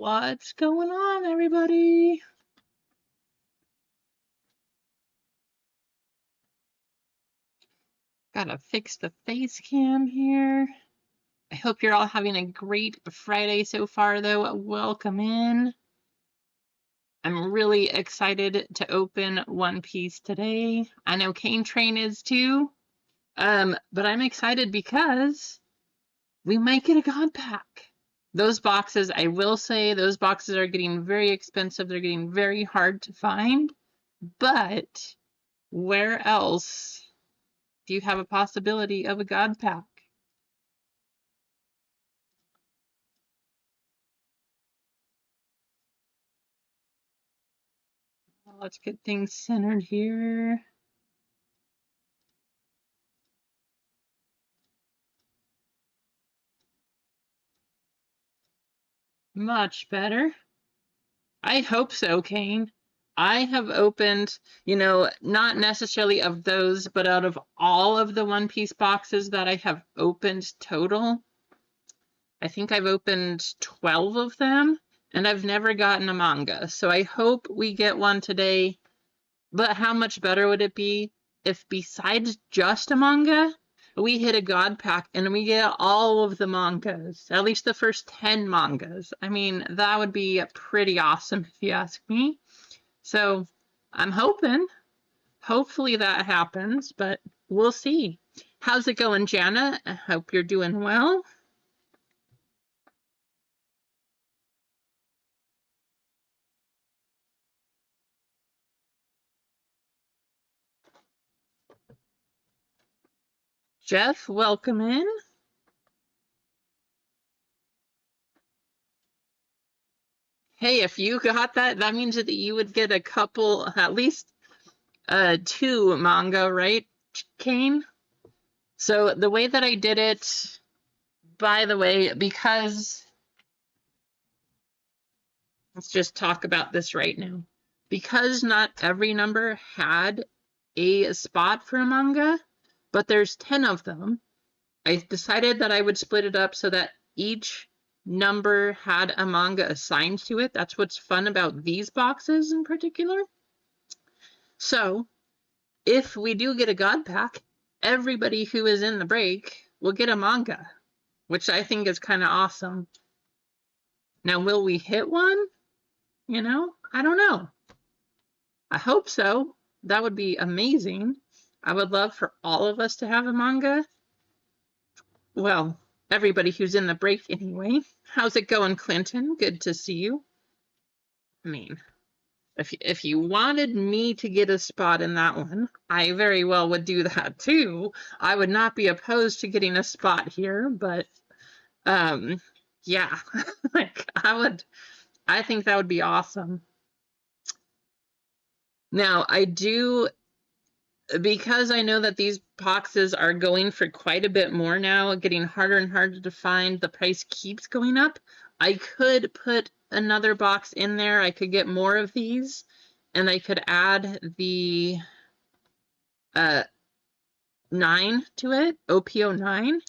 What's going on, everybody? Gotta fix the face cam here. I hope you're all having a great Friday so far, though. Welcome in. I'm really excited to open One Piece today. I know Cane Train is too. But I'm excited because we might get a God Pack. Those boxes, I will say, those boxes are getting very expensive. They're getting very hard to find. But where else do you have a possibility of a God Pack? Let's get things centered here. Much better. I hope so, Kane. I have opened, not necessarily of those, but out of all of the One Piece boxes that I have opened total, I think I've opened 12 of them, and I've never gotten a manga. So I hope we get one today. But how much better would it be if besides just a manga, we hit a God Pack and we get all of the mangas, at least the first 10 mangas. I mean, that would be pretty awesome if you ask me. So I'm hoping, hopefully that happens, but we'll see. How's it going, Jana? I hope you're doing well. Jeff, welcome in. Hey, if you got that, that means that you would get a couple, at least 2 manga, right, Kane? So the way that I did it, by the way, because let's just talk about this right now. Because not every number had a spot for a manga, but there's 10 of them, I decided that I would split it up so that each number had a manga assigned to it. That's what's fun about these boxes in particular. So if we do get a God Pack, everybody who is in the break will get a manga, which I think is kind of awesome. Now, will we hit one? I don't know. I hope so. That would be amazing. I would love for all of us to have a manga. Well, everybody who's in the break anyway. How's it going, Clinton? Good to see you. I mean, if you wanted me to get a spot in that one, I very well would do that too. I would not be opposed to getting a spot here, but yeah, like I think that would be awesome. Now, I do, because I know that these boxes are going for quite a bit more now, getting harder and harder to find, the price keeps going up. I could put another box in there. I could get more of these, and I could add the 9 to it, OPO 9.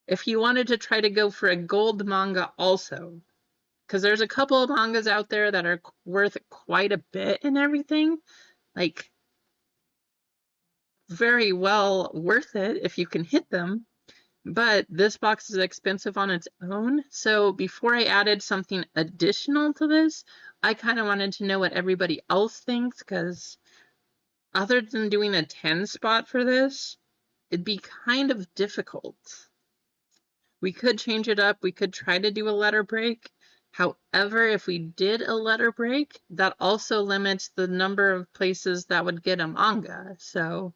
If you wanted to try to go for a gold manga also, because there's a couple of mangas out there that are worth quite a bit and everything, like very well worth it if you can hit them. But this box is expensive on its own. So before I added something additional to this, I kind of wanted to know what everybody else thinks, because other than doing a 10 spot for this, it'd be kind of difficult. We could change it up. We could try to do a letter break. However, if we did a letter break, that also limits the number of places that would get a manga. So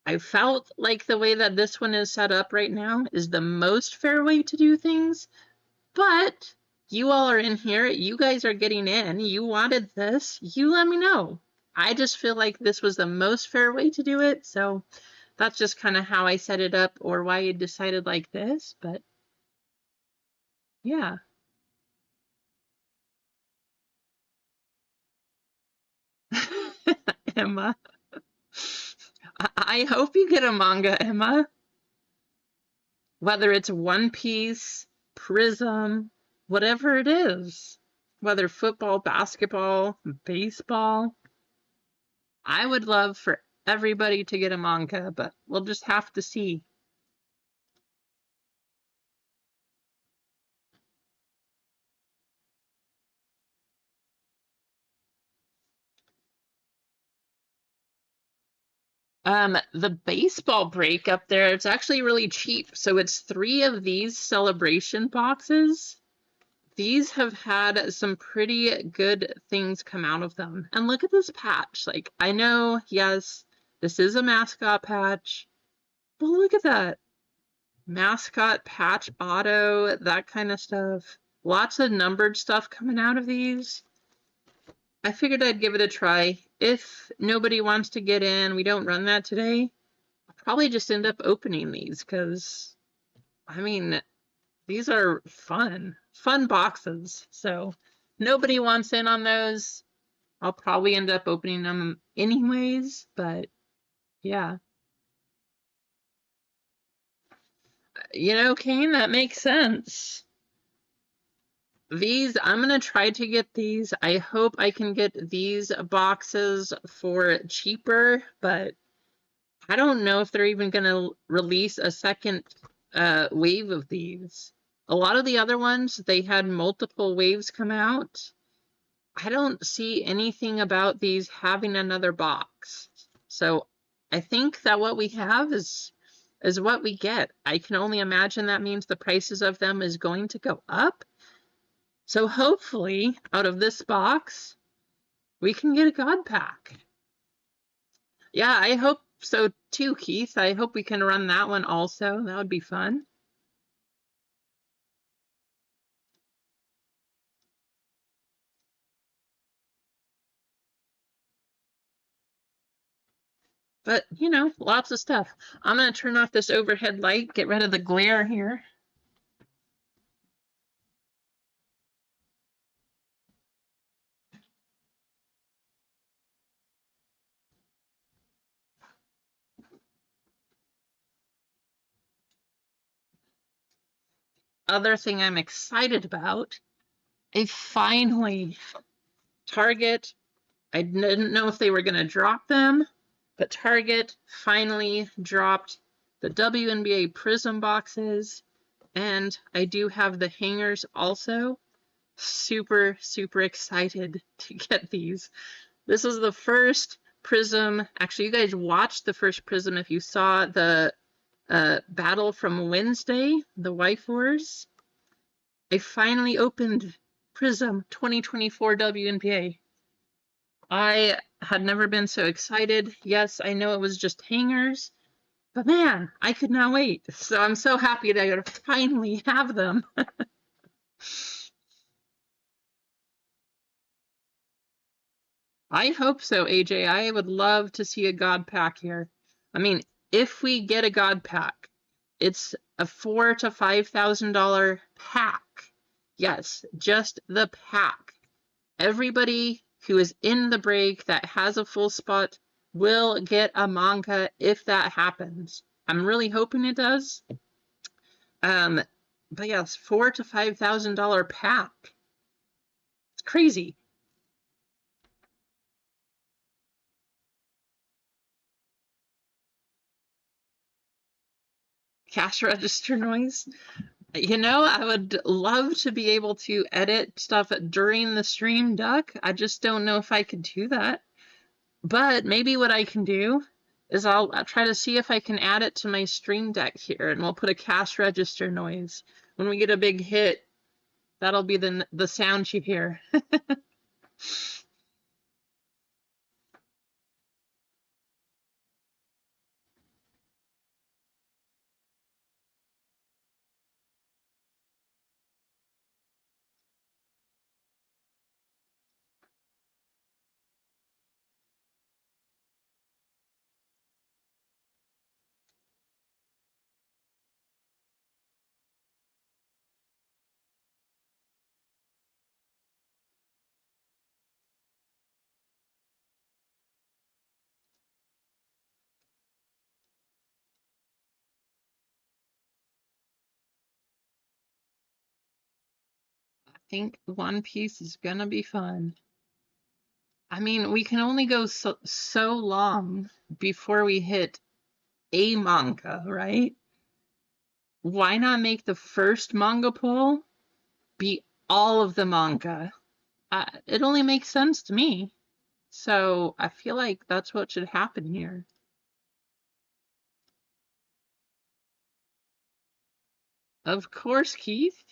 I felt like the way that this one is set up right now is the most fair way to do things, but you all are in here. You guys are getting in. You wanted this. You let me know. I just feel like this was the most fair way to do it, so that's just kind of how I set it up, or why I decided like this, but yeah. Emma. I hope you get a manga, Emma. Whether it's One Piece, Prism, whatever it is, whether football, basketball, baseball. I would love for everybody to get a manga, but we'll just have to see. The baseball break up there, it's actually really cheap. So it's 3 of these celebration boxes. These have had some pretty good things come out of them. And look at this patch. Like, I know, yes, this is a mascot patch, but look at that. Mascot patch auto, that kind of stuff. Lots of numbered stuff coming out of these. I figured I'd give it a try. If nobody wants to get in, we don't run that today, I'll probably just end up opening these because, I mean, these are fun boxes. So nobody wants in on those. I'll probably end up opening them anyways, but yeah. You know, Kane, that makes sense. These, I'm going to try to get these. I hope I can get these boxes for cheaper, but I don't know if they're even going to release a second wave of these. A lot of the other ones, they had multiple waves come out. I don't see anything about these having another box. So I think that what we have is what we get. I can only imagine that means the prices of them is going to go up. So hopefully out of this box, we can get a God pack. Yeah, I hope so too, Keith. I hope we can run that one also. That would be fun. But, you know, lots of stuff. I'm going to turn off this overhead light, get rid of the glare here. Other thing I'm excited about, I finally, Target, I didn't know if they were going to drop them, but Target finally dropped the WNBA Prism boxes, and I do have the hangers also. Super, super excited to get these. This is the first Prism. Actually, you guys watched the first Prism if you saw the battle from Wednesday, the Wife Wars. I finally opened Prism 2024 WNBA. I had never been so excited. Yes, I know it was just hangers, but man, I could not wait. So I'm so happy to finally have them. I hope so, AJ. I would love to see a God pack here. I mean, if we get a God pack, it's a $4,000 to $5,000 pack. Yes, just the pack. Everybody who is in the break that has a full spot will get a manga if that happens. I'm really hoping it does. But yes, $4,000 to $5,000 pack. It's crazy. Cash register noise. You know, I would love to be able to edit stuff during the stream, Duck. I just don't know if I could do that. But maybe what I can do is I'll try to see if I can add it to my stream deck here, and we'll put a cash register noise. When we get a big hit, that'll be the sound you hear. think One Piece is gonna be fun. I mean, we can only go so long before we hit a manga, right? Why not make the first manga pull be all of the manga? It only makes sense to me. So I feel like that's what should happen here. Of course, Keith.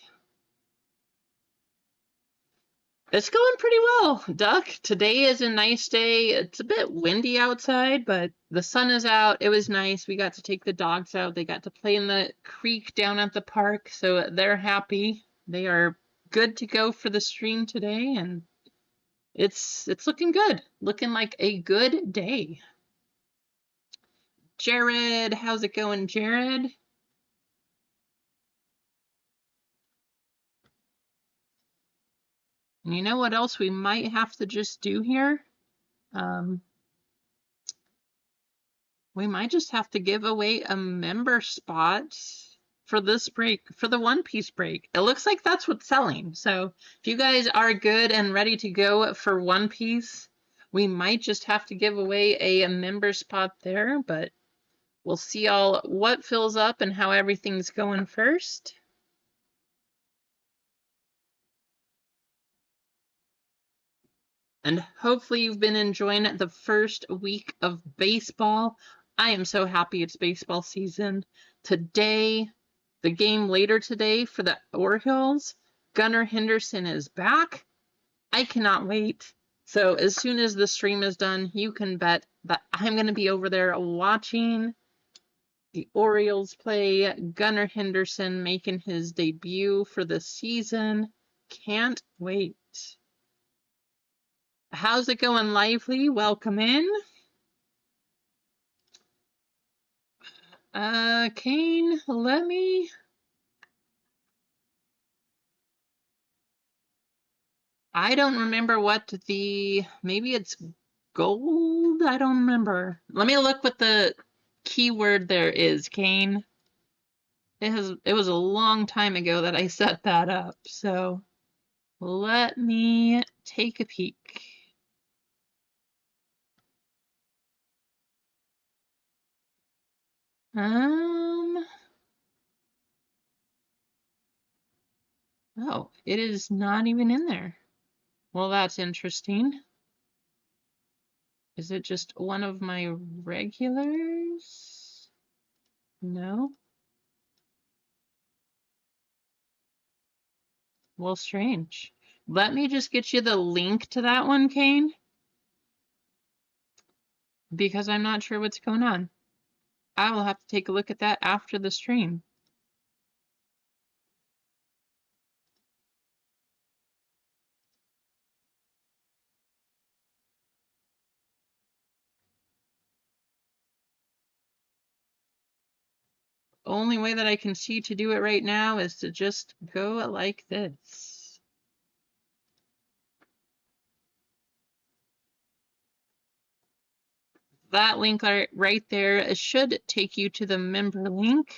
It's going pretty well, Duck. Today is a nice day. It's a bit windy outside, but the sun is out. It was nice. We got to take the dogs out. They got to play in the creek down at the park, so they're happy. They are good to go for the stream today, and it's looking good. Looking like a good day. Jared, how's it going, Jared? And you know what else we might have to just do here? We might just have to give away a member spot for this break, for the One Piece break. It looks like that's what's selling. So if you guys are good and ready to go for One Piece, we might just have to give away a member spot there, but we'll see all what fills up and how everything's going first. And hopefully you've been enjoying the first week of baseball. I am so happy it's baseball season. Today, the game later today for the Orioles, Gunnar Henderson is back. I cannot wait. So as soon as the stream is done, you can bet that I'm going to be over there watching the Orioles play. Gunnar Henderson making his debut for the season. Can't wait. How's it going, Lively? Welcome in. Kane, let me... I don't remember what the... Maybe it's gold? I don't remember. Let me look what the keyword there is, Kane. It was a long time ago that I set that up, so let me take a peek. Oh, it is not even in there. Well, that's interesting. Is it just one of my regulars? No. Well, strange. Let me just get you the link to that one, Kane, because I'm not sure what's going on. I will have to take a look at that after the stream. Only way that I can see to do it right now is to just go like this. That link right there should take you to the member link.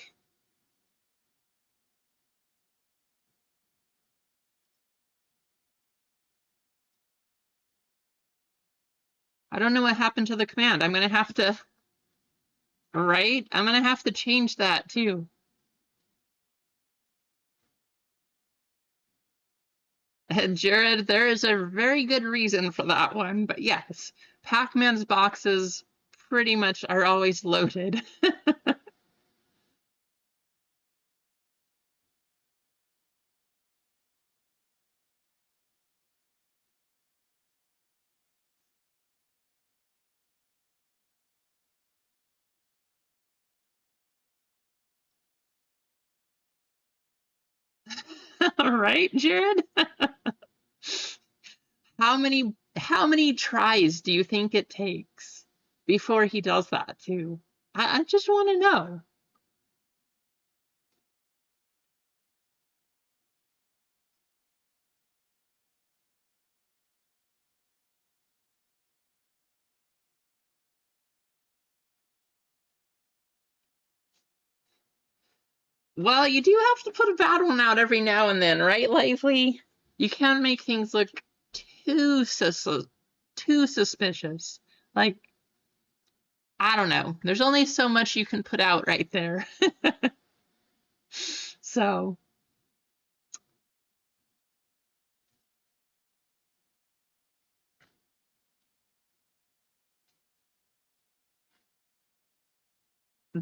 I don't know what happened to the command. I'm going to have to, right? I'm going to have to change that too. And Jared, there is a very good reason for that one, but yes, Pac-Man's boxes pretty much are always loaded. All right, Jared? How many tries do you think it takes before he does that too? I just want to know. Well, you do have to put a bad one out every now and then, right, Lively? You can't make things look too too suspicious. Like, I don't know. There's only so much you can put out right there. So,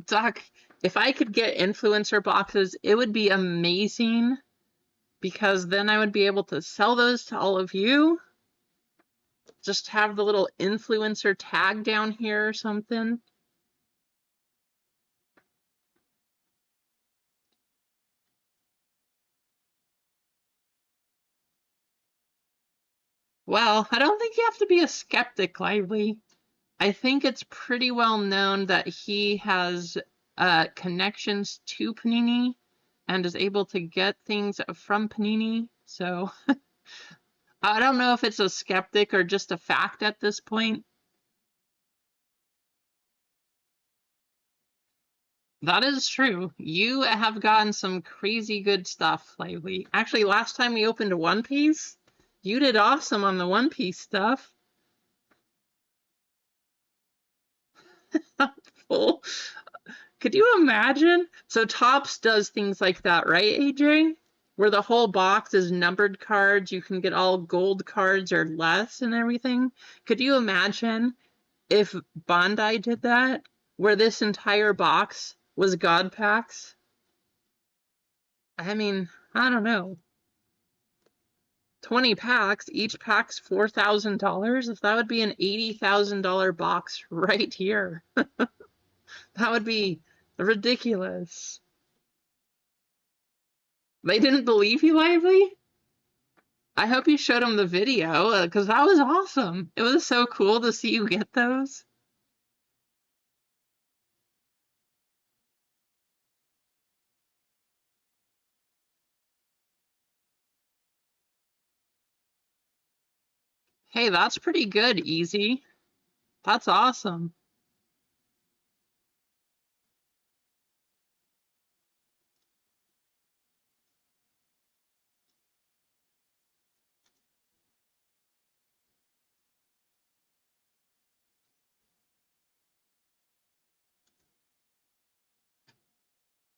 Doc, if I could get influencer boxes, it would be amazing because then I would be able to sell those to all of you. Just have the little influencer tag down here or something. Well, I don't think you have to be a skeptic, Lively. I think it's pretty well known that he has connections to Panini and is able to get things from Panini. So I don't know if it's a skeptic or just a fact at this point. That is true. You have gotten some crazy good stuff lately. Actually, last time we opened a One Piece, you did awesome on the One Piece stuff. Full. Could you imagine? So Topps does things like that, right, AJ? Where the whole box is numbered cards, you can get all gold cards or less and everything. Could you imagine if Bandai did that? Where this entire box was God packs? I mean, I don't know. 20 packs, each pack's $4,000. If that would be an $80,000 box right here. That would be ridiculous. They didn't believe you, Lively? I hope you showed them the video, because that was awesome. It was so cool to see you get those. Hey, that's pretty good, Easy. That's awesome.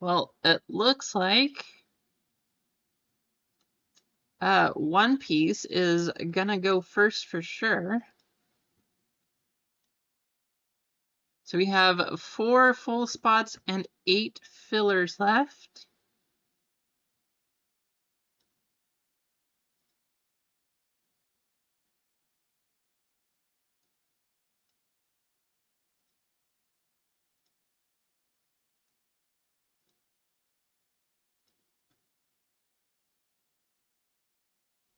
Well, it looks like One Piece is gonna go first for sure. So we have 4 full spots and 8 fillers left.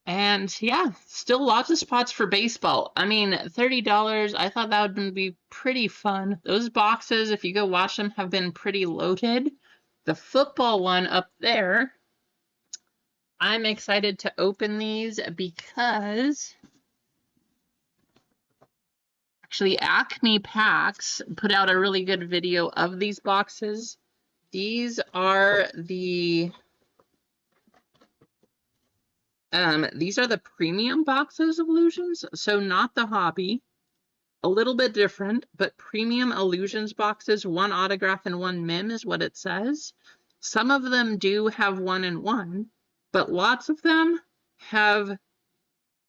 And yeah, still lots of spots for baseball. I mean, $30, I thought that would be pretty fun. Those boxes, if you go watch them, have been pretty loaded. The football one up there, I'm excited to open these because actually Acme Packs put out a really good video of these boxes. These are the premium boxes of Illusions, so not the hobby. A little bit different, but premium Illusions boxes, 1 autograph and 1 mem is what it says. Some of them do have 1 and 1, but lots of them have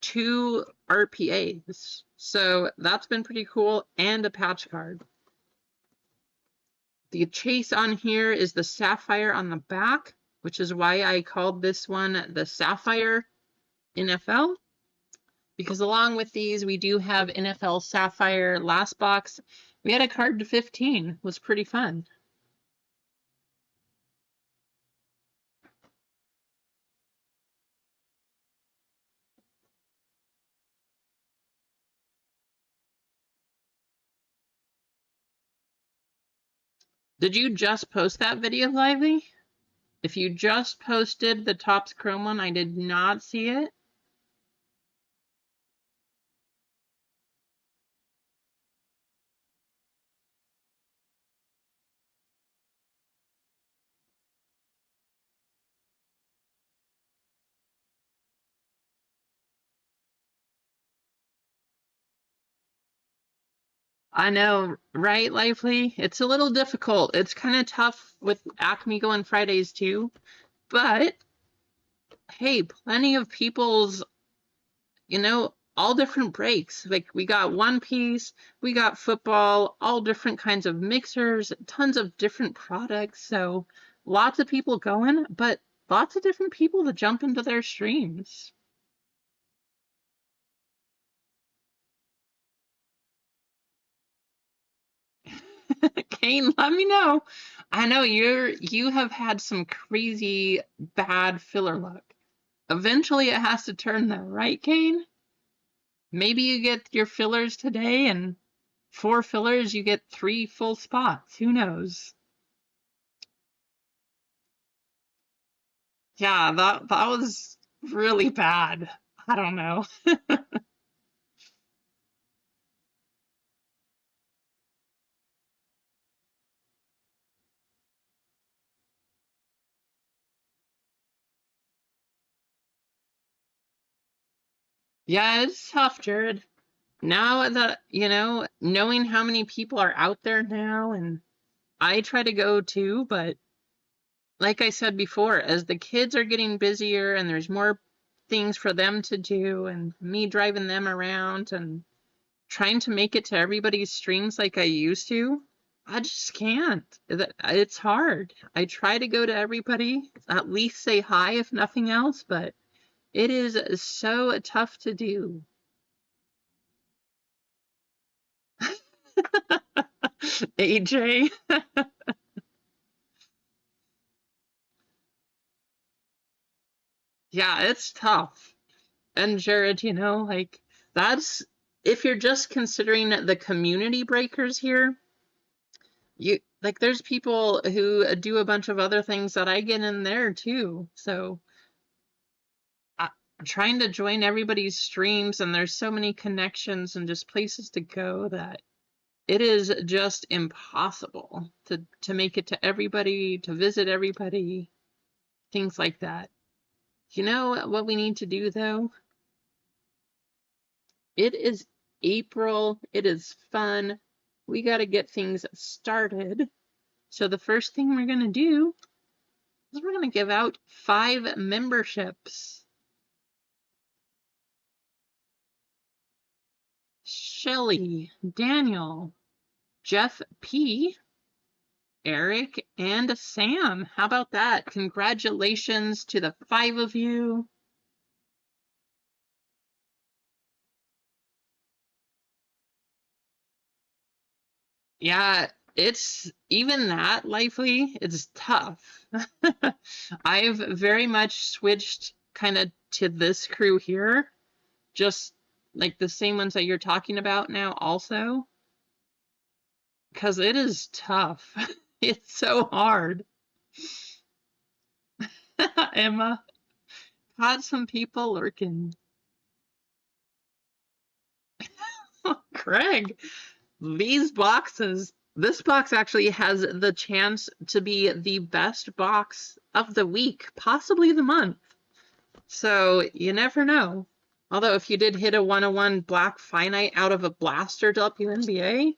2 RPAs. So that's been pretty cool, and a patch card. The chase on here is the Sapphire on the back, which is why I called this one the Sapphire NFL. Because along with these, we do have NFL Sapphire last box. We had a card to 15. It was pretty fun. Did you just post that video, Lively? If you just posted the Topps Chrome one, I did not see it. I know, right, Lively? It's a little difficult. It's kind of tough with Acme going Fridays too. But hey, plenty of people's, all different breaks. Like we got One Piece, we got football, all different kinds of mixers, tons of different products. So lots of people going, but lots of different people to jump into their streams. Kane, let me know. I know you have had some crazy bad filler luck. Eventually it has to turn though, right, Kane? Maybe you get your fillers today and 4 fillers, you get 3 full spots. Who knows? Yeah, that was really bad. I don't know. Yeah, it's tough, Jared. Now that, knowing how many people are out there now, and I try to go too, but like I said before, as the kids are getting busier and there's more things for them to do, and me driving them around and trying to make it to everybody's streams like I used to, I just can't. It's hard. I try to go to everybody, at least say hi if nothing else, but it is so tough to do. AJ. Yeah, it's tough. And Jared, like that's if you're just considering the community breakers here, you like there's people who do a bunch of other things that I get in there too. So I'm trying to join everybody's streams, and there's so many connections and just places to go that it is just impossible to make it to everybody, to visit everybody, things like that. You know what we need to do though? It is April. It is fun. We got to get things started. So the first thing we're going to do is we're going to give out 5 memberships. Shelly, Daniel, Jeff P, Eric, and Sam. How about that? Congratulations to the 5 of you. Yeah, it's even that Lively, it's tough. I've very much switched kind of to this crew here, just like the same ones that you're talking about now also, because it is tough. It's so hard. Emma, caught some people lurking. Craig, these boxes, this box actually has the chance to be the best box of the week, possibly the month. So you never know. Although if you did hit a 101 Black Finite out of a Blaster WNBA,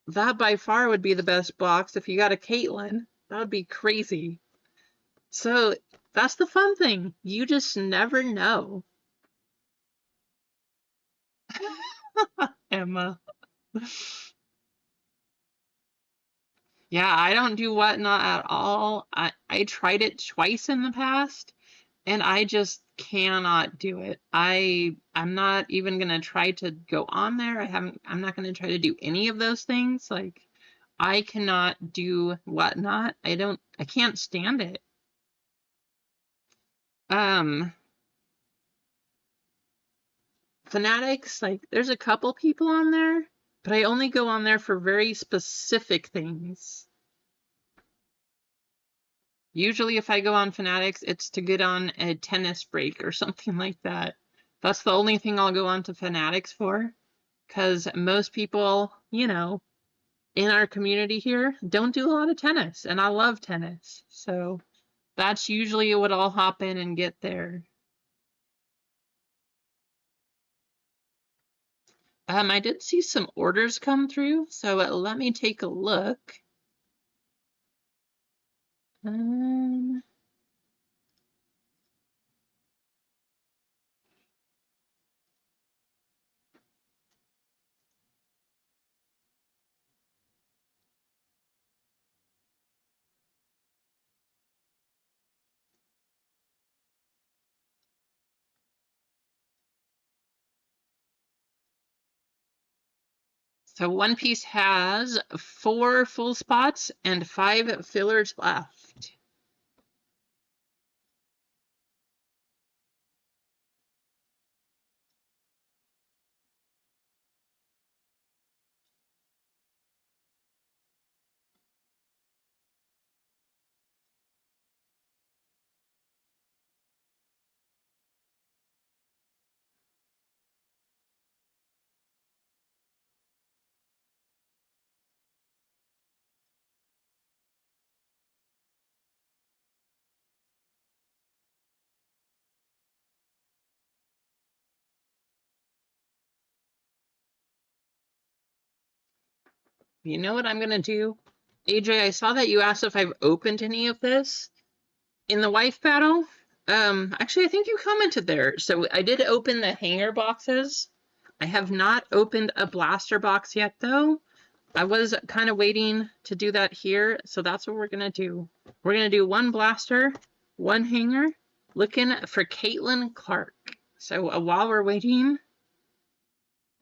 that by far would be the best box. If you got a Caitlyn, that would be crazy. So that's the fun thing. You just never know. Emma. Yeah, I don't do whatnot at all. I tried it twice in the past, and I just cannot do it. I'm not even gonna try to go on there. I'm not gonna try to do any of those things. Like I cannot do whatnot. I can't stand it. Um Fanatics, like there's a couple people on there, but I only go on there for very specific things. Usually if I go on Fanatics, it's to get on a tennis break or something like that. That's the only thing I'll go on to Fanatics for, because most people, in our community here don't do a lot of tennis, and I love tennis. So that's usually what I'll hop in and get there. I did see some orders come through, so let me take a look. Um, so One Piece has 4 full spots and 5 fillers left. You know what I'm going to do? AJ, I saw that you asked if I've opened any of this. In the wife battle, actually, I think you commented there. So I did open the hanger boxes. I have not opened a blaster box yet, though. I was kind of waiting to do that here, so that's what we're going to do. We're going to do 1 blaster, 1 hanger, looking for Caitlin Clark. So while we're waiting,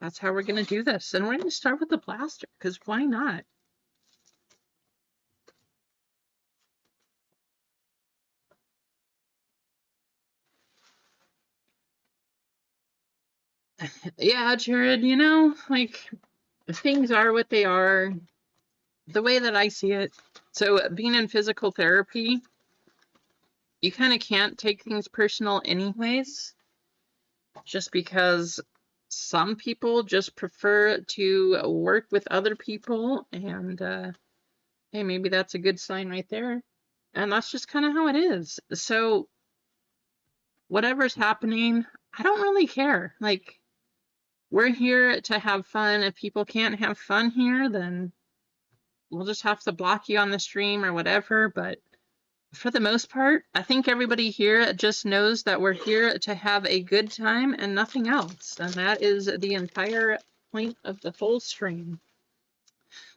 that's how we're going to do this. And we're going to start with the blaster, because why not? Yeah, Jared, you know, like, things are what they are. The way that I see it, so being in physical therapy, you kind of can't take things personal anyways, just because some people just prefer to work with other people, and hey, maybe that's a good sign right there. And that's just kind of how it is. So whatever's happening, I don't really care. Like, we're here to have fun. If people can't have fun here, then we'll just have to block you on the stream or whatever. But for the most part, I think everybody here just knows that we're here to have a good time and nothing else. And that is the entire point of the whole stream.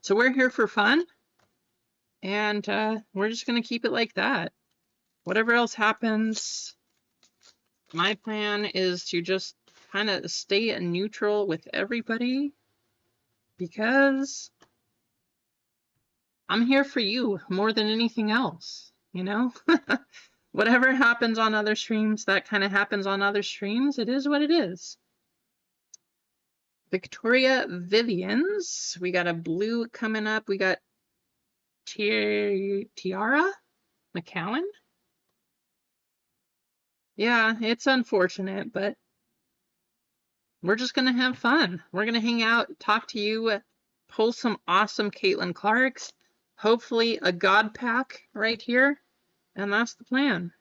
So we're here for fun, and we're just going to keep it like that. Whatever else happens, my plan is to just kind of stay neutral with everybody, because I'm here for you more than anything else, you know? Whatever happens on other streams, that kind of happens on other streams. It is what it is. Victoria Vivians. We got a blue coming up. We got Tiara McCowan. Yeah, it's unfortunate, but we're just going to have fun. We're going to hang out, talk to you, pull some awesome Caitlin Clarks, hopefully a God pack right here, and that's the plan.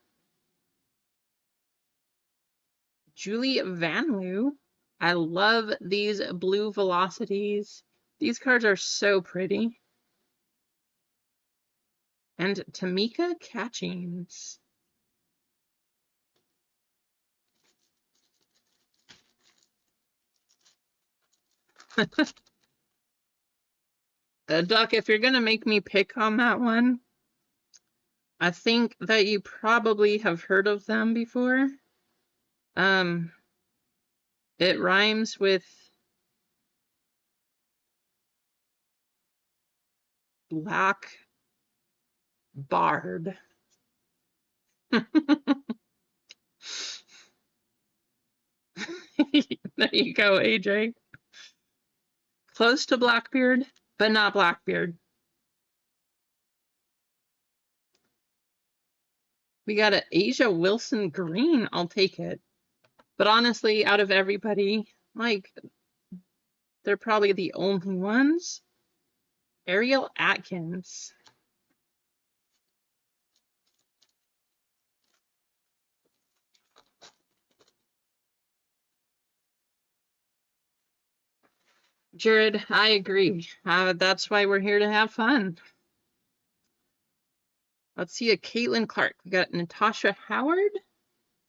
Julie Vanloo. I love these blue velocities. These cards are so pretty. And Tamika Catchings. Duck, if you're going to make me pick on that one, I think that you probably have heard of them before. It rhymes with Black Bard. There you go, AJ. Close to Blackbeard, but not Blackbeard. We got an Asia Wilson green. I'll take it. But honestly, out of everybody, like, they're probably the only ones. Ariel Atkins. Jared, I agree. That's why we're here to have fun. Let's see a Caitlin Clark. We got Natasha Howard,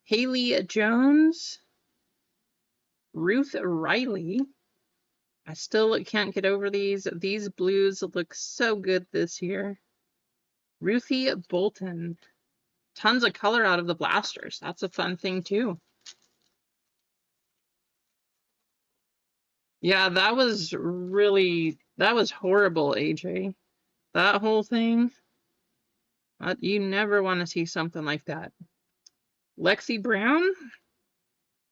Haley Jones, Ruth Riley. I still can't get over these. These blues look so good this year. Ruthie Bolton. Tons of color out of the blasters. That's a fun thing too. Yeah, that was horrible, AJ. That whole thing. You never want to see something like that. Lexi Brown,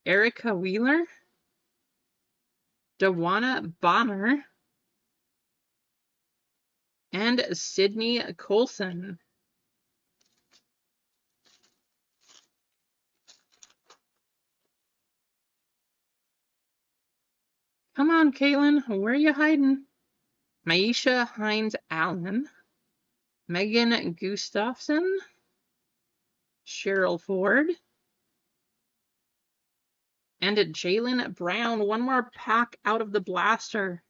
Erica Wheeler, Dawana Bonner, and Sydney Colson. Come on, Caitlin, where are you hiding? Maisha Hines Allen, Megan Gustafson, Cheryl Ford, and Jalen Brown. One more pack out of the blaster.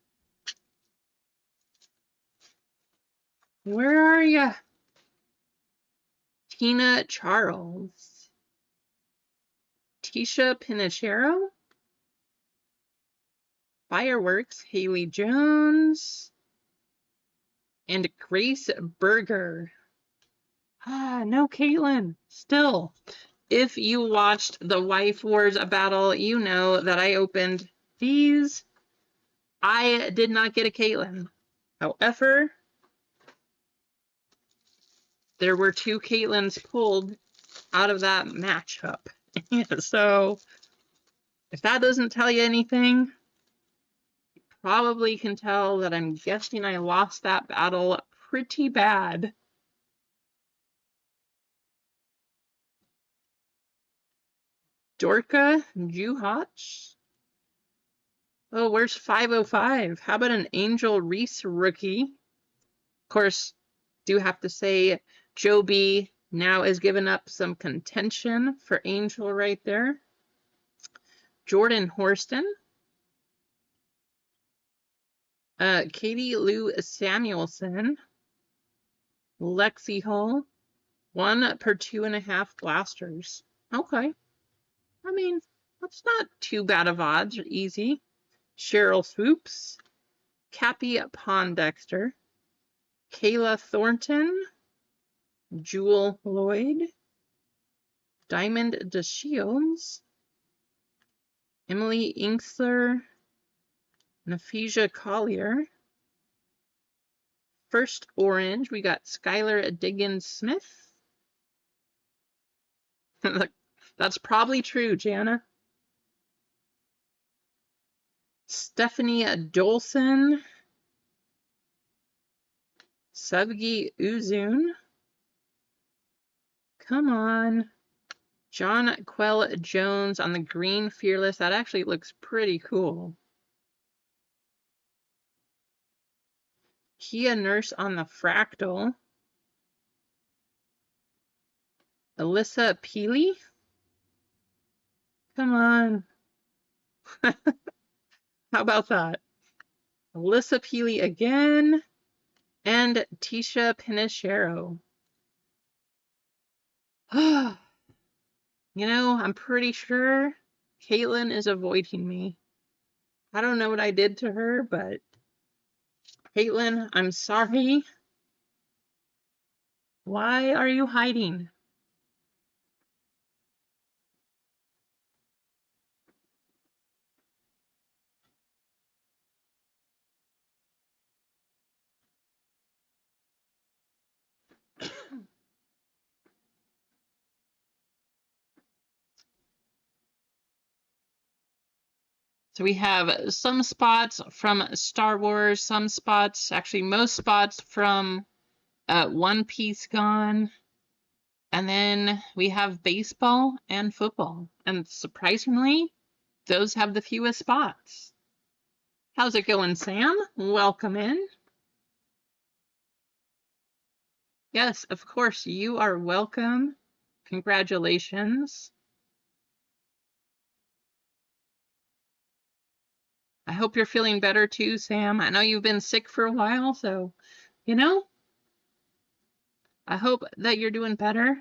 Where are you? Tina Charles, Tisha Pinachero, Fireworks, Haley Jones, and Grace Berger. No, Caitlin. Still, if you watched the Wife Wars battle, you know that I opened these. I did not get a Caitlin. However, there were 2 Caitlins pulled out of that matchup. So, if that doesn't tell you anything, you probably can tell that I'm guessing I lost that battle pretty bad. Dorka Juhach. Oh, where's 505? How about an Angel Reese rookie? Of course, do have to say Joe B now has given up some contention for Angel right there. Jordan Horston. Katie Lou Samuelson. Lexi Hull. 1 per 2.5 blasters. Okay. I mean, that's not too bad of odds, or easy. Cheryl Swoops, Cappy Pondexter, Kayla Thornton, Jewel Lloyd, Diamond DeShields, Emily Inksler, Naphesia Collier. First orange, we got Skylar Diggins-Smith. That's probably true, Jana. Stephanie Dolson, Sevgi Uzun. Come on. John Quell Jones on the green Fearless. That actually looks pretty cool. Kia Nurse on the Fractal. Alyssa Peely. Come on. How about that? Alyssa Peely again. And Tisha Pinachero. You know, I'm pretty sure Caitlin is avoiding me. I don't know what I did to her, but Caitlin, I'm sorry. Why are you hiding? So we have some spots from Star Wars, some spots, actually most spots from One Piece gone. And then we have baseball and football. And surprisingly, those have the fewest spots. How's it going, Sam? Welcome in. Yes, of course, you are welcome. Congratulations. I hope you're feeling better too, Sam. I know you've been sick for a while, so, you know, I hope that you're doing better.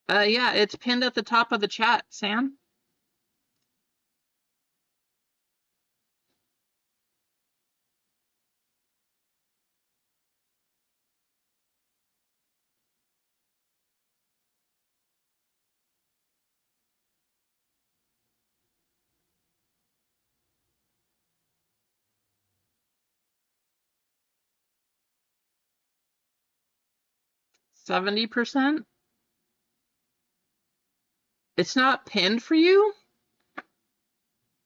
Yeah, it's pinned at the top of the chat, Sam. %70%? It's not pinned for you?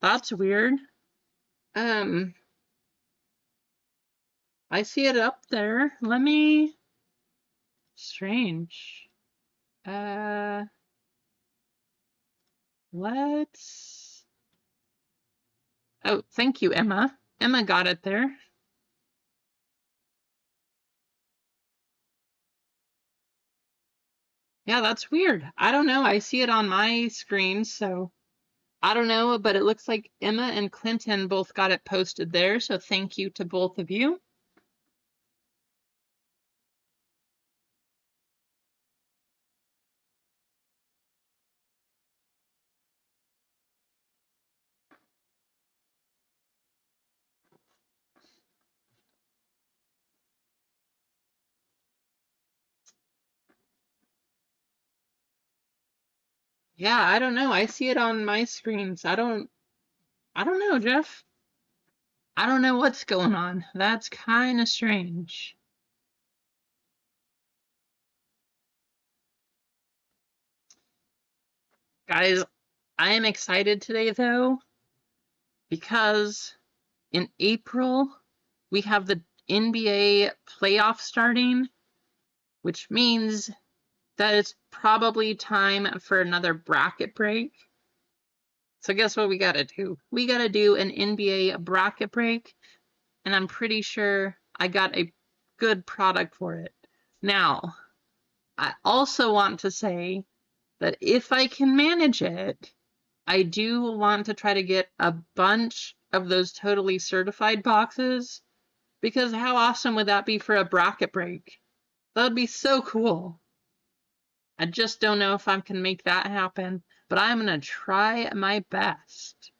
That's weird. I see it up there. Let me... Strange. Let's... Oh, thank you, Emma. Emma got it there. Yeah, that's weird. I don't know. I see it on my screen, so I don't know, but it looks like Emma and Clinton both got it posted there, so thank you to both of you. Yeah, I don't know. I see it on my screens. I don't know, Jeff. I don't know what's going on. That's kind of strange. Guys, I am excited today though, because in April we have the NBA playoff starting, which means that it's probably time for another bracket break. So guess what we gotta do? We gotta do an NBA bracket break, and I'm pretty sure I got a good product for it. Now, I also want to say that if I can manage it, I do want to try to get a bunch of those totally certified boxes, because how awesome would that be for a bracket break? That would be so cool. I just don't know if I can make that happen, but I'm going to try my best.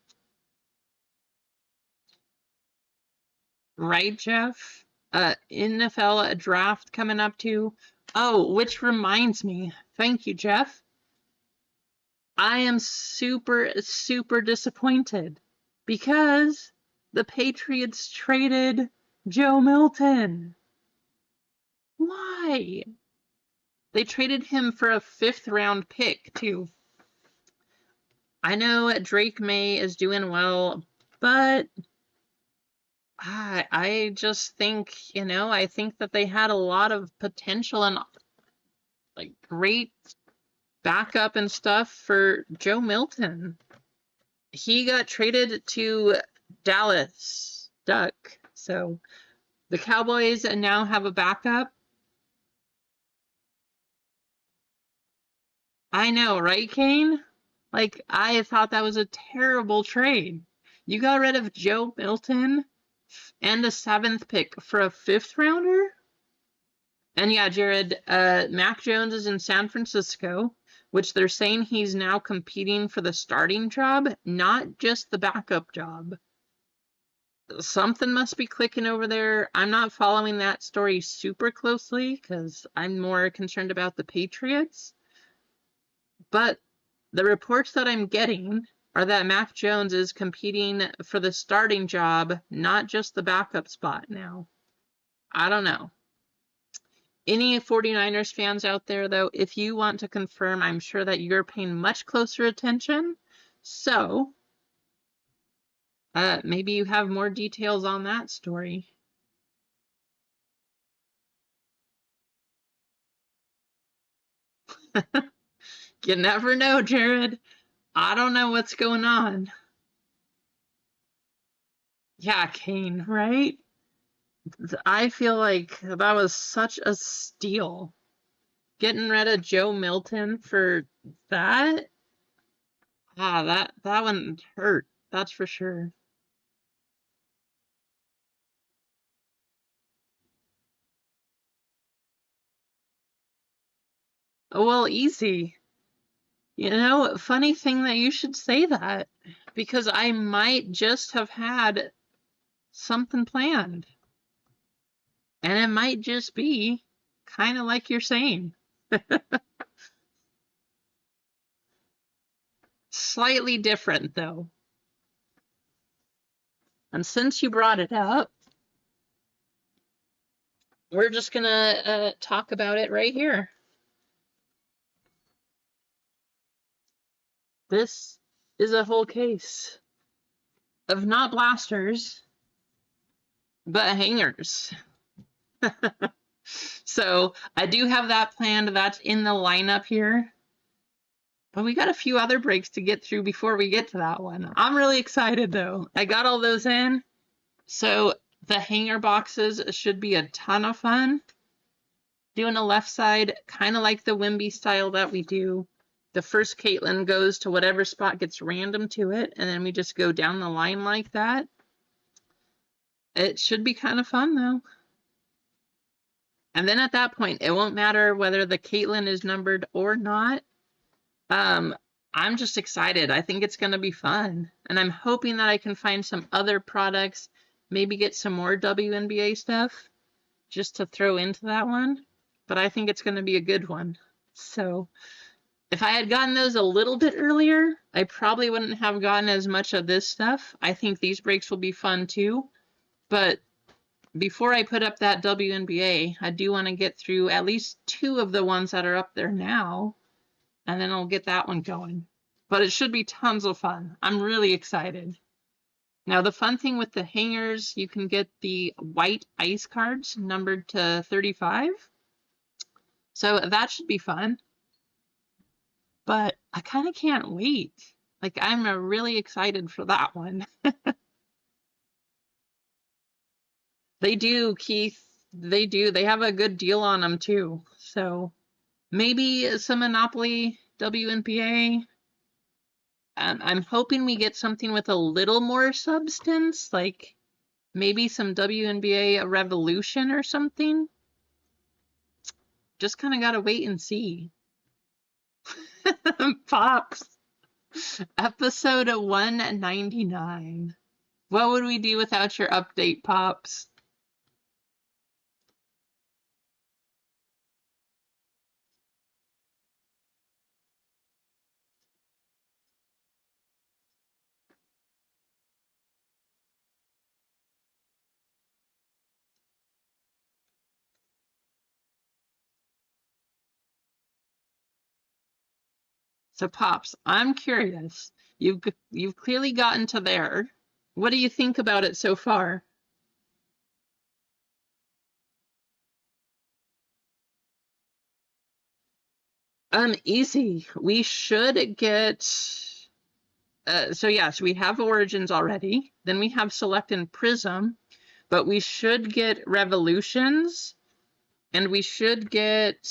Right, Jeff? NFL draft coming up too. Oh, which reminds me. Thank you, Jeff. I am super, super disappointed because the Patriots traded Joe Milton. Why? They traded him for a 5th round pick, too. I know Drake May is doing well, but I just think, I think that they had a lot of potential and like great backup and stuff for Joe Milton. He got traded to Dallas Duck, so the Cowboys now have a backup. I know, right, Kane? Like, I thought that was a terrible trade. You got rid of Joe Milton and a 7th pick for a 5th rounder? And yeah, Jared, Mac Jones is in San Francisco, which they're saying he's now competing for the starting job, not just the backup job. Something must be clicking over there. I'm not following that story super closely because I'm more concerned about the Patriots. But the reports that I'm getting are that Mac Jones is competing for the starting job, not just the backup spot now. I don't know. Any 49ers fans out there, though, if you want to confirm, I'm sure that you're paying much closer attention. So, maybe you have more details on that story. You never know, Jared. I don't know what's going on. Yeah, Kane, right? I feel like that was such a steal. Getting rid of Joe Milton for that? Ah, that one hurt. That's for sure. Oh, well, easy. You know, funny thing that you should say that because I might just have had something planned. And it might just be kind of like you're saying. Slightly different, though. And since you brought it up, we're just going to talk about it right here. This is a whole case of not blasters, but hangers. So I do have that planned. That's in the lineup here. But we got a few other breaks to get through before we get to that one. I'm really excited, though. I got all those in. So the hanger boxes should be a ton of fun. Doing a left side, kind of like the Wimby style that we do. The first Caitlin goes to whatever spot gets random to it, and then we just go down the line like that. It should be kind of fun, though. And then at that point, it won't matter whether the Caitlin is numbered or not. I'm just excited. I think it's going to be fun. And I'm hoping that I can find some other products, maybe get some more WNBA stuff just to throw into that one. But I think it's going to be a good one. So if I had gotten those a little bit earlier, I probably wouldn't have gotten as much of this stuff. I think these breaks will be fun too. But before I put up that WNBA, I do want to get through at least 2 of the ones that are up there now. And then I'll get that one going. But it should be tons of fun. I'm really excited. Now, the fun thing with the hangers, you can get the white ice cards numbered to 35. So that should be fun. But I kind of can't wait. Like, I'm really excited for that one. They do, Keith. They do. They have a good deal on them, too. So maybe some Monopoly WNPA. I'm hoping we get something with a little more substance, like maybe some WNBA Revolution or something. Just kind of got to wait and see. Pops. Episode 199. What would we do without your update, Pops? So, Pops, I'm curious. You've clearly gotten to there. What do you think about it so far? Easy. We should get. So yes, we have Origins already. Then we have Select and Prism, but we should get Revolutions, and we should get.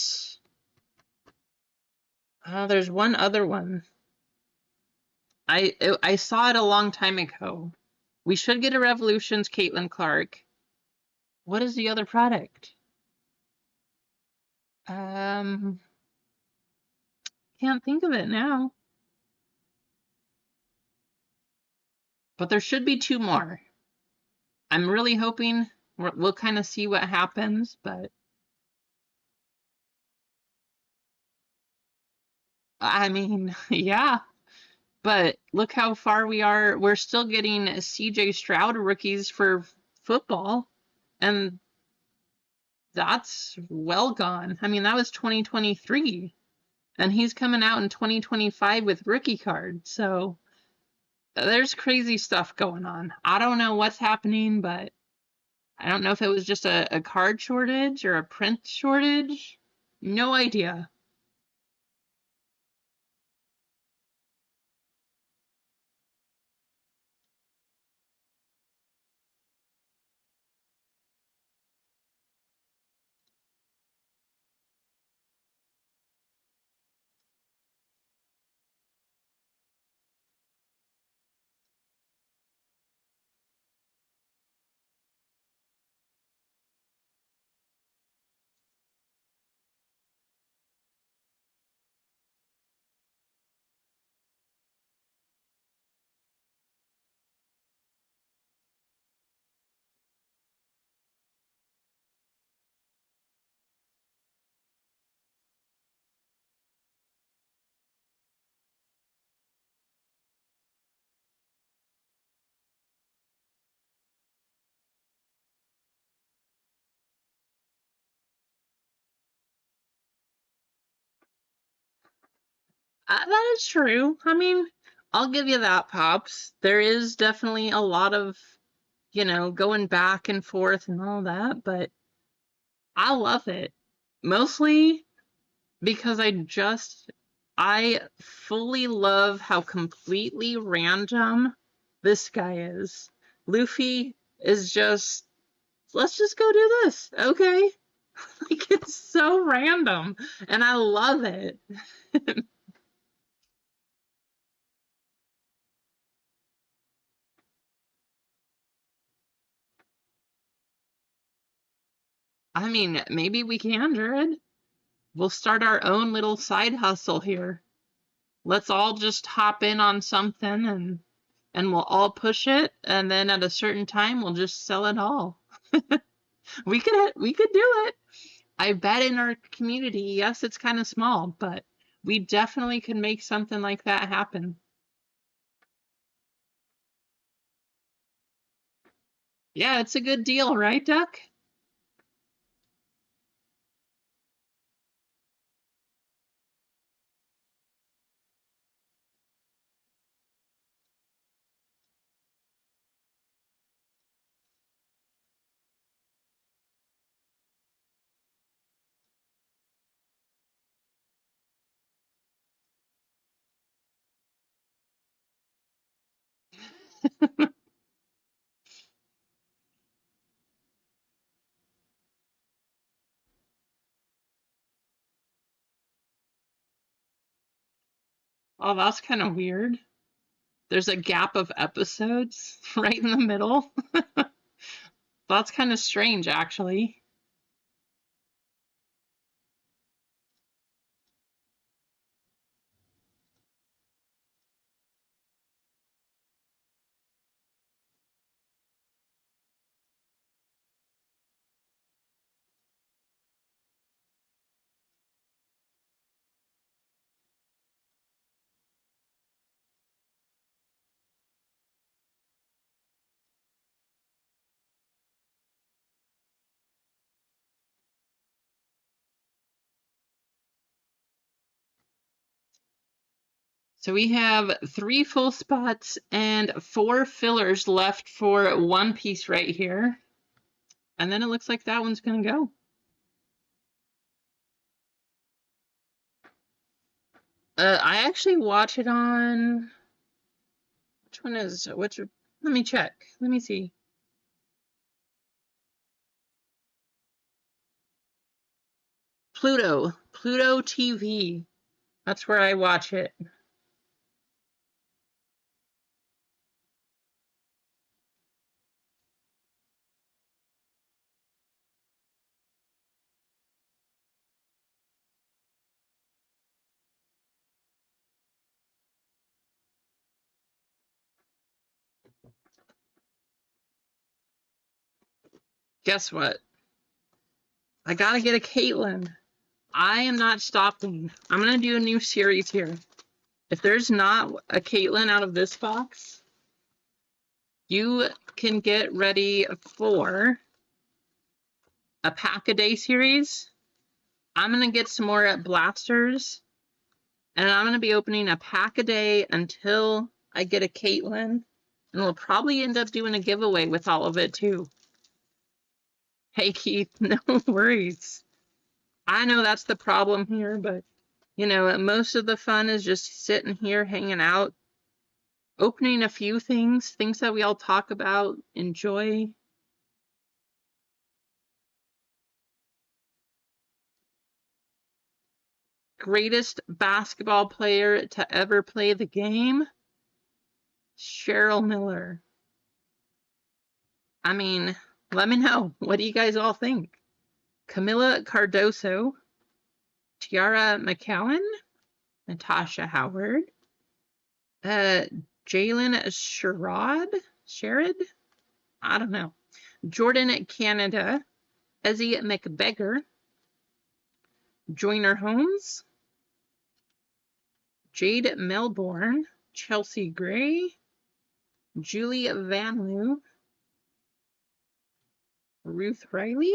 There's one other one. I saw it a long time ago. We should get a Revolutions Caitlin Clark. What is the other product? Can't think of it now. But there should be 2 more. I'm really hoping we'll kind of see what happens, but I mean, yeah. But look how far we are. We're still getting CJ Stroud rookies for football, and that's well gone. I mean, that was 2023, and he's coming out in 2025 with rookie card. So there's crazy stuff going on. I don't know what's happening, but I don't know if it was just a card shortage or a print shortage. No idea. That is true. I mean, I'll give you that, Pops. There is definitely a lot of, going back and forth and all that, but I love it. Mostly because I fully love how completely random this guy is. Luffy is just, let's just go do this, okay? Like, it's so random, and I love it. I mean, maybe we can, Jared. We'll start our own little side hustle here. Let's all just hop in on something and we'll all push it, and then at a certain time we'll just sell it all. We could do it. I bet in our community, yes, it's kind of small, but we definitely could make something like that happen. Yeah, it's a good deal, right, Duck? Oh, that's kind of weird. There's a gap of episodes right in the middle. That's kind of strange, actually. So we have 3 full spots and 4 fillers left for One Piece right here. And then it looks like that one's going to go. I actually watch it on. Which one is. Which. Let me check. Let me see. Pluto TV. That's where I watch it. Guess what? I gotta get a Caitlyn. I am not stopping. I'm gonna do a new series here. If there's not a Caitlyn out of this box, you can get ready for a pack-a-day series. I'm gonna get some more blasters, and I'm gonna be opening a pack-a-day until I get a Caitlyn, and we'll probably end up doing a giveaway with all of it too. Hey Keith, no worries. I know that's the problem here, but most of the fun is just sitting here hanging out, opening a few things that we all talk about, enjoy. Greatest basketball player to ever play the game, Cheryl Miller. I mean, let me know. What do you guys all think? Camila Cardoso, Tiara McCowan, Natasha Howard, Jalen Sherrod? I don't know. Jordan Canada, Ezzie McBeggar, Joyner Holmes, Jade Melbourne, Chelsea Gray, Julie Vanloo, Ruth Riley.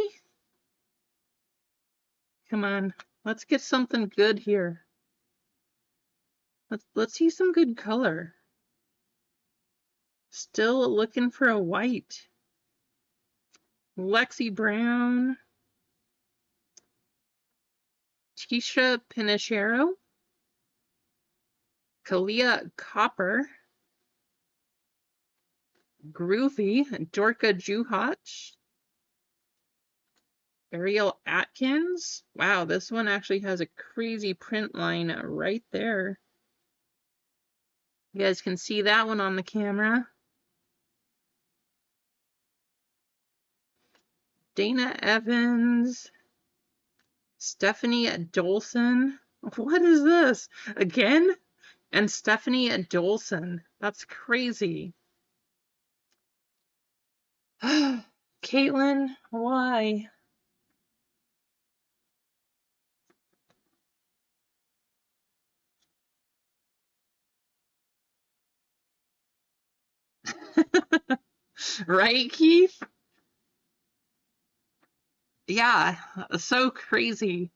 Come on, let's get something good here. Let's see some good color. Still looking for a white. Lexi Brown. Tisha Pinachero. Kalia Copper. Groovy. Dorka Juhach. Ariel Atkins. Wow, this one actually has a crazy print line right there. You guys can see that one on the camera. Dana Evans. Stephanie Dolson. What is this? Again? And Stephanie Dolson. That's crazy. Caitlin, why? Right, Keith? Yeah, so crazy.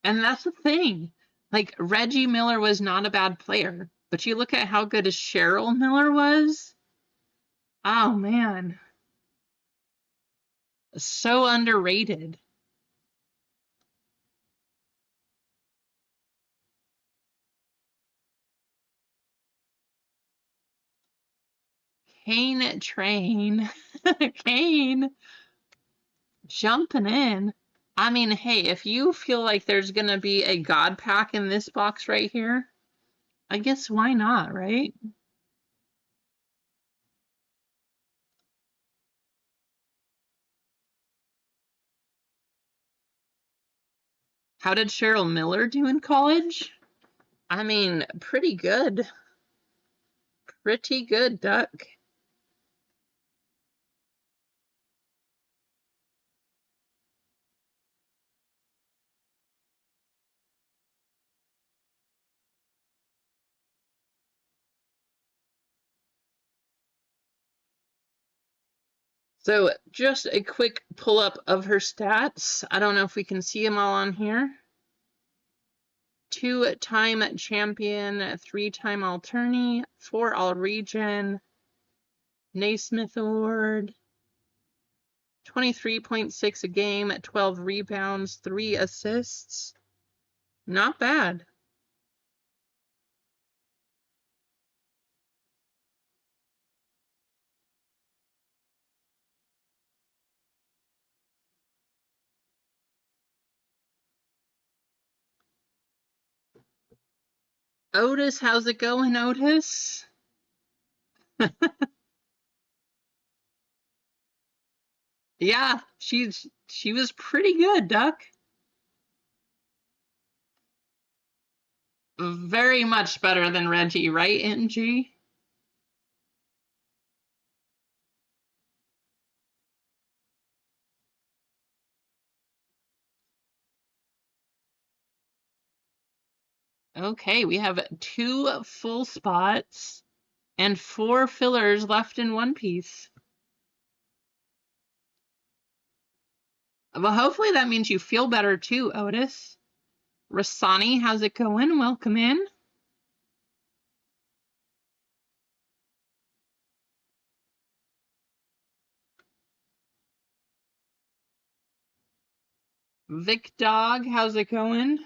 And that's the thing. Like, Reggie Miller was not a bad player, but you look at how good Cheryl Miller was. Oh, man. So underrated. Kane Train. Kane jumping in. I mean, hey, if you feel like there's going to be a God pack in this box right here, I guess why not, right? How did Cheryl Miller do in college? I mean, pretty good. Pretty good, Duck. So just a quick pull up of her stats. I don't know if we can see them all on here. 2-time champion, 3-time alternate, 4 all-region, Naismith Award, 23.6 a game, 12 rebounds, 3 assists. Not bad. Otis, how's it going, Otis? Yeah, she was pretty good, Duck. Very much better than Reggie, right, NG? Okay, we have 2 full spots and 4 fillers left in one piece. Well, hopefully that means you feel better too, Otis. Rasani, how's it going? Welcome in. Vic Dog, how's it going?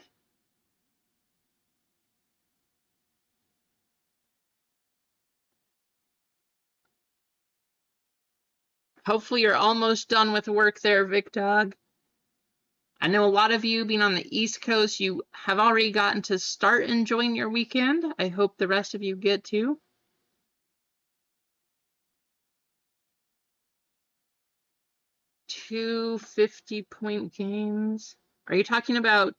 Hopefully you're almost done with work there, Vic Dog. I know a lot of you being on the East Coast, you have already gotten to start enjoying your weekend. I hope the rest of you get to. 2 50-point games. Are you talking about?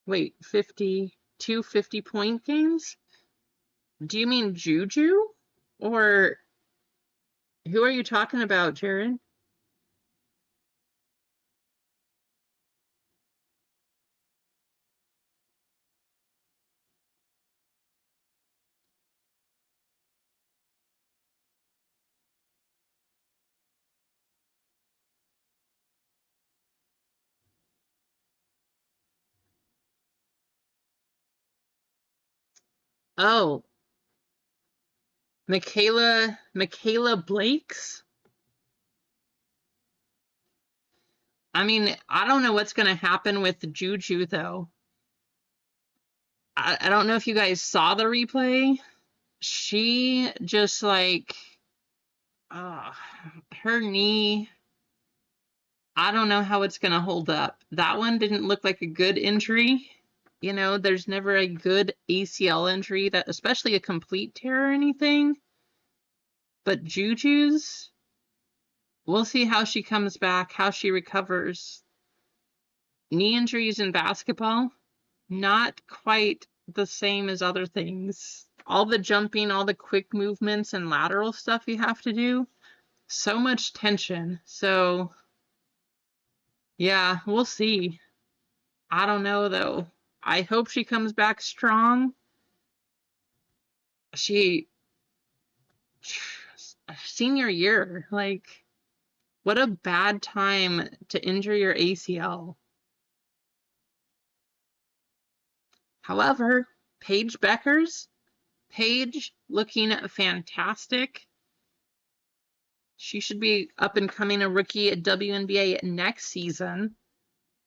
Wait, 52 50-point games? Do you mean Juju? Or who are you talking about, Jared? Oh, Michaela Blake's? I mean, I don't know what's going to happen with Juju, though. I don't know if you guys saw the replay. She just like, uh, her knee, I don't know how it's going to hold up. That one didn't look like a good injury. You know, there's never a good ACL injury, that, especially a complete tear or anything. But Juju's, we'll see how she comes back, how she recovers. Knee injuries in basketball, not quite the same as other things. All the jumping, all the quick movements and lateral stuff you have to do, so much tension. So, yeah, we'll see. I don't know, though. I hope she comes back strong. Senior year, like, what a bad time to injure your ACL. However, Paige looking fantastic. She should be up and coming a rookie at WNBA next season.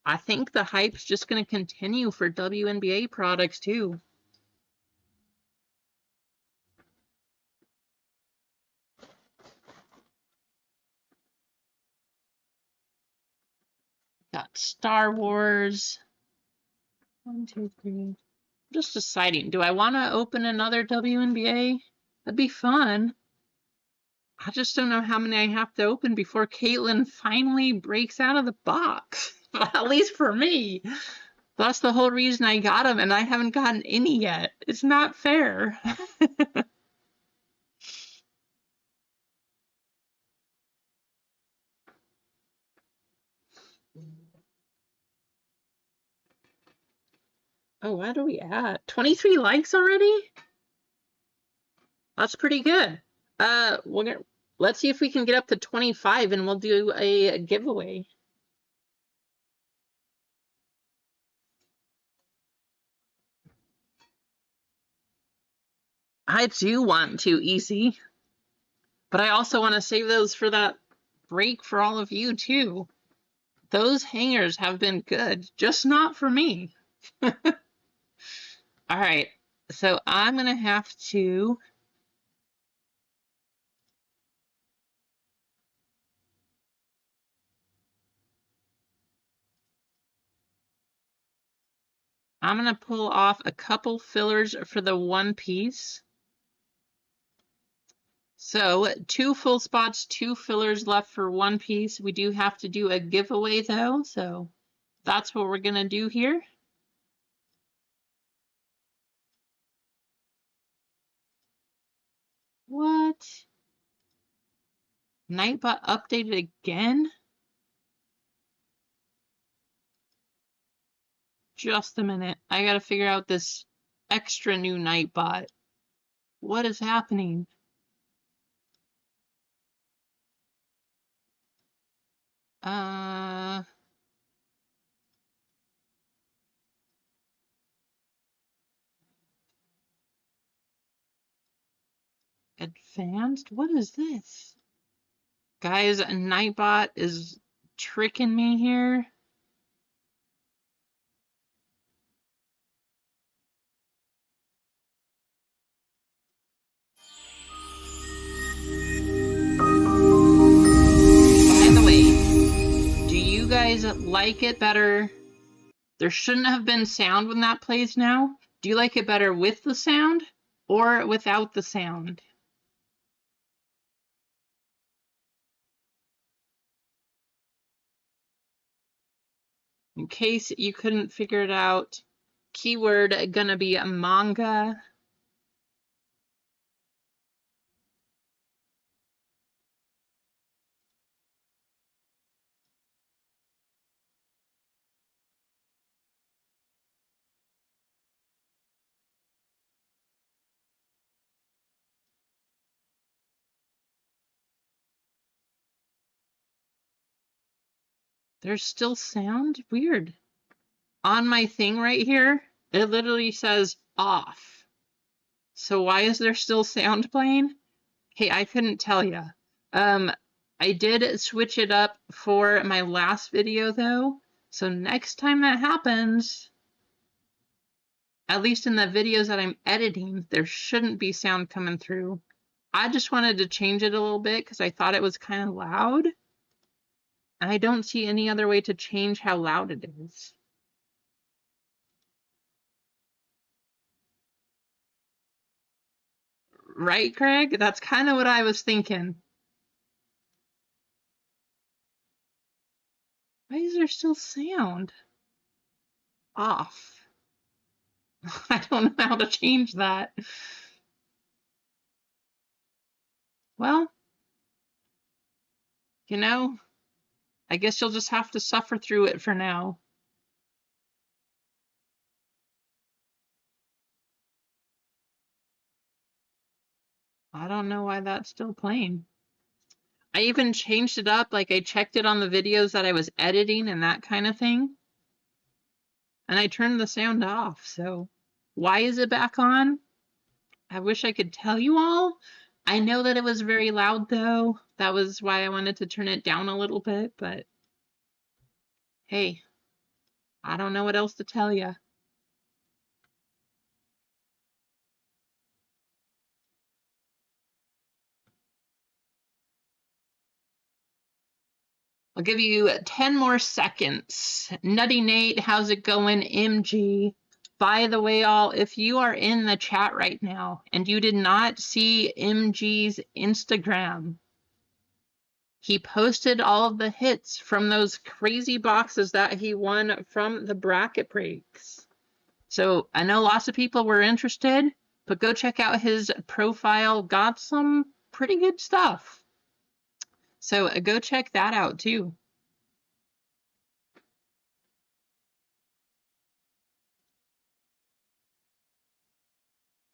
I think the hype's just going to continue for WNBA products too. Got Star Wars. 1, 2, 3. I'm just deciding, do I want to open another WNBA? That'd be fun. I just don't know how many I have to open before Caitlin finally breaks out of the box. At least for me. That's the whole reason I got them, and I haven't gotten any yet. It's not fair. Oh, what are we at? 23 likes already? That's pretty good. Let's see if we can get up to 25 and we'll do a giveaway. I do want to, easy. But I also want to save those for that break for all of you too. Those hangers have been good, just not for me. All right, so I'm going to have to pull off a couple fillers for the one piece. So 2 full spots, 2 fillers left for one piece. We do have to do a giveaway though, so that's what we're going to do here. What? Nightbot updated again? Just a minute. I gotta figure out this extra new Nightbot. What is happening? Advanced? What is this? Guys, Nightbot is tricking me here. By the way, do you guys like it better? There shouldn't have been sound when that plays now. Do you like it better with the sound or without the sound? In case you couldn't figure it out, keyword gonna be a manga. There's still sound? Weird. On my thing right here, it literally says off. So why is there still sound playing? Hey, I couldn't tell you. I did switch it up for my last video though. So next time that happens, at least in the videos that I'm editing, there shouldn't be sound coming through. I just wanted to change it a little bit because I thought it was kind of loud. And I don't see any other way to change how loud it is. Right, Craig? That's kind of what I was thinking. Why is there still sound? Off. I don't know how to change that. Well, you know, I guess you'll just have to suffer through it for now. I don't know why that's still playing. I even changed it up, like I checked it on the videos that I was editing and that kind of thing. And I turned the sound off, so why is it back on? I wish I could tell you all. I know that it was very loud though. That was why I wanted to turn it down a little bit, but hey, I don't know what else to tell you. I'll give you 10 more seconds. Nutty Nate, how's it going? MG. By the way, all, if you are in the chat right now and you did not see MG's Instagram, he posted all of the hits from those crazy boxes that he won from the bracket breaks. So I know lots of people were interested, but go check out his profile. Got some pretty good stuff. So go check that out too.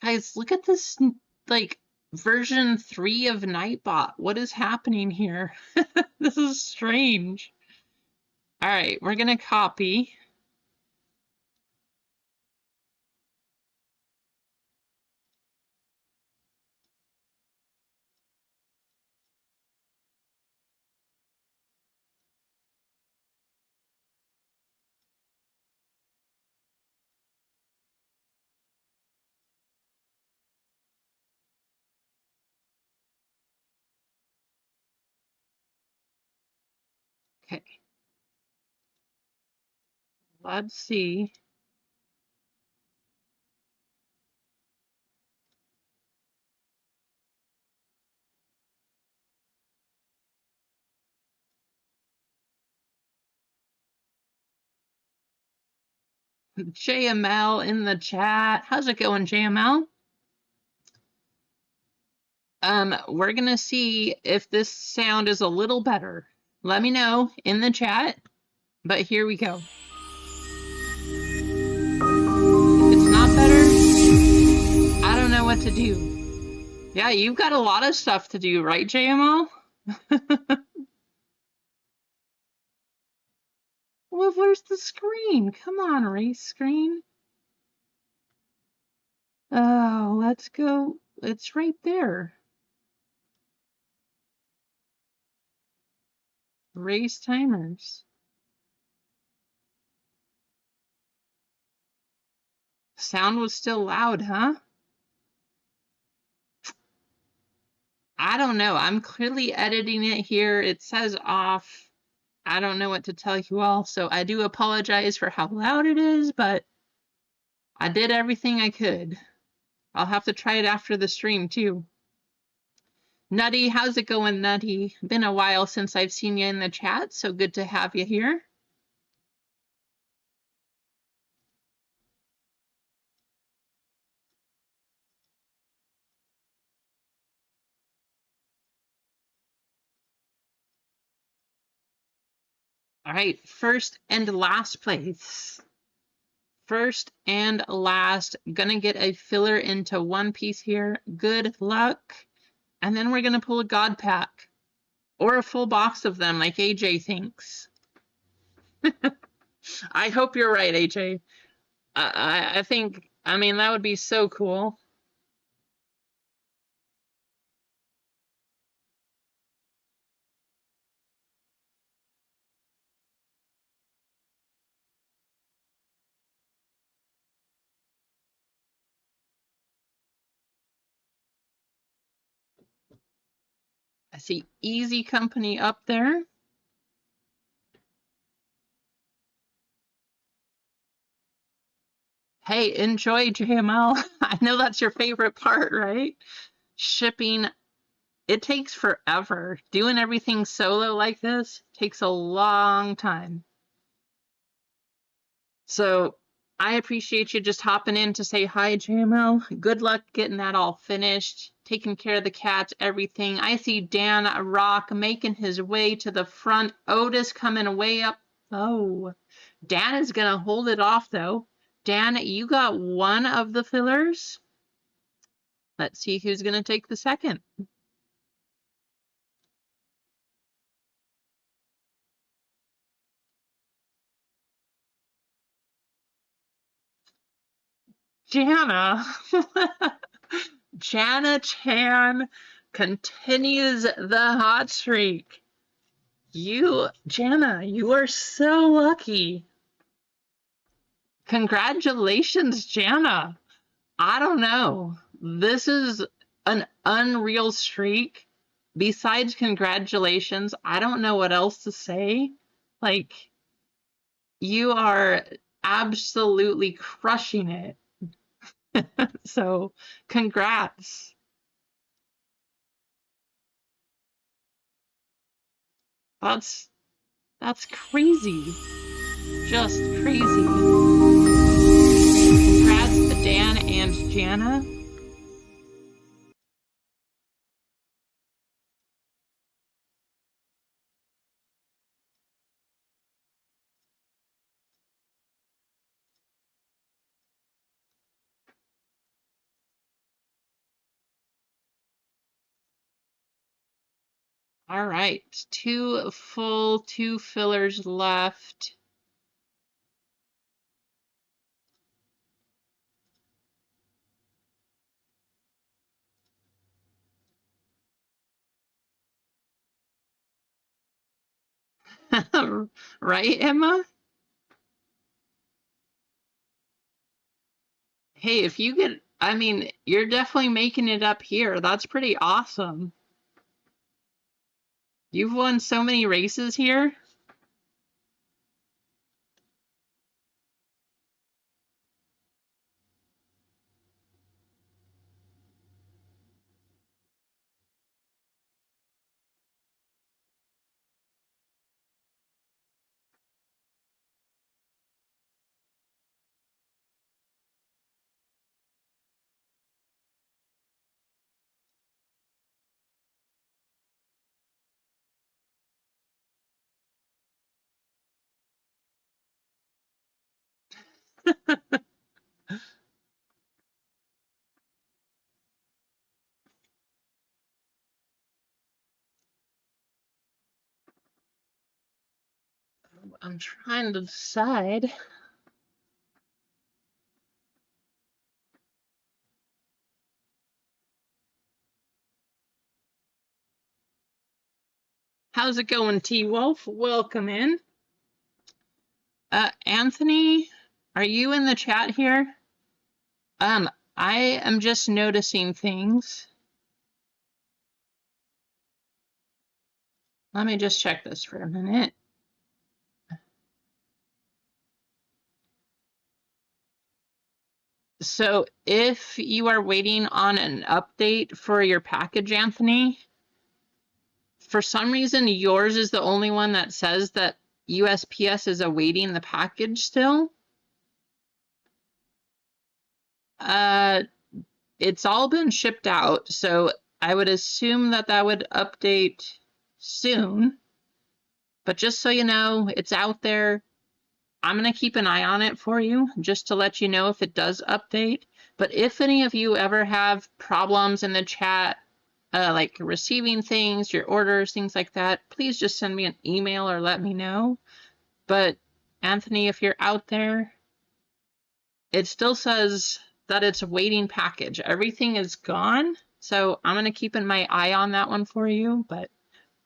Guys, look at this, like, version 3 of Nightbot. What is happening here? This is strange. All right, we're gonna copy. Okay. Let's see. JML in the chat. How's it going, JML? We're gonna see if this sound is a little better. Let me know in the chat, but here we go. If it's not better, I don't know what to do. Yeah, you've got a lot of stuff to do, right, JML? Well, where's the screen? Come on, race screen. Oh, let's go. It's right there. Race timers. Sound was still loud, huh? I don't know. I'm clearly editing it here. It says off. I don't know what to tell you all, so I do apologize for how loud it is, but I did everything I could. I'll have to try it after the stream, too. Nutty, how's it going, Nutty? Been a while since I've seen you in the chat, so good to have you here. All right, first and last place. First and last, gonna get a filler into one piece here. Good luck. And then we're gonna pull a God pack or a full box of them like AJ thinks. I hope you're right, AJ. I think, I mean, that would be so cool. I see Easy Company up there. Hey, enjoy, JML. I know that's your favorite part, right? Shipping, it takes forever. Doing everything solo like this takes a long time. So I appreciate you just hopping in to say hi, JML. Good luck getting that all finished, taking care of the cats, everything. I see Dan Rock making his way to the front. Otis coming way up. Oh, Dan is going to hold it off, though. Dan, you got one of the fillers. Let's see who's going to take the second. Jana. Jana Chan continues the hot streak. Jana, you are so lucky. Congratulations, Jana. I don't know. This is an unreal streak. Besides congratulations, I don't know what else to say. Like, you are absolutely crushing it. So, congrats. That's crazy. Just crazy. Congrats to Dan and Jana. All right, 2 full, 2 fillers left. Right, Emma? Hey, if you get, I mean, you're definitely making it up here. That's pretty awesome. You've won so many races here. I'm trying to decide. How's it going, T-Wolf? Welcome in. Anthony, are you in the chat here? I am just noticing things. Let me just check this for a minute. So if you are waiting on an update for your package, Anthony, for some reason yours is the only one that says that USPS is awaiting the package still. It's all been shipped out, so I would assume that that would update soon. But just so you know, it's out there. I'm going to keep an eye on it for you, just to let you know if it does update. But if any of you ever have problems in the chat, like receiving things, your orders, things like that, please just send me an email or let me know. But Anthony, if you're out there, it still says that it's a waiting package. Everything is gone. So I'm going to keep my eye on that one for you, but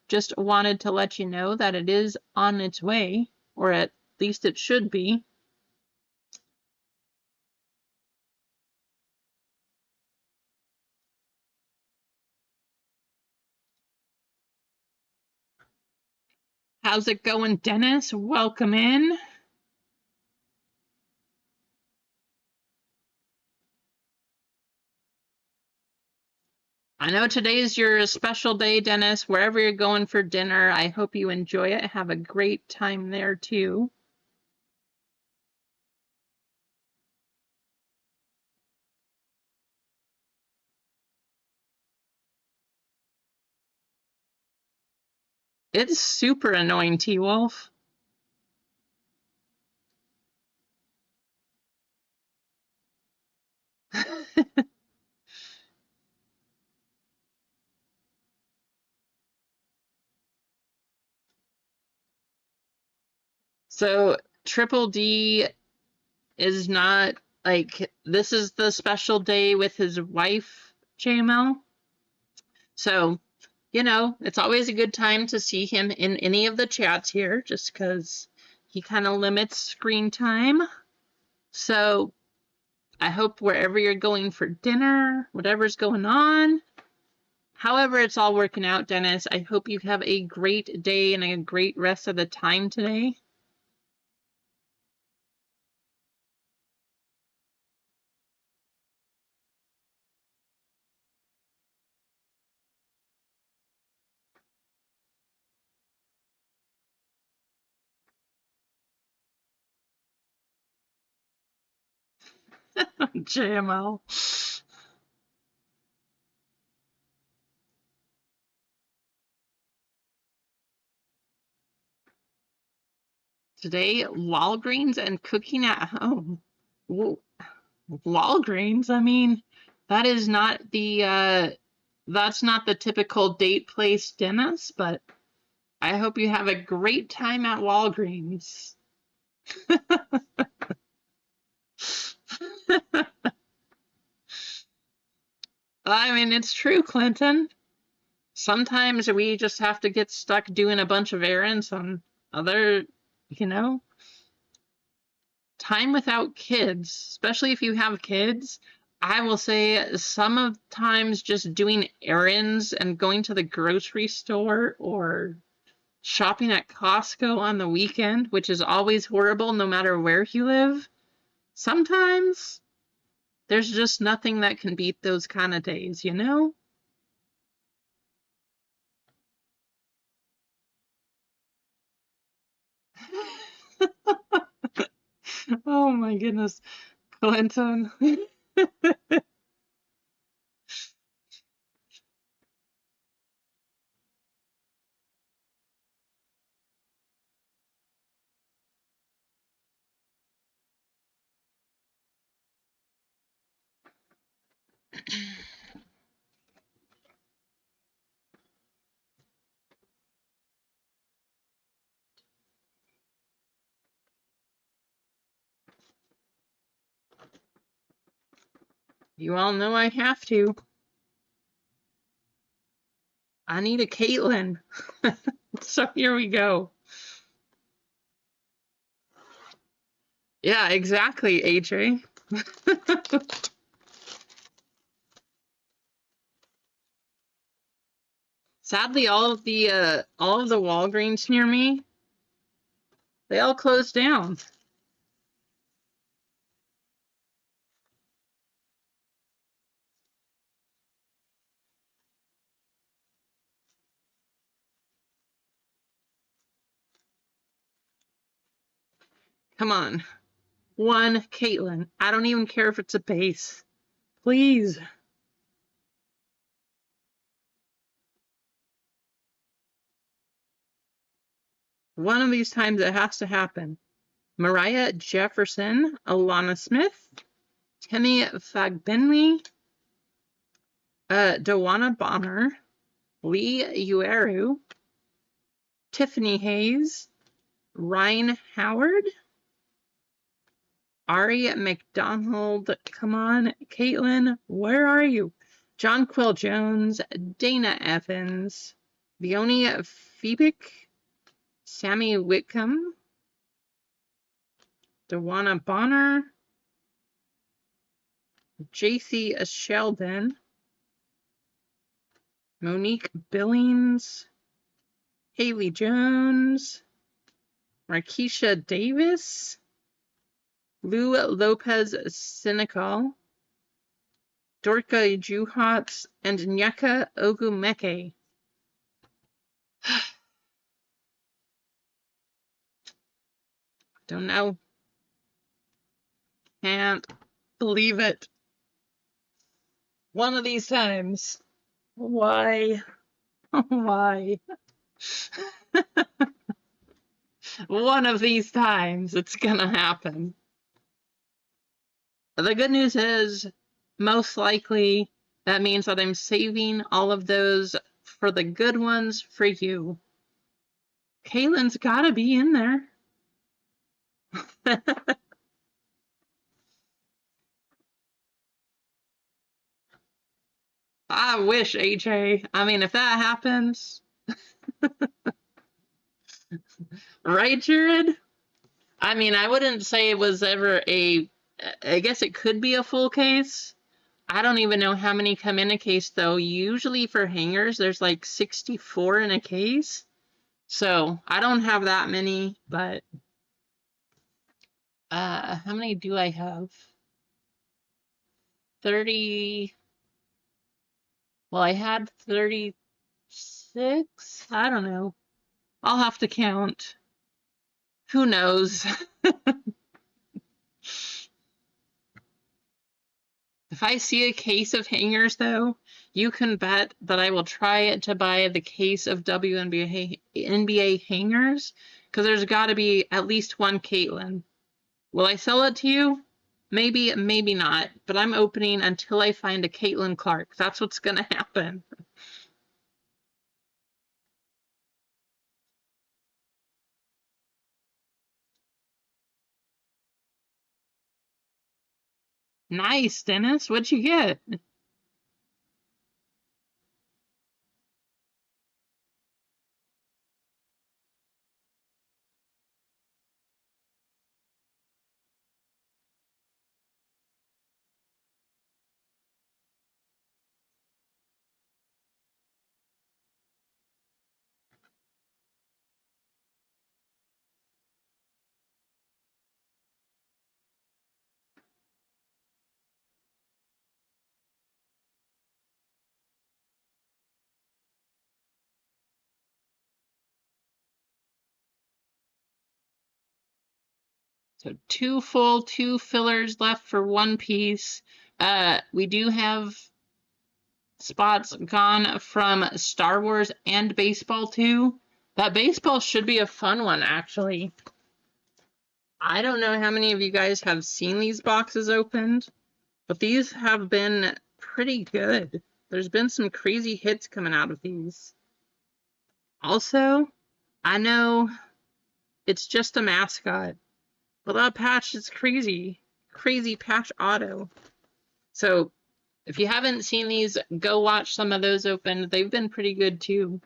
just wanted to let you know that it is on its way, or at least it should be. How's it going, Dennis? Welcome in. I know today's your special day, Dennis. Wherever you're going for dinner, I hope you enjoy it. Have a great time there, too. It's super annoying, T-Wolf. So, Triple D is not, like, this is the special day with his wife, JML. So, you know, it's always a good time to see him in any of the chats here, just because he kind of limits screen time. So, I hope wherever you're going for dinner, whatever's going on, however it's all working out, Dennis, I hope you have a great day and a great rest of the time today. JML. Today, Walgreens and cooking at home. Walgreens, I mean, that is not the that's not the typical date place, Dennis, but I hope you have a great time at Walgreens. I mean, it's true, Clinton. Sometimes we just have to get stuck doing a bunch of errands on other, you know, time without kids, especially if you have kids. I will say sometimes just doing errands and going to the grocery store or shopping at Costco on the weekend, which is always horrible no matter where you live. Sometimes there's just nothing that can beat those kind of days, you know? Oh my goodness, Clinton. You all know I have to. I need a Caitlin. So here we go. Yeah, exactly, AJ. Sadly, all of the Walgreens near me, they all closed down. Come on. One Caitlin. I don't even care if it's a base. Please. One of these times it has to happen. Mariah Jefferson, Alana Smith, Timmy Fagbenley, Dewana Bonner, Lee Ueru, Tiffany Hayes, Ryan Howard, Ari McDonald, come on, Caitlin, where are you? John Quill Jones, Dana Evans, Vioni Phoebic, Sammy Whitcomb, Dewana Bonner, JC Sheldon, Monique Billings, Haley Jones, Marquisha Davis, Lou Lopez Senecal, Dorka Juhats, and Nyeka Ogumeke. Don't know. Can't believe it. One of these times. Why? Why? One of these times it's gonna happen. The good news is, most likely, that means that I'm saving all of those for the good ones for you. Kaylin's gotta be in there. I wish, AJ. I mean, if that happens. Right, Jared? I mean, I wouldn't say it was ever a... I guess it could be a full case. I don't even know how many come in a case, though. Usually for hangers, there's like 64 in a case. So, I don't have that many, but... how many do I have? 30... Well, I had 36? I don't know. I'll have to count. Who knows? If I see a case of hangers, though, you can bet that I will try to buy the case of WNBA hangers, because there's got to be at least one Caitlin. Will I sell it to you? Maybe, maybe not, but I'm opening until I find a Caitlin Clark. That's what's going to happen. Nice, Dennis. What'd you get? So 2 full, 2 fillers left for 1 piece. We do have spots gone from Star Wars and baseball too. That baseball should be a fun one, actually. I don't know how many of you guys have seen these boxes opened, but these have been pretty good. There's been some crazy hits coming out of these. Also, I know it's just a mascot, but that patch is crazy. Crazy patch auto. So, if you haven't seen these, go watch some of those open. They've been pretty good too.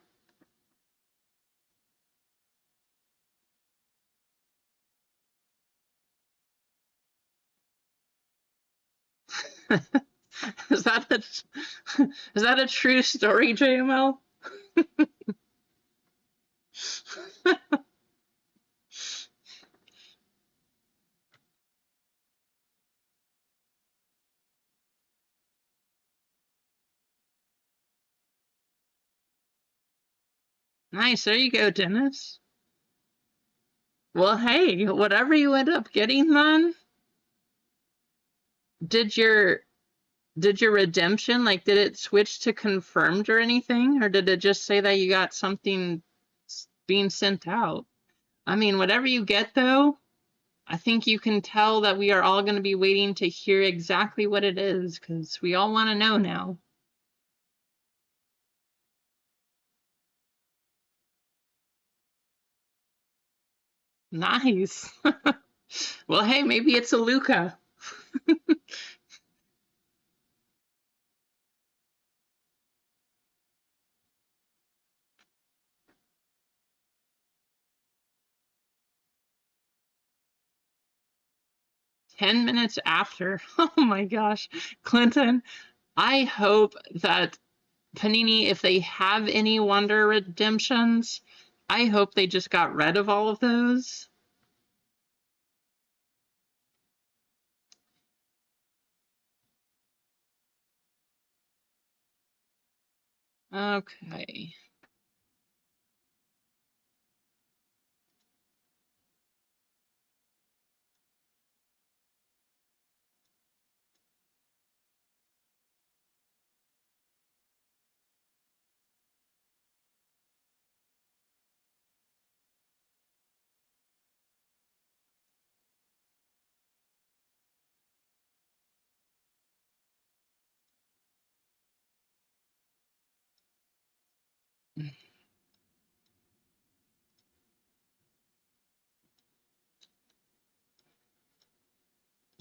Is that a true story, JML? Nice, there you go, Dennis. Well, hey, whatever you end up getting then, did your redemption, like, did it switch to confirmed or anything? Or did it just say that you got something being sent out? I mean, whatever you get, though, I think you can tell that we are all going to be waiting to hear exactly what it is, because we all want to know now. Nice. Well, hey, maybe it's a Luca. 10 minutes after. Oh my gosh. Clinton, I hope that Panini, if they have any Wonder redemptions, I hope they just got rid of all of those. Okay.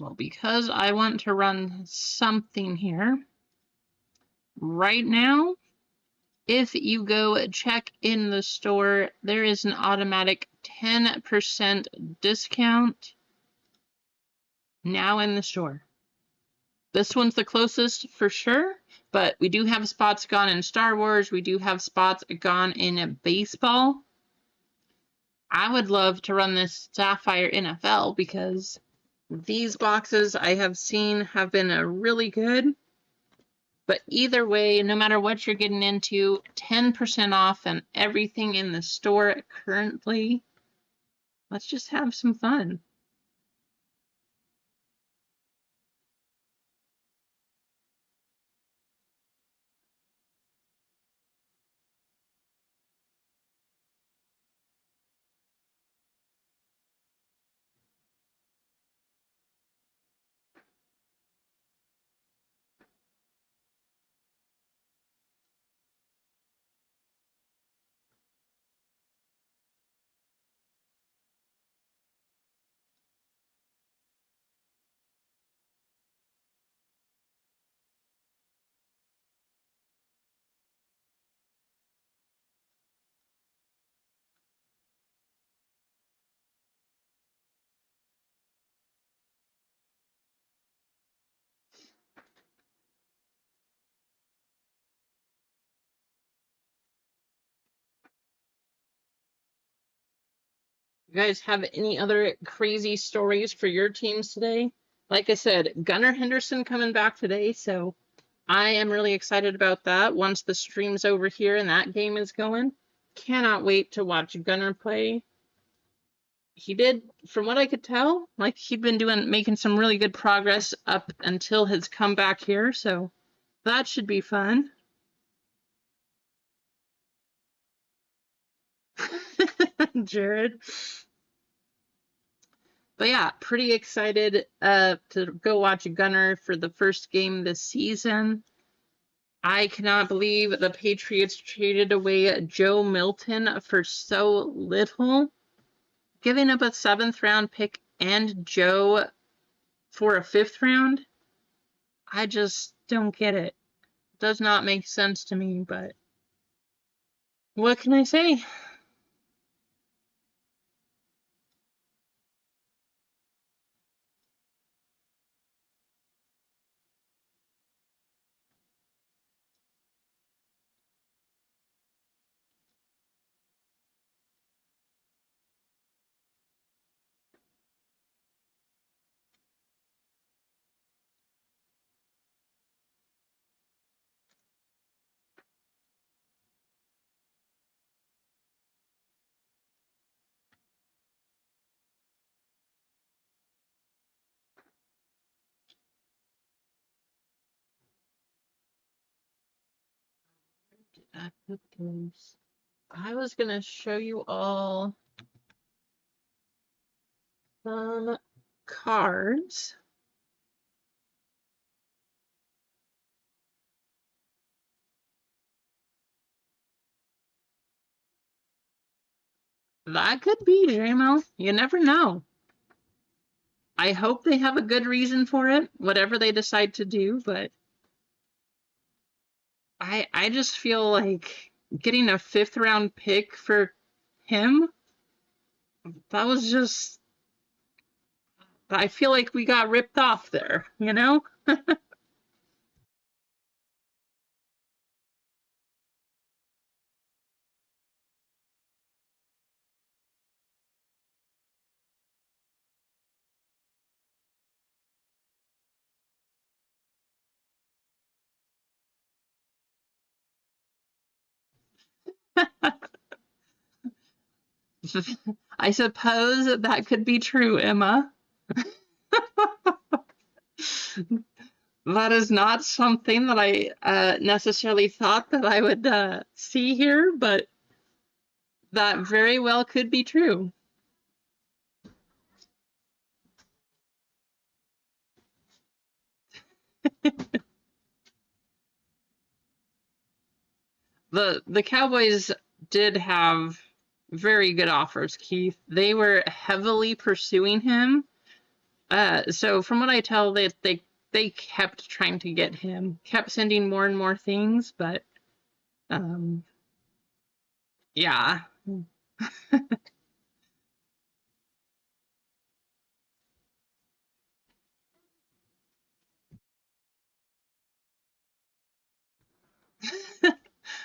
Well, because I want to run something here right now, if you go check in the store, there is an automatic 10% discount now in the store. This one's the closest for sure, but we do have spots gone in Star Wars. We do have spots gone in baseball. I would love to run this Sapphire NFL because these boxes I have seen have been really good. But either way, no matter what you're getting into, 10% off on everything in the store currently. Let's just have some fun. You guys have any other crazy stories for your teams today? Like I said, Gunnar Henderson coming back today, so I am really excited about that once the stream's over here and that game is going. Cannot wait to watch Gunnar play. He did, from what I could tell, like he'd been making some really good progress up until his comeback here, so that should be fun. Jared. But yeah, pretty excited to go watch Gunnar for the first game this season. I cannot believe the Patriots traded away Joe Milton for so little, giving up a 7th round pick and Joe for a 5th round. I just don't get it. Does not make sense to me, but what can I say? I was going to show you all some cards. That could be, JMO. You never know. I hope they have a good reason for it, whatever they decide to do, but I just feel like getting a 5th round pick for him, that was just, I feel like we got ripped off there, you know? I suppose that could be true, Emma. That is not something that I necessarily thought that I would see here, but that very well could be true. The Cowboys did have very good offers, Keith. They were heavily pursuing him. So from what I tell, they kept trying to get him, kept sending more and more things, but yeah.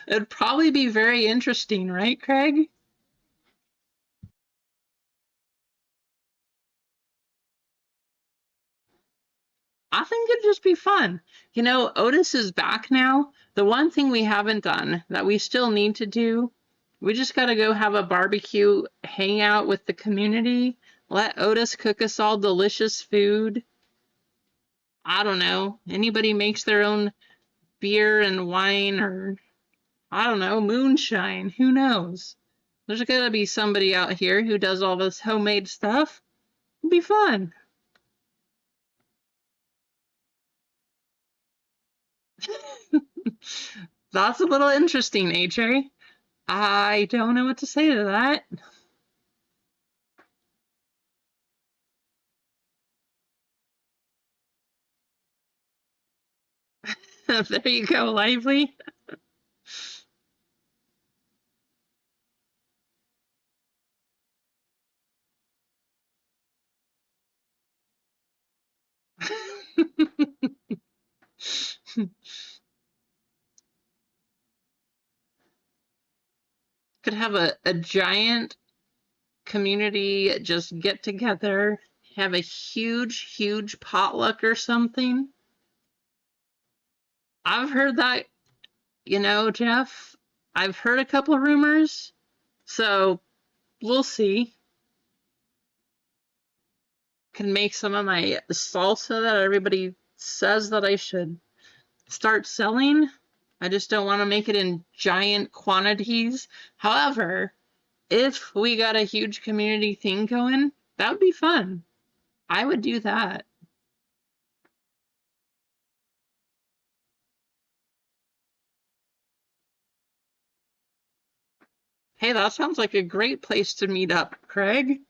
It'd probably be very interesting, right, Craig? I think it'd just be fun. You know, Otis is back now. The one thing we haven't done that we still need to do, we just got to go have a barbecue, hang out with the community, let Otis cook us all delicious food. I don't know. Anybody makes their own beer and wine or, I don't know, moonshine. Who knows? There's got to be somebody out here who does all this homemade stuff. It'd be fun. That's a little interesting, AJ. I don't know what to say to that. There you go, Lively. Could have a giant community just get together, have a huge potluck or something. I've heard that, you know, Jeff. I've heard a couple of rumors, so we'll see. Can make some of my salsa that everybody says that I should start selling. I just don't want to make it in giant quantities. However, if we got a huge community thing going, that would be fun. I would do that. Hey, that sounds like a great place to meet up, Craig.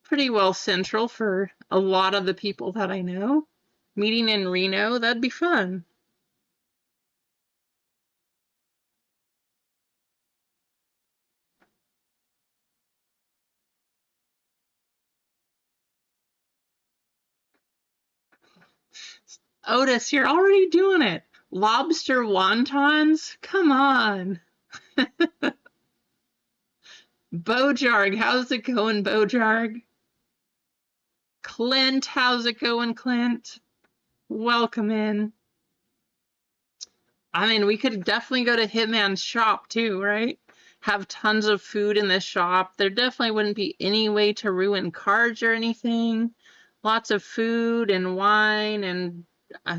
Pretty well central for a lot of the people that I know. Meeting in Reno, that'd be fun. Otis, you're already doing it. Lobster wontons? Come on. Bojarg, how's it going, Bojarg? Clint, how's it going, Clint? Welcome in. I mean, we could definitely go to Hitman's shop too, right? Have tons of food in the shop. There definitely wouldn't be any way to ruin cards or anything. Lots of food and wine and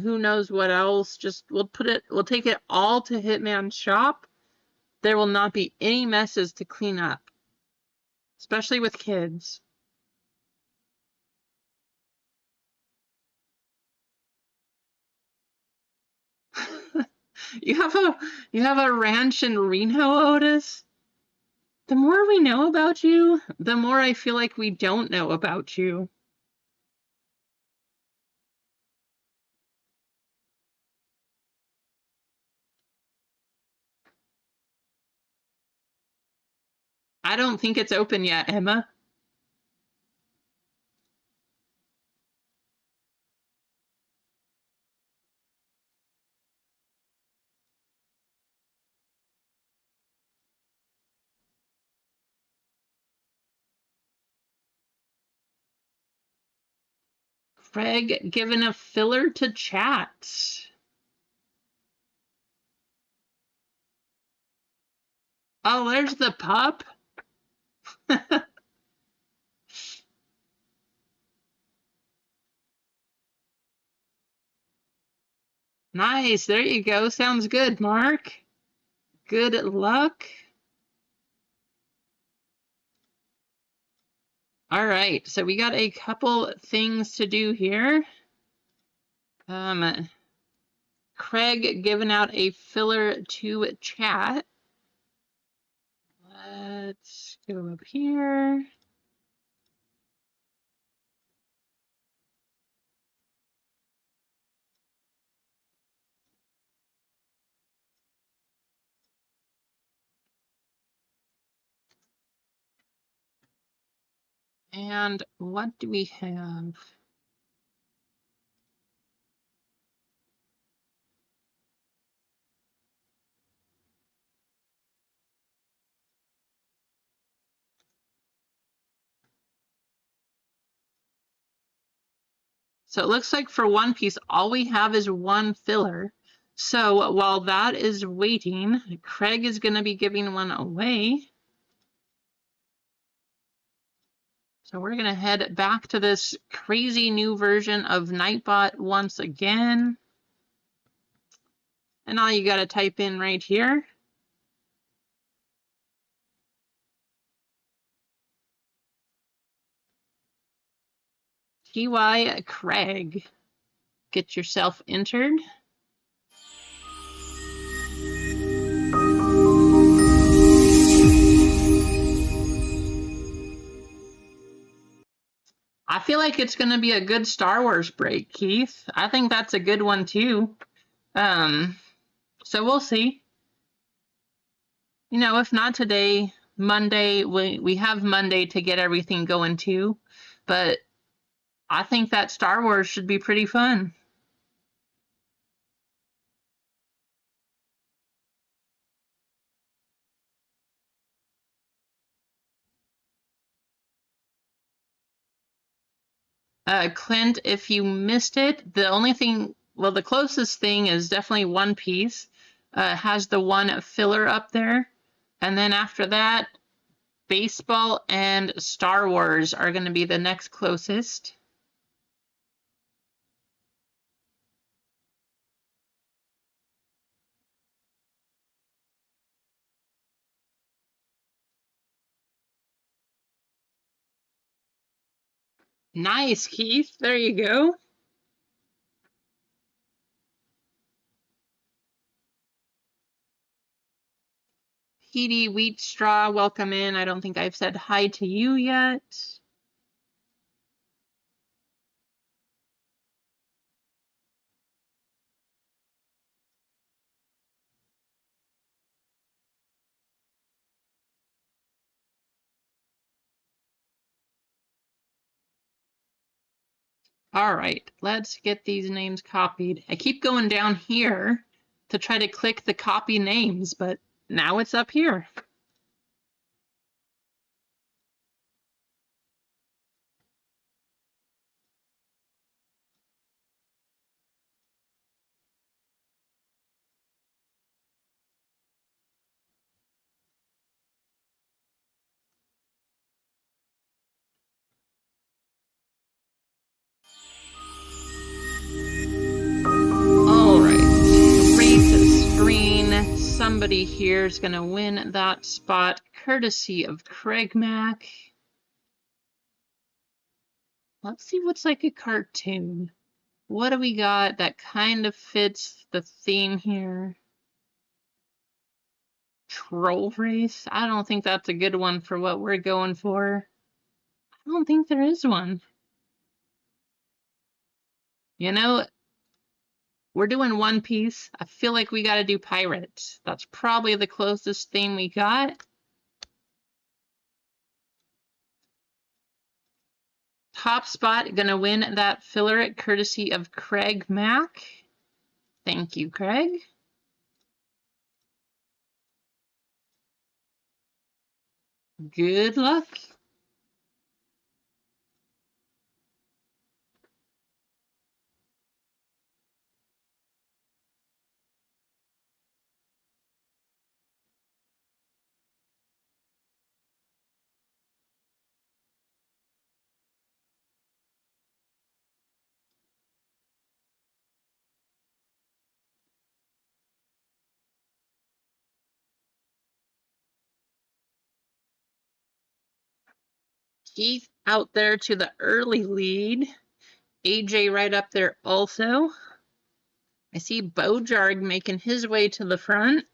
who knows what else. Just we'll take it all to Hitman's shop. There will not be any messes to clean up, especially with kids. You have a ranch in Reno, Otis? The more we know about you, the more I feel like we don't know about you. I don't think it's open yet, Emma. Craig giving a filler to chat. Oh, there's the pup. Nice. There you go. Sounds good, Mark. Good luck. All right. So we got a couple things to do here. Craig giving out a filler to chat. Let's go up here. And what do we have? So it looks like for One Piece, all we have is one filler. So while that is waiting, Craig is going to be giving one away. So we're going to head back to this crazy new version of Nightbot once again. And all you got to type in right here. TY Craig. Get yourself entered. I feel like it's going to be a good Star Wars break, Keith. I think that's a good one too. So we'll see. You know, if not today, Monday, we have Monday to get everything going too. But I think that Star Wars should be pretty fun. Clint, if you missed it, the only thing, well, the closest thing is definitely One Piece. Has the one filler up there. And then after that, baseball and Star Wars are going to be the next closest. Nice, Keith. There you go. Petey Wheat Straw, welcome in. I don't think I've said hi to you yet. All right, let's get these names copied. I keep going down here to try to click the copy names, but now it's up here. All right, great screen. Somebody here is going to win that spot courtesy of Craig Mack. Let's see what's like a cartoon. What do we got that kind of fits the theme here? Troll race? I don't think that's a good one for what we're going for. I don't think there is one. You know, we're doing One Piece. I feel like we got to do pirates. That's probably the closest thing we got. Top spot, gonna win that filler courtesy of Craig Mack. Thank you, Craig. Good luck. Keith out there to the early lead. AJ right up there also. I see Bojarg making his way to the front.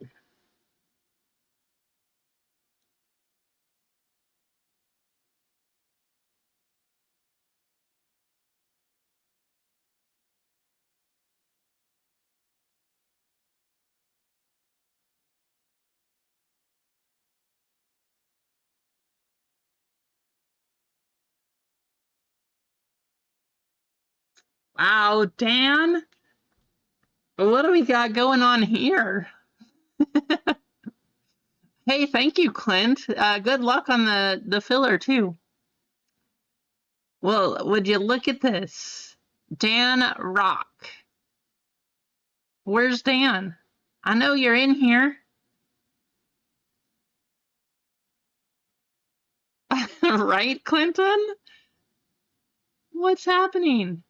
Wow, Dan, what do we got going on here? Hey, thank you, Clint. Good luck on the filler, too. Well, would you look at this? Dan Rock. Where's Dan? I know you're in here. Right, Clinton? What's happening?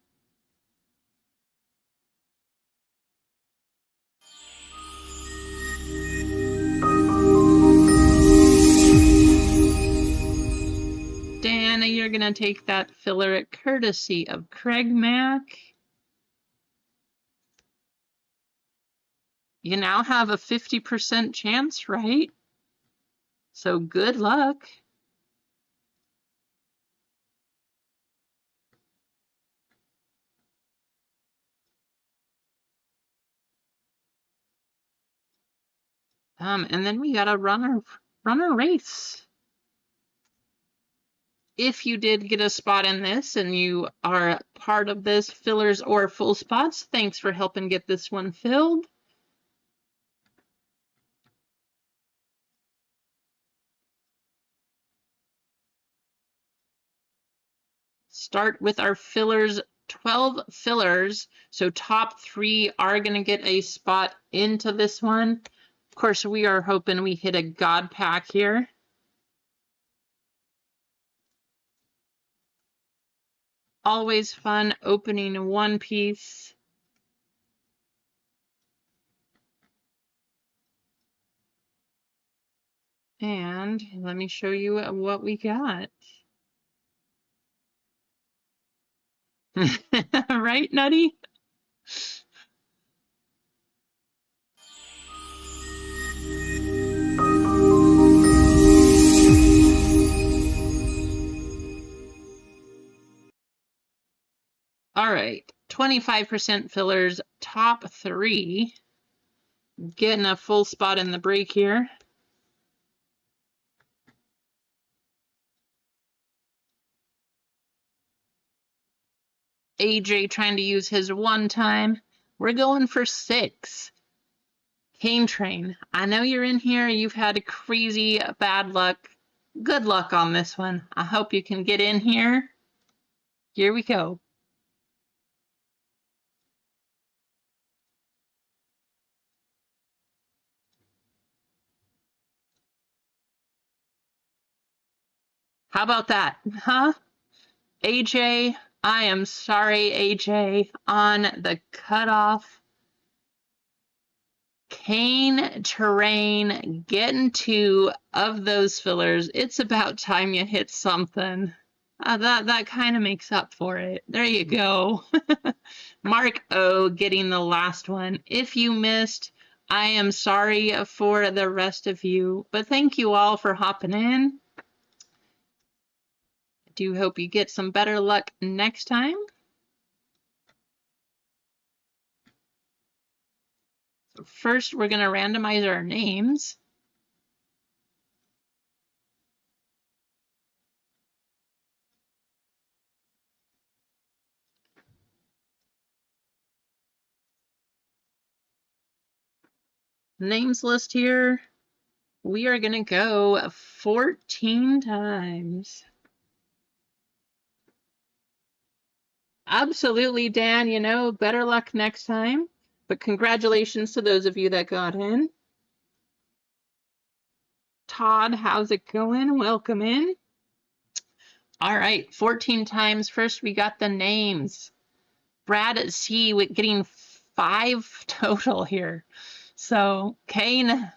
Dan, you're going to take that filler at courtesy of Craig Mack. You now have a 50% chance, right? So good luck. And then we got a runner race. If you did get a spot in this and you are part of this fillers or full spots, thanks for helping get this one filled. Start with our fillers, 12 fillers. So top 3 are going to get a spot into this one. Of course, we are hoping we hit a God pack here. Always fun opening one piece. And let me show you what we got. Right, Nutty? All right, 25% fillers, top 3. Getting a full spot in the break here. AJ trying to use his one time. We're going for 6. Cane Train, I know you're in here. You've had crazy bad luck. Good luck on this one. I hope you can get in here. Here we go. How about that, huh? AJ, I am sorry, AJ, on the cutoff. Cane Terrain, getting 2 of those fillers. It's about time you hit something. That kind of makes up for it. There you go. Mark O getting the last one. If you missed, I am sorry for the rest of you, but thank you all for hopping in. I do hope you get some better luck next time. So first, we're going to randomize our names. Names list here. We are going to go 14 times. Absolutely, Dan. You know, better luck next time. But congratulations to those of you that got in. Todd, how's it going? Welcome in. All right, 14 times. First, we got the names. Brad C. getting 5 total here. So, Kane,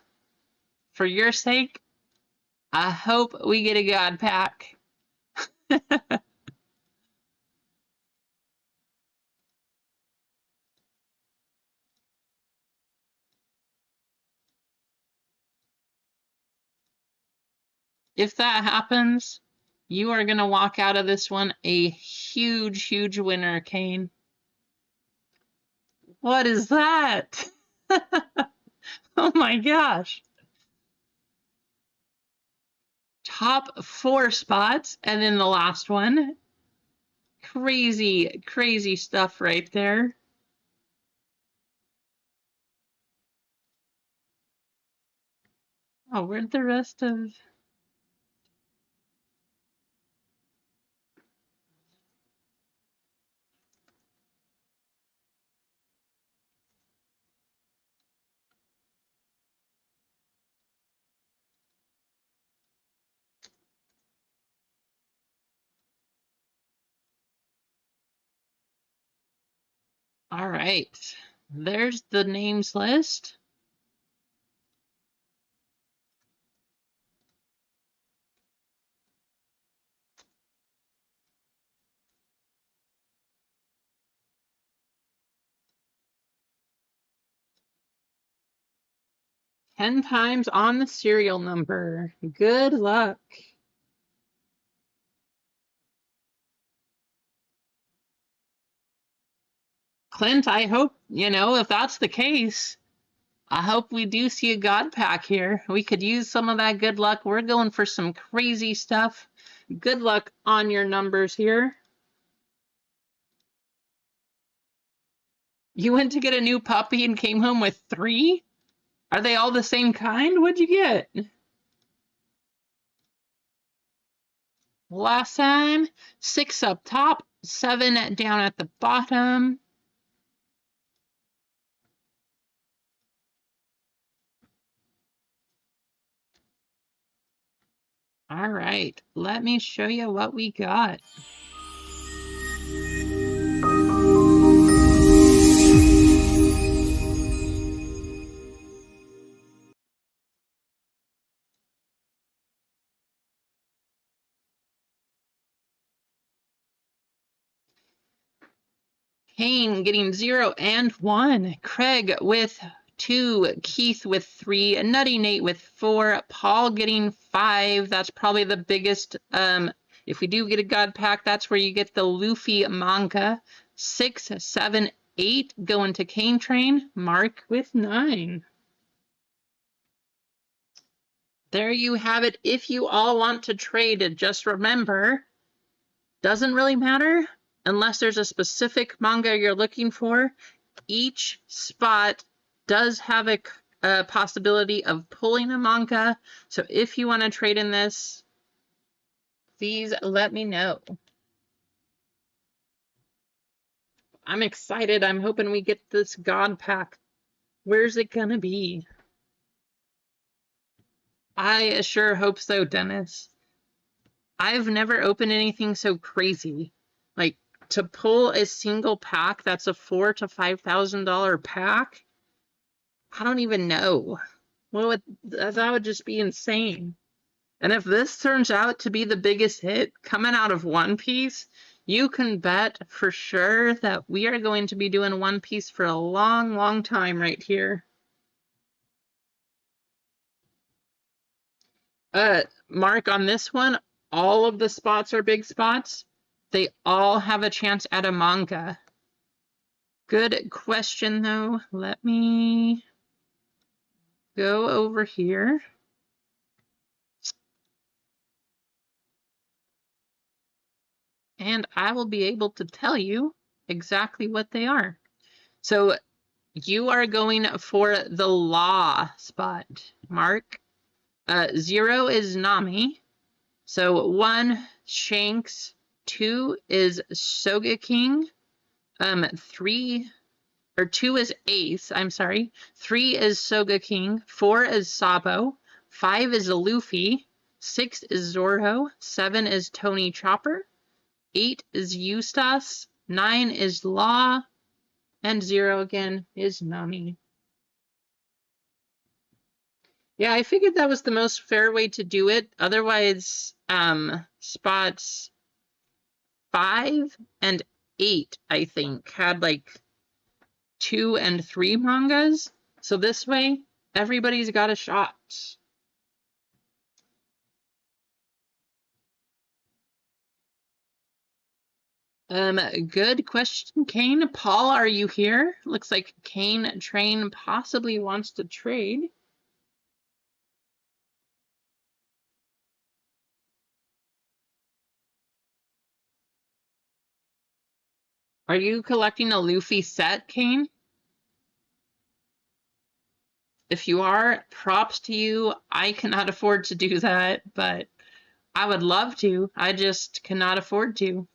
for your sake, I hope we get a God pack. If that happens, you are going to walk out of this one a huge, huge winner, Kane. What is that? Oh my gosh. Top 4 spots, and then the last one. Crazy, crazy stuff right there. Oh, where'd the rest of... All right, there's the names list. Ten times on the serial number. Good luck. Clint, I hope, if that's the case, I hope we do see a God pack here. We could use some of that good luck. We're going for some crazy stuff. Good luck on your numbers here. You went to get a new puppy and came home with 3? Are they all the same kind? What'd you get? Last time, 6 up top, 7 down at the bottom. All right, let me show you what we got. Kane getting 0 and 1. Craig with 2. Keith with 3. Nutty Nate with 4. Paul getting 5. That's probably the biggest. If we do get a God pack, that's where you get the Luffy manga. 6, 7, 8 going to Kane Train. Mark with 9. There you have it. If you all want to trade, just remember, doesn't really matter unless there's a specific manga you're looking for. Each spot does have a possibility of pulling a manga. So if you want to trade in this, please let me know. I'm excited. I'm hoping we get this God pack. Where's it gonna be? I sure hope so, Dennis. I've never opened anything so crazy. Like, to pull a single pack that's a $4,000 to $5,000 pack, I don't even know. That would just be insane. And if this turns out to be the biggest hit coming out of One Piece, you can bet for sure that we are going to be doing One Piece for a long, long time right here. Mark, on this one, all of the spots are big spots. They all have a chance at a manga. Good question, though. Let me go over here. And I will be able to tell you exactly what they are. So you are going for the Law spot, Mark. 0 is Nami. So 1, Shanks. 2 is Soga King. 2 is Ace, I'm sorry. 3 is Soga King. 4 is Sabo. 5 is Luffy. 6 is Zoro. 7 is Tony Chopper. 8 is Eustace. 9 is Law. And 0 again is Nami. Yeah, I figured that was the most fair way to do it. Otherwise, spots 5 and 8, I think, had like 2 and 3 mangas. So this way, everybody's got a shot. Good question, Kane. Paul, are you here? Looks like Kane Train possibly wants to trade. Are you collecting a Luffy set, Kane? If you are, props to you. I cannot afford to do that, but I would love to. I just cannot afford to.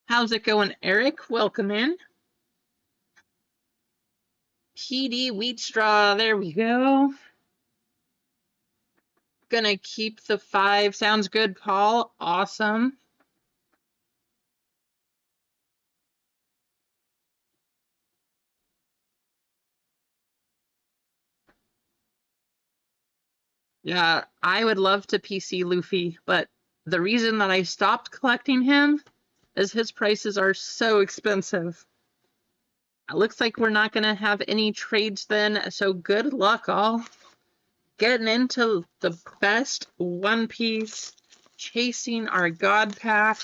How's it going, Eric? Welcome in. PD Wheat Straw, there we go. Gonna keep the 5. Sounds good, Paul. Awesome. Yeah, I would love to PC Luffy, but the reason that I stopped collecting him is his prices are so expensive. It looks like we're not going to have any trades then, so good luck all. Getting into the best One Piece, chasing our God Pack.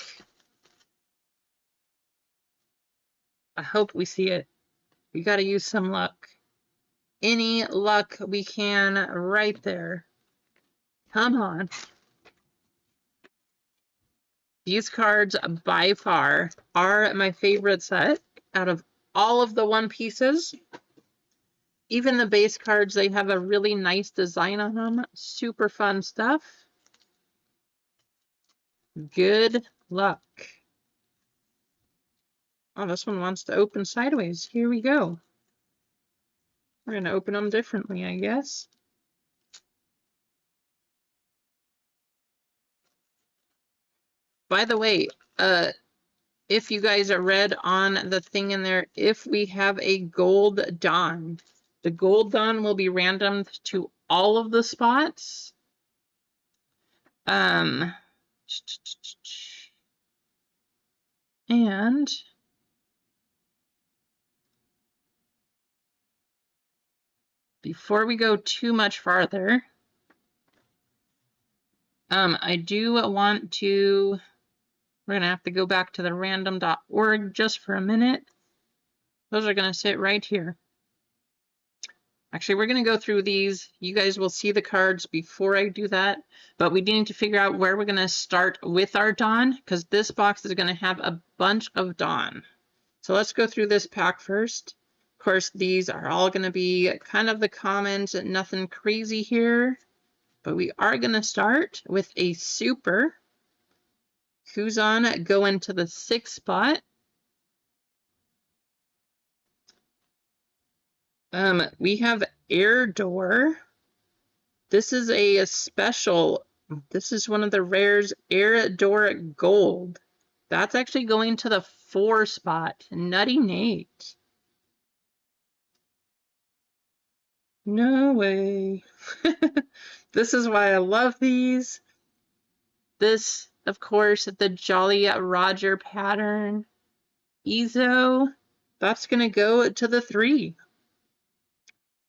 I hope we see it. We got to use some luck. Any luck we can right there. Come on. These cards, by far, are my favorite set out of all of the One Pieces. Even the base cards, they have a really nice design on them. Super fun stuff. Good luck. Oh, this one wants to open sideways. Here we go. We're going to open them differently, I guess. By the way, if you guys are read on the thing in there, if we have a gold Dawn, the gold Dawn will be random to all of the spots. And before we go too much farther, I do want to, we're going to have to go back to the random.org just for a minute. Those are going to sit right here. Actually, we're going to go through these. You guys will see the cards before I do that, but we need to figure out where we're going to start with our Dawn, because this box is going to have a bunch of Dawn. So let's go through this pack first. Of course, these are all going to be kind of the commons, nothing crazy here, but we are going to start with a super. Kuzan going to the 6th spot. We have Air Door. This is a special. This is one of the rares, Air Door Gold. That's actually going to the 4 spot. Nutty Nate. No way. This is why I love these. This, of course, the Jolly Roger pattern. Izo. That's going to go to the 3.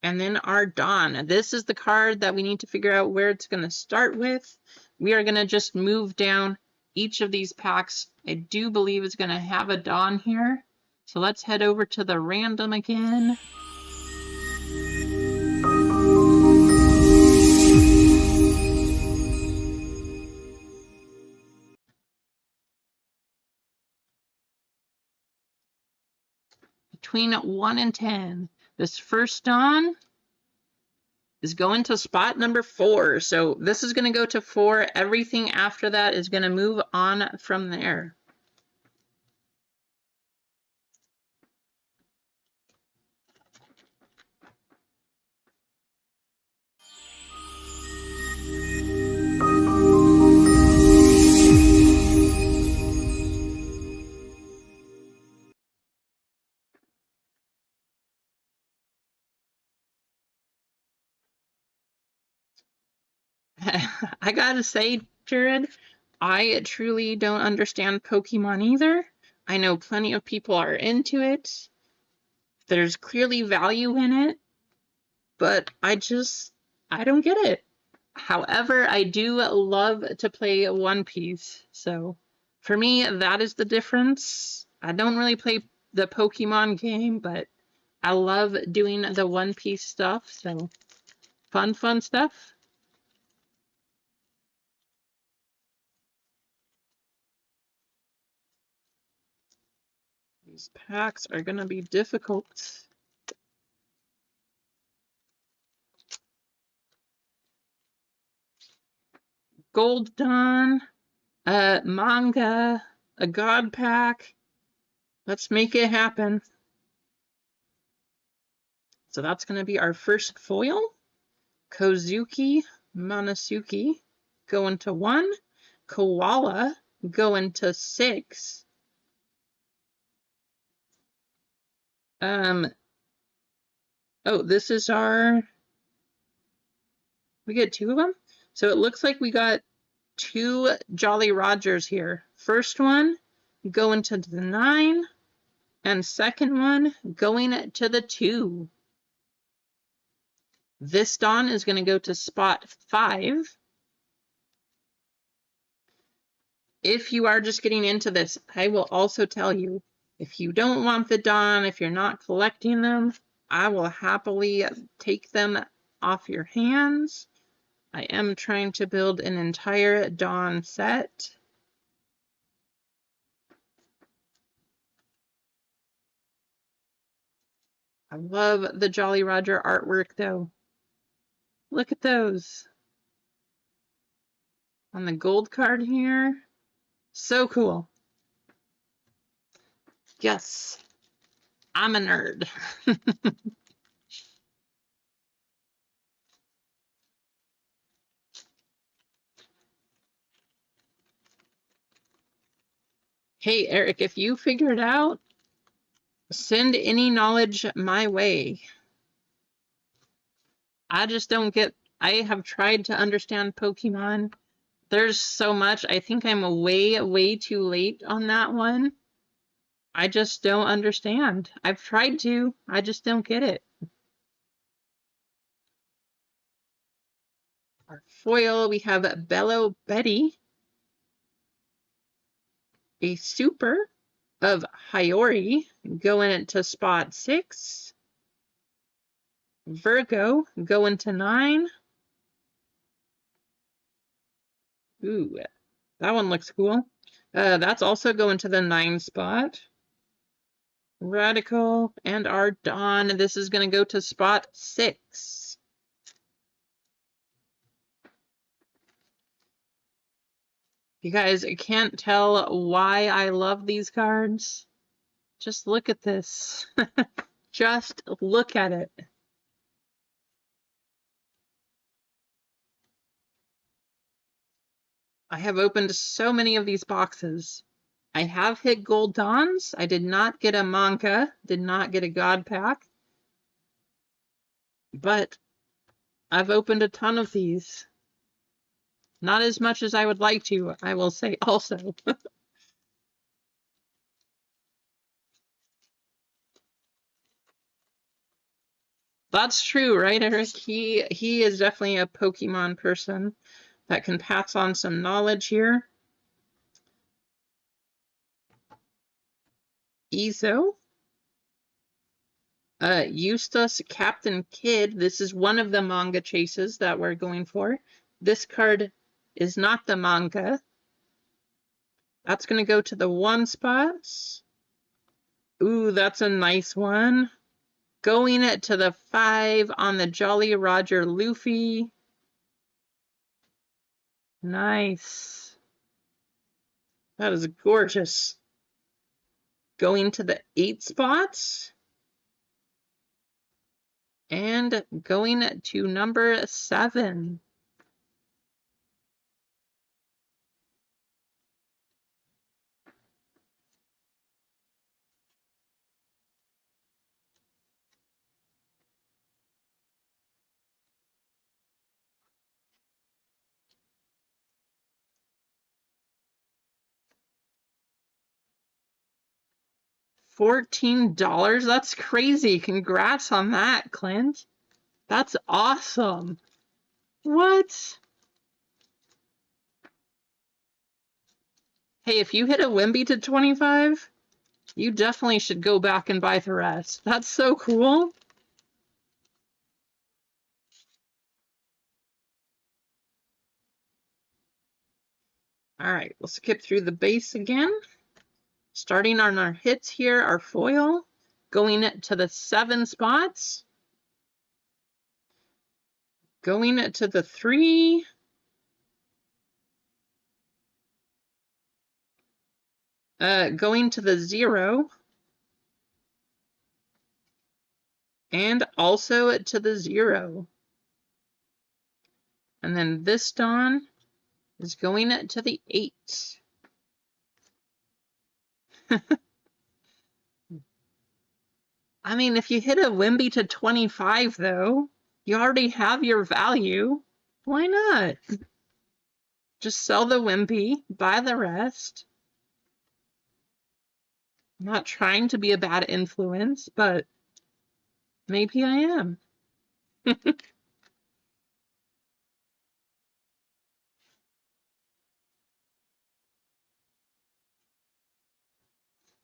And then our Dawn. This is the card that we need to figure out where it's going to start with. We are going to just move down each of these packs. I do believe it's going to have a Dawn here. So let's head over to the random again. Between 1 and 10. This first Dawn is going to spot number 4. So this is going to go to 4. Everything after that is going to move on from there. I gotta say, Jared, I truly don't understand Pokemon either. I know plenty of people are into it. There's clearly value in it, but I don't get it. However, I do love to play One Piece, so for me, that is the difference. I don't really play the Pokemon game, but I love doing the One Piece stuff, so fun stuff. These packs are gonna be difficult. Gold Dawn, manga, a god pack. Let's make it happen. So that's gonna be our first foil. Kozuki, Monosuke, going to 1. Koala, going to 6. Oh, this is we get 2 of them? So it looks like we got 2 Jolly Rogers here. First one, going to the 9, and second one, going to the 2. This Dawn is going to go to spot 5. If you are just getting into this, I will also tell you, if you don't want the Dawn, if you're not collecting them, I will happily take them off your hands. I am trying to build an entire Dawn set. I love the Jolly Roger artwork, though. Look at those. On the gold card here. So cool. Yes, I'm a nerd. Hey, Eric, if you figure it out, send any knowledge my way. I just don't get, I have tried to understand Pokemon. There's so much. I think I'm way too late on that one. I just don't understand. I've tried to. I just don't get it. Our foil, we have Bello Betty, a super of Hiyori, going into spot 6. Virgo, going to 9. Ooh, that one looks cool. That's also going to the 9 spot. Radical and our Dawn. This is going to go to spot 6. You guys can't tell why I love these cards. Just look at this. Just look at it. I have opened so many of these boxes. I have hit Gold Dawns. I did not get a manga, did not get a God Pack. But I've opened a ton of these. Not as much as I would like to, I will say also. That's true, right, Eric? He is definitely a Pokemon person that can pass on some knowledge here. Izo. Eustace Captain Kidd. This is one of the manga chases that we're going for. This card is not the manga. That's going to go to the 1 spots. Ooh, that's a nice one. Going to the 5 on the Jolly Roger Luffy. Nice. That is gorgeous. Going to the 8 spots. And going to number 7. $14? That's crazy. Congrats on that, Clint. That's awesome. What? Hey, if you hit a Wimby to 25, you definitely should go back and buy the rest. That's so cool. All right, we'll skip through the base again. Starting on our hits here, our foil, going to the 7 spots, going to the 3, going to the 0, and also to the 0. And then this Dawn is going to the 8. I mean, if you hit a Wimby to 25, though, you already have your value. Why not? Just sell the Wimby, buy the rest. I'm not trying to be a bad influence, but maybe I am.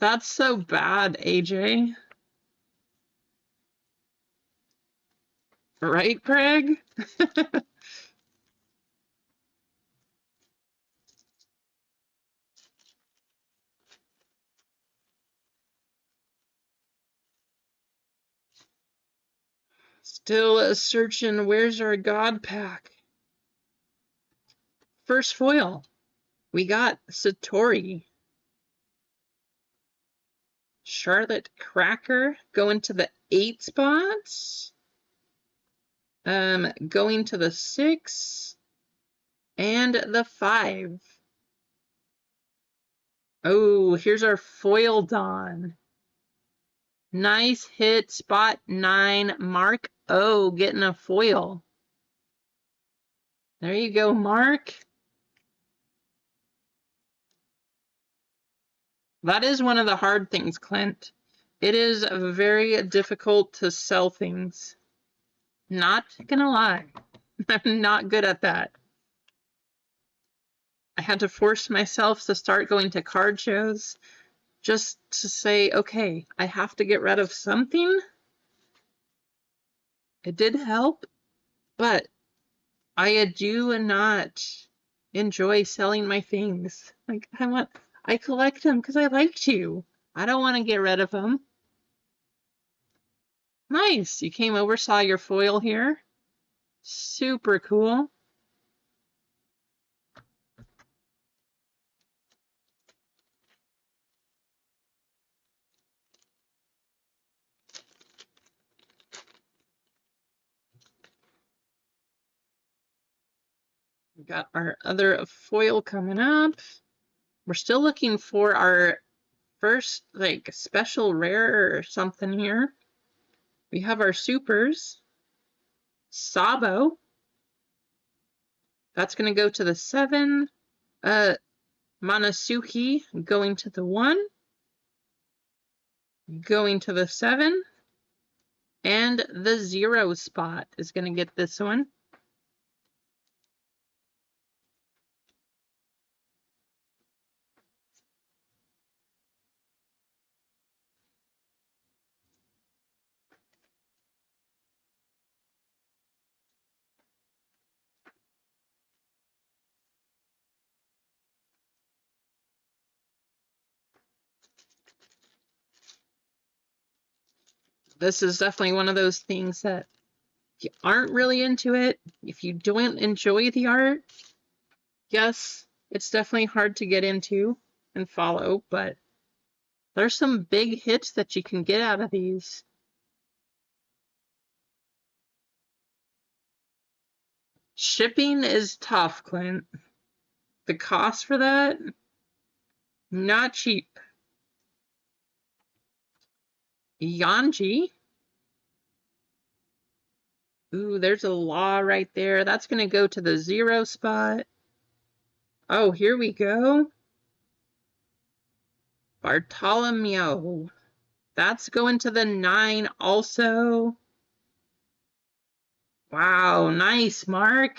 That's so bad, AJ. Right, Craig? Still searching, where's our God pack? First foil, we got Satori. Charlotte Cracker going to the 8 spots. Going to the 6 and the 5. Oh, here's our foil Dawn. Nice hit, spot 9, Mark O getting a foil. There you go, Mark. That is one of the hard things, Clint. It is very difficult to sell things. Not gonna lie. I'm not good at that. I had to force myself to start going to card shows just to say, okay, I have to get rid of something. It did help, but I do not enjoy selling my things. Like, I collect them because I like to. I don't want to get rid of them. Nice. You came over, saw your foil here. Super cool. We got our other foil coming up. We're still looking for our first, like, special rare or something here. We have our supers. Sabo. That's going to go to the 7. Manasuki going to the 1. Going to the 7. And the 0 spot is going to get this one. This is definitely one of those things that if you aren't really into it, if you don't enjoy the art, yes, it's definitely hard to get into and follow, but there's some big hits that you can get out of these. Shipping is tough, Clint. The cost for that, not cheap. Yanji. Ooh, there's a law right there. That's going to go to the 0 spot. Oh, here we go. Bartolomeo. That's going to the 9 also. Wow, nice, Mark.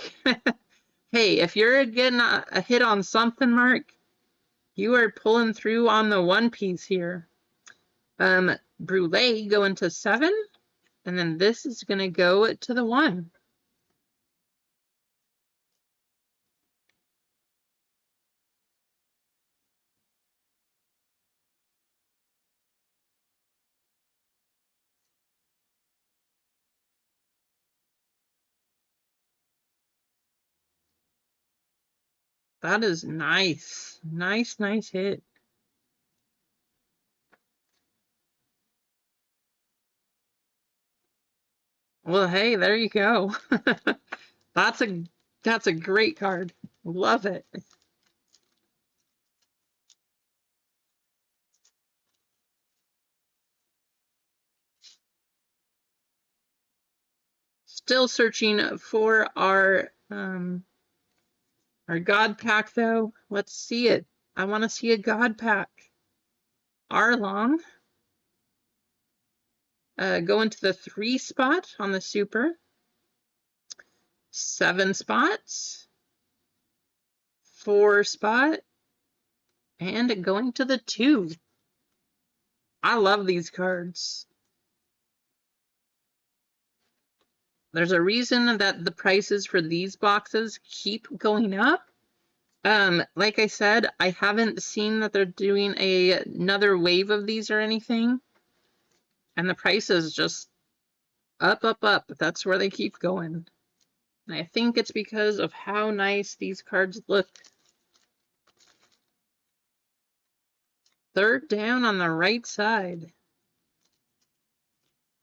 Hey, if you're getting a hit on something, Mark, you are pulling through on the one piece here. Brulee going to 7, and then this is going to go to the 1. That is nice. Nice, nice hit. Well, hey, there you go. That's a great card. Love it. Still searching for our God pack though. Let's see it. I want to see a God pack. Arlong. Going to the 3 spot on the super. 7 spots. 4 spot. And going to the 2. I love these cards. There's a reason that the prices for these boxes keep going up. Like I said, I haven't seen that they're doing another wave of these or anything. And the price is just up, up, up. That's where they keep going. And I think it's because of how nice these cards look. 3rd down on the right side.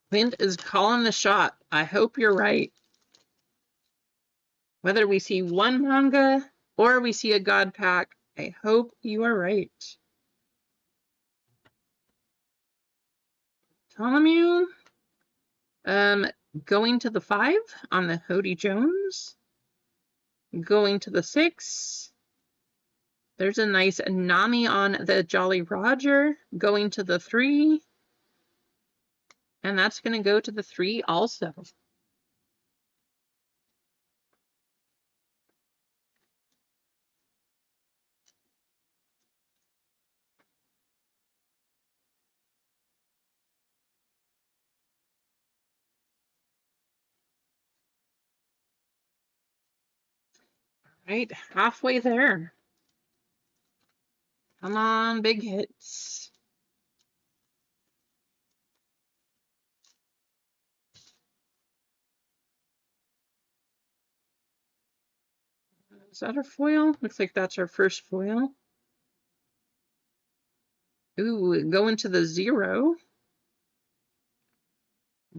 Clint is calling the shot. I hope you're right. Whether we see one manga or we see a God pack, I hope you are right. Ptolemy, going to the 5 on the Hody Jones. Going to the 6. There's a nice Nami on the Jolly Roger. Going to the 3. And that's going to go to the 3 also. Right, halfway there. Come on, big hits. Is that our foil? Looks like that's our first foil. Ooh, go into the 0.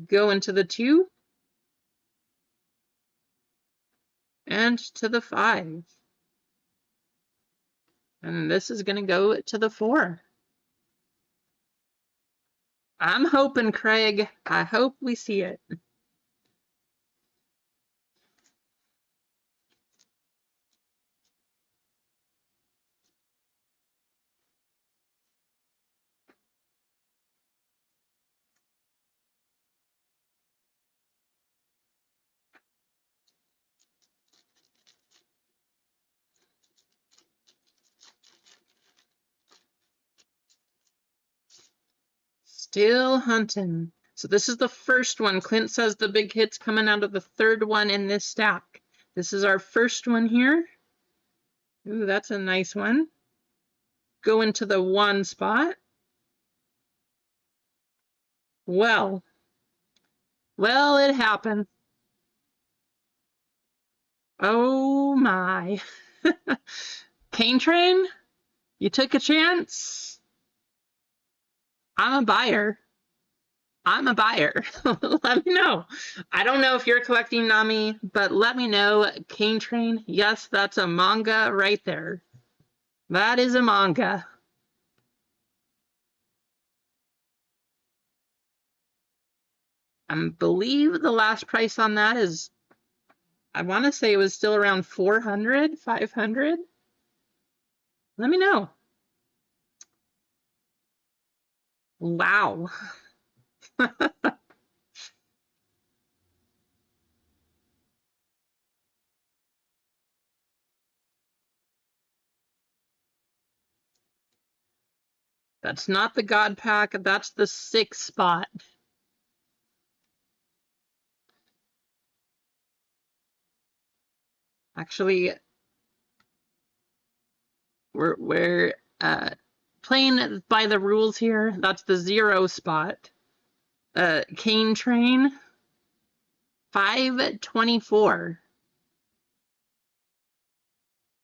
Go into the 2. And to the 5. And this is going to go to the 4. I'm hoping, Craig. I hope we see it. Still hunting. So this is the first one. Clint says the big hit's coming out of the 3rd one in this stack. This is our first one here. Ooh, that's a nice one. Go into the 1 spot. Well, it happened. Oh my. Cane Train, you took a chance? I'm a buyer. I'm a buyer. Let me know. I don't know if you're collecting Nami, but let me know. Cane Train, yes, that's a manga right there. That is a manga. I believe the last price on that is, I want to say it was still around 400, 500. Let me know. Wow. That's not the God Pack. That's the 6 spot. Actually, we're playing by the rules here. That's the 0 spot. Cane Train, 524.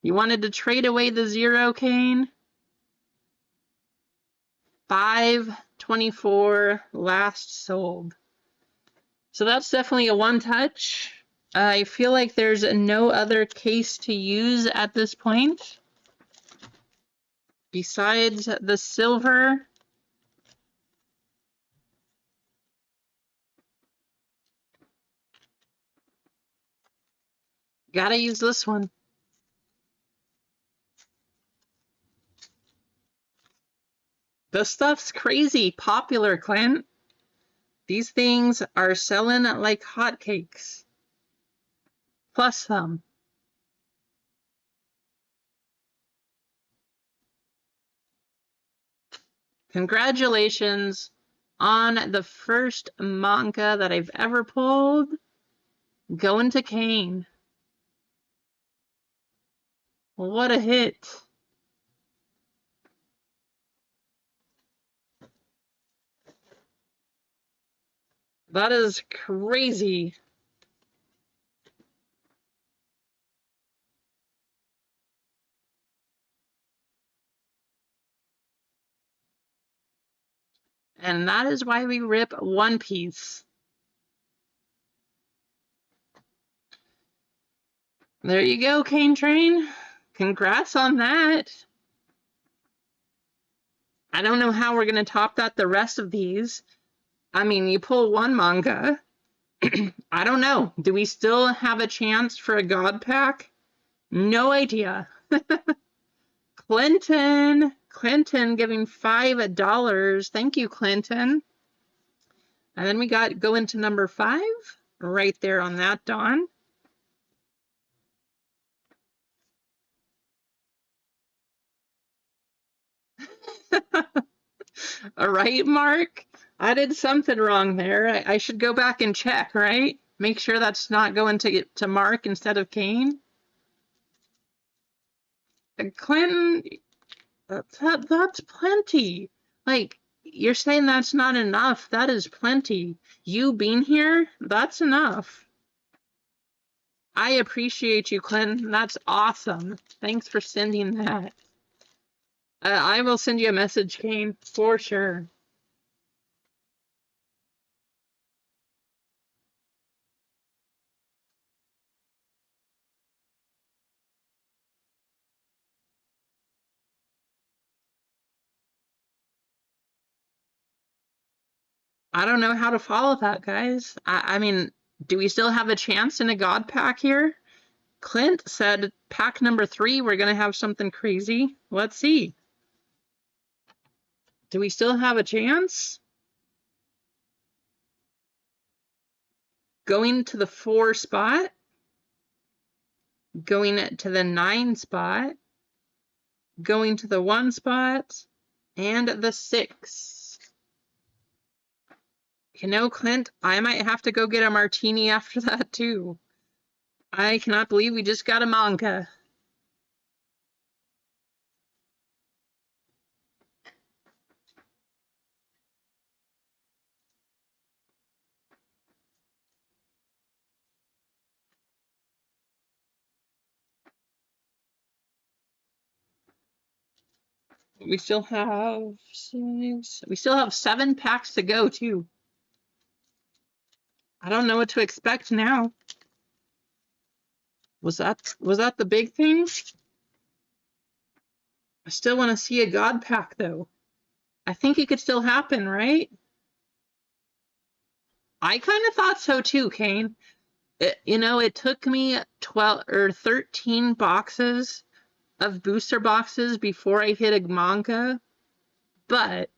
You wanted to trade away the 0, Kane? 524 last sold. So that's definitely a one touch. I feel like there's no other case to use at this point besides the silver. Gotta use this one. This stuff's crazy popular, Clint. These things are selling like hotcakes. Plus some. Congratulations on the first manga that I've ever pulled. Going to Kane. What a hit. That is crazy. And that is why we rip One Piece. There you go, Cane Train. Congrats on that. I don't know how we're going to top that the rest of these. I mean, you pull one manga. I don't know. Do we still have a chance for a God Pack? No idea. Clinton giving $5. Thank you, Clinton. And then we got go into number 5 right there on that, Dawn. All right, Mark. I did something wrong there. I should go back and check, right? Make sure that's not going to Mark instead of Kane. Clinton, that's plenty. Like, you're saying that's not enough. That is plenty. You being here, that's enough. I appreciate you, Clinton. That's awesome. Thanks for sending that. I will send you a message, Kane, for sure. I don't know how to follow that, guys. I mean, do we still have a chance in a God Pack here? Clint said pack number 3, we're going to have something crazy. Let's see. Do we still have a chance? Going to the 4 spot. Going to the 9 spot. Going to the 1 spot. And the 6. You know, Clint, I might have to go get a martini after that, too. I cannot believe we just got a manga. We still have 6. We still have 7 packs to go, too. I don't know what to expect now. Was that the big thing? I still want to see a God Pack, though. I think it could still happen, right? I kind of thought so too, Kane. It took me 12 or 13 boxes of booster boxes before I hit a manga, but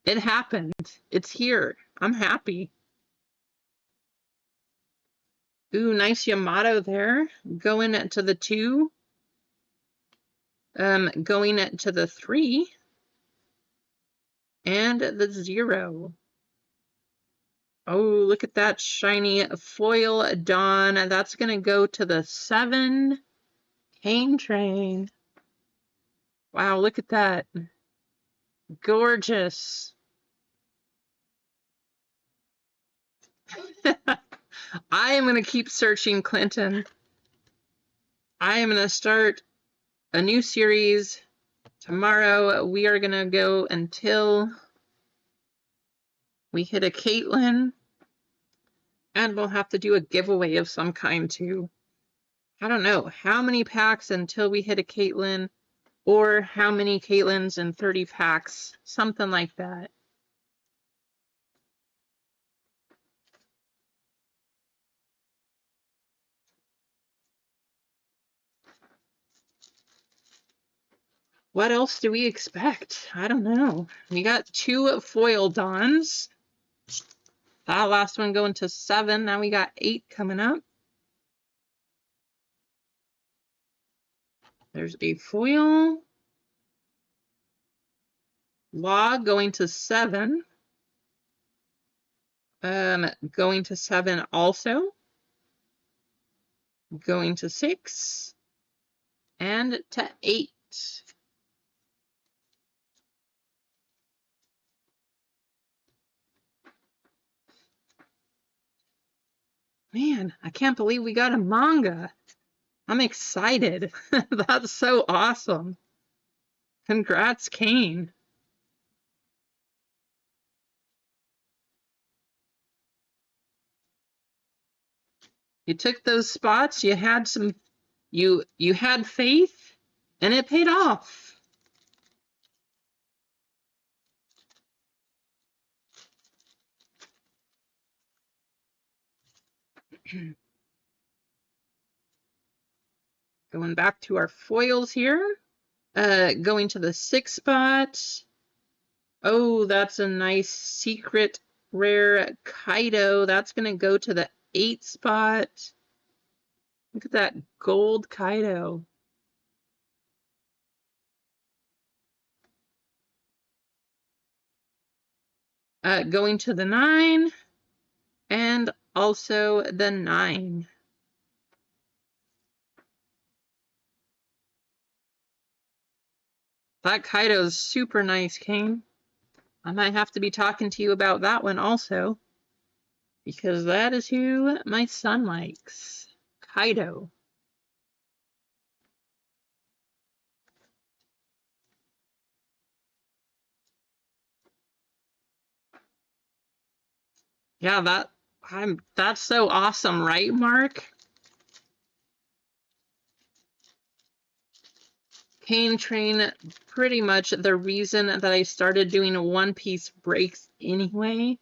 It happened. It's here. I'm happy. Ooh, nice Yamato there. Going to the 2. Going to the 3. And the 0. Oh, look at that shiny foil Dawn. That's going to go to the 7. Cane Train. Wow, look at that. Gorgeous. I am going to keep searching, Clinton. I am going to start a new series. Tomorrow we are going to go until we hit a Caitlin. And we'll have to do a giveaway of some kind too. I don't know how many packs until we hit a Caitlin, or how many Caitlins in 30 packs, something like that. What else do we expect? I don't know. We got 2 foil Dons. That last one going to 7. Now we got 8 coming up. There's a foil. Log going to 7. Going to 7 also. Going to 6. And to 8. Man, I can't believe we got a manga. I'm excited. That's so awesome. Congrats, Kane. You took those spots, you had some, you had faith, and it paid off. Going back to our foils here. Going to the 6 spot. Oh, that's a nice secret rare Kaido. That's going to go to the 8 spot. Look at that gold Kaido. Going to the 9. And also the 9. That Kaido is super nice, Kane. I might have to be talking to you about that one also, because that is who my son likes. Kaido. Yeah, that's so awesome, right, Mark? Cane Train, pretty much the reason that I started doing One Piece breaks anyway.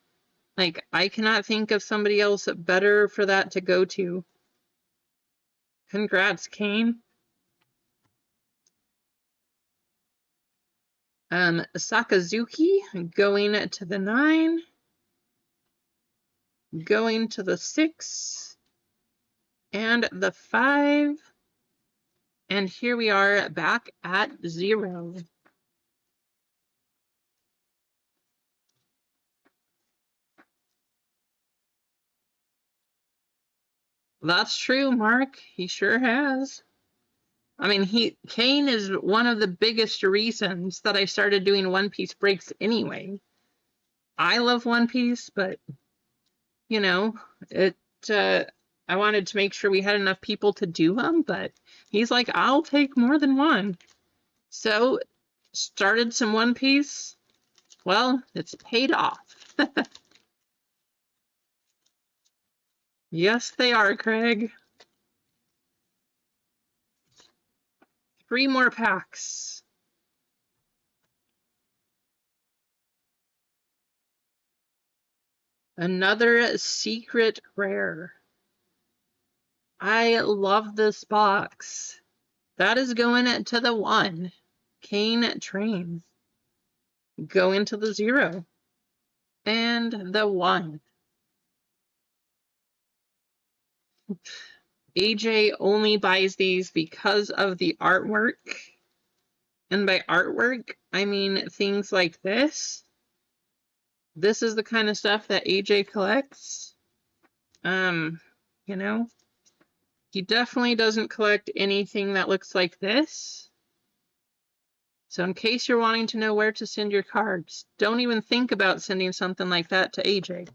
Like, I cannot think of somebody else better for that to go to. Congrats, Kane. Sakazuki going to the 9. Going to the 6. And the 5. And here we are back at 0. That's true, Mark. He sure has. I mean, Kane is one of the biggest reasons that I started doing One Piece breaks anyway. I love One Piece, but, you know, I wanted to make sure we had enough people to do them, but he's like, I'll take more than one. So, started some One Piece. Well, it's paid off. Yes, they are, Craig. 3 more packs. Another secret rare. I love this box. That is going to the 1. Cane Train. Go into the 0. and the 1. AJ only buys these because of the artwork. And by artwork, I mean things like this. This is the kind of stuff that AJ collects. You know, he definitely doesn't collect anything that looks like this. So in case you're wanting to know where to send your cards, don't even think about sending something like that to AJ.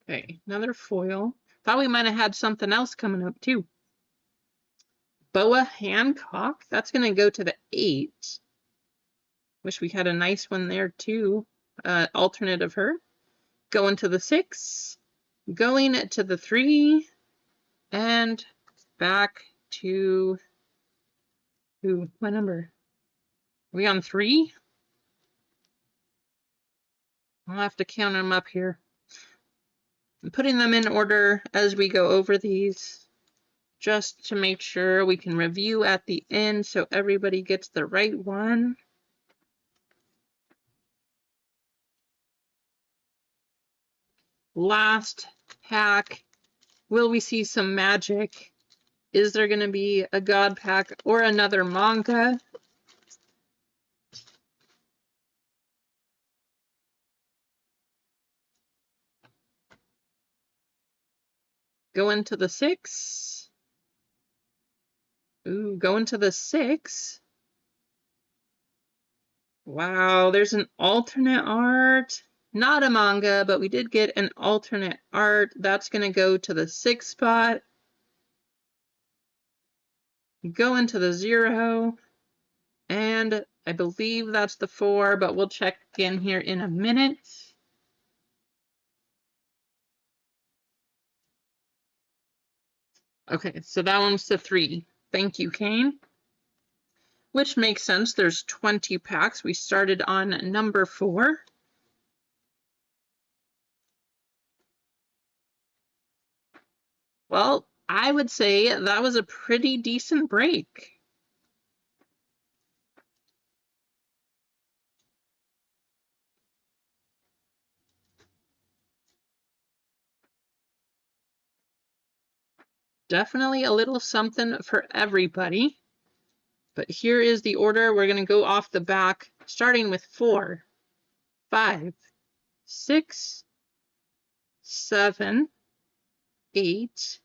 Okay, another foil. Thought we might have had something else coming up too. Boa Hancock. That's going to go to the 8. Wish we had a nice one there too. Alternate of her. Going to the 6. Going to the 3. And back to... Ooh, what number? Are we on 3? I'll have to count them up here. I'm putting them in order as we go over these, just to make sure we can review at the end so everybody gets the right one. Last pack. Will we see some magic? Is there going to be a God pack or another manga? Going to the 6. Ooh, going to the 6. Wow, there's an alternate art. Not a manga, but we did get an alternate art. That's going to go to the 6 spot. Go into the 0. And I believe that's the 4, but we'll check in here in a minute. Okay, so that one's the 3. Thank you, Kane. Which makes sense. There's 20 packs. We started on number 4. Well, I would say that was a pretty decent break. Definitely a little something for everybody. But here is the order. We're going to go off the back, starting with 4, 5, 6, 7, 8,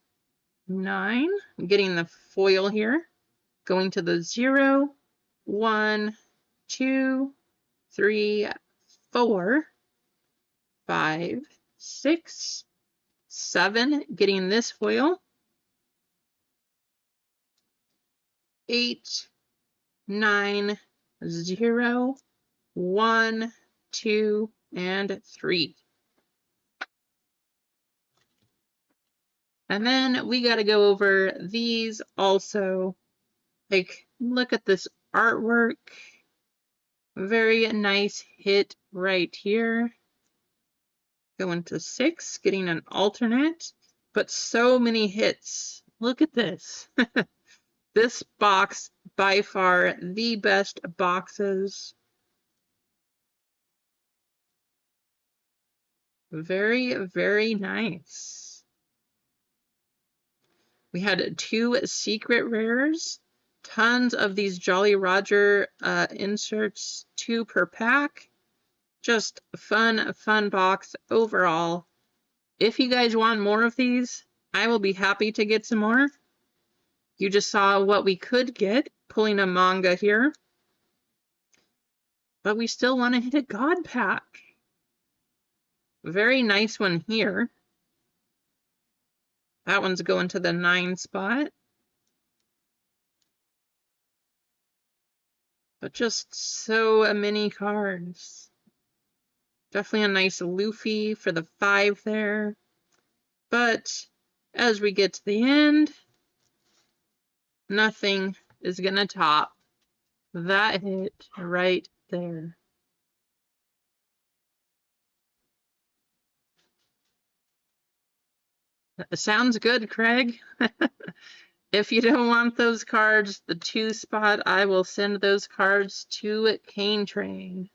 9. I'm getting the foil here. Going to the 0, 1, 2, 3, 4, 5, 6, 7. Getting this foil. 8, 9, 0, 1, 2, and 3. And then we got to go over these also. Like, look at this artwork. Very nice hit right here. Going to 6, getting an alternate, but so many hits. Look at this. This box, by far, the best boxes. Very, very nice. We had 2 secret rares, tons of these Jolly Roger inserts, 2 per pack. Just a fun box overall. If you guys want more of these, I will be happy to get some more. You just saw what we could get, pulling a manga here. But we still want to hit a God pack. Very nice one here. That one's going to the 9 spot. But just so many cards. Definitely a nice Luffy for the 5 there. But as we get to the end, nothing is going to top That hit right there. Sounds good, Craig. If you don't want those cards, the 2 spot, I will send those cards to Cane Train.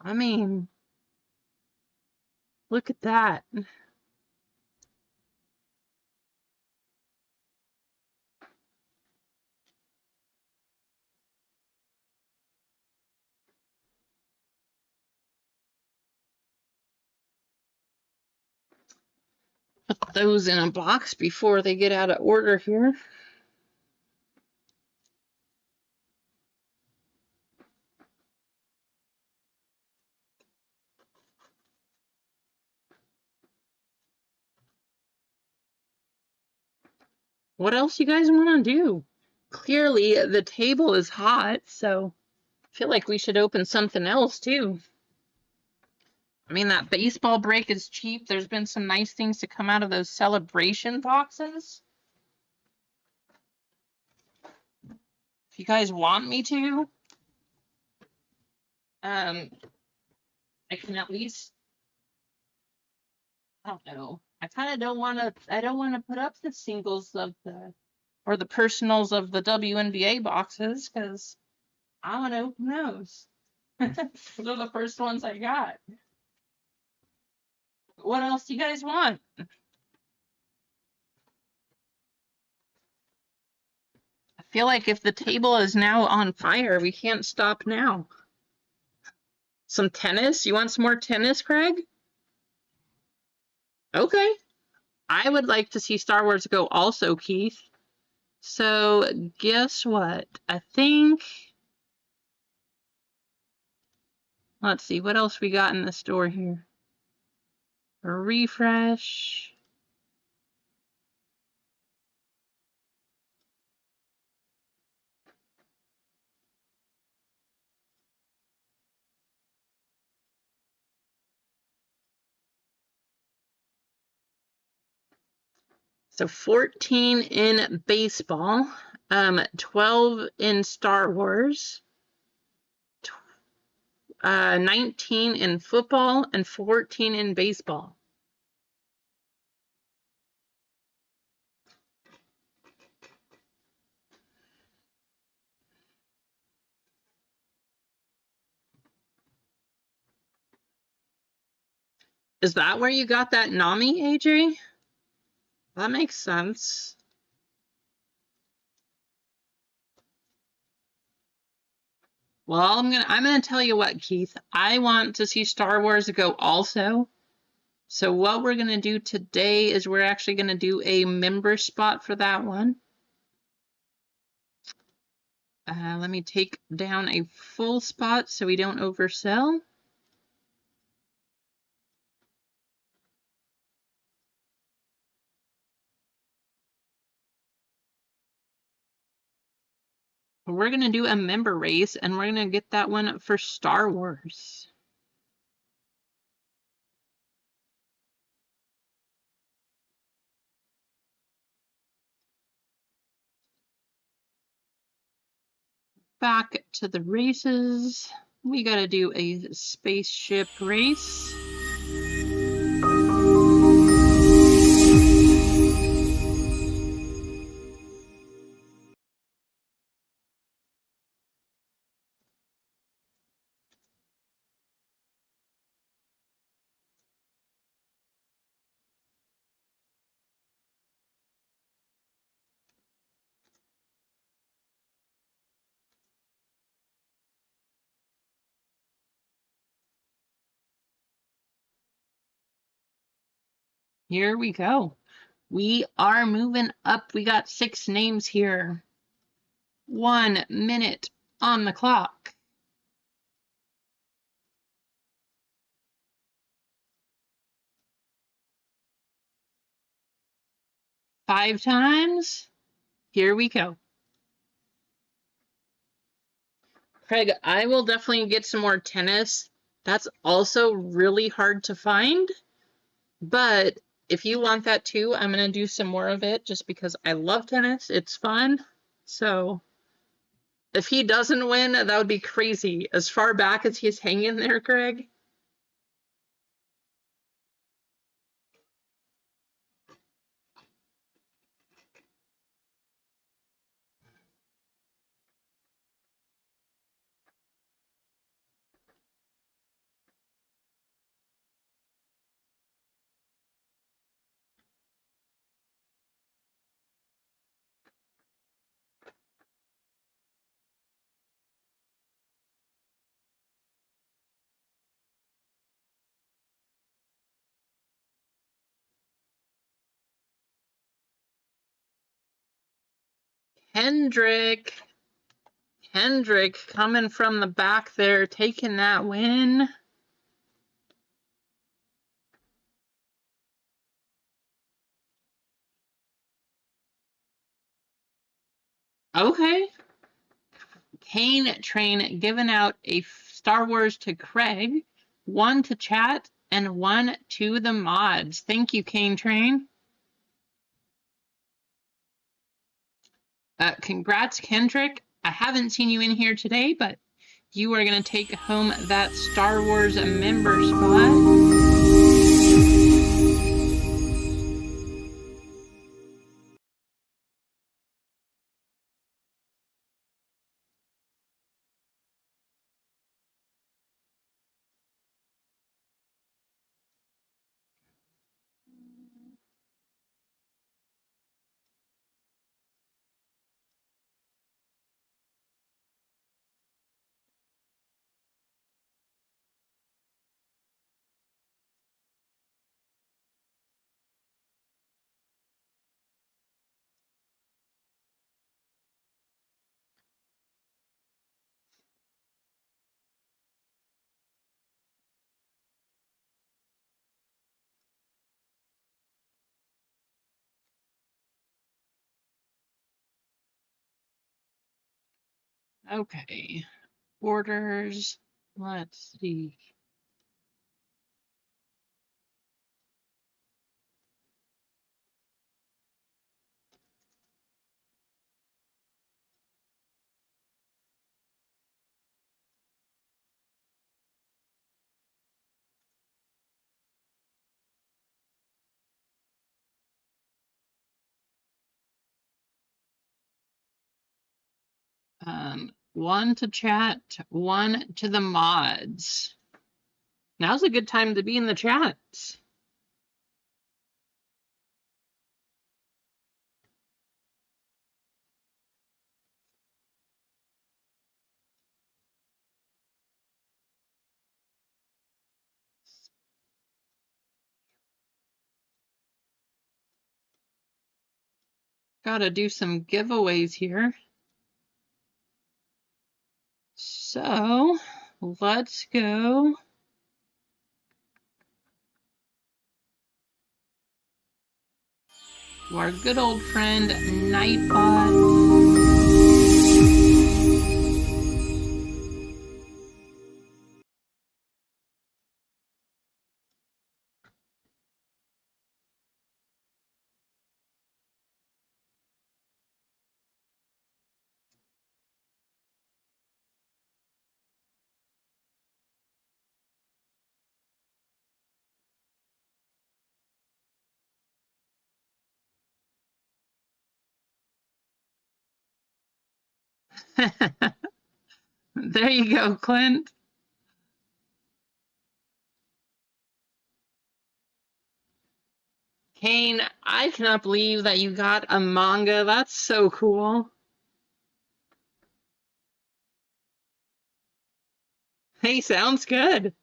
I mean, look at that. Put those in a box before they get out of order here. What else you guys want to do? Clearly, the table is hot, so I feel like we should open something else too. I mean, that baseball break is cheap. There's been some nice things to come out of those celebration boxes. If you guys want me to, I can at least, I don't know. I kind of don't want to, I don't want to put up the singles of the, or the personals of the WNBA boxes, because I want to open those. Those are the first ones I got. What else do you guys want? I feel like if the table is now on fire, we can't stop now. Some tennis? You want some more tennis, Craig? Okay. I would like to see Star Wars go also, Keith. So guess what? I think, let's see, what else we got in the store here? A refresh. So 14 in baseball, 12 in Star Wars, 19 in football, and 14 in baseball. Is that where you got that Nami, AJ? That makes sense. Well, I'm gonna tell you what, Keith. I want to see Star Wars go also. So what we're gonna do today is we're actually gonna do a member spot for that one. Let me take down a full spot so we don't oversell. We're gonna do a member race, and we're gonna get that one for Star Wars. Back to the races. We gotta do a spaceship race. Here we go. We are moving up. We got 6 names here. 1 minute on the clock. Five times. Here we go. Craig, I will definitely get some more tennis. That's also really hard to find, but if you want that too, I'm going to do some more of it just because I love tennis. It's fun. So if he doesn't win, that would be crazy. As far back as he's hanging there, Greg. Hendrick. Hendrick coming from the back there, taking that win. Okay. Kane Train giving out a Star Wars to Craig, one to chat, and one to the mods. Thank you, Kane Train. Congrats, Kendrick. I haven't seen you in here today, but you are going to take home that Star Wars member spot. Okay, orders. Let's see. One to chat, one to the mods. Now's a good time to be in the chats. Gotta do some giveaways here. So let's go. To our good old friend Nightbot. There you go, Clint. Kane, I cannot believe that you got a manga. That's so cool. Hey, sounds good.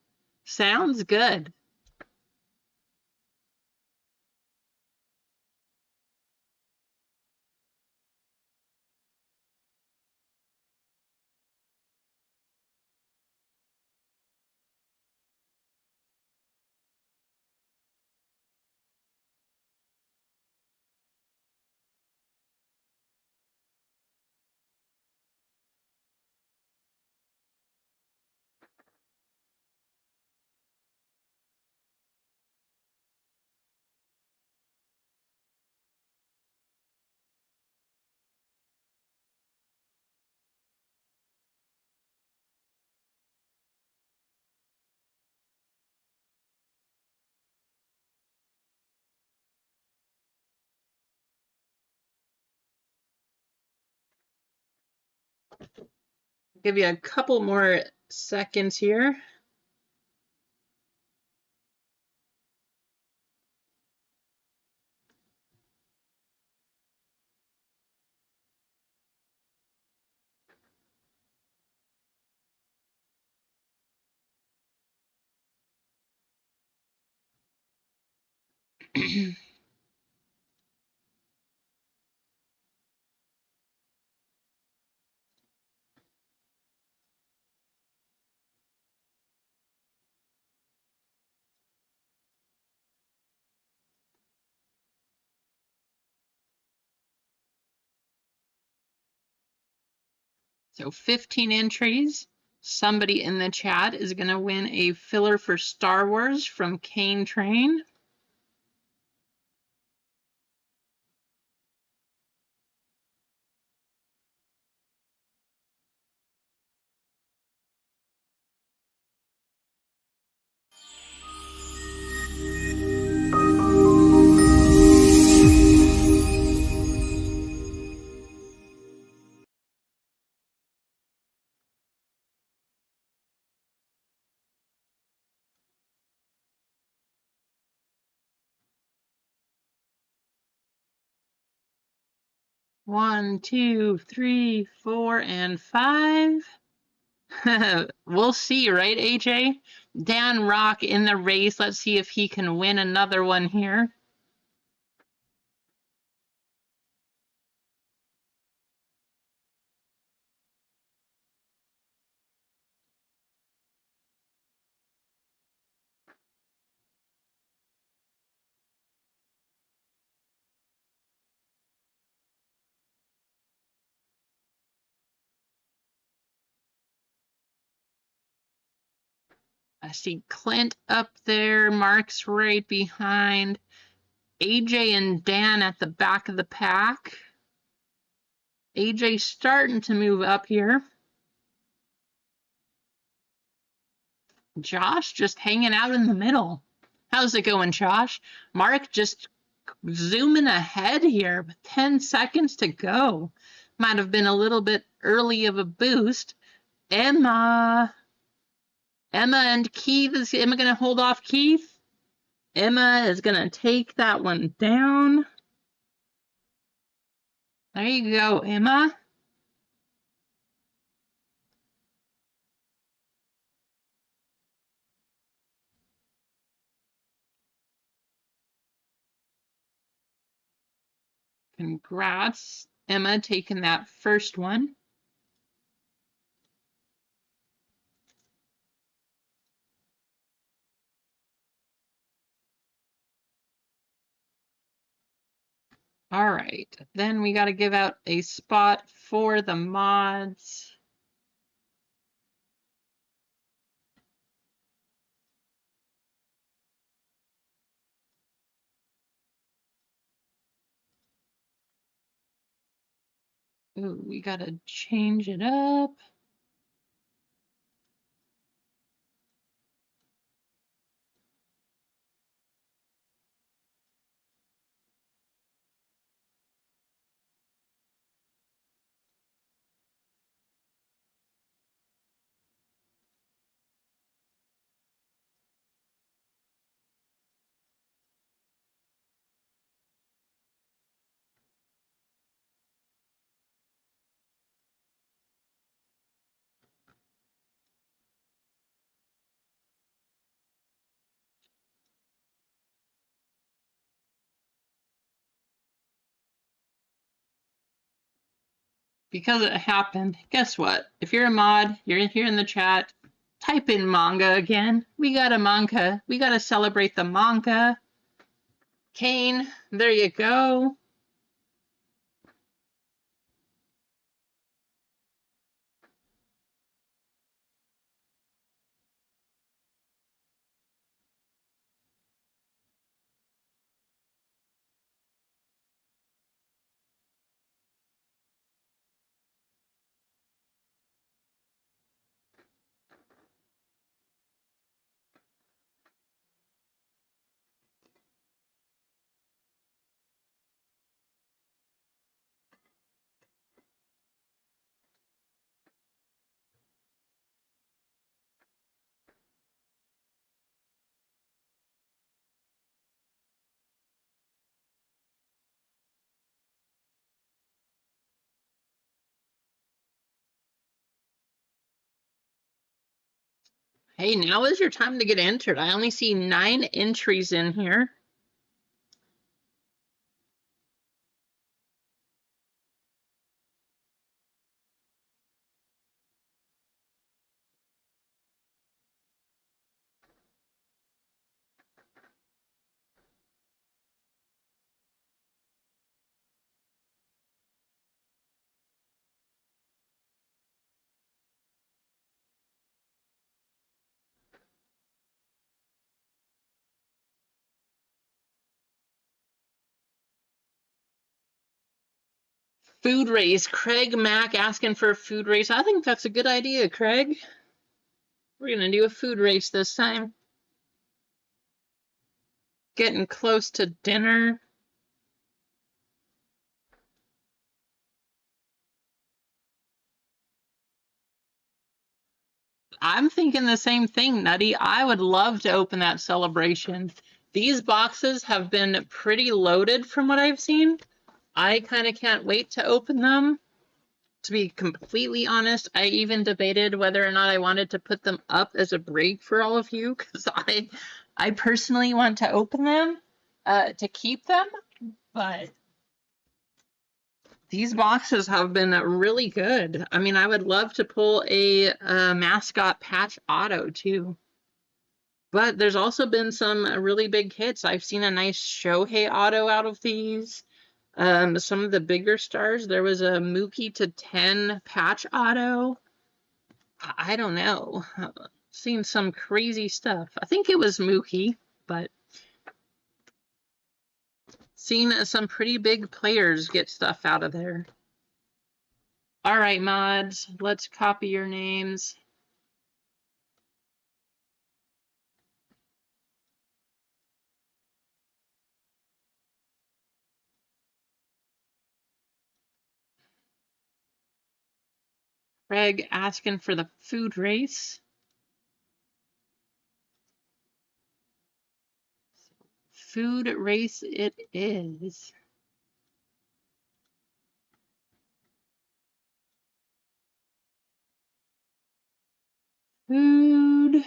Sounds good. Give you a couple more seconds here. So 15 entries. Somebody in the chat is going to win a filler for Star Wars from Kane Train. One, two, three, 4, and 5. We'll see, right, AJ? Dan Rock in the race. Let's see if he can win another one here. I see Clint up there. Mark's right behind. AJ and Dan at the back of the pack. AJ starting to move up here. Josh just hanging out in the middle. How's it going, Josh? Mark just zooming ahead here, but 10 seconds to go. Might have been a little bit early of a boost. Emma and Keith. Is Emma going to hold off Keith? Emma is going to take that one down. There you go, Emma. Congrats, Emma, taking that first one. All right, then we got to give out a spot for the mods. Ooh, we got to change it up. Because it happened, guess what? If you're a mod, you're here in the chat, type in manga again. We got a manga. We got to celebrate the manga. Kane, there you go. Hey, now is your time to get entered. I only see 9 entries in here. Food race. Craig Mack asking for a food race. I think that's a good idea, Craig. We're going to do a food race this time. Getting close to dinner. I'm thinking the same thing, Nutty. I would love to open that celebration. These boxes have been pretty loaded from what I've seen. I kind of can't wait to open them. To be completely honest, I even debated whether or not I wanted to put them up as a break for all of you because I personally want to open them to keep them, but these boxes have been really good. I mean, I would love to pull a mascot patch auto too. But there's also been some really big hits. I've seen a nice Shohei auto out of these. Some of the bigger stars, there was a Mookie to 10 patch auto. I don't know. I've seen some crazy stuff. I think it was Mookie, but seen some pretty big players get stuff out of there. All right, mods, let's copy your names. Craig asking for the food race. Food race it is. Food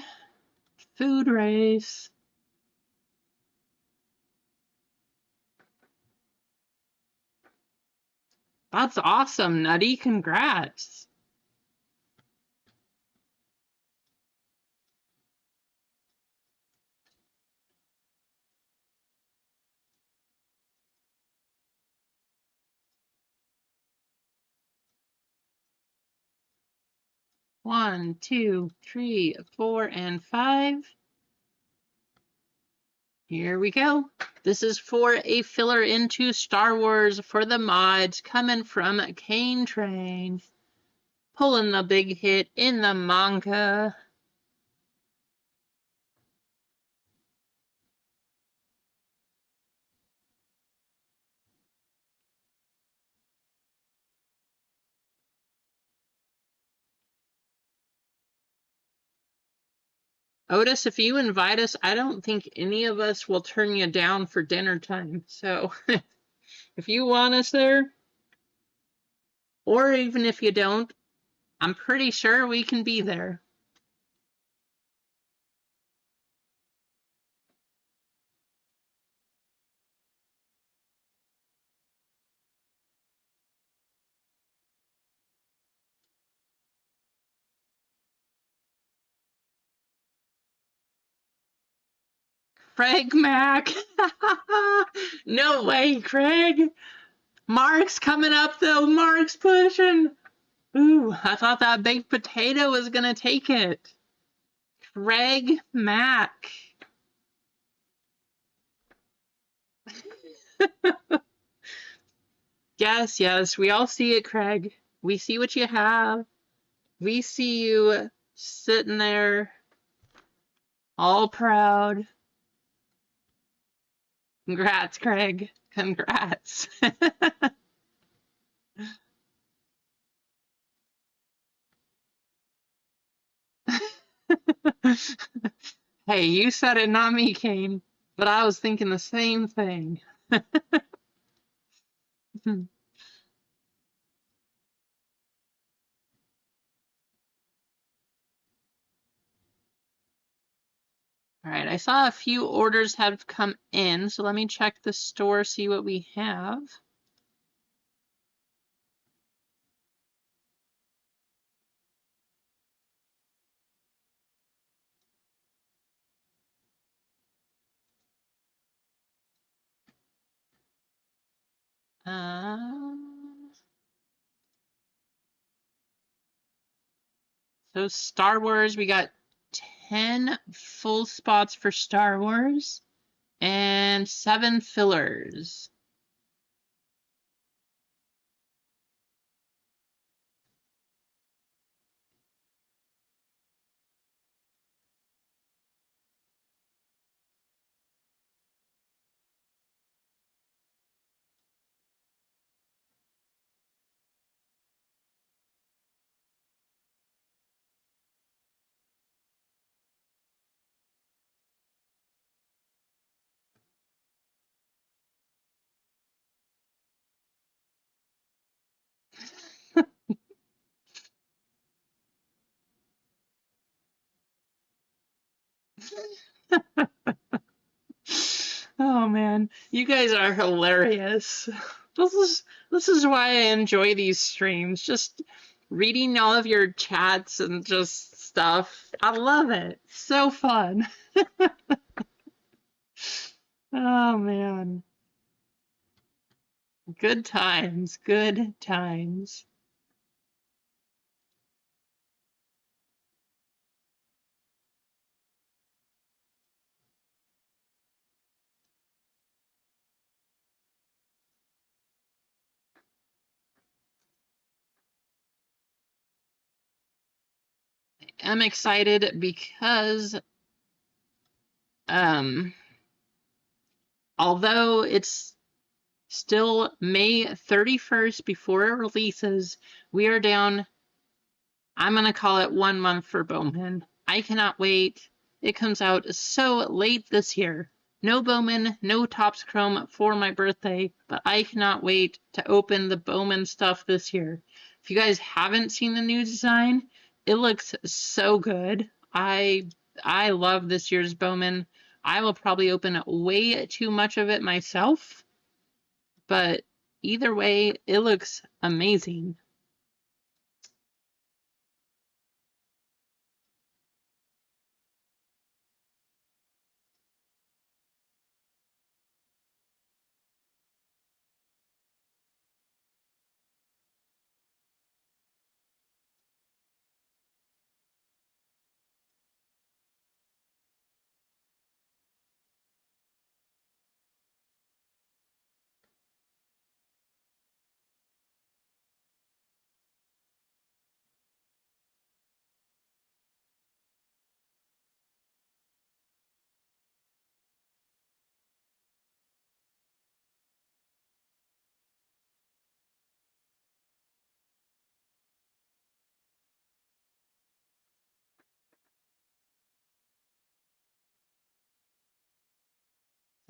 race. That's awesome, Nutty. Congrats. One, two, three, 4, and 5. Here we go. This is for a filler into Star Wars for the mods coming from Kane Train. Pulling the big hit in the manga. Otis, if you invite us, I don't think any of us will turn you down for dinner time. So if you want us there, or even if you don't, I'm pretty sure we can be there. Craig Mack. No way, Craig. Mark's coming up though. Mark's pushing. Ooh, I thought that baked potato was gonna take it. Craig Mack. Yes, yes, we all see it, Craig. We see what you have. We see you sitting there, all proud. Congrats, Craig. Congrats. Hey, you said it, not me, Kane. But I was thinking the same thing. All right, I saw a few orders have come in, so let me check the store, see what we have. So Star Wars, we got 10 full spots for Star Wars and 7 fillers. Oh man, you guys are hilarious. This is why I enjoy these streams. Just reading all of your chats and just stuff. I love it. So fun. Oh man. Good times. Good times. I'm excited because although it's still May 31st before it releases, we are down, I'm going to call it 1 month for Bowman. I cannot wait. It comes out so late this year. No Bowman, no Topps Chrome for my birthday, but I cannot wait to open the Bowman stuff this year. If you guys haven't seen the new design, it looks so good. I love this year's Bowman. I will probably open way too much of it myself, but either way, it looks amazing.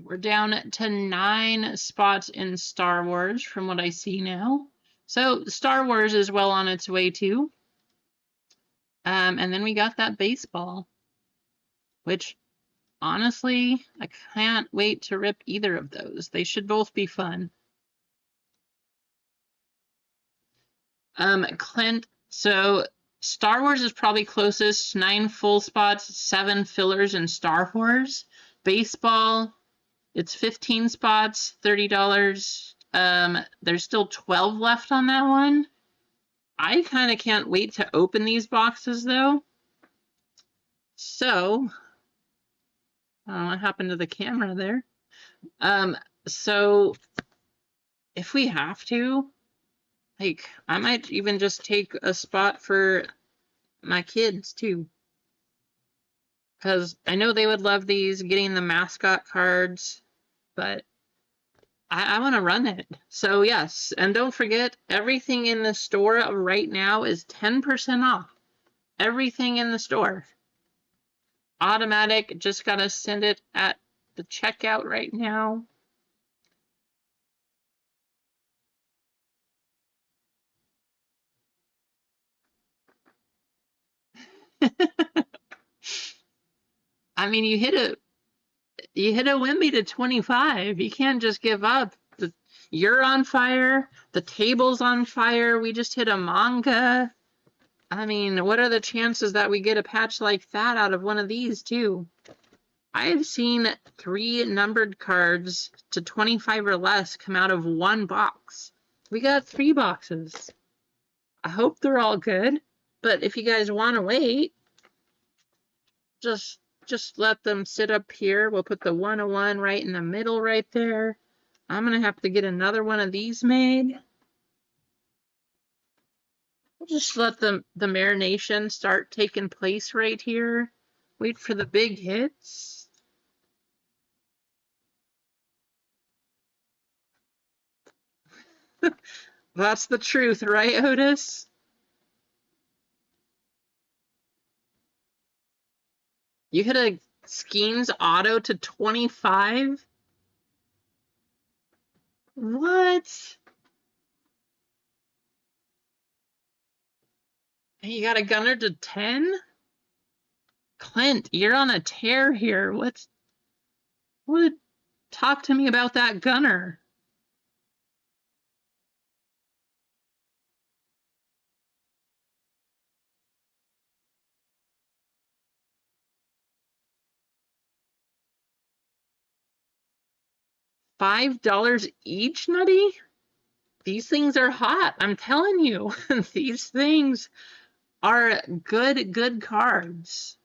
We're down to 9 spots in Star Wars from what I see now. So Star Wars is well on its way too. And then we got that baseball, which honestly, I can't wait to rip either of those. They should both be fun. Clint, so Star Wars is probably closest, 9 full spots, 7 fillers in Star Wars. Baseball, it's 15 spots, $30. There's still 12 left on that one. I kind of can't wait to open these boxes though. So, I don't know what happened to the camera there. So if we have to, like, I might even just take a spot for my kids too. Because I know they would love these, getting the mascot cards, but I want to run it. So yes, and don't forget, everything in the store right now is 10% off. Everything in the store. Automatic, just gotta send it at the checkout right now. I mean, you hit a Wimby to 25. You can't just give up. You're on fire. The table's on fire. We just hit a manga. I mean, what are the chances that we get a patch like that out of one of these, too? I've seen 3 numbered cards to 25 or less come out of 1 box. We got 3 boxes. I hope they're all good, but if you guys want to wait, just let them sit up here. We'll put the 101 right in the middle right there. I'm going to have to get another one of these made. We'll just let the marination start taking place right here. Wait for the big hits. That's the truth, right, Otis? You hit a Skeens auto to 25? What? And you got a gunner to 10? Clint, you're on a tear here. What? Talk to me about that gunner. $5 each, Nutty? These things are hot. I'm telling you, these things are good cards.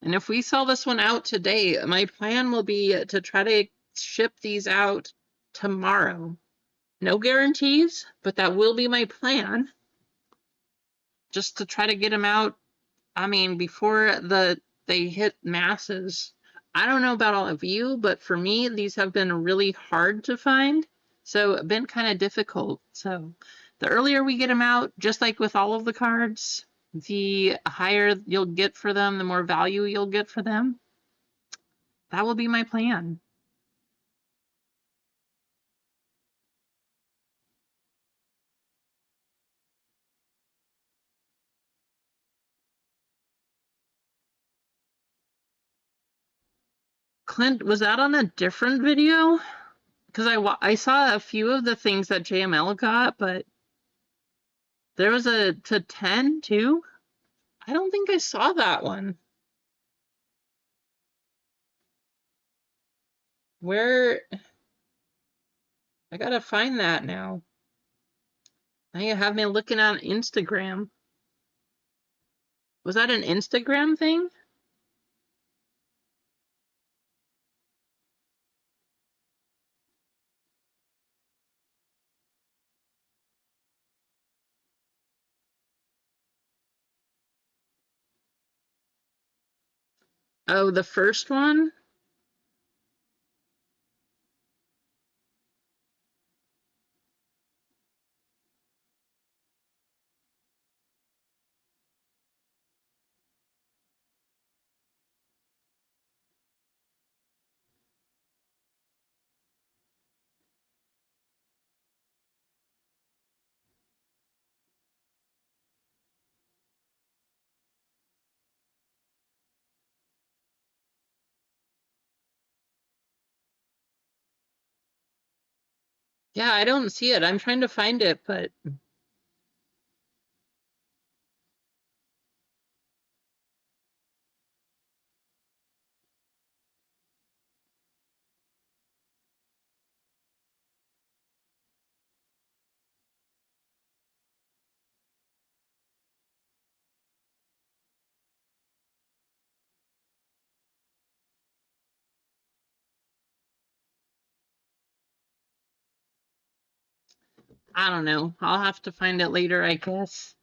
And if we sell this one out today, my plan will be to try to ship these out tomorrow. No guarantees, but that will be my plan. Just to try to get them out, I mean, before they hit masses. I don't know about all of you, but for me, these have been really hard to find. So been kind of difficult. So the earlier we get them out, just like with all of the cards, the higher you'll get for them, the more value you'll get for them. That will be my plan. Clint, was that on a different video? Because I saw a few of the things that JML got, but there was a to 10 too? I don't think I saw that one. Where? I gotta find that now. Now you have me looking on Instagram. Was that an Instagram thing? Oh, the first one? Yeah, I don't see it. I'm trying to find it, but I don't know. I'll have to find it later, I guess.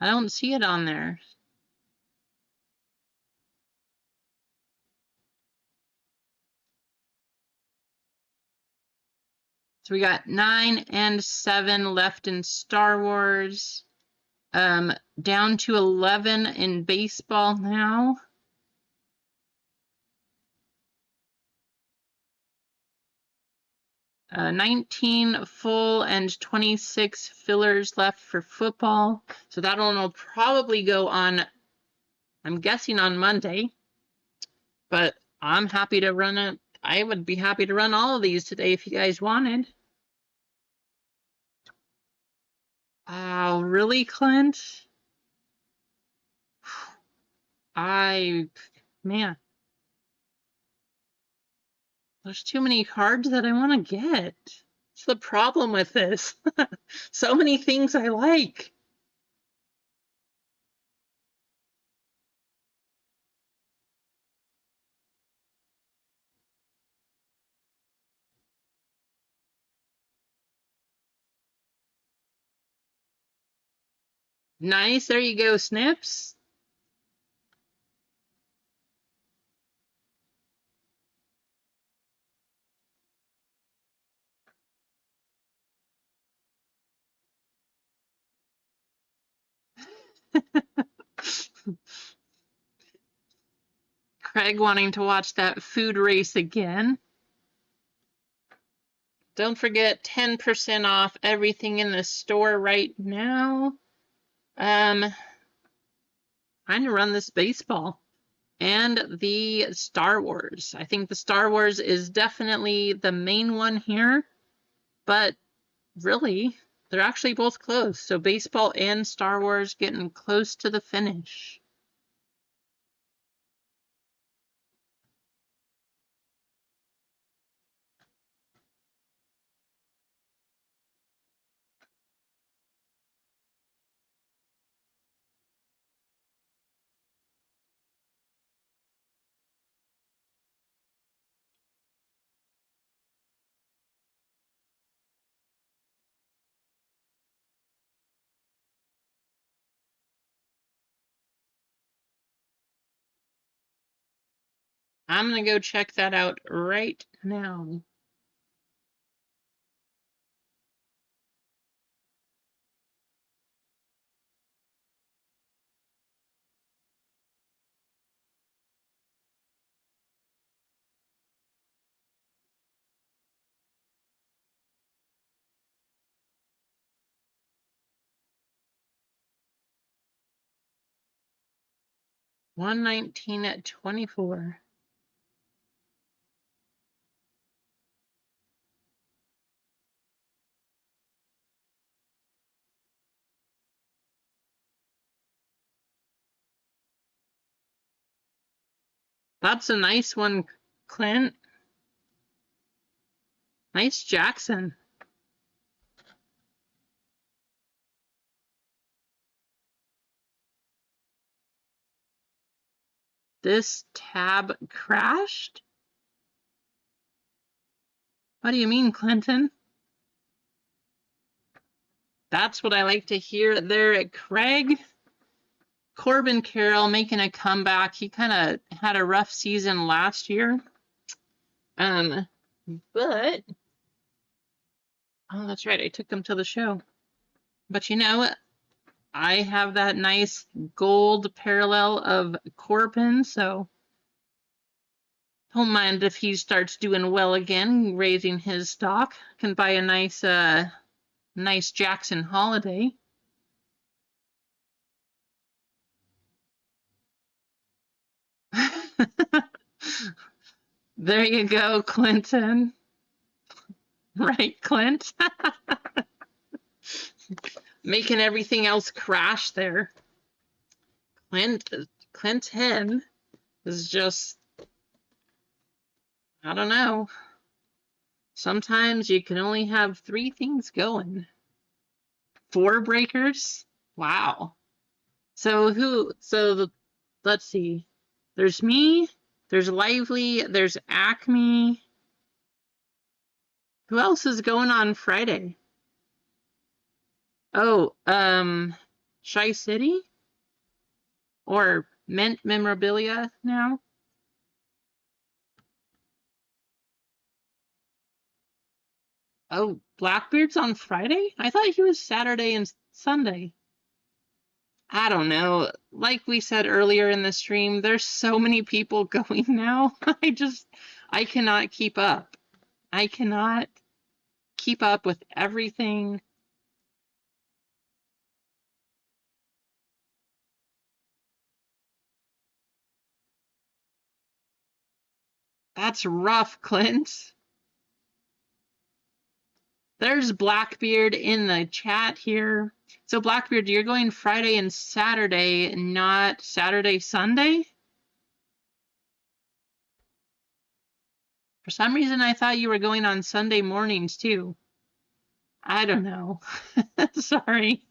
I don't see it on there. So we got 9 and 7 left in Star Wars. Down to 11 in baseball now. 19 full and 26 fillers left for football. So that one will probably go on, I'm guessing on Monday. But I'm happy to run it. I would be happy to run all of these today if you guys wanted. Oh, really, Clint? Man, there's too many cards that I want to get. That's the problem with this. So many things I like. Nice, there you go, Snips. Craig wanting to watch that food race again. Don't forget 10% off everything in the store right now. I'm gonna run this baseball and the Star Wars. I think the Star Wars is definitely the main one here, but really, they're actually both close. So baseball and Star Wars getting close to the finish. I'm going to go check that out right now. $119 at 24. That's a nice one, Clint. Nice Jackson. This tab crashed? What do you mean, Clinton? That's what I like to hear there at Craig. Corbin Carroll making a comeback. He kind of had a rough season last year. But oh, that's right. I took him to the show. But you know, I have that nice gold parallel of Corbin, so don't mind if he starts doing well again, raising his stock. Can buy a nice Jackson Holiday. There you go, Clinton. Right, Clint? Making everything else crash there. Clinton is just, I don't know. Sometimes you can only have 3 things going. 4 breakers? Wow. So let's see. There's me, there's Lively, there's Acme. Who else is going on Friday? Oh, Shy City? Or Mint Memorabilia now? Oh, Blackbeard's on Friday? I thought he was Saturday and Sunday. I don't know. Like we said earlier in the stream, there's so many people going now. I cannot keep up. I cannot. keep up with everything. That's rough, Clint. There's Blackbeard in the chat here. So Blackbeard, you're going Friday and Saturday, not Saturday, Sunday? For some reason, I thought you were going on Sunday mornings too. I don't know. Sorry.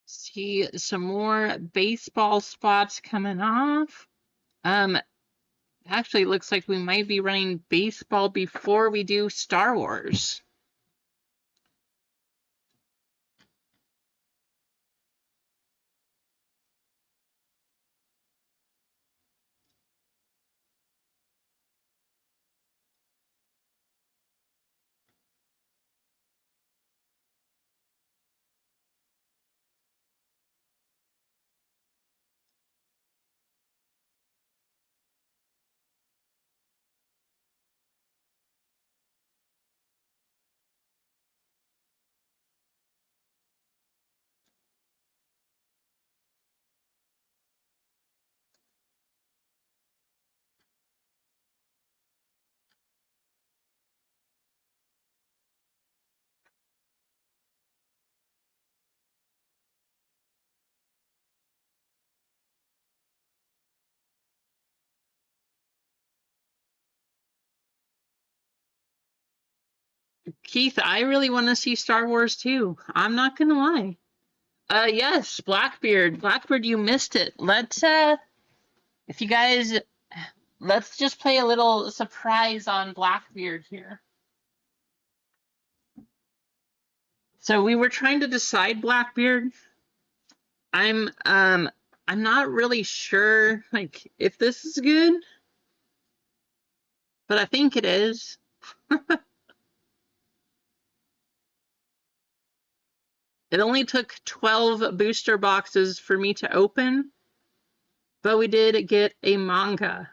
See some more baseball spots coming off. Actually, it looks like we might be running baseball before we do Star Wars. Keith, I really want to see Star Wars too. I'm not gonna lie. Yes, Blackbeard. Blackbeard, you missed it. If you guys, let's just play a little surprise on Blackbeard here. So we were trying to decide Blackbeard. I'm not really sure, like, if this is good, but I think it is. It only took 12 booster boxes for me to open, but we did get a manga.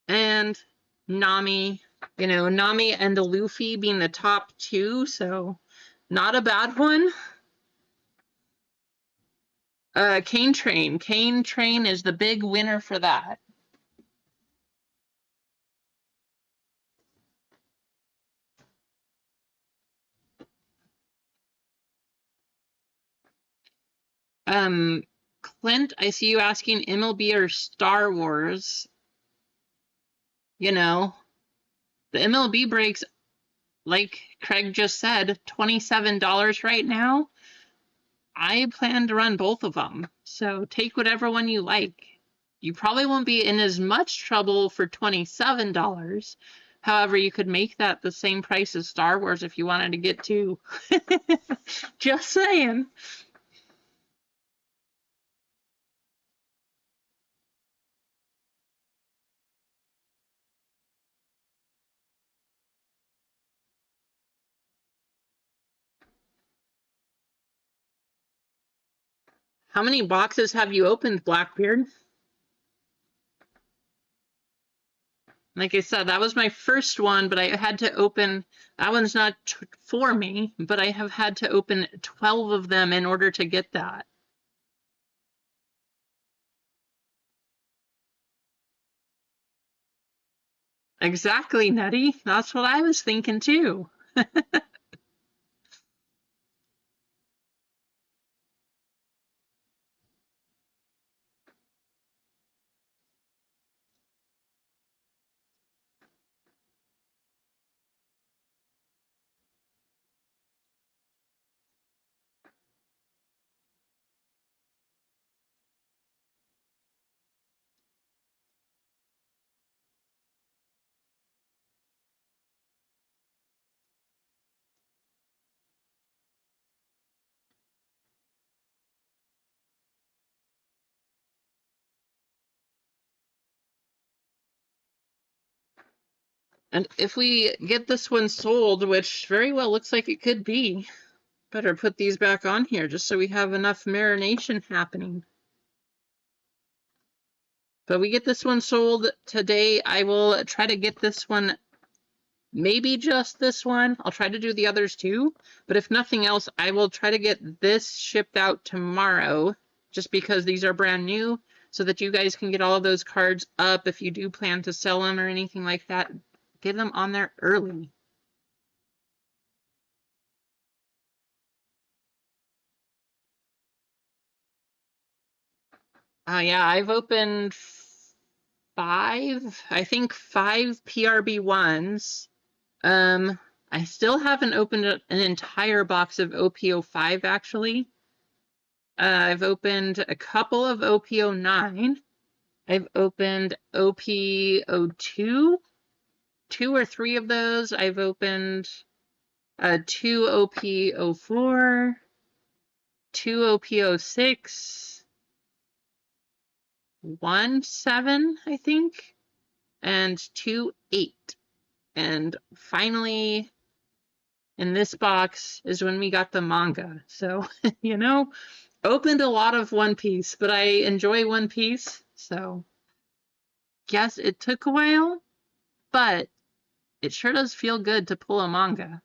And Nami, Nami and Luffy being the top two, so not a bad one. Cane Train. Cane Train is the big winner for that. Clint, I see you asking MLB or Star Wars. The MLB breaks, like Craig just said, $27 right now. I plan to run both of them, so take whatever one you like. You probably won't be in as much trouble for $27. However, you could make that the same price as Star Wars if you wanted to get two. Just saying. How many boxes have you opened, Blackbeard? Like I said, that was my first one, but I had to open, that one's not for me, but I have had to open 12 of them in order to get that. Exactly, Nettie. That's what I was thinking too. And if we get this one sold, which very well looks like it could be, better put these back on here just so we have enough marination happening. But we get this one sold today. I will try to get this one, maybe just this one. I'll try to do the others too. But if nothing else, I will try to get this shipped out tomorrow, just because these are brand new, so that you guys can get all of those cards up if you do plan to sell them or anything like that. Get them on there early. Yeah, I've opened I think five PRB1s. I still haven't opened an entire box of OP05 actually. I've opened a couple of OP09. I've opened OP02, two or three of those. I've opened two OP04, two OP06, 1-7, I think, and 2-8. And finally, in this box is when we got the manga. So, you know, opened a lot of One Piece, but I enjoy One Piece. So, yes, it took a while, but it sure does feel good to pull a manga.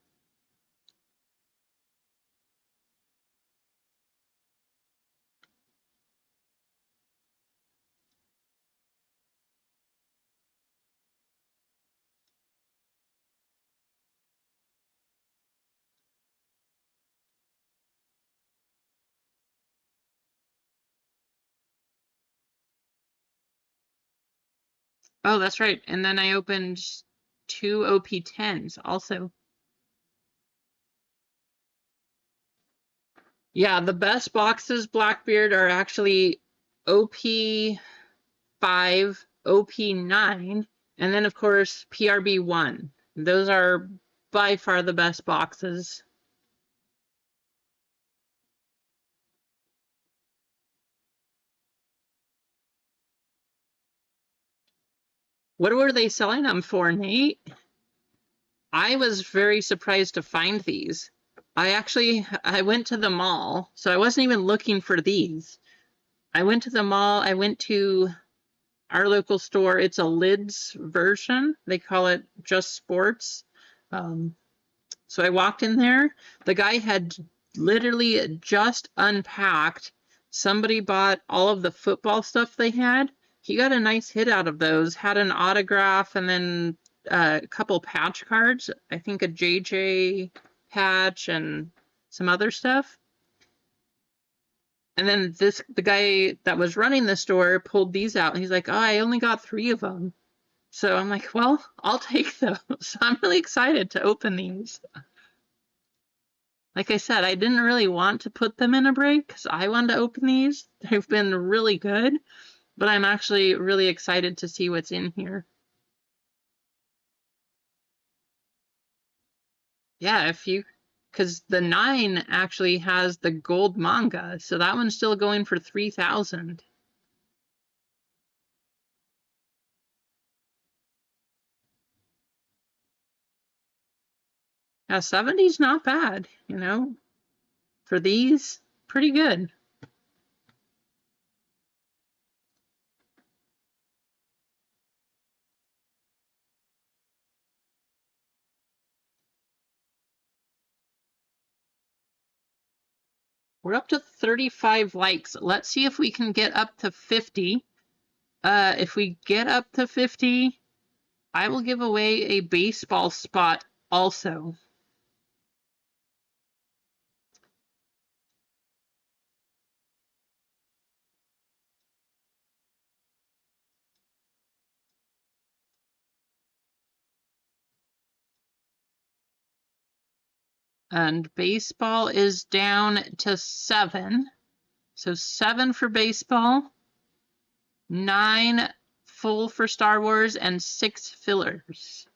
Oh, that's right. And then I opened two OP10s also. Yeah, the best boxes, Blackbeard, are actually OP5, OP9, and then, of course, PRB1. Those are by far the best boxes. What were they selling them for, Nate? I was very surprised to find these. I went to the mall, so I wasn't even looking for these. I went to the mall, I went to our local store. It's a Lids version. They call it Just Sports. So I walked in there. The guy had literally just unpacked. Somebody bought all of the football stuff they had. He got a nice hit out of those, had an autograph, and then a couple patch cards. I think a JJ patch and some other stuff. And then the guy that was running the store pulled these out, and he's like, "Oh, I only got 3 of them." So I'm like, "Well, I'll take those." I'm really excited to open these. Like I said, I didn't really want to put them in a break because I wanted to open these. They've been really good, but I'm actually really excited to see what's in here. Yeah, because the 9 actually has the gold manga, so that one's still going for 3,000. Yeah, 70's not bad, you know, for these, pretty good. We're up to 35 likes. Let's see if we can get up to 50. If we get up to 50, I will give away a baseball spot also. And baseball is down to 7. So 7 for baseball, 9 full for Star Wars, and 6 fillers.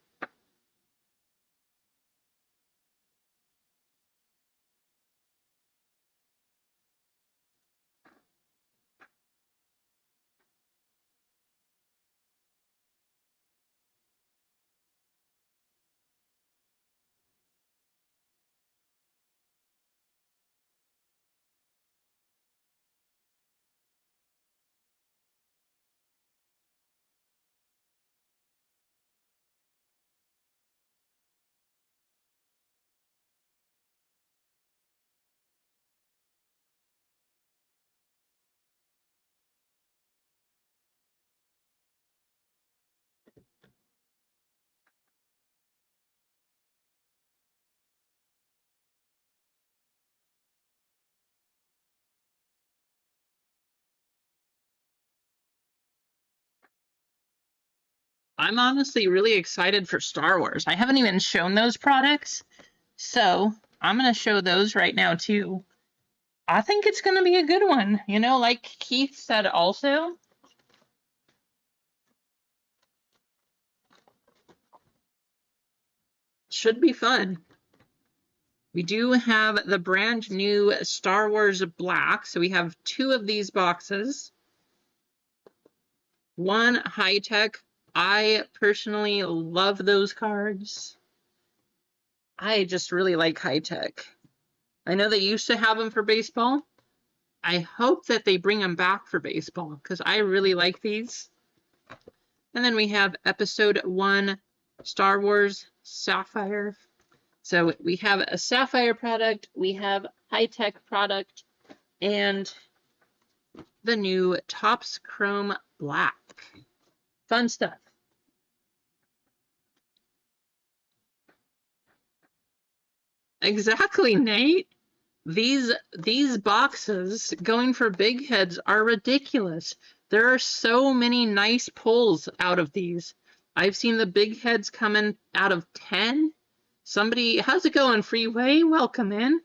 I'm honestly really excited for Star Wars. I haven't even shown those products, so I'm going to show those right now too. I think it's going to be a good one. You know, like Keith said also, should be fun. We do have the brand new Star Wars Black, so we have 2 of these boxes. One high-tech. I personally love those cards. I just really like high-tech. I know they used to have them for baseball. I hope that they bring them back for baseball because I really like these. And then we have Episode 1 Star Wars Sapphire. So we have a Sapphire product, we have high-tech product, and the new Topps Chrome Black. Fun stuff. Exactly, Nate. These boxes going for big heads are ridiculous. There are so many nice pulls out of these. I've seen the big heads coming out of 10. Somebody, how's it going, Freeway? Welcome in.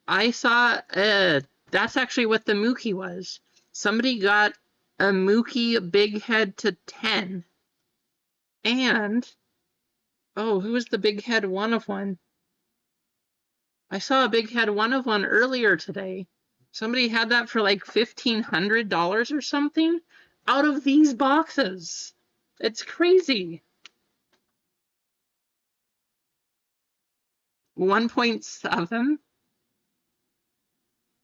I saw, that's actually what the Mookie was. Somebody got a Mookie big head to 10. And, oh, who was the big head 1 of 1? I saw a big head 1 of 1 earlier today. Somebody had that for like $1,500 or something out of these boxes. It's crazy. 1.7.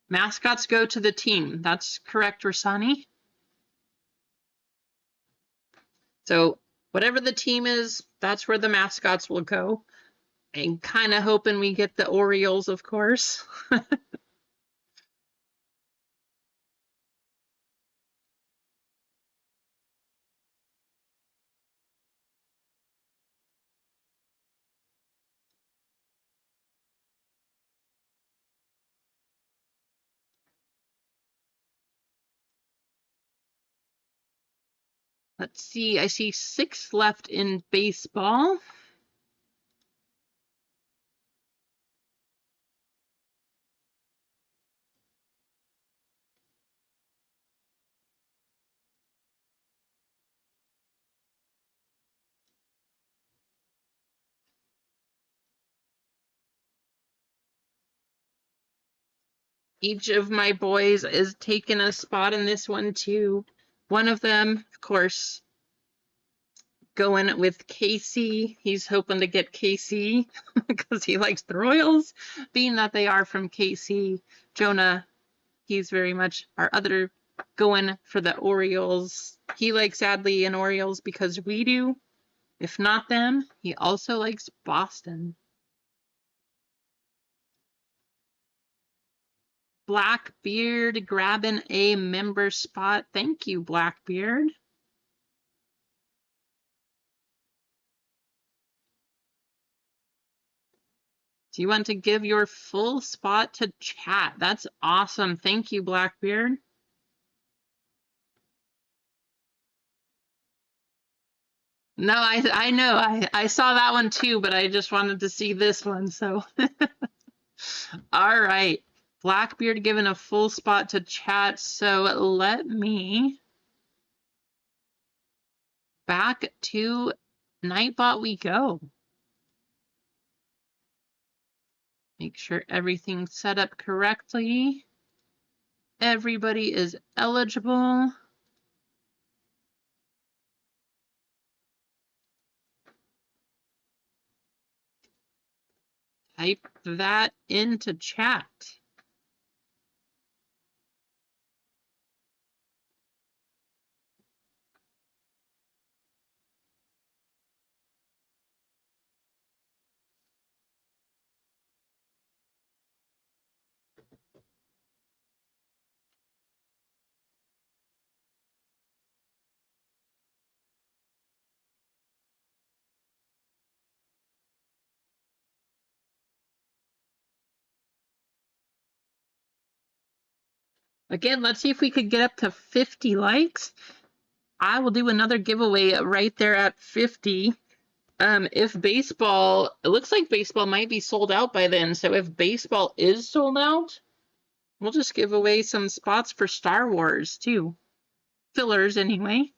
Mascots go to the team. That's correct, Rasani. So whatever the team is, that's where the mascots will go. And kind of hoping we get the Orioles, of course. Let's see, I see 6 left in baseball. Each of my boys is taking a spot in this one too. One of them, of course, going with KC. He's hoping to get KC because he likes the Royals, being that they are from KC. Jonah, he's very much our other going for the Orioles. He likes Adley and Orioles because we do. If not them, he also likes Boston. Blackbeard grabbing a member spot. Thank you, Blackbeard. Do you want to give your full spot to chat? That's awesome. Thank you, Blackbeard. No, I know. I saw that one too, but I just wanted to see this one. So, all right. Blackbeard giving a full spot to chat. So let me back to Nightbot we go. Make sure everything's set up correctly. Everybody is eligible. Type that into chat. Again, let's see if we could get up to 50 likes. I will do another giveaway right there at 50. If baseball, it looks like baseball might be sold out by then. So if baseball is sold out, we'll just give away some spots for Star Wars too. Fillers anyway.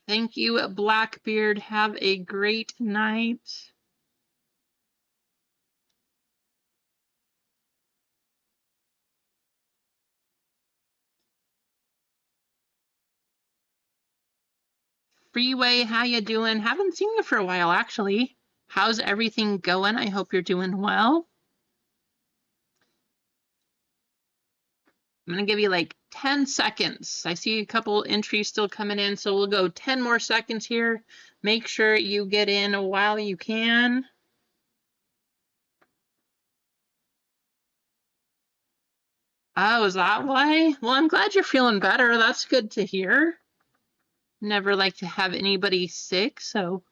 Thank you, Blackbeard. Have a great night. Freeway, how you doing? Haven't seen you for a while, actually. How's everything going? I hope you're doing well. I'm going to give you like 10 seconds. I see a couple entries still coming in, so we'll go 10 more seconds here. Make sure you get in while you can. Oh, is that why? Well, I'm glad you're feeling better. That's good to hear. Never like to have anybody sick, so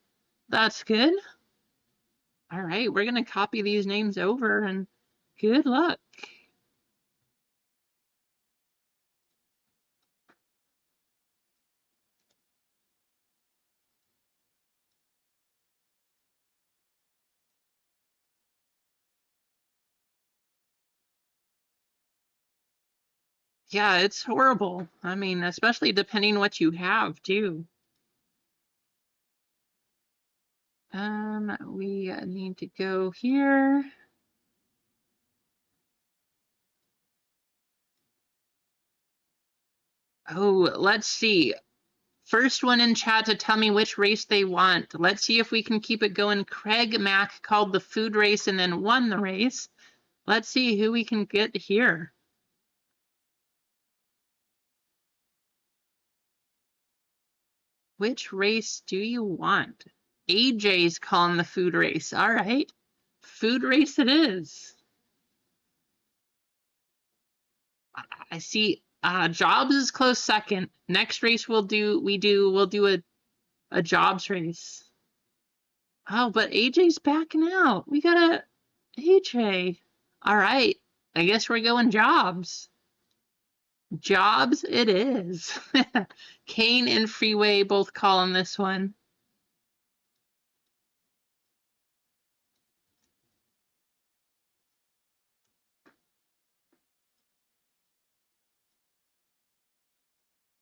that's good. All right, we're going to copy these names over and good luck. Yeah, it's horrible. I mean, especially depending what you have, too. We need to go here. Oh, let's see. First one in chat to tell me which race they want. Let's see if we can keep it going. Craig Mack called the food race and then won the race. Let's see who we can get here. Which race do you want? AJ's calling the food race. All right. Food race it is. I see Jobs is close second. Next race we'll do a Jobs race. Oh, but AJ's backing out. We gotta AJ. All right. I guess we're going Jobs. Jobs it is. Kane and Freeway both calling this one.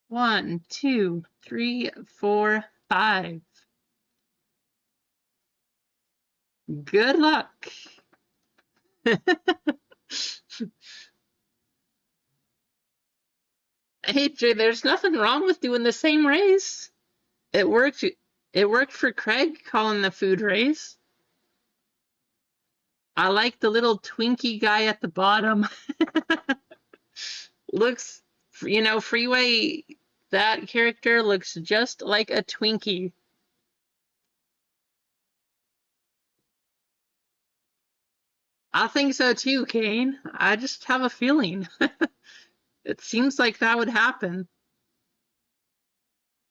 One, two, three, four, five. Good luck. AJ, there's nothing wrong with doing the same race. It worked. It worked for Craig calling the food race. I like the little Twinkie guy at the bottom. Looks, Freeway, that character looks just like a Twinkie. I think so too, Kane. I just have a feeling. It seems like that would happen.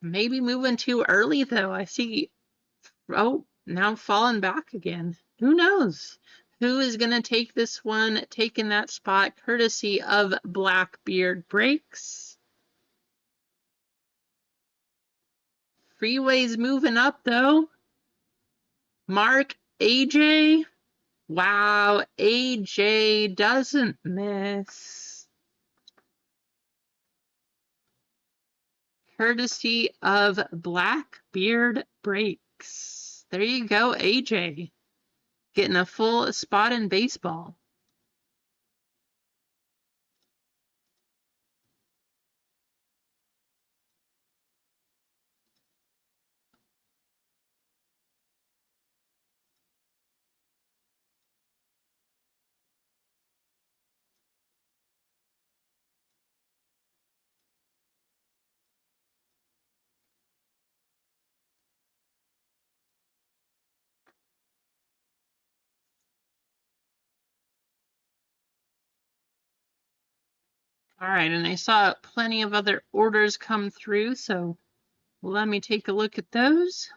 Maybe moving too early, though. I see. Oh, now falling back again. Who knows? Who is going to take this one, taking that spot, courtesy of Blackbeard Breaks? Freeway's moving up, though. Mark, AJ. Wow, AJ doesn't miss. Courtesy of Blackbeard Breaks. There you go, AJ. Getting a full spot in baseball. All right, and I saw plenty of other orders come through, so let me take a look at those.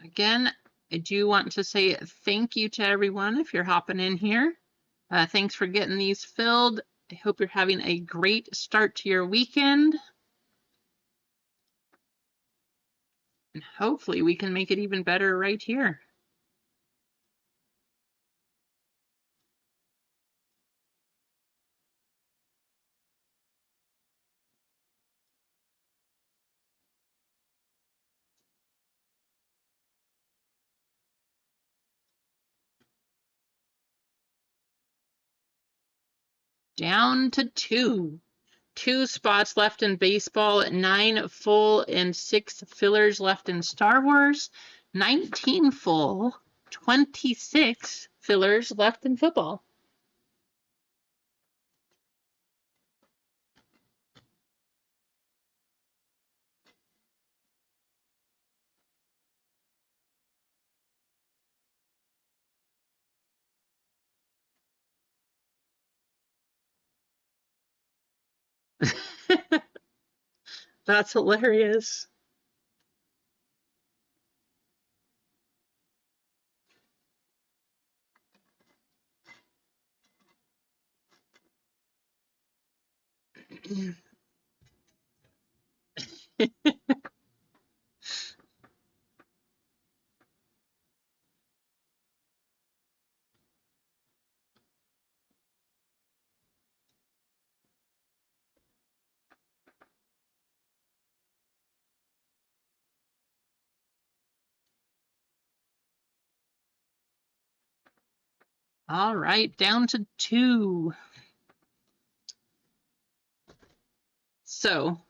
Again, I do want to say thank you to everyone if you're hopping in here. Thanks for getting these filled. I hope you're having a great start to your weekend. And hopefully we can make it even better right here. Down to two. 2 spots left in baseball, 9 full and 6 fillers left in Star Wars, 19 full, 26 fillers left in football. That's hilarious. All right, down to 2. So,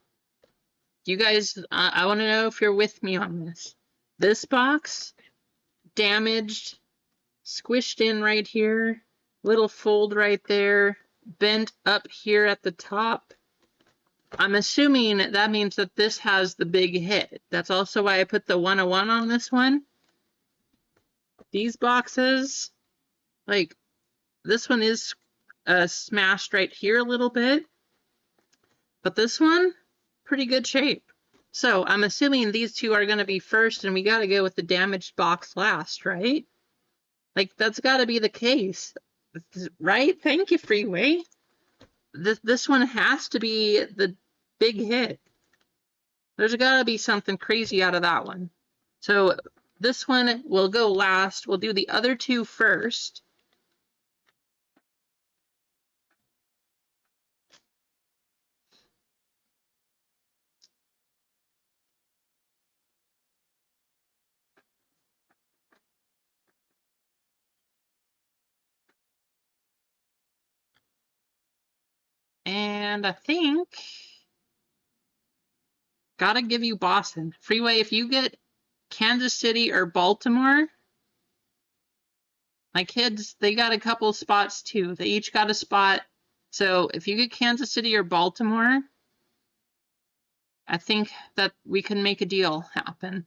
you guys, I want to know if you're with me on this. This box, damaged, squished in right here, little fold right there, bent up here at the top. I'm assuming that means that this has the big hit. That's also why I put the 101 on this one. These boxes, like this one is smashed right here a little bit, but this one, pretty good shape. So I'm assuming these two are going to be first, and we got to go with the damaged box last, right? Like, that's got to be the case, right? Thank you, Freeway. This one has to be the big hit. There's got to be something crazy out of that one. So this one will go last. We'll do the other two first. And I think, gotta give you Boston. Freeway, if you get Kansas City or Baltimore, my kids, they got a couple spots too. They each got a spot. So if you get Kansas City or Baltimore, I think that we can make a deal happen.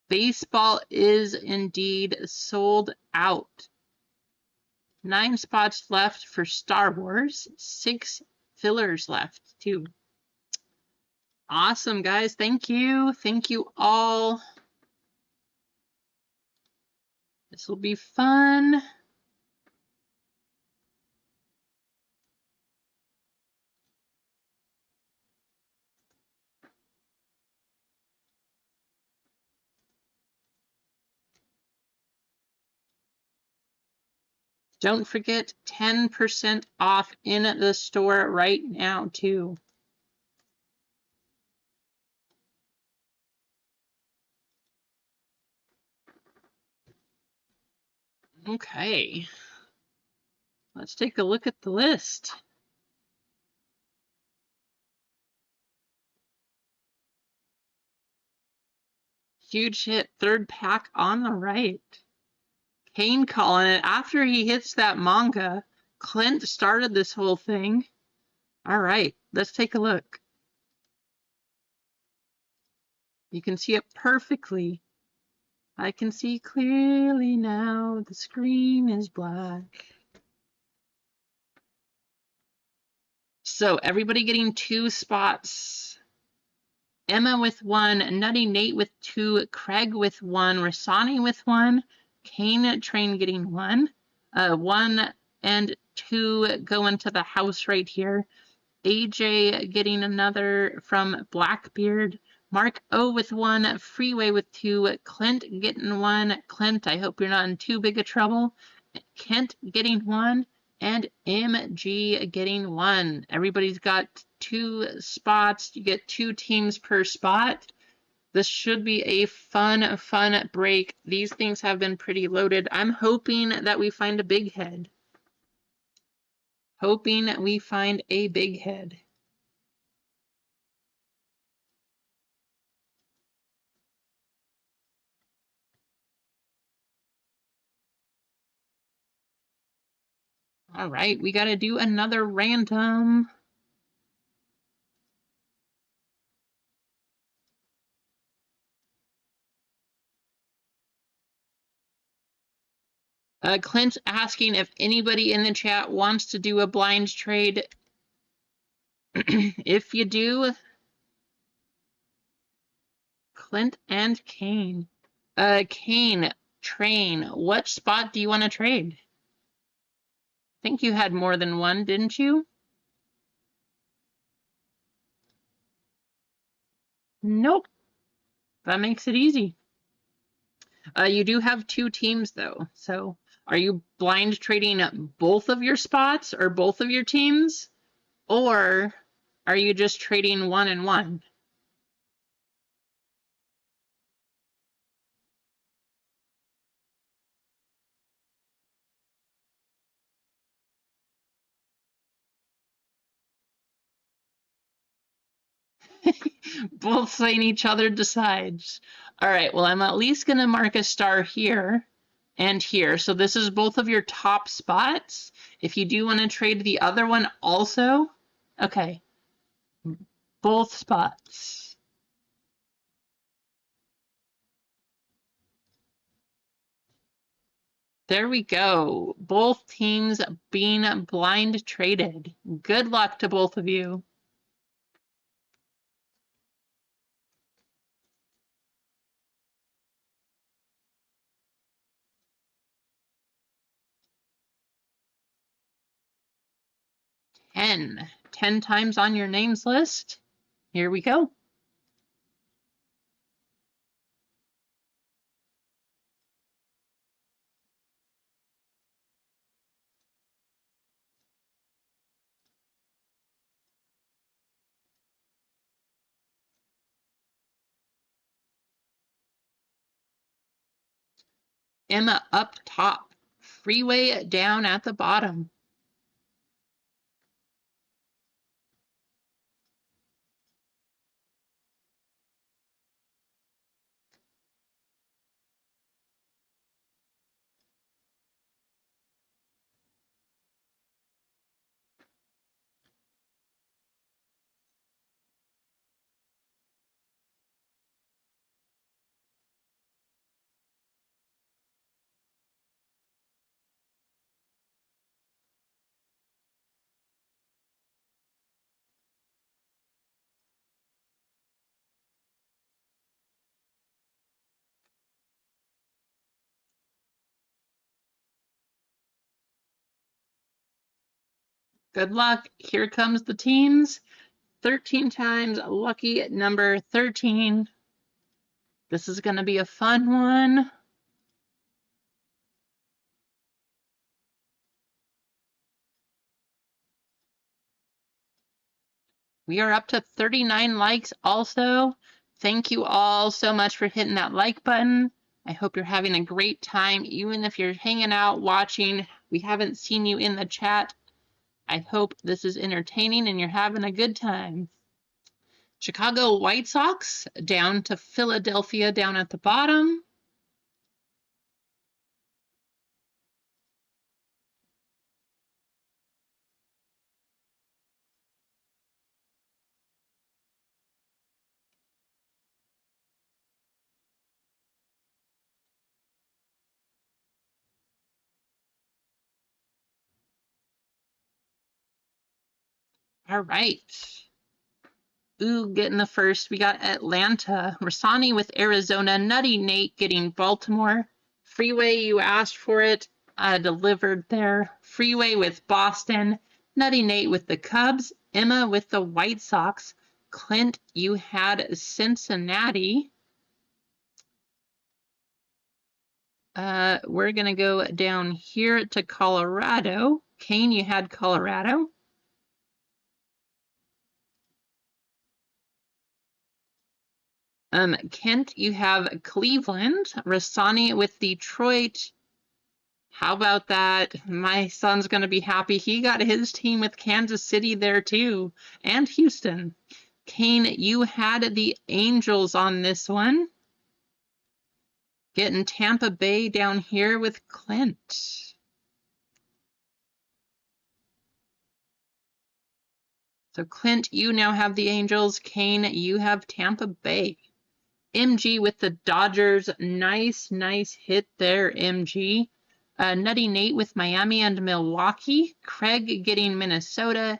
Baseball is indeed sold out. 9 spots left for Star Wars. 6 fillers left too. Awesome, guys. Thank you. Thank you all. This will be fun. Don't forget 10% off in the store right now too. Okay. Let's take a look at the list. Huge hit, third pack on the right. Kane calling it after he hits that manga. Clint started this whole thing. All right, let's take a look. You can see it perfectly. I can see clearly now. The screen is black. So everybody getting 2 spots. Emma with 1, Nutty Nate with 2, Craig with 1, Rasani with 1, Kane Train getting 1. 1 and 2 go into the house right here. AJ getting another from Blackbeard. Mark O with 1, Freeway with 2, Clint getting 1. Clint, I hope you're not in too big a trouble. Kent getting 1, and MG getting 1. Everybody's got 2 spots. You get 2 teams per spot. This should be a fun break. These things have been pretty loaded. I'm hoping that we find a big head. Hoping we find a big head. All right, we got to do another random. Clint's asking if anybody in the chat wants to do a blind trade. If you do, Clint and Kane. Kane, Train, what spot do you want to trade? I think you had more than one, didn't you? Nope. That makes it easy. You do have 2 teams, though. So are you blind trading both of your spots or both of your teams? Or are you just trading 1 and 1? Both saying each other decides. All right, well, I'm at least going to mark a star here and here. So this is both of your top spots. If you do want to trade the other one also, okay, both spots. There we go. Both teams being blind traded. Good luck to both of you. Ten times on your names list. Here we go. Emma up top, Freeway down at the bottom. Good luck. Here comes the teams. 13 times lucky number 13. This is going to be a fun one. We are up to 39 likes also. Thank you all so much for hitting that like button. I hope you're having a great time, even if you're hanging out, watching. We haven't seen you in the chat. I hope this is entertaining and you're having a good time. Chicago White Sox down to Philadelphia down at the bottom. All right. Ooh, getting the first. We got Atlanta. Rasani with Arizona. Nutty Nate getting Baltimore. Freeway, you asked for it. Delivered there. Freeway with Boston. Nutty Nate with the Cubs. Emma with the White Sox. Clint, you had Cincinnati. We're going to go down here to Colorado. Kane, you had Colorado. Kent, you have Cleveland. Rasani with Detroit. How about that? My son's going to be happy. He got his team with Kansas City there too, and Houston. Kane, you had the Angels on this one. Getting Tampa Bay down here with Clint. So Clint, you now have the Angels. Kane, you have Tampa Bay. MG with the Dodgers. Nice hit there, MG. Nutty Nate with Miami and Milwaukee. Craig getting Minnesota.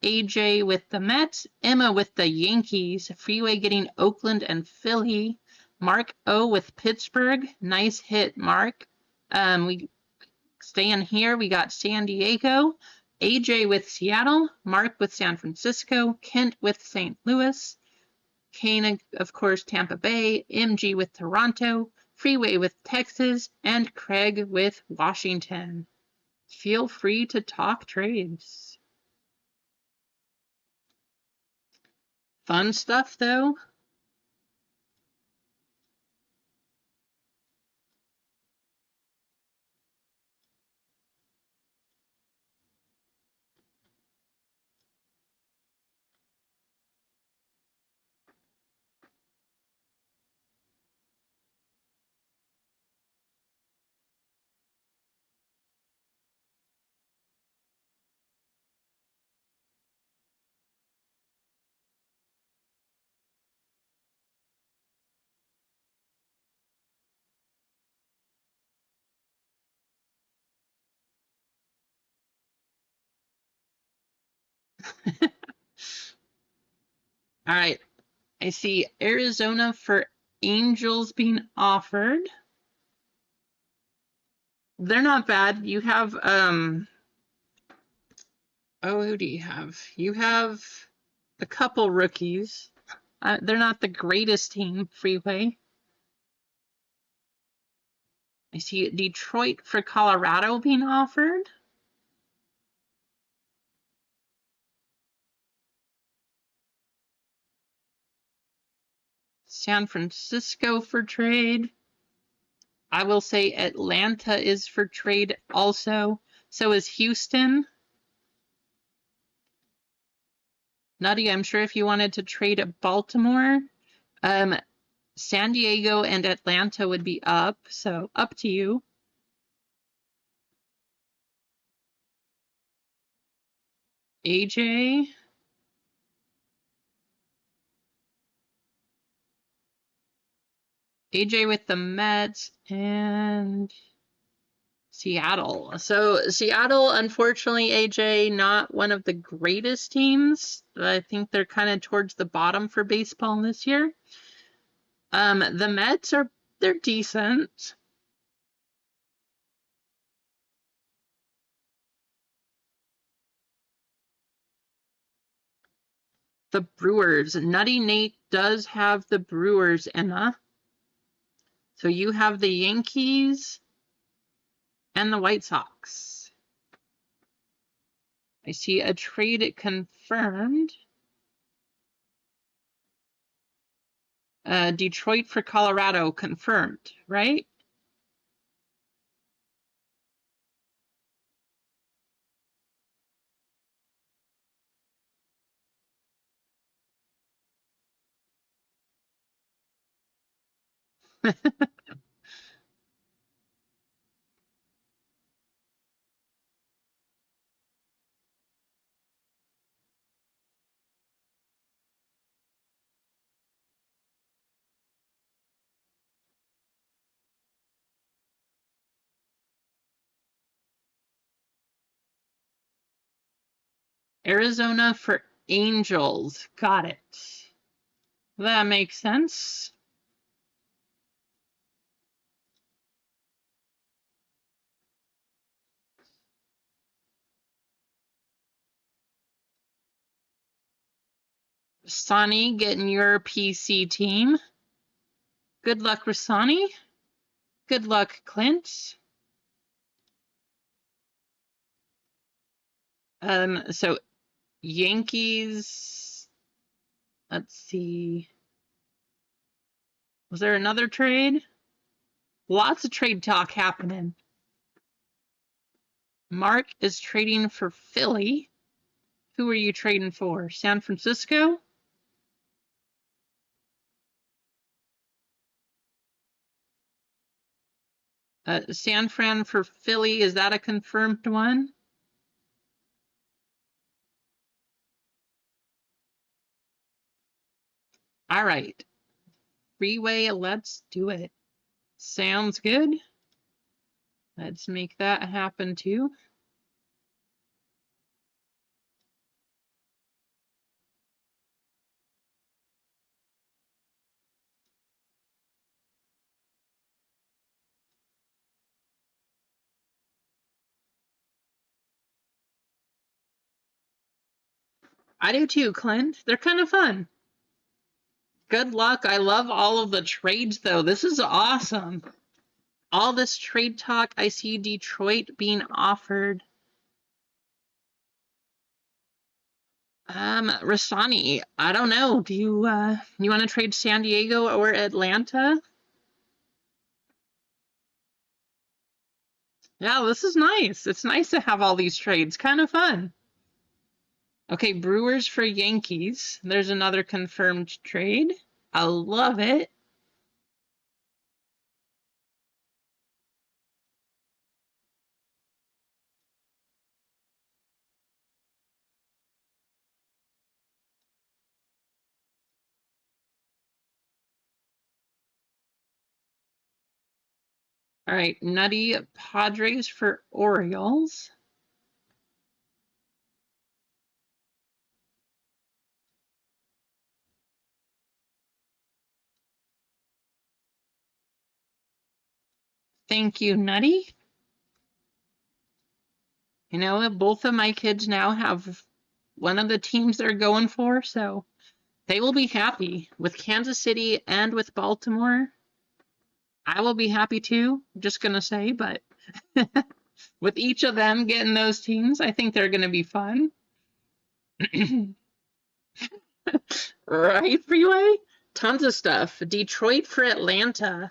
AJ with the Mets. Emma with the Yankees. Freeway getting Oakland and Philly. Mark O with Pittsburgh. Nice hit, Mark. We staying here. We got San Diego. AJ with Seattle. Mark with San Francisco. Kent with St. Louis. Kane, of course, Tampa Bay, MG with Toronto, Freeway with Texas, and Craig with Washington. Feel free to talk trades. Fun stuff, though. All right. I see Arizona for Angels being offered. They're not bad. You have, oh, who do you have? You have a couple rookies. They're not the greatest team, Freeway. I see Detroit for Colorado being offered. San Francisco for trade. I will say Atlanta is for trade also. So is Houston. Nutty, I'm sure if you wanted to trade Baltimore, San Diego and Atlanta would be up. So up to you. AJ. AJ with the Mets and Seattle. So Seattle, unfortunately, AJ, not one of the greatest teams. I think they're kind of towards the bottom for baseball this year. The Mets they're decent. The Brewers. Nutty Nate does have the Brewers, Emma. So you have the Yankees and the White Sox. I see a trade confirmed. Detroit for Colorado confirmed, right? Arizona for Angels. Got it. That makes sense. Sonny getting your PC team. Good luck, Rasani. Good luck, Clint. So Yankees. Let's see. Was there another trade? Lots of trade talk happening. Mark is trading for Philly. Who are you trading for? San Francisco? San Fran for Philly. Is that a confirmed one? All right. Freeway, let's do it. Sounds good. Let's make that happen too. I do too, Clint. They're kind of fun. Good luck. I love all of the trades, though. This is awesome. All this trade talk. I see Detroit being offered. Rasani, I don't know. Do you want to trade San Diego or Atlanta? Yeah, this is nice. It's nice to have all these trades. Kind of fun. Okay, Brewers for Yankees. There's another confirmed trade. I love it. All right, Nutty Padres for Orioles. Thank you, Nutty. You know, both of my kids now have one of the teams they're going for, so they will be happy with Kansas City and with Baltimore. I will be happy too, I'm just going to say, but with each of them getting those teams, I think they're going to be fun. Right, Freeway? Tons of stuff. Detroit for Atlanta.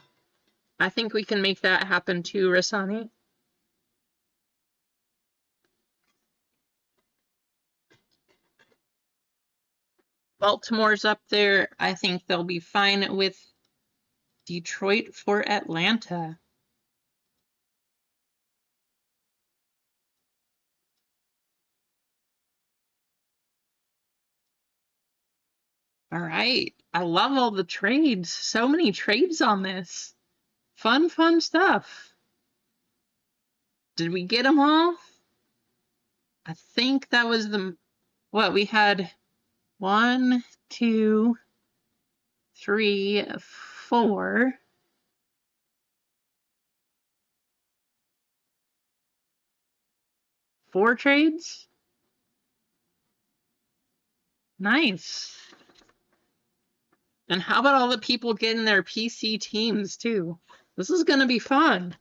I think we can make that happen too, Rasani. Baltimore's up there. I think they'll be fine with Detroit for Atlanta. All right. I love all the trades. So many trades on this. Fun, fun stuff. Did we get them all? I think that was what we had 1, 2, 3, 4. 4 trades? Nice. And how about all the people getting their PC teams too? This is going to be fun.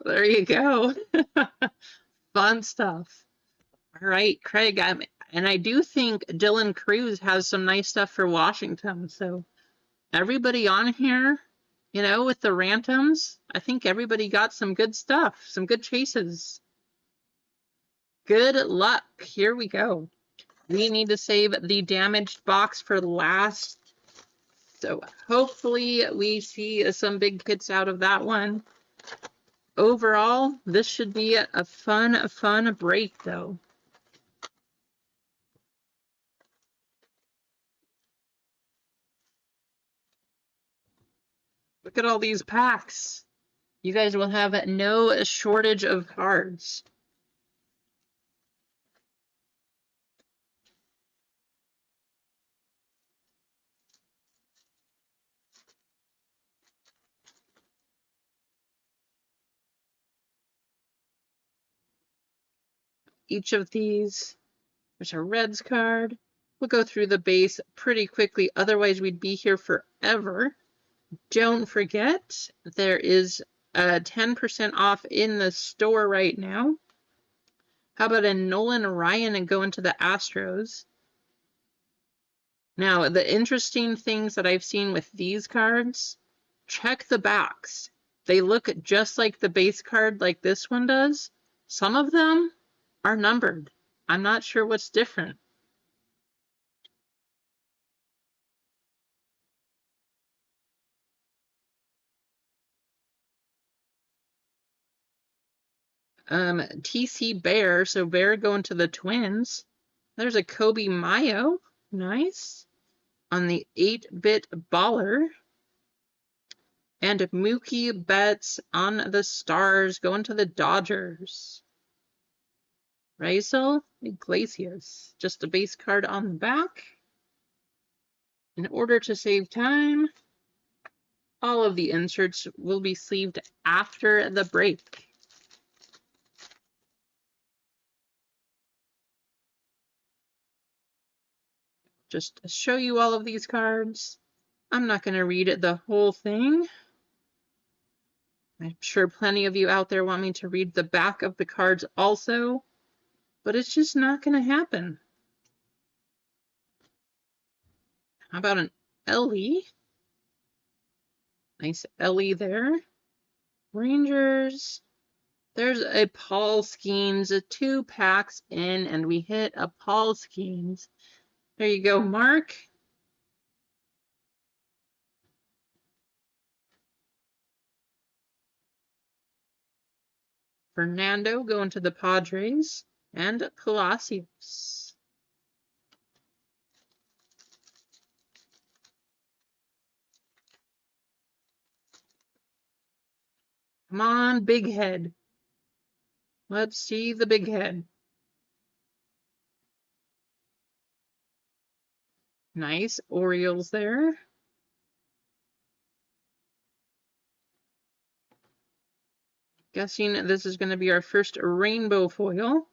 There you go. Fun stuff. All right, Craig. And I do think Dylan Cruz has some nice stuff for Washington. So everybody on here, you know, with the Rantums, I think everybody got some good stuff, some good chases. Good luck. Here we go. We need to save the damaged box for last. So hopefully we see some big hits out of that one. Overall, this should be a fun break, though. Look at all these packs. You guys will have no shortage of cards. Each of these, there's a Reds card. We'll go through the base pretty quickly, otherwise we'd be here forever. Don't forget, there is a 10% off in the store right now. How about a Nolan Ryan and go into the Astros? Now, the interesting things that I've seen with these cards, check the backs. They look just like the base card like this one does. Some of them are numbered. I'm not sure what's different. TC Bear, so Bear going to the Twins. There's a Kobe Mayo, nice. On the 8-bit baller. And Mookie Betts on the Stars going to the Dodgers. Raisel Iglesias, just a base card on the back. In order to save time, all of the inserts will be sleeved after the break. Just to show you all of these cards, I'm not going to read the whole thing. I'm sure plenty of you out there want me to read the back of the cards also, but it's just not going to happen. How about an Ellie? Nice Ellie there. Rangers. There's a Paul Skeens, 2 packs in, and we hit a Paul Skeens. There you go, Mark. Fernando going to the Padres, and Palacios. Come on, big head. Let's see the big head. Nice Orioles there. Guessing this is going to be our first rainbow foil.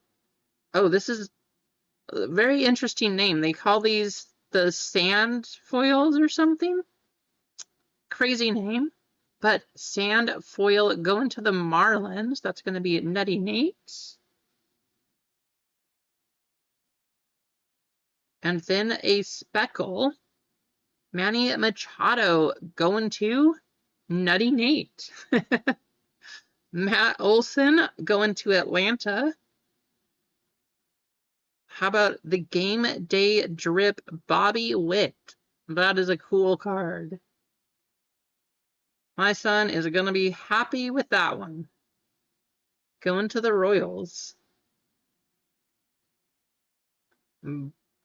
Oh, this is a very interesting name. They call these the sand foils or something. Crazy name. But sand foil going to the Marlins. That's going to be Nutty Nate. And then a speckle. Manny Machado going to Nutty Nate. Matt Olson going to Atlanta. How about the Game Day Drip Bobby Witt? That is a cool card. My son is going to be happy with that one. Going to the Royals.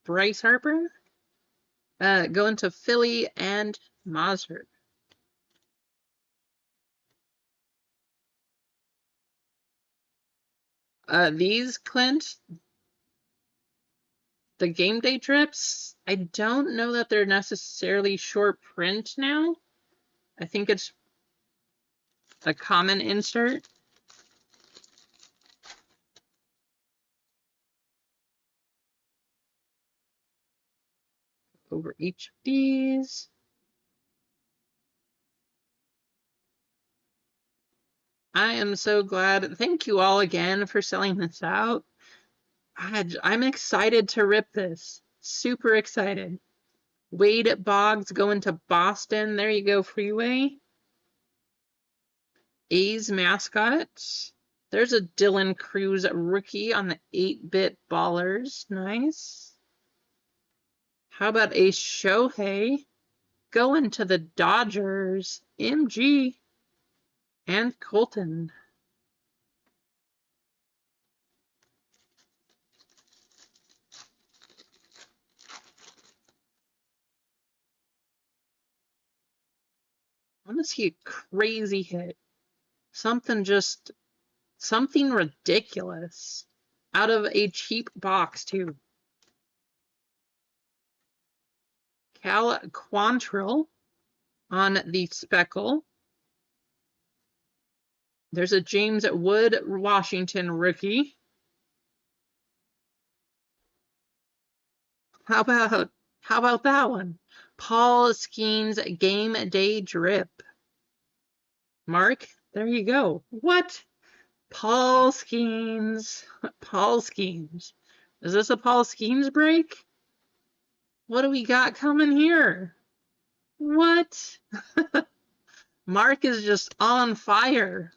Bryce Harper. Going to Philly and Mazur. These, Clint, the Game Day Drips, I don't know that they're necessarily short print now. I think it's a common insert. Over each of these. I am so glad. Thank you all again for selling this out. I'm excited to rip this. Super excited. Wade Boggs going to Boston. There you go, Freeway. A's mascot. There's a Dylan Cruz rookie on the 8-bit ballers. Nice. How about a Shohei going to the Dodgers. MG and Colton. I want to see a crazy hit. Something ridiculous. Out of a cheap box, too. Cal Quantrill on the speckle. There's a James Wood Washington rookie. How about that one? Paul Skeens Game Day Drip. Mark, there you go. What? Paul Skeens. Paul Skeens. Is this a Paul Skeens break? What do we got coming here? What? Mark is just on fire.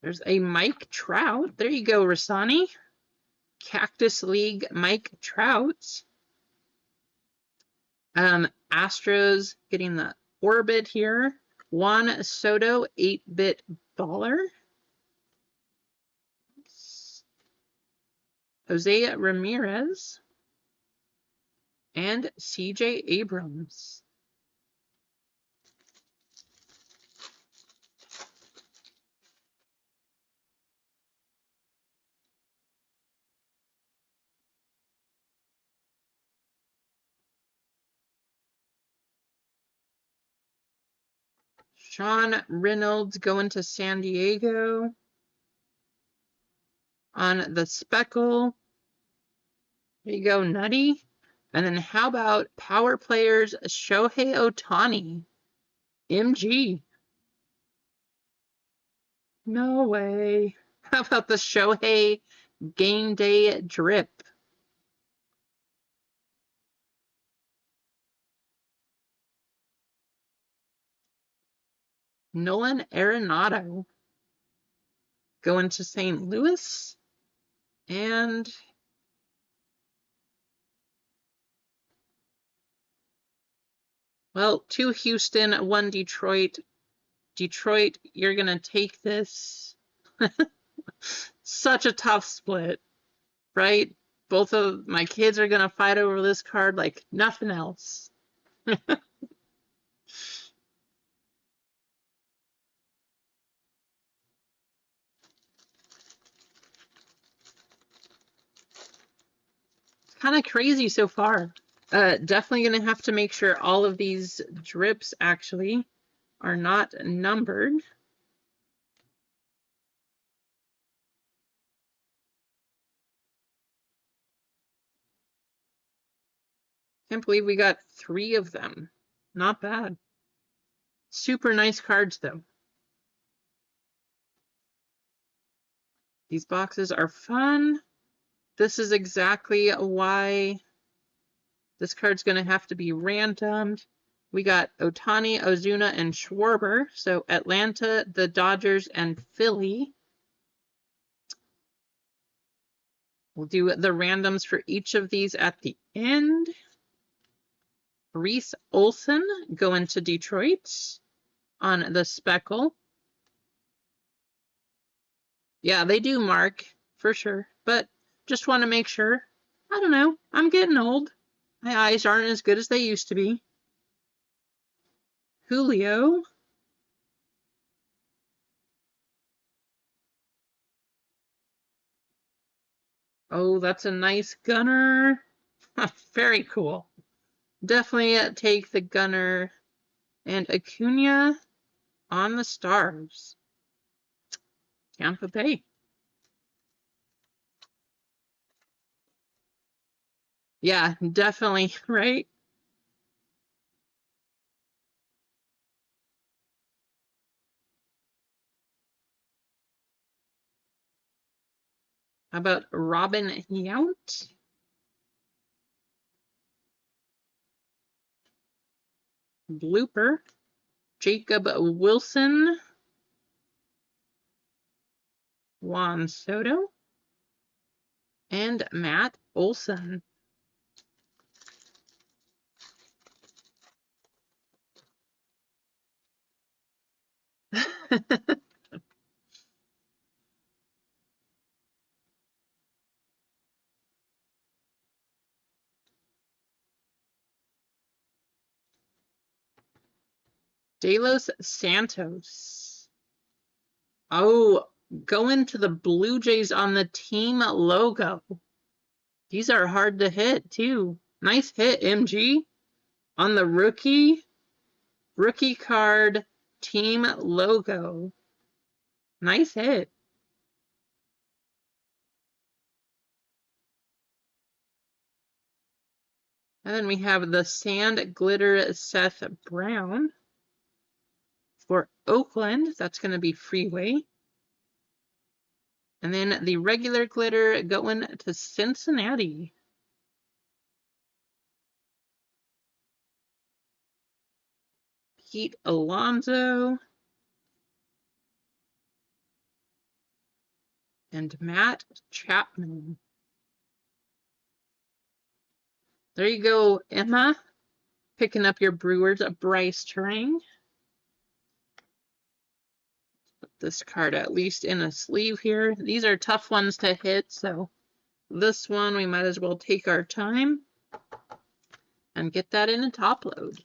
There's a Mike Trout. There you go, Rasani. Cactus League Mike Trout. Astros getting the orbit here. Juan Soto, 8-bit baller. Jose Ramirez. And CJ Abrams. Sean Reynolds going to San Diego on the speckle. There you go, Nutty. And then how about Power Players Shohei Ohtani? MG. No way. How about the Shohei Game Day Drip? Nolan Arenado going to St. Louis. And well, 2 Houston, 1 Detroit. Detroit, you're going to take this. Such a tough split, right? Both of my kids are going to fight over this card like nothing else. Kind of crazy so far. Definitely going to have to make sure all of these drips actually are not numbered. Can't believe we got 3 of them. Not bad. Super nice cards, though. These boxes are fun. This is exactly why this card's going to have to be randomed. We got Ohtani, Ozuna, and Schwarber. So Atlanta, the Dodgers, and Philly. We'll do the randoms for each of these at the end. Reese Olson going to Detroit on the speckle. Yeah, they do mark for sure, but just want to make sure. I don't know. I'm getting old. My eyes aren't as good as they used to be. Julio. Oh, that's a nice gunner. Very cool. Definitely take the gunner. And Acuna on the Stars. Tampa Bay. Yeah, definitely, right? How about Robin Yount? Blooper, Jacob Wilson, Juan Soto, and Matt Olson. De Los Santos. Oh, going to the Blue Jays on the team logo. These are hard to hit, too. Nice hit, MG. On the rookie card team logo. Nice hit. And then we have the Sand Glitter Seth Brown for Oakland. That's going to be Freeway. And then the regular glitter going to Cincinnati. Pete Alonso. And Matt Chapman. There you go, Emma. Picking up your Brewers Bryce Terang. Put this card at least in a sleeve here. These are tough ones to hit, so this one we might as well take our time and get that in a top load.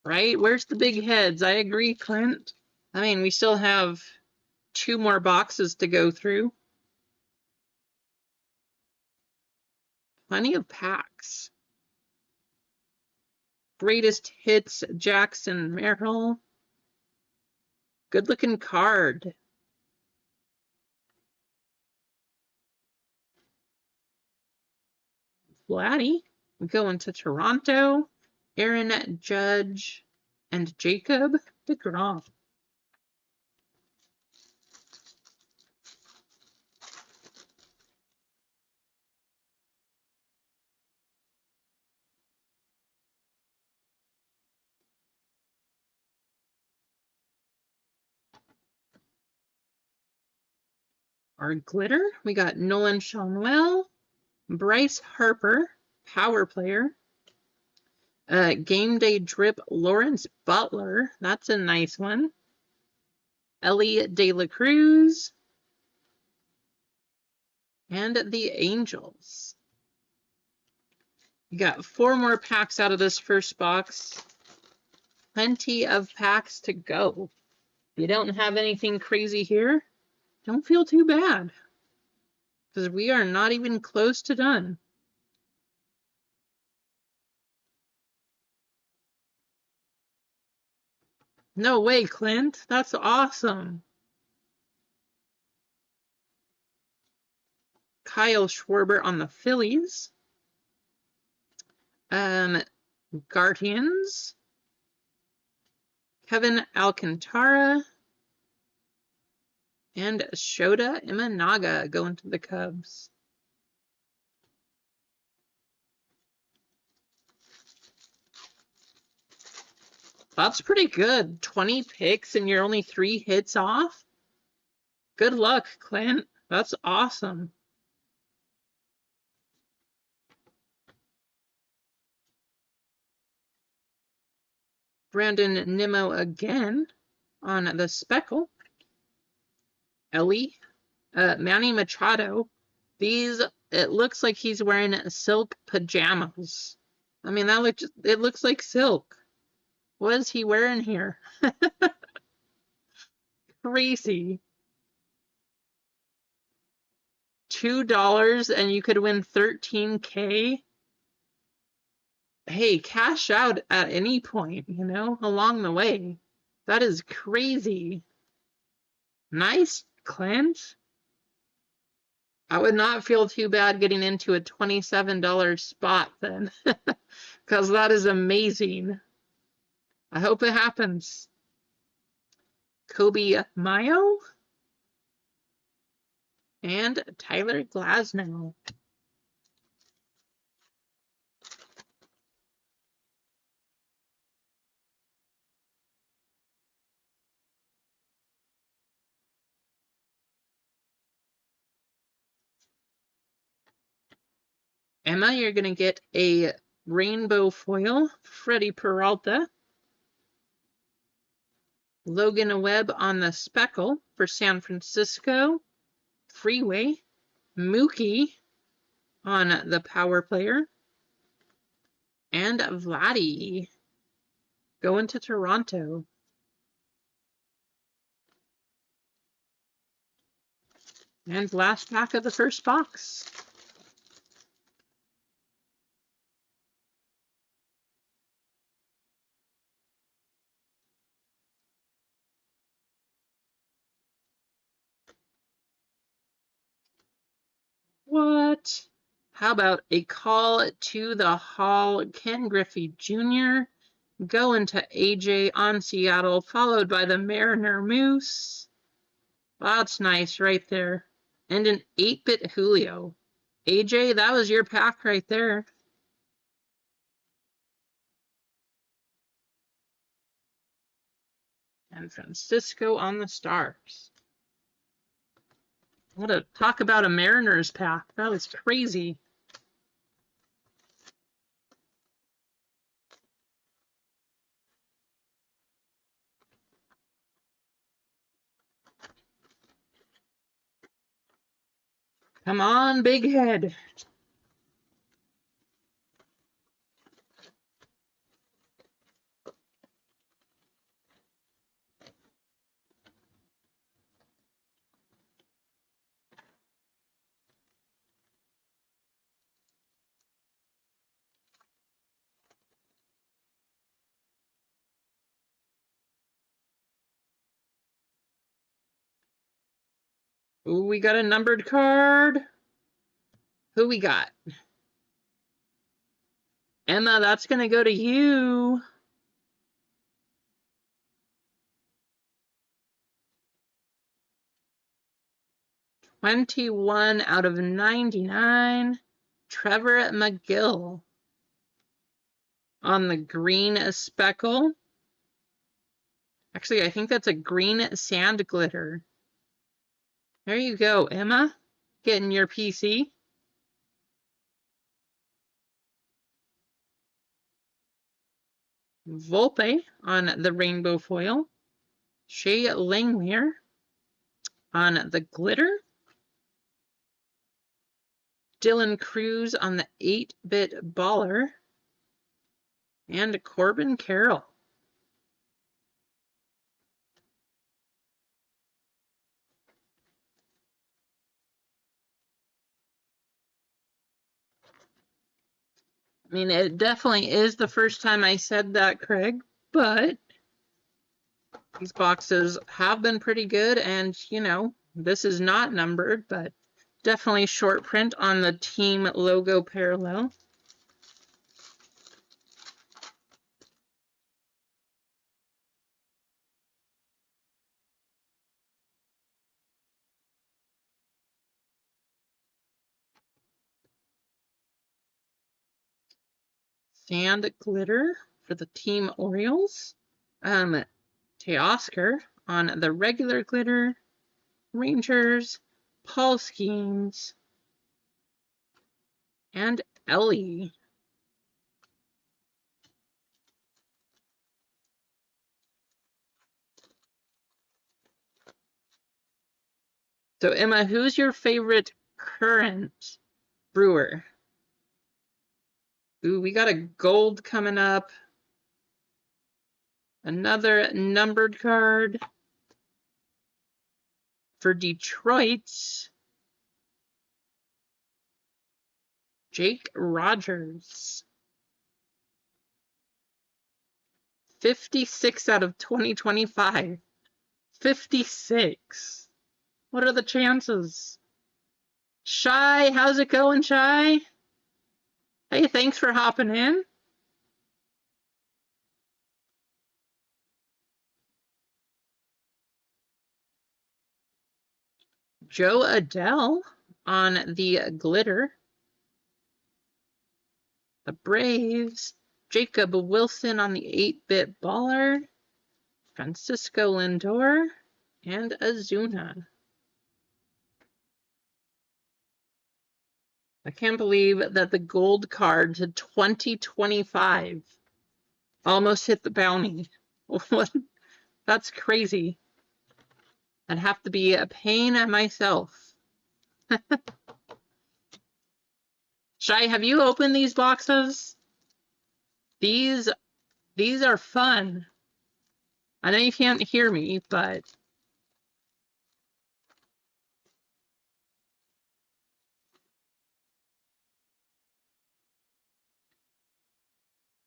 Right? Where's the big heads? I agree, Clint. I mean, we still have 2 more boxes to go through. Plenty of packs. Greatest hits, Jackson Merrill. Good looking card. Vladdy going to Toronto. Aaron Judge and Jacob DeGrom. Our glitter, we got Nolan Schanuel, Bryce Harper, power player. Game day drip, Lawrence Butler. That's a nice one. Ellie De La Cruz. And the Angels. We got 4 more packs out of this first box. Plenty of packs to go. If you don't have anything crazy here, don't feel too bad, because we are not even close to done. No way, Clint. That's awesome. Kyle Schwarber on the Phillies. Guardians. Kevin Alcantara. And Shota Imanaga going to the Cubs. That's pretty good. 20 picks and you're only 3 hits off. Good luck, Clint. That's awesome. Brandon Nimmo again on the Speckle. Ellie, Manny Machado. These, it looks like he's wearing silk pajamas. I mean, it looks like silk. What is he wearing here? Crazy. $2 and you could win $13K. Hey, cash out at any point, you know, along the way. That is crazy. Nice, Clint. I would not feel too bad getting into a $27 spot then, because that is amazing. I hope it happens. Kobe Mayo and Tyler Glasnow. Emma, you're going to get a rainbow foil, Freddie Peralta. Logan Webb on the speckle for San Francisco. Freeway. Mookie on the power player. And Vladdy going to Toronto. And last pack of the first box. What? How about a call to the Hall, Ken Griffey Jr. going to AJ on Seattle, followed by the Mariner Moose. That's nice right there. And an 8-bit Julio. AJ, that was your pack right there. And Francisco on the Stars. What a talk about a Mariners pack. That was crazy. Come on, big head. Ooh, we got a numbered card. Who we got? Emma, that's going to go to you. $21 out of 99. Trevor McGill on the green speckle. Actually, I think that's a green sand glitter. There you go, Emma. Getting your PC. Volpe on the rainbow foil. Shea Langmuir on the glitter. Dylan Cruz on the 8-bit baller. And Corbin Carroll. I mean, it definitely is the first time I said that, Craig, but these boxes have been pretty good, and, you know, this is not numbered, but definitely short print on the team logo parallel. Sand glitter for the team Orioles. Teoscar on the regular glitter. Rangers, Paul Skeens, and Ellie. So, Emma, who's your favorite current Brewer? Ooh, we got a gold coming up. Another numbered card for Detroit. Jake Rogers. 56 out of 2025. 56. What are the chances? Shy, how's it going, Shy? Hey, thanks for hopping in. Joe Adele on the glitter. The Braves. Jacob Wilson on the 8-bit baller. Francisco Lindor. And Azuna. I can't believe that the gold card to 2025 almost hit the bounty. That's crazy. I'd have to be a pain at myself. Shai, have you opened these boxes? These are fun. I know you can't hear me, but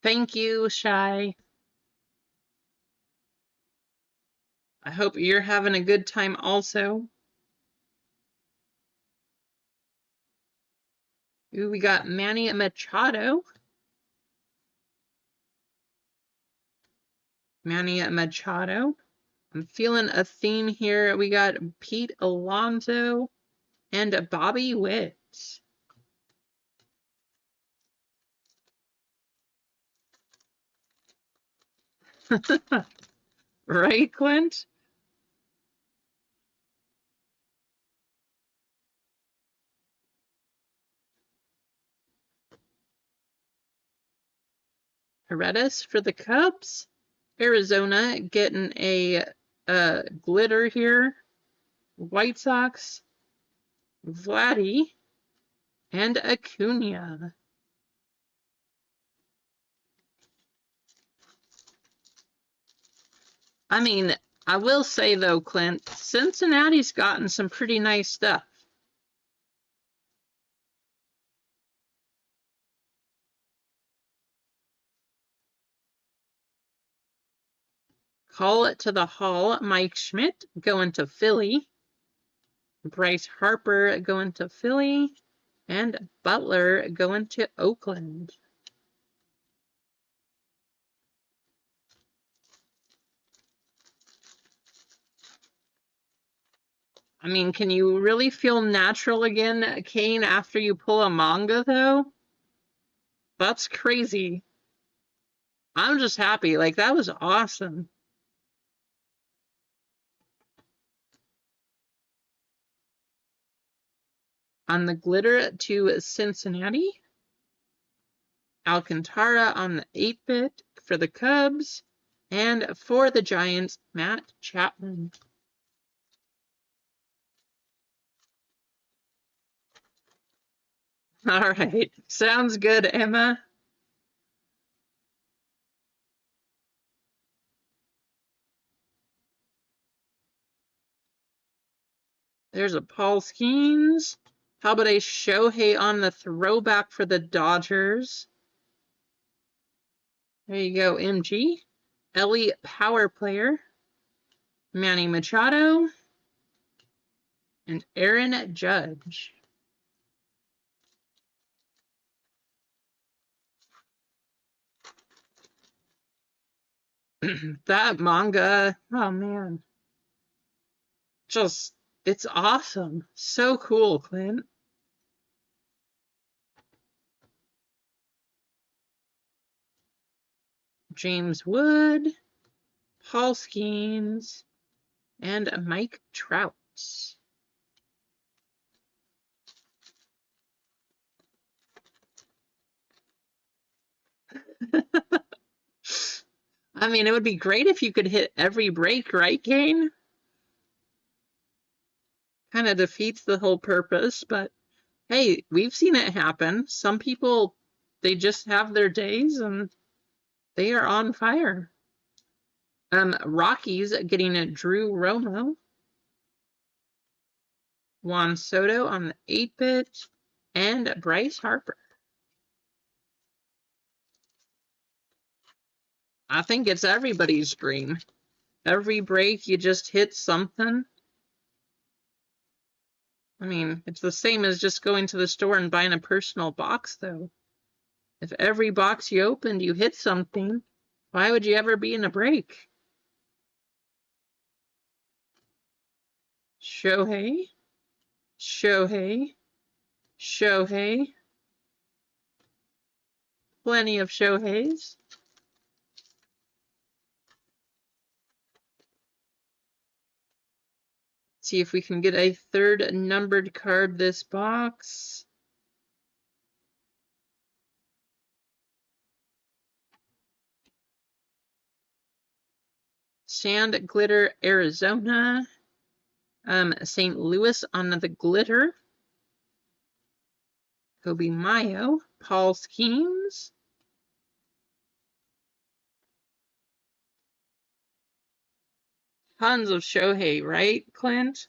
thank you, Shai. I hope you're having a good time also. Ooh, we got Manny Machado. Manny Machado. I'm feeling a theme here. We got Pete Alonso and Bobby Witt. Right, Clint? Paredes for the Cubs. Arizona getting a glitter here. White Sox. Vladdy. And Acuna. I mean, I will say, though, Clint, Cincinnati's gotten some pretty nice stuff. Call it to the Hall. Mike Schmidt going to Philly. Bryce Harper going to Philly. And Butler going to Oakland. I mean, can you really feel natural again, Kane, after you pull a manga, though? That's crazy. I'm just happy. Like, that was awesome. On the glitter to Cincinnati. Alcantara on the 8-bit for the Cubs. And for the Giants, Matt Chapman. All right. Sounds good, Emma. There's a Paul Skeens. How about a Shohei on the throwback for the Dodgers? There you go, MG. Ellie Power Player. Manny Machado. And Aaron Judge. That manga, oh man. Just, it's awesome. So cool, Clint. James Wood, Paul Skeens, and Mike Trout. I mean, it would be great if you could hit every break, right, Kane? Kind of defeats the whole purpose, but hey, we've seen it happen. Some people, they just have their days and they are on fire. Rockies getting a Drew Romo. Juan Soto on the 8-bit. And Bryce Harper. I think it's everybody's dream. Every break, you just hit something. I mean, it's the same as just going to the store and buying a personal box, though. If every box you opened, you hit something, why would you ever be in a break? Shohei, Shohei, Shohei. Plenty of Shoheis. See if we can get a third numbered card this box. Sand Glitter, Arizona. St. Louis on the glitter. Kobe Mayo. Paul Skeens. Tons of Shohei, right, Clint?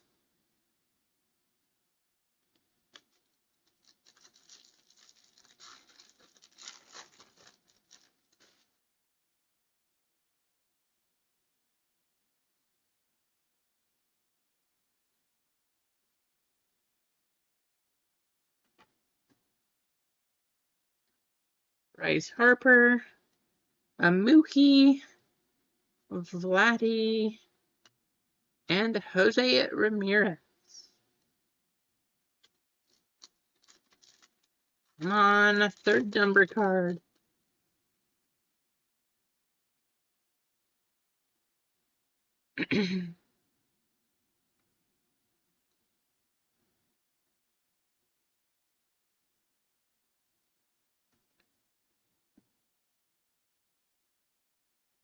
Bryce Harper. Mookie. Vladdy. And Jose Ramirez. Come on, third number card.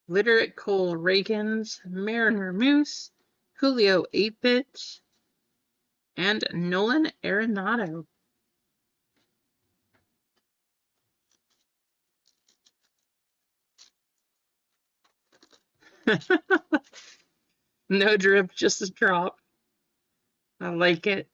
Literate Cole Reagans, Mariner Moose, Julio 8-Bit, and Nolan Arenado. No drip, just a drop. I like it.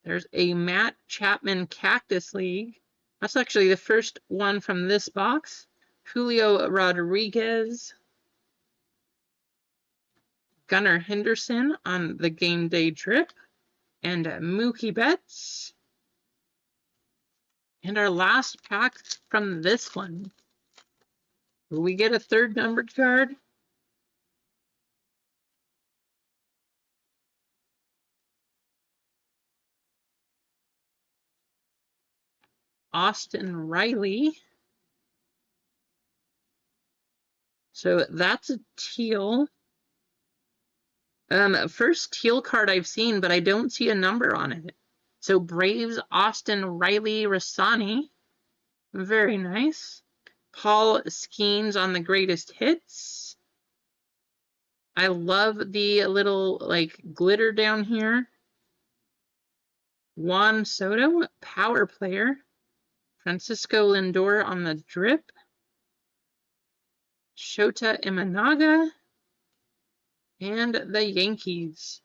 There's a Matt Chapman Cactus League. That's actually the first one from this box. Julio Rodriguez. Gunnar Henderson on the game day drip. And Mookie Betts. And our last pack from this one. Will we get a third numbered card? Austin Riley. So that's a teal. First teal card I've seen, but I don't see a number on it. So Braves, Austin Riley Rassani. Very nice. Paul Skeens on the greatest hits. I love the little like glitter down here. Juan Soto, power player. Francisco Lindor on the drip. Shota Imanaga. And the Yankees.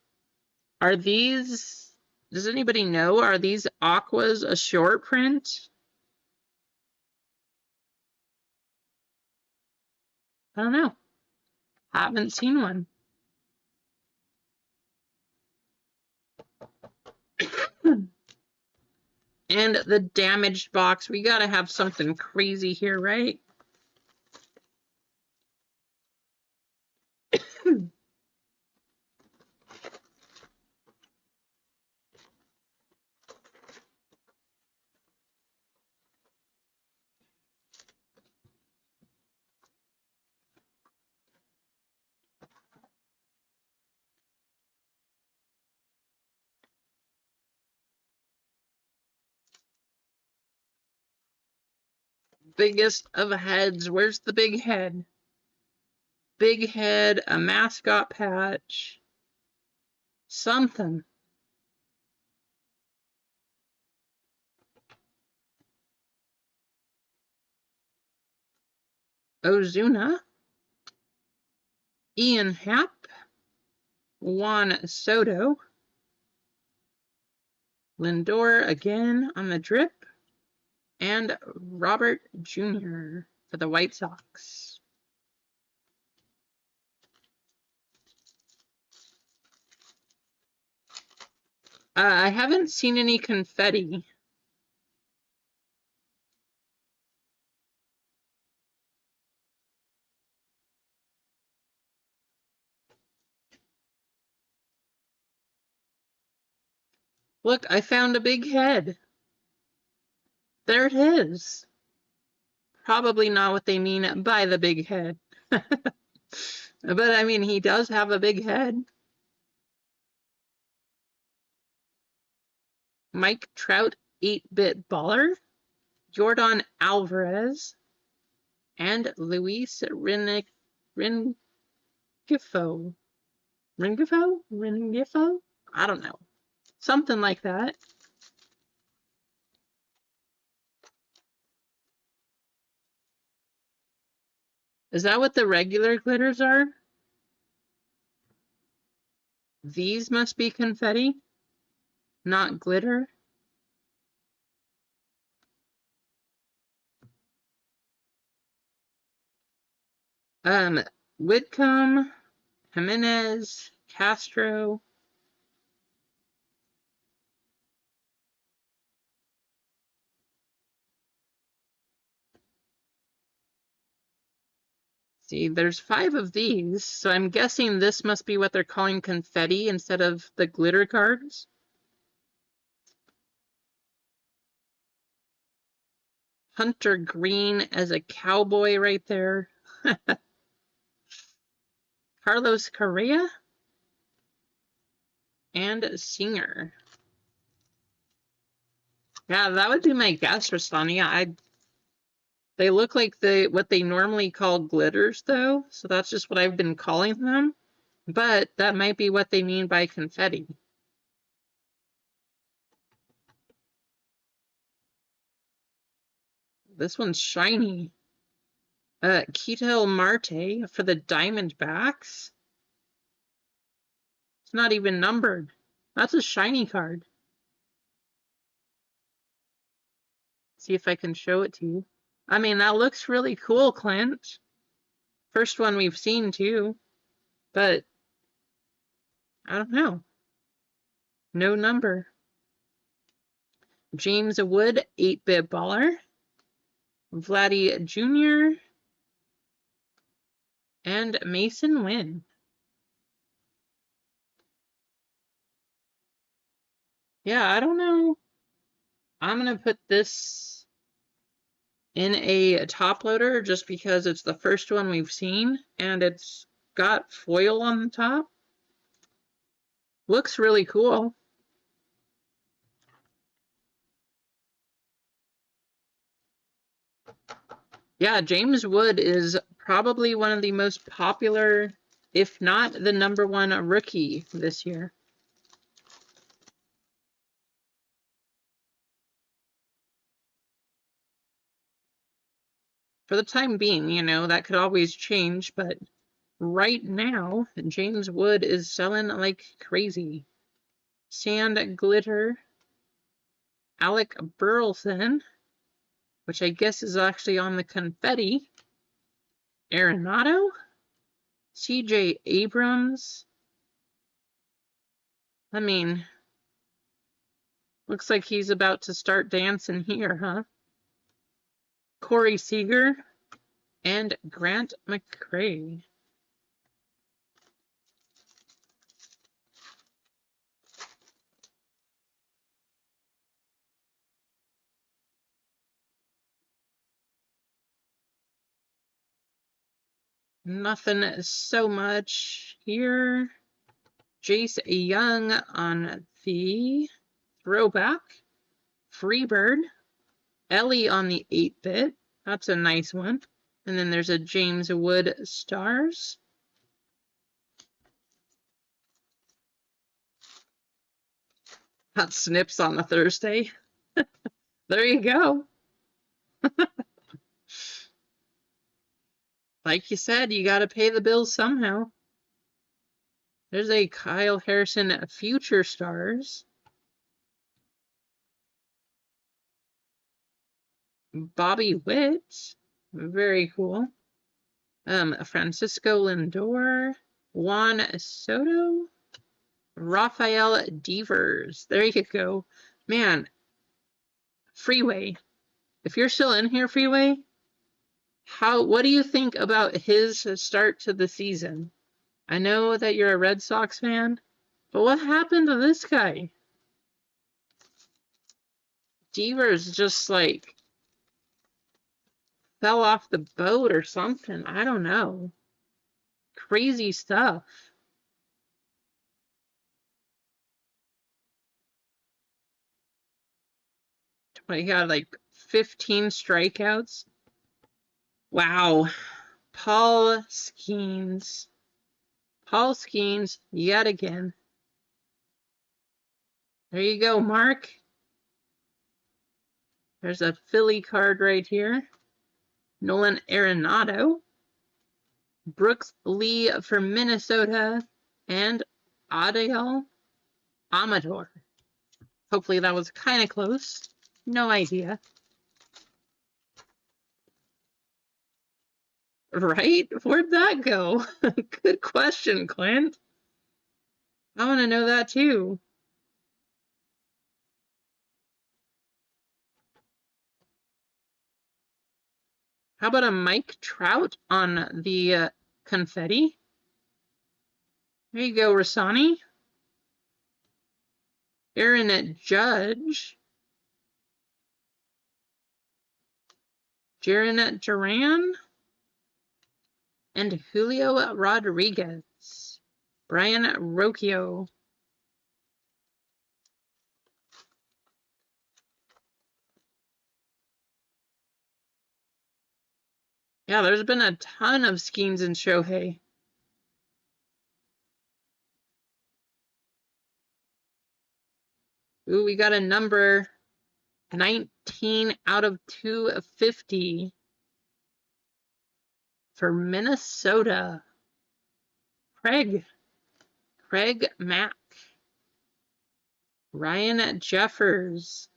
Are these, does anybody know, are these Aquas a short print? I don't know. Haven't seen one. And the damaged box. We gotta have something crazy here, right? Biggest of heads. Where's the big head? Big head, a mascot patch. Something. Ozuna. Ian Happ. Juan Soto. Lindor again on the drip. And Robert Jr. for the White Sox. I haven't seen any confetti. Look, I found a big head. There it is. Probably not what they mean by the big head. But I mean, he does have a big head. Mike Trout, 8-bit baller. Jordan Alvarez, and Luis Ringifo. Ringifo? I don't know. Something like that. Is that what the regular glitters are? These must be confetti, not glitter. Whitcomb, Jimenez, Castro. See, there's 5 of these, so I'm guessing this must be what they're calling confetti instead of the glitter cards. Hunter Green as a cowboy right there. Carlos Correa and Singer. Yeah, that would be my guess, Rastania. They look like what they normally call glitters, though, so that's just what I've been calling them. But that might be what they mean by confetti. This one's shiny. Ketel Marte for the Diamondbacks. It's not even numbered. That's a shiny card. See if I can show it to you. I mean, that looks really cool, Clint. First one we've seen, too. But, I don't know. No number. James Wood, 8-bit baller. Vladdy Jr. And Mason Wynn. Yeah, I don't know. I'm going to put this in a top loader just because it's the first one we've seen and it's got foil on the top. Looks really cool. Yeah, James Wood is probably one of the most popular, if not the #1 rookie this year. For the time being, you know, that could always change, but right now, James Wood is selling like crazy. Sand Glitter, Alec Burleson, which I guess is actually on the confetti. Arenado, CJ Abrams. I mean, looks like he's about to start dancing here, huh? Corey Seager and Grant McCray. Nothing so much here. Jace Young on the throwback. Freebird. Ellie on the 8-bit. That's a nice one. And then there's a James Wood Stars. Got Snips on the Thursday. There you go. Like you said, you got to pay the bills somehow. There's a Kyle Harrison Future Stars. Bobby Witt. Very cool. Francisco Lindor. Juan Soto. Rafael Devers. There you go. Man, Freeway. If you're still in here, Freeway, what do you think about his start to the season? I know that you're a Red Sox fan, but what happened to this guy? Devers just like fell off the boat or something. I don't know. Crazy stuff. He had like 15 strikeouts. Wow. Paul Skeens. Paul Skeens yet again. There you go, Mark. There's a Philly card right here. Nolan Arenado. Brooks Lee for Minnesota. And Adel Amador. Hopefully that was kind of close. No idea. Right? Where'd that go? Good question, Clint. I want to know that too. How about a Mike Trout on the confetti? There you go, Rasani. Aaron Judge. Jaron Duran. And Julio Rodriguez. Brian Rocchio. Yeah, there's been a ton of Skeens in Shohei. Ooh, we got a number 19 out of 250 for Minnesota. Craig Mack. Ryan Jeffers.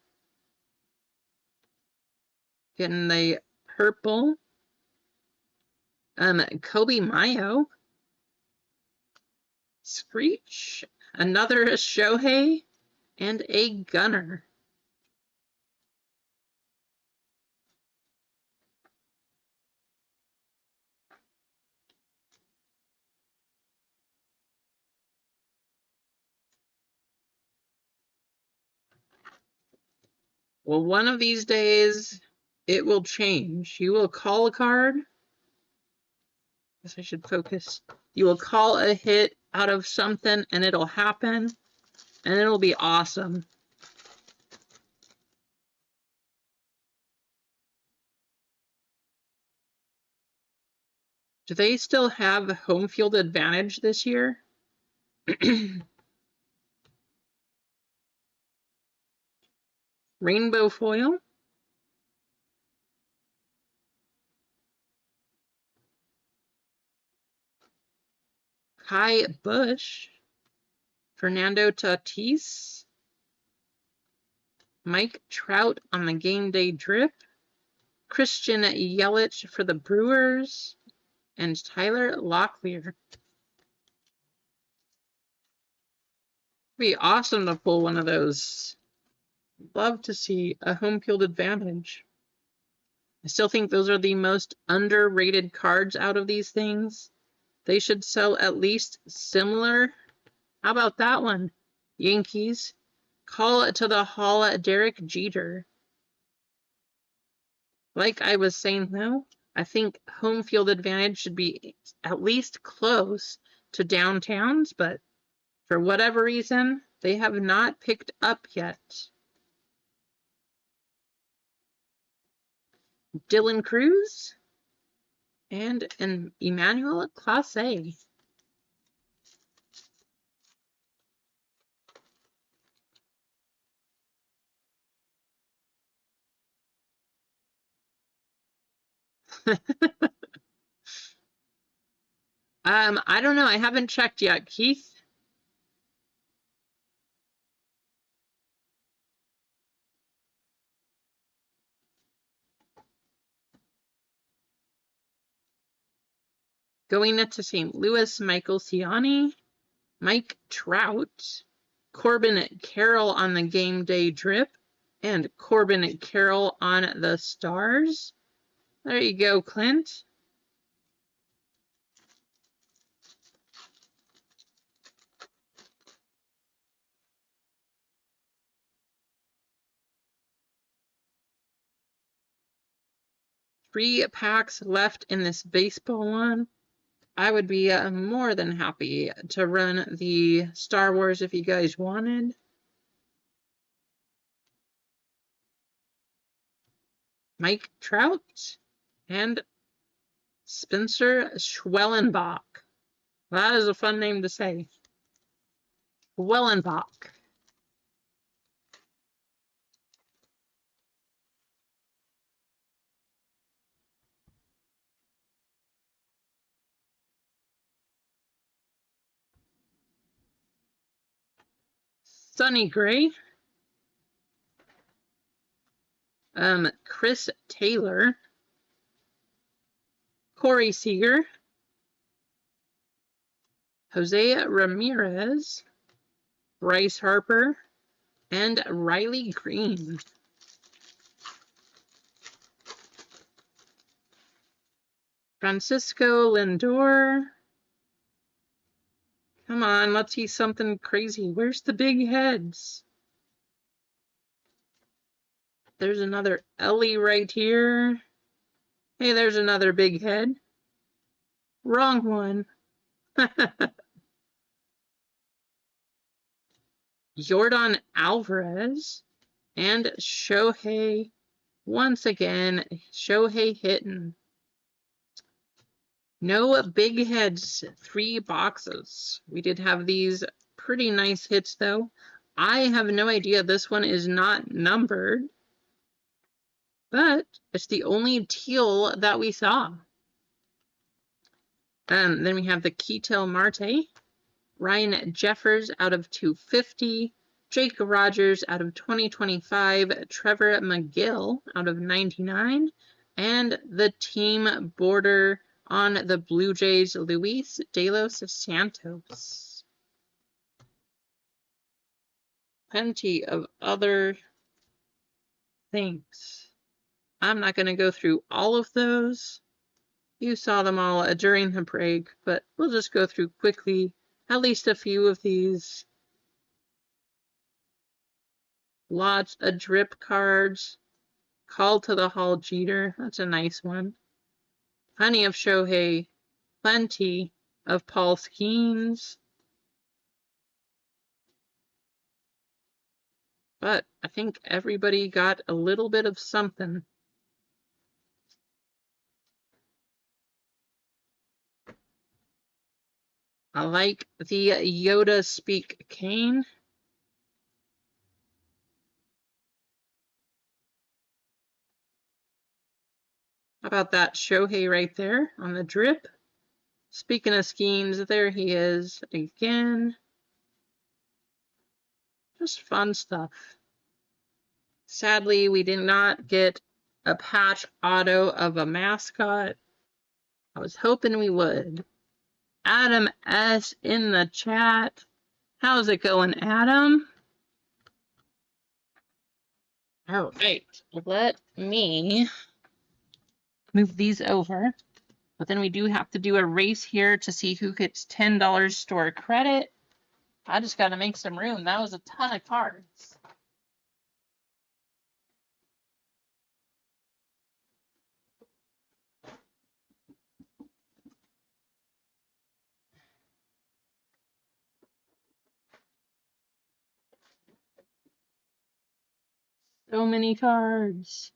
Getting the purple. Kobe Mayo. Screech. Another Shohei. And a Gunner. Well, one of these days, it will change. You will call a card. Guess I should focus. You will call a hit out of something, and it'll happen, and it'll be awesome. Do they still have home field advantage this year? Rainbow foil. Kai Bush. Fernando Tatis. Mike Trout on the game day drip. Christian Yelich for the Brewers. And Tyler Locklear. It'd be awesome to pull one of those. Love to see a home field advantage. I still think those are the most underrated cards out of these things. They should sell at least similar. How about that one? Yankees. Call it to the Hall, Derek Jeter. Like I was saying though, I think home field advantage should be at least close to downtowns, but for whatever reason, they have not picked up yet. Dylan Cruz and an Emmanuel Clase. I don't know. I haven't checked yet, Keith. Going into St. Louis, Michael Ciani, Mike Trout, Corbin Carroll on the game day drip, and Corbin Carroll on the Stars. There you go, Clint. Three packs left in this baseball one. I would be more than happy to run the Star Wars if you guys wanted. Mike Trout, and Spencer Schwellenbach. That is a fun name to say. Schwellenbach. Sonny Gray. Chris Taylor. Corey Seager. Jose Ramirez. Bryce Harper. And Riley Green. Francisco Lindor. Come on, let's see something crazy. Where's the big heads? There's another Ellie right here. Hey, there's another big head. Wrong one. Jordan Alvarez and Shohei. Once again, Shohei hitting. No big heads, 3 boxes. We did have these pretty nice hits, though. I have no idea. This one is not numbered, but it's the only teal that we saw. Then we have the Ketel Marte, Ryan Jeffers out of 250, Jake Rogers out of 2025, Trevor McGill out of 99, and the team border on the Blue Jays, Luis De Los Santos. Plenty of other things. I'm not going to go through all of those. You saw them all during the break, but we'll just go through quickly at least a few of these. Lots of drip cards. Call to the Hall Jeter. That's a nice one. Plenty of Shohei. Plenty of Paul Skeens. But I think everybody got a little bit of something. I like the Yoda Speak Kane. How about that Shohei right there on the drip? Speaking of Skeens, there he is again. Just fun stuff. Sadly, we did not get a patch auto of a mascot. I was hoping we would. Adam S. in the chat. How's it going, Adam? All right, let me move these over. But then we do have to do a race here to see who gets $10 store credit. I just got to make some room. That was a ton of cards. So many cards.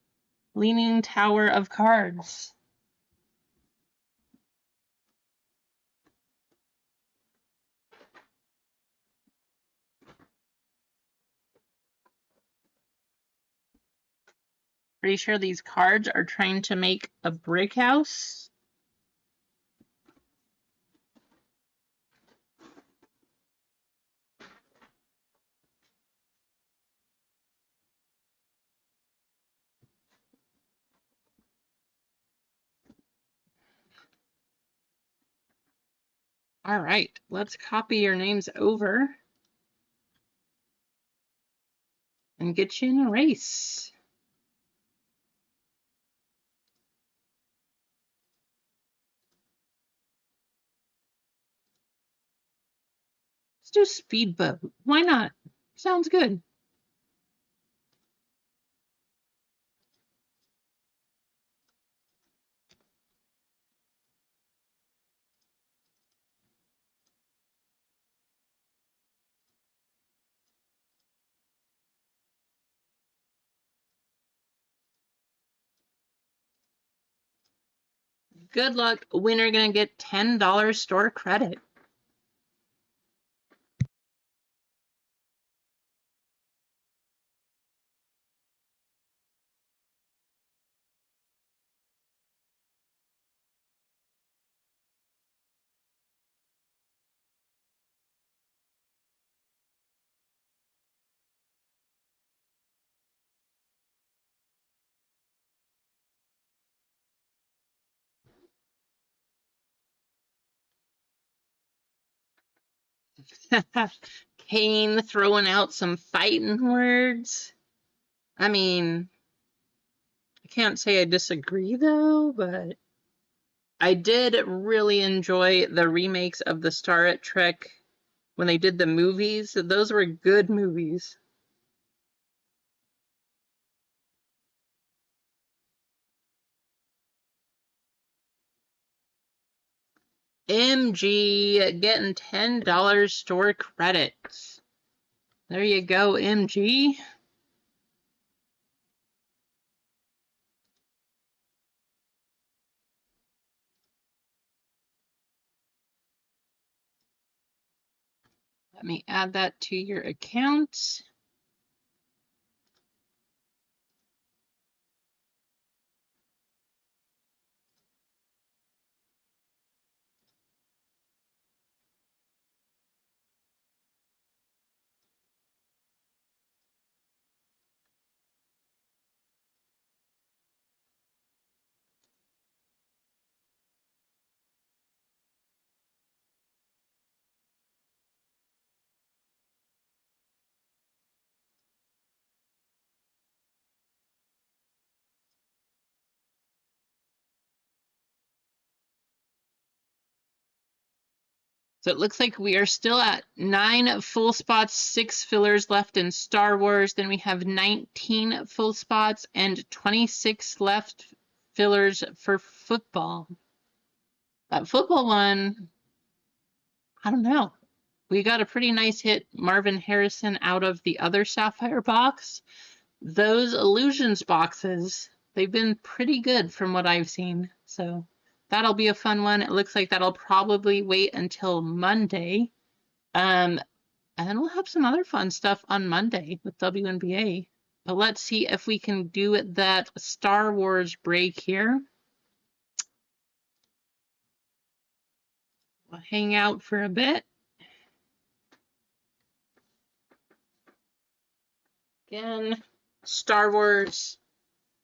Leaning Tower of Cards. Pretty sure these cards are trying to make a brick house. All right, let's copy your names over and get you in a race. Let's do speedboat. Why not? Sounds good. Good luck. Winner gonna get $10 store credit. Kane throwing out some fighting words. I mean, I can't say I disagree though, but I did really enjoy the remakes of the Star Trek when they did the movies. Those were good movies. MG getting $10 store credits. There you go, MG. Let me add that to your account. So it looks like we are still at 9 full spots, 6 fillers left in Star Wars. Then we have 19 full spots and 26 left fillers for football. That football one, I don't know. We got a pretty nice hit, Marvin Harrison, out of the other Sapphire box. Those Illusions boxes, they've been pretty good from what I've seen. So that'll be a fun one. It looks like that'll probably wait until Monday. And then we'll have some other fun stuff on Monday with WNBA. But let's see if we can do that Star Wars break here. We'll hang out for a bit. Again, Star Wars.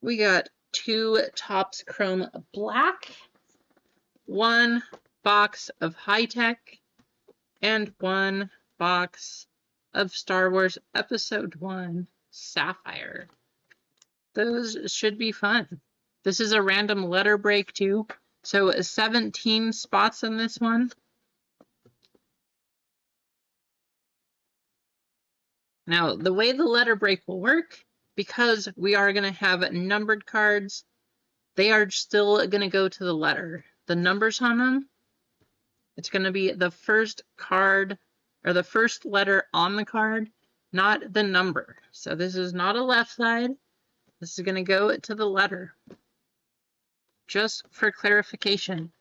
We got 2 Topps Chrome Black, 1 box of High Tech, and 1 box of Star Wars Episode 1 Sapphire. Those should be fun. This is a random letter break too. So 17 spots in this one. Now, the way the letter break will work, because we are going to have numbered cards, they are still going to go to the letter. The numbers on them, it's going to be the first card or the first letter on the card, not the number. So this is not a left side. This is going to go to the letter. Just for clarification.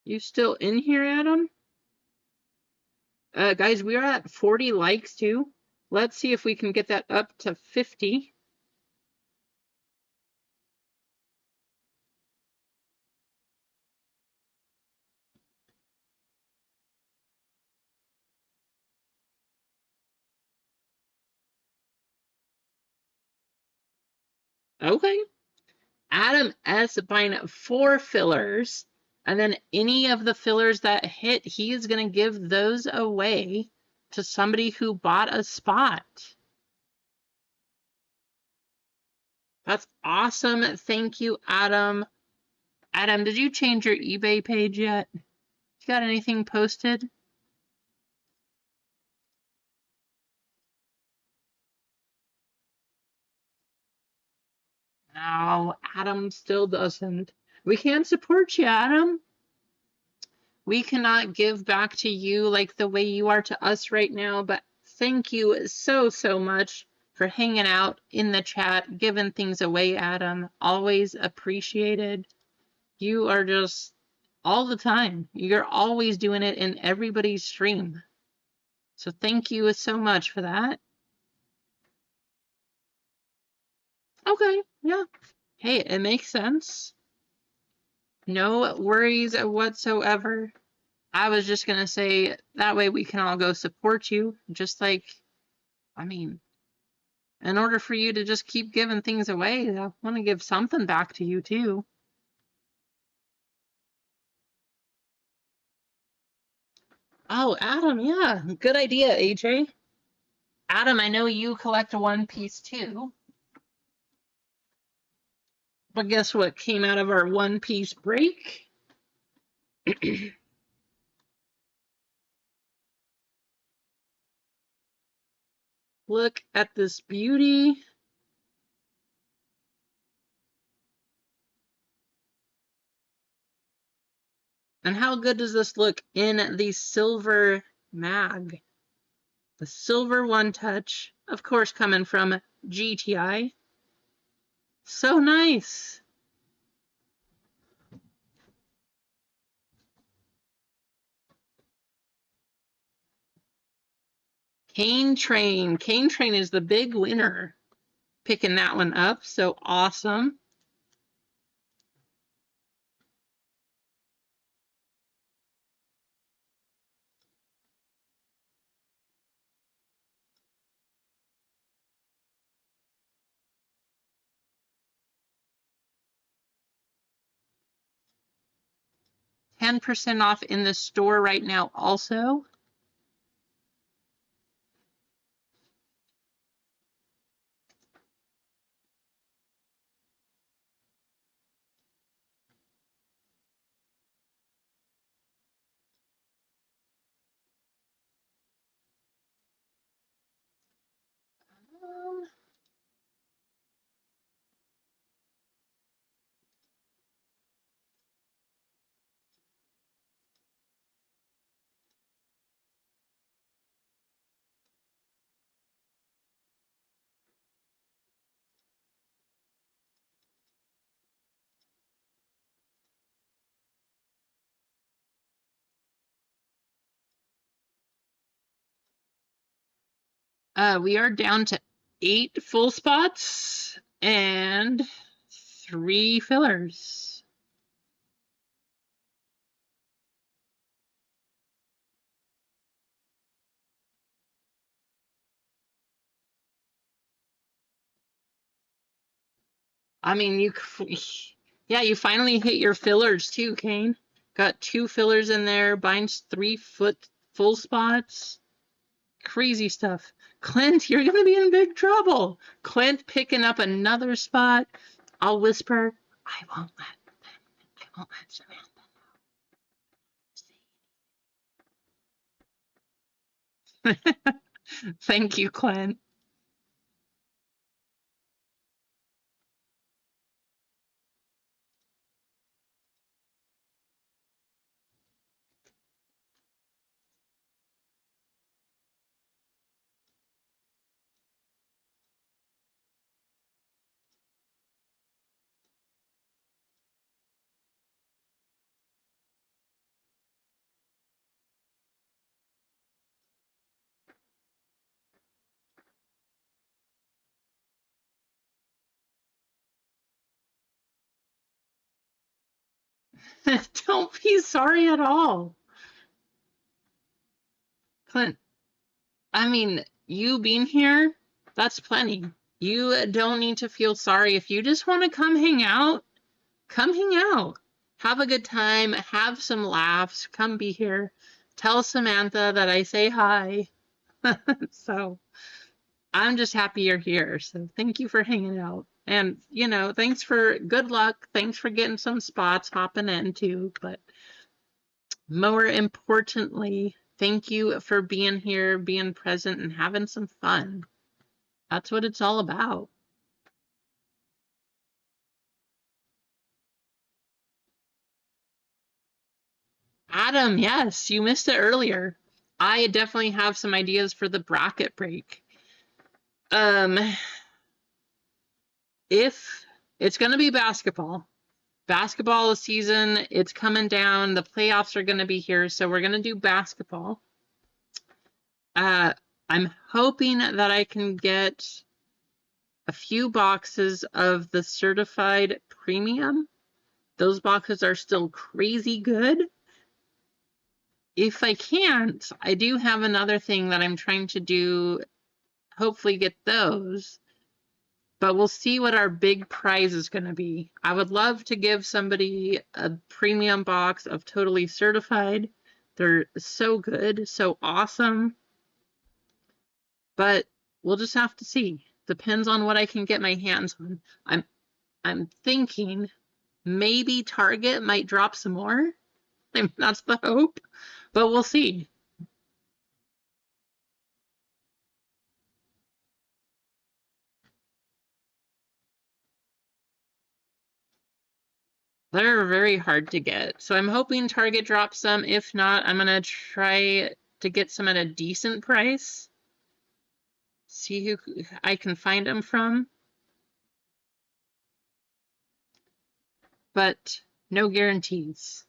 You still in here, Adam? Guys, we are at 40 likes too. Let's see if we can get that up to 50. Okay. Adam S. buying 4 fillers. And then any of the fillers that hit, he is going to give those away to somebody who bought a spot. That's awesome. Thank you, Adam. Adam, did you change your eBay page yet? got anything posted? No, Adam still doesn't. We can't support you, Adam. We cannot give back to you like the way you are to us right now, but thank you so, so much for hanging out in the chat, giving things away, Adam. Always appreciated. You are just all the time. You're always doing it in everybody's stream. So thank you so much for that. Okay, yeah. Hey, it makes sense. No worries whatsoever. I was just going to say that way we can all go support you. Just like, I mean, in order for you to just keep giving things away, I want to give something back to you too. Oh, Adam, yeah. Good idea, AJ. Adam, I know you collect a One Piece too. But guess what came out of our One Piece break? Look at this beauty. And how good does this look in the silver mag? The silver One Touch, of course, coming from GTI. So nice. Cane Train. Cane Train is the big winner. Picking that one up. So awesome. %10 off in the store right now also. We are down to 8 full spots and 3 fillers. I mean, you finally hit your fillers too, Kane. Got 2 fillers in there, binds 3 full spots. Crazy stuff. Clint, you're going to be in big trouble. Clint picking up another spot. I'll whisper, I won't let Samantha know. Thank you, Clint. Don't be sorry at all. Clint, I mean, you being here, that's plenty. You don't need to feel sorry. If you just want to come hang out, come hang out. Have a good time. Have some laughs. Come be here. Tell Samantha that I say hi. So I'm just happy you're here. So thank you for hanging out. And, you know, thanks for good luck. Thanks for getting some spots hopping in too. But more importantly, thank you for being here, being present, and having some fun. That's what it's all about. Adam, yes, you missed it earlier. I definitely have some ideas for the bracket break. Um, if it's going to be basketball season, it's coming down. The playoffs are going to be here, so we're going to do basketball. I'm hoping that I can get a few boxes of the certified premium. Those boxes are still crazy good. If I can't, I do have another thing that I'm trying to do, hopefully get those. But we'll see what our big prize is going to be. I would love to give somebody a premium box of Totally Certified. They're so good, so awesome. But we'll just have to see. Depends on what I can get my hands on. I'm thinking maybe Target might drop some more. That's the hope, but we'll see. They're very hard to get. So I'm hoping Target drops some. If not, I'm going to try to get some at a decent price. See who I can find them from. But no guarantees.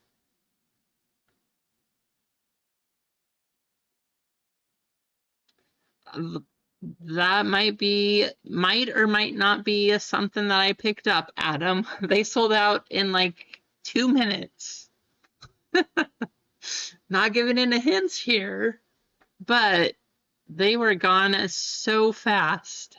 That might or might not be something that I picked up, Adam. They sold out in like 2 minutes. Not giving any hints here, but they were gone so fast.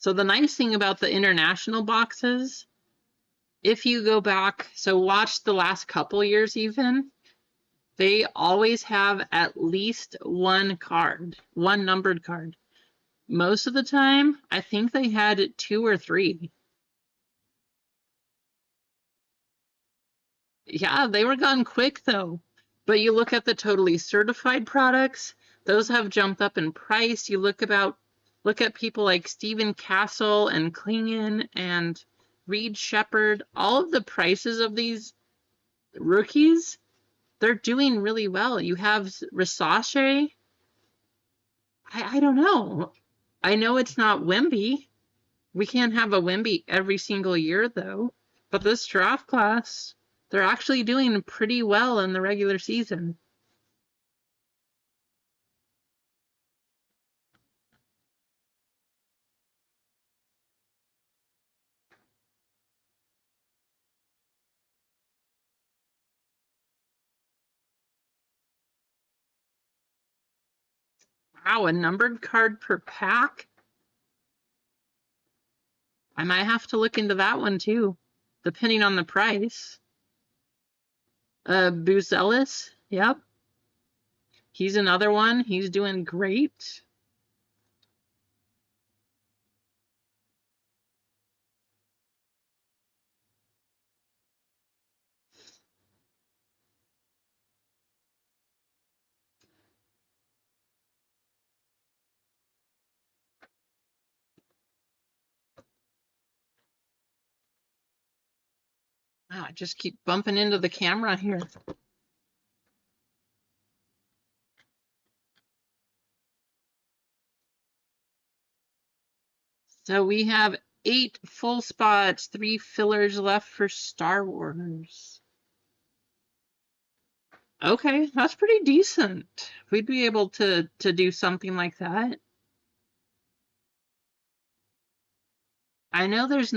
So the nice thing about the international boxes, if you go back, so watch the last couple years even, they always have at least one card, one numbered card. Most of the time, I think they had 2 or 3. Yeah, they were gone quick though. But you look at the totally certified products, those have jumped up in price. You look at people like Stephen Castle and Klingon and Reed Shepard, all of the prices of these rookies, they're doing really well. You have Risache. I don't know. I know it's not Wemby. We can't have a Wemby every single year though. But this draft class, they're actually doing pretty well in the regular season. Wow, a numbered card per pack? I might have to look into that one too, depending on the price. Buzelis, yep. He's another one. He's doing great. Wow, I just keep bumping into the camera here. So we have 8 full spots, 3 fillers left for Star Wars. Okay, that's pretty decent. We'd be able to do something like that. I know there's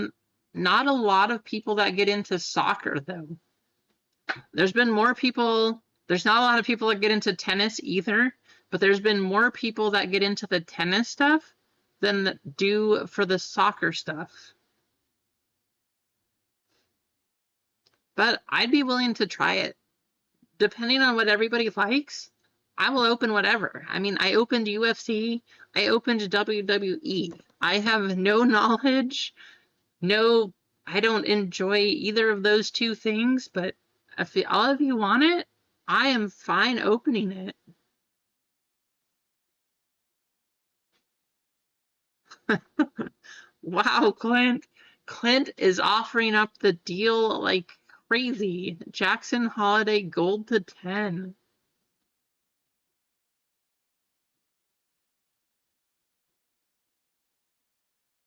not a lot of people that get into soccer though. There's been more people, there's not a lot of people that get into tennis either, but there's been more people that get into the tennis stuff than that do for the soccer stuff. But I'd be willing to try it. Depending on what everybody likes, I will open whatever. I mean, I opened UFC, I opened WWE. I have no knowledge, no, I don't enjoy either of those two things, but if all of you want it, I am fine opening it. Wow, Clint. Clint is offering up the deal like crazy. Jackson Holiday gold to 10.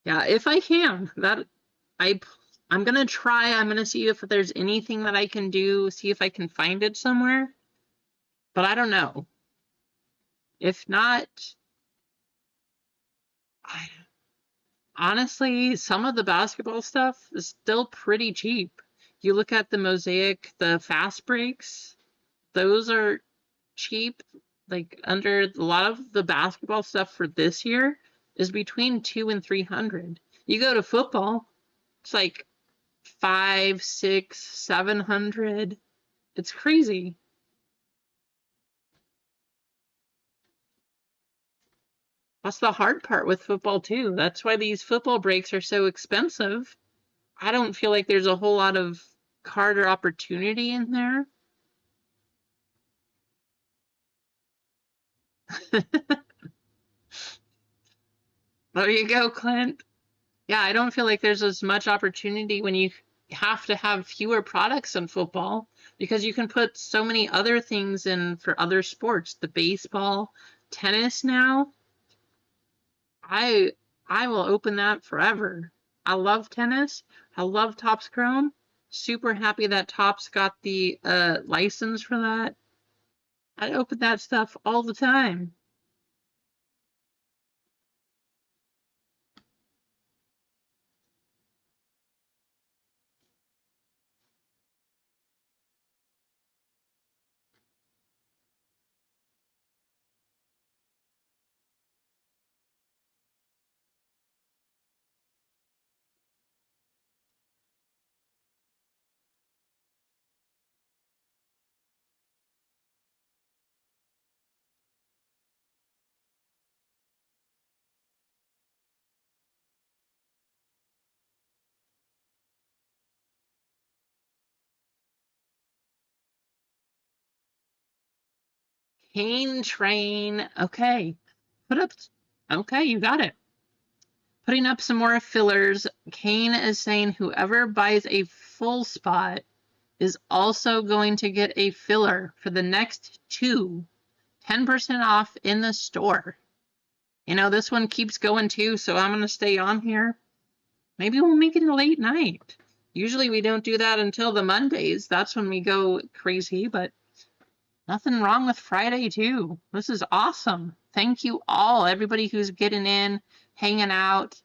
Yeah, if I can. I I'm gonna try. I'm gonna see if there's anything that I can do, see if I can find it somewhere. But I don't know. If not, I, honestly, some of the basketball stuff is still pretty cheap. You look at the Mosaic, the fast breaks, those are cheap. Like under a lot of the basketball stuff for this year is between 200 and 300. You go to football, it's like 5, 6, 700. It's crazy. That's the hard part with football too. That's why these football breaks are so expensive. I don't feel like there's a whole lot of card or opportunity in there. There you go, Clint. Yeah, I don't feel like there's as much opportunity when you have to have fewer products in football because you can put so many other things in for other sports. The baseball, tennis now. I I will open that forever. I love tennis. I love Topps Chrome. Super happy that Topps got the license for that. I open that stuff all the time. Cane train. Okay. Put up. Okay, you got it. Putting up some more fillers. Kane is saying whoever buys a full spot is also going to get a filler for the next two. 10% off in the store. You know, this one keeps going too, so I'm going to stay on here. Maybe we'll make it a late night. Usually we don't do that until the Mondays. That's when we go crazy, but nothing wrong with Friday too. This is awesome. Thank you all, everybody who's getting in, hanging out.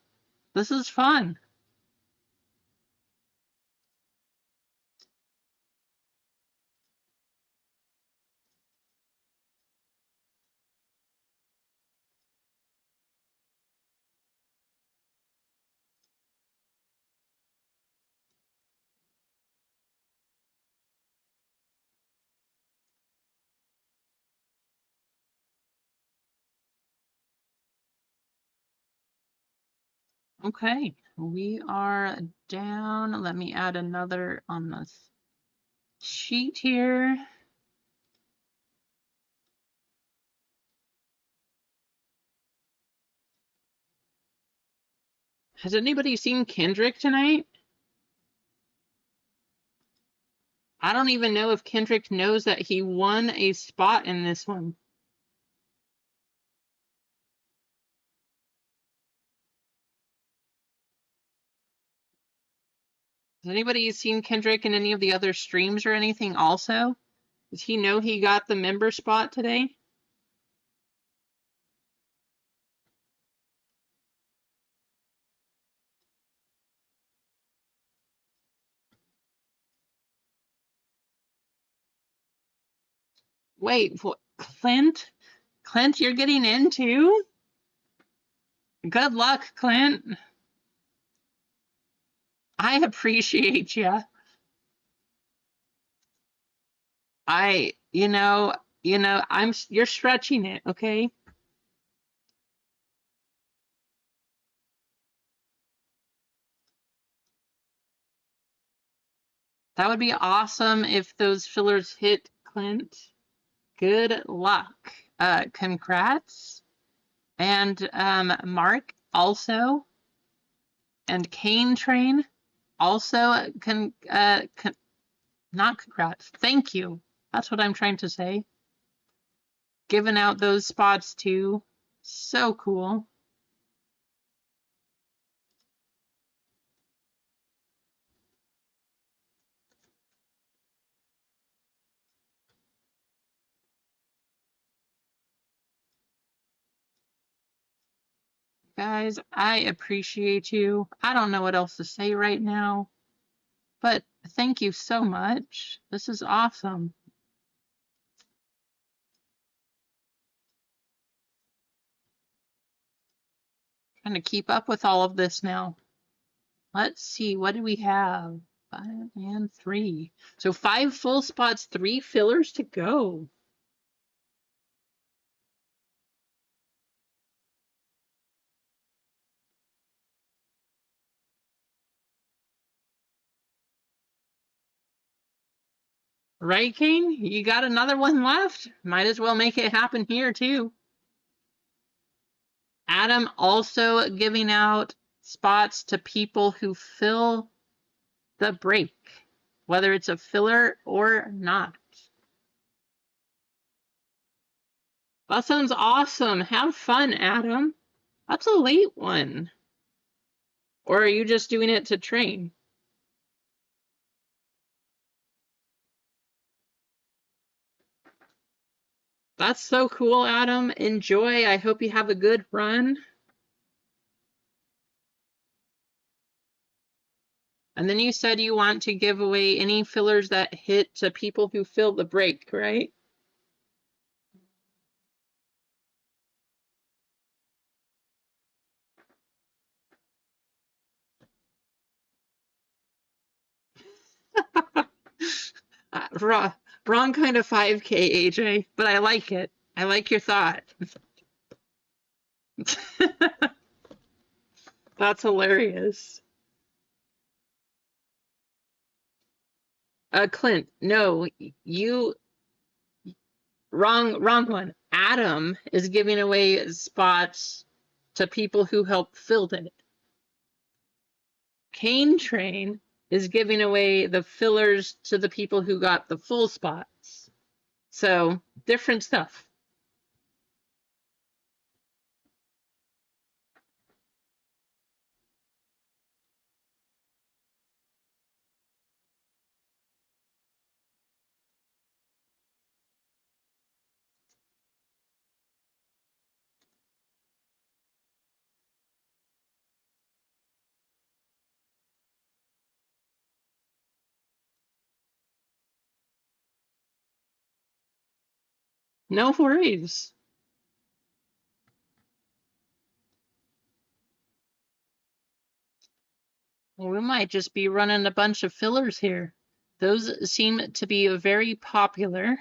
This is fun. Okay, we are down. Let me add another on this sheet here. Has anybody seen Kendrick tonight? I don't even know if Kendrick knows that he won a spot in this one. Has anybody seen Kendrick in any of the other streams or anything also? Does he know he got the member spot today? Wait, what? Clint? Clint, you're getting in too? Good luck, Clint. I appreciate you. You know, You know, you're stretching it, okay? That would be awesome if those fillers hit, Clint. Good luck. Congrats. And Mark also, and Cane Train also not congrats. Thank you. That's what I'm trying to say. Giving out those spots too. So cool. Guys, I appreciate you. I don't know what else to say right now, but thank you so much. This is awesome. Trying to keep up with all of this now. Let's see, what do we have? 5 and 3. So 5 full spots, 3 fillers to go. Right, Kane? You got another one left? Might as well make it happen here, too. Adam also giving out spots to people who fill the break, whether it's a filler or not. That sounds awesome. Have fun, Adam. That's a late one. Or are you just doing it to train? That's so cool, Adam. Enjoy. I hope you have a good run. And then you said you want to give away any fillers that hit to people who fill the break, right? Wrong kind of 5K, AJ, but I like it. I like your thought. That's hilarious. Clint, no, you wrong one. Adam is giving away spots to people who helped fill it. Cane Train is giving away the fillers to the people who got the full spots. So different stuff. No worries. Well, we might just be running a bunch of fillers here. Those seem to be very popular.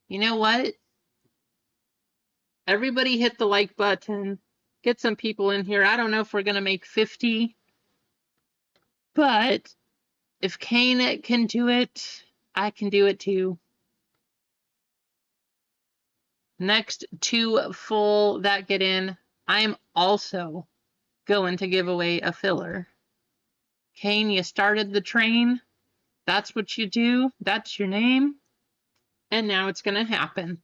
You know what? Everybody hit the like button. Get some people in here. I don't know if we're going to make 50, but if Kane can do it, I can do it too. Next 2 full that get in, I'm also going to give away a filler. Kane, you started the train. That's what you do. That's your name. And now it's going to happen.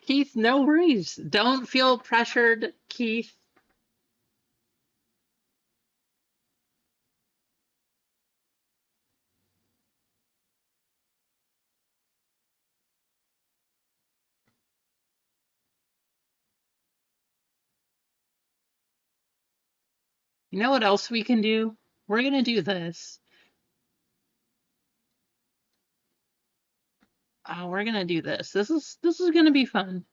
Keith, no worries. Don't feel pressured, Keith. You know what else we can do? We're going to do this. Oh, we're going to do this. This is going to be fun.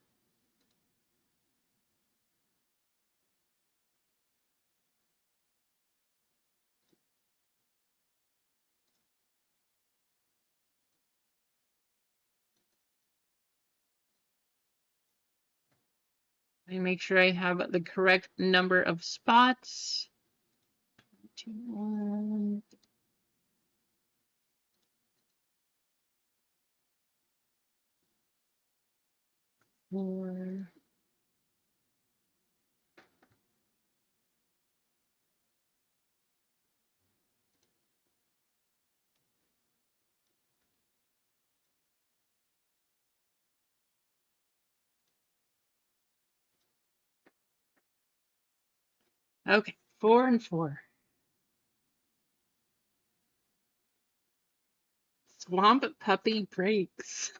I make sure I have the correct number of spots. 2, 1. Four. Okay, 4 and 4. Swamp Puppy Breaks.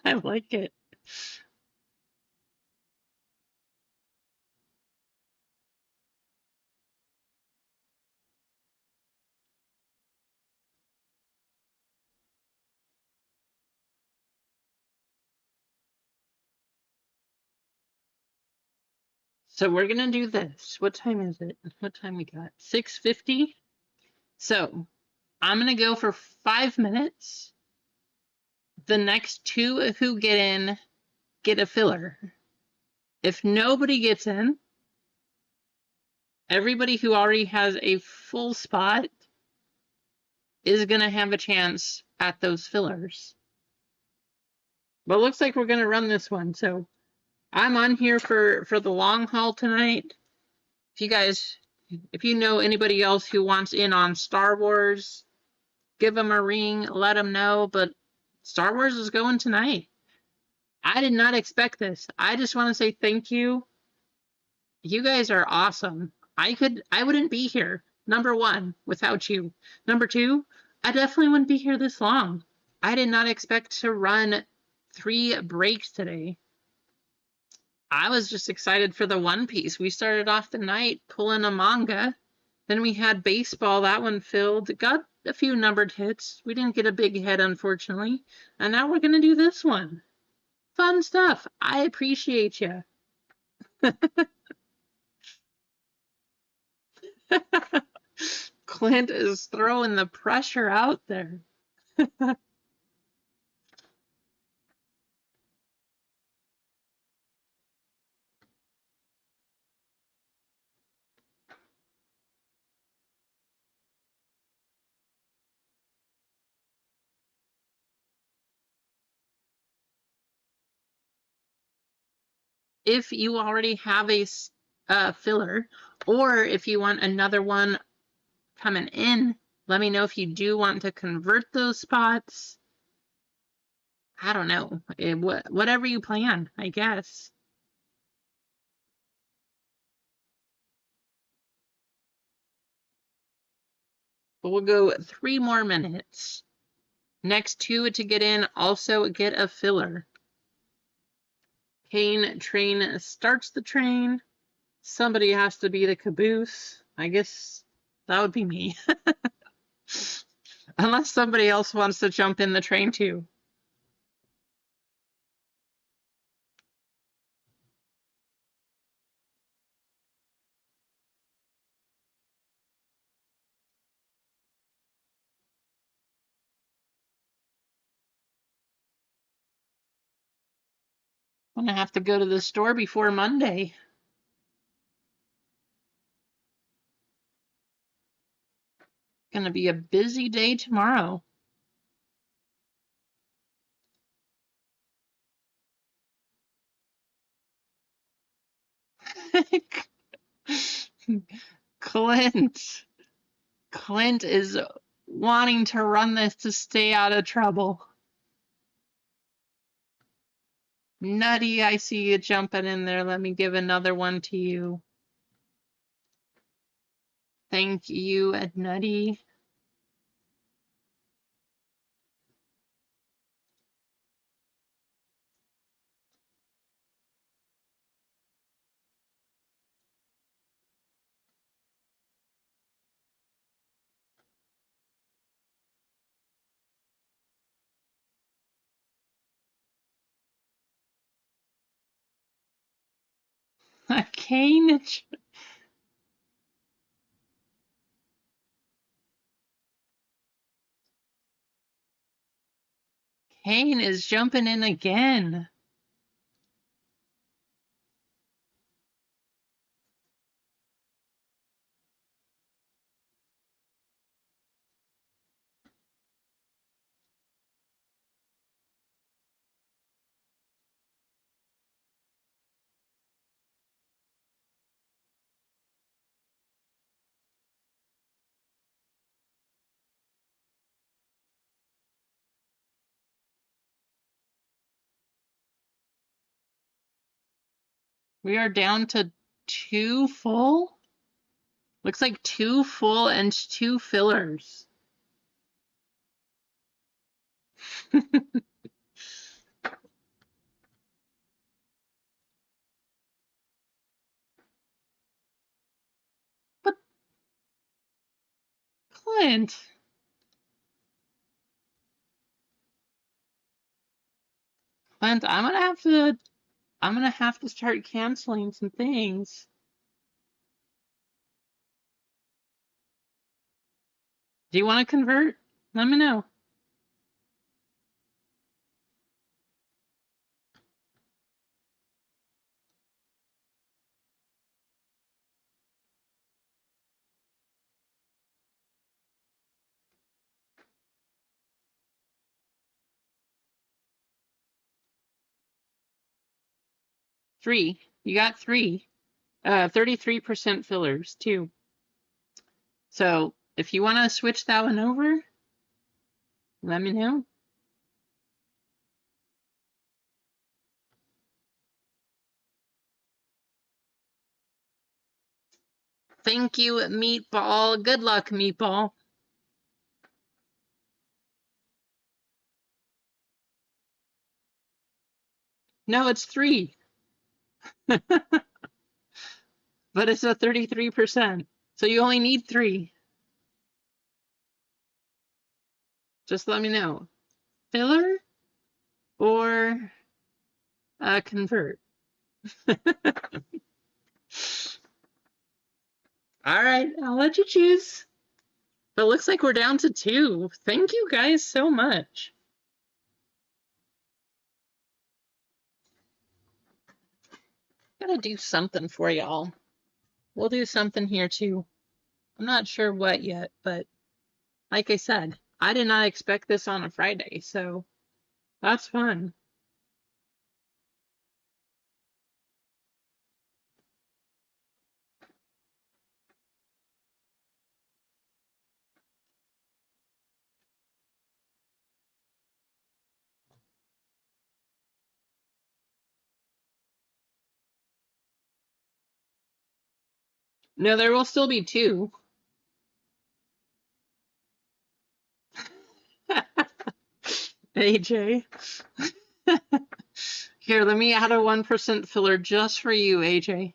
I like it. So we're gonna do this. What time is it? What time we got? 6:50. So I'm gonna go for 5 minutes. The next two who get in get a filler. If nobody gets in, everybody who already has a full spot is gonna have a chance at those fillers. But it looks like we're gonna run this one. So I'm on here for the long haul tonight. If you know anybody else who wants in on Star Wars, give them a ring, let them know. But Star Wars is going tonight. I did not expect this. I just want to say thank you. You guys are awesome. I wouldn't be here, number one, without you. Number two, I definitely wouldn't be here this long. I did not expect to run 3 breaks today. I was just excited for the One Piece. We started off the night pulling a manga. Then we had baseball. That one filled. Got a few numbered hits. We didn't get a big hit, unfortunately. And now we're going to do this one. Fun stuff. I appreciate you. Clint is throwing the pressure out there. If you already have a filler, or if you want another one coming in, let me know if you do want to convert those spots. I don't know. Whatever you plan, I guess. But we'll go 3 more minutes. Next 2 to get in also get a filler. Kane train starts the train. Somebody has to be the caboose. I guess that would be me. Unless somebody else wants to jump in the train too. I'm gonna have to go to the store before Monday. Gonna be a busy day tomorrow. Clint is wanting to run this to stay out of trouble. Nutty, I see you jumping in there. Let me give another one to you. Thank you, Nutty. Kane. Kane is jumping in again. We are down to 2 full. Looks like 2 full and 2 fillers. But Clint, I'm gonna have to start canceling some things. Do you want to convert? Let me know. Three. You got 3. 33% fillers too. So if you want to switch that one over, let me know. Thank you, Meatball. Good luck, Meatball. No, it's 3. But it's a 33%. So you only need 3. Just let me know. Filler or convert. All right, I'll let you choose. But it looks like we're down to 2. Thank you guys so much. Gotta do something for y'all. We'll do something here too. I'm not sure what yet, but like I said, I did not expect this on a Friday, so that's fun. No, there will still be 2. AJ. Here, let me add a 1% filler just for you, AJ.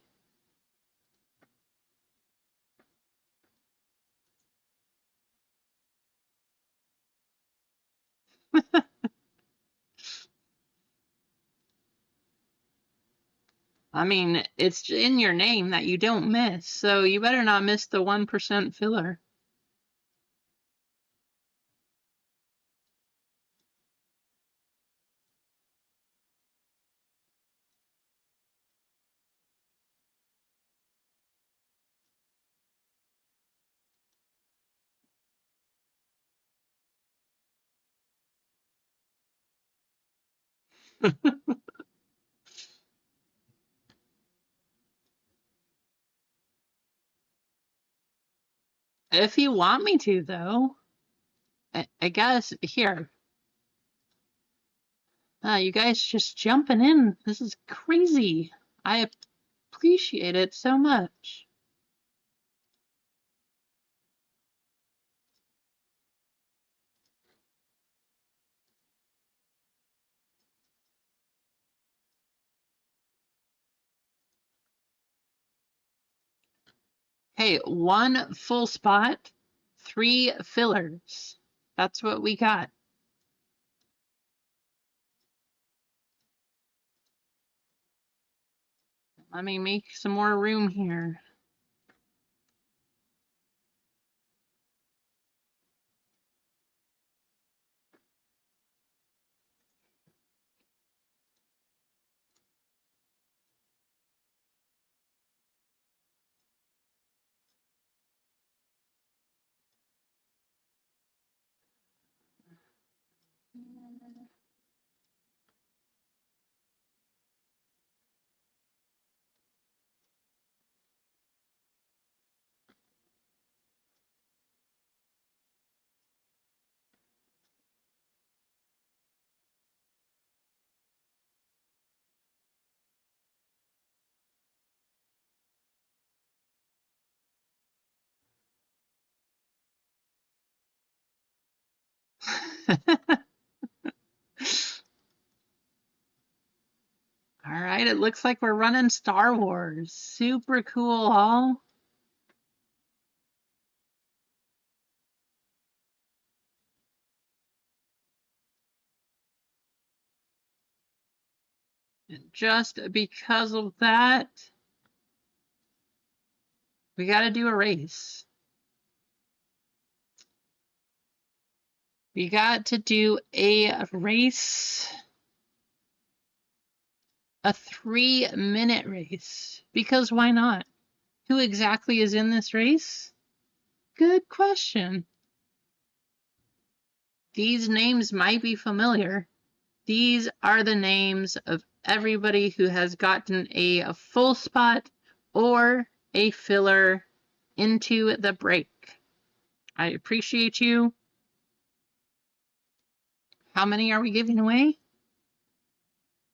I mean, it's in your name that you don't miss, so you better not miss the 1% filler. If you want me to, though, I guess here. You guys just jumping in. This is crazy. I appreciate it so much. Hey, 1 full spot, 3 fillers. That's what we got. Let me make some more room here. All right, it looks like we're running Star Wars. Super cool, huh? And just because of that, we got to do a race. We got to do a race, a 3-minute race, because why not? Who exactly is in this race? Good question. These names might be familiar. These are the names of everybody who has gotten a full spot or a filler into the break. I appreciate you. How many are we giving away?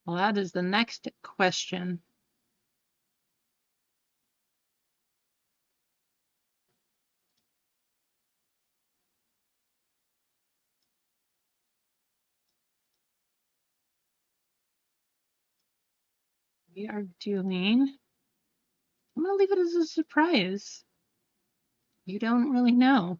Well, that is the next question. We are doing, I'm going to leave it as a surprise. You don't really know.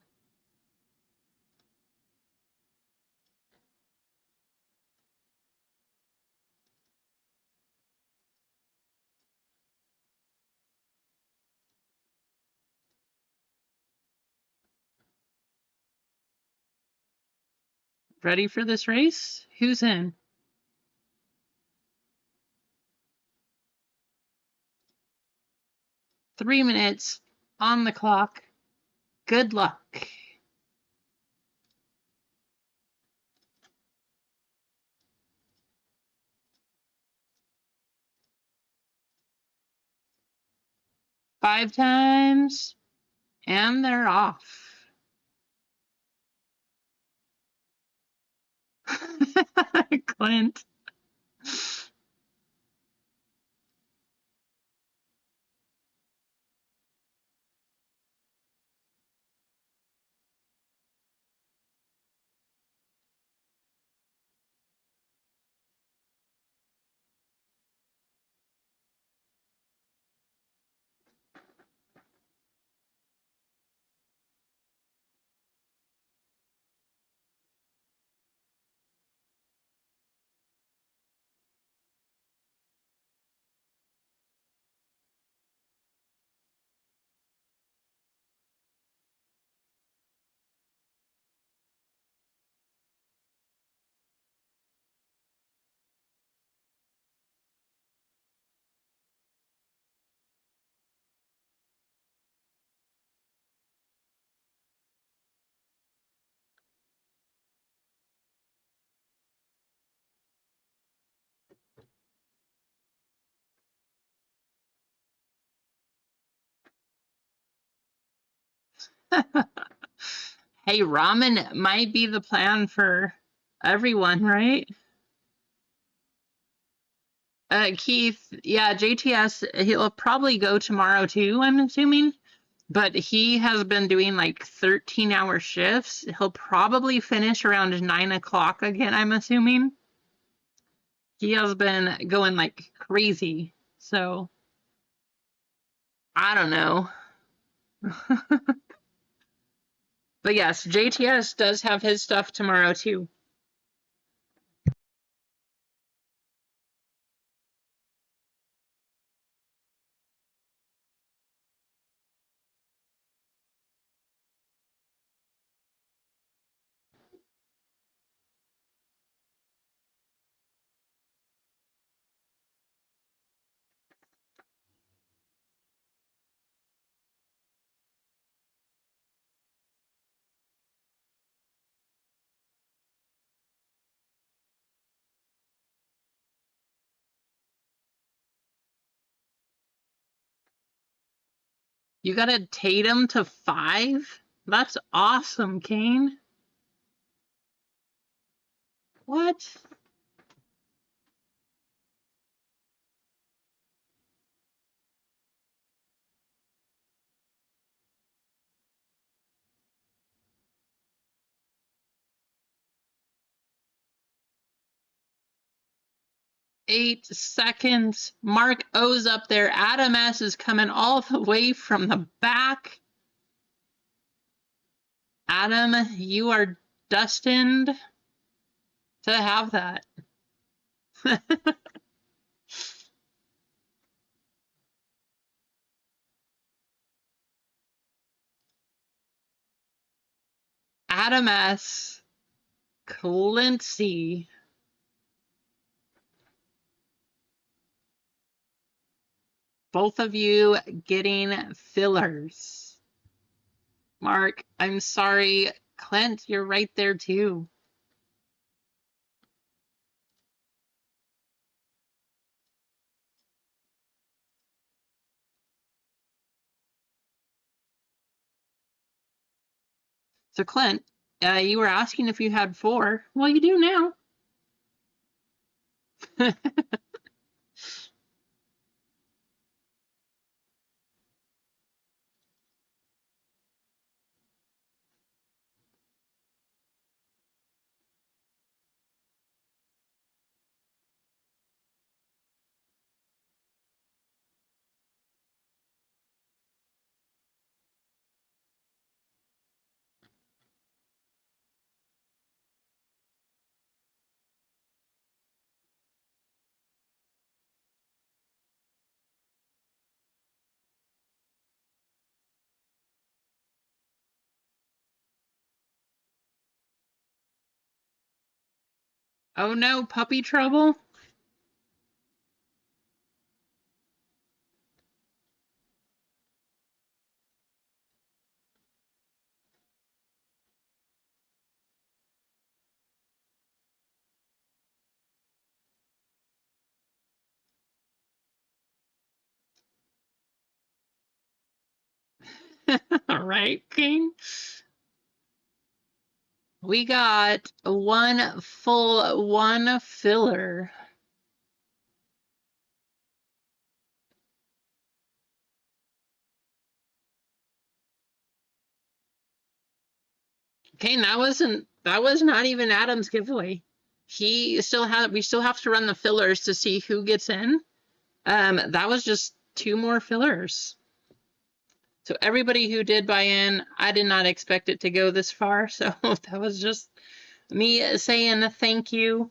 Ready for this race? Who's in? 3 minutes on the clock. Good luck. Five times, and they're off. Clint. Hey, ramen might be the plan for everyone, right? Keith, yeah, JTS, he'll probably go tomorrow too, I'm assuming. But he has been doing like 13-hour shifts. He'll probably finish around 9 o'clock again, I'm assuming. He has been going like crazy. So, I don't know. But yes, JTS does have his stuff tomorrow too. You got a Tatum to 5? That's awesome, Kane. What? 8 seconds. Mark O's up there. Adam S is coming all the way from the back. Adam, you are destined to have that. Adam S, Clancy. Both of you getting fillers. Mark, I'm sorry. Clint, you're right there too. So Clint, you were asking if you had 4. Well, you do now. Oh no, puppy trouble? All right, King. We got 1 full, 1 filler. Okay, that was not even Adam's giveaway. We still have to run the fillers to see who gets in. That was just 2 more fillers. So everybody who did buy in, I did not expect it to go this far. So that was just me saying thank you.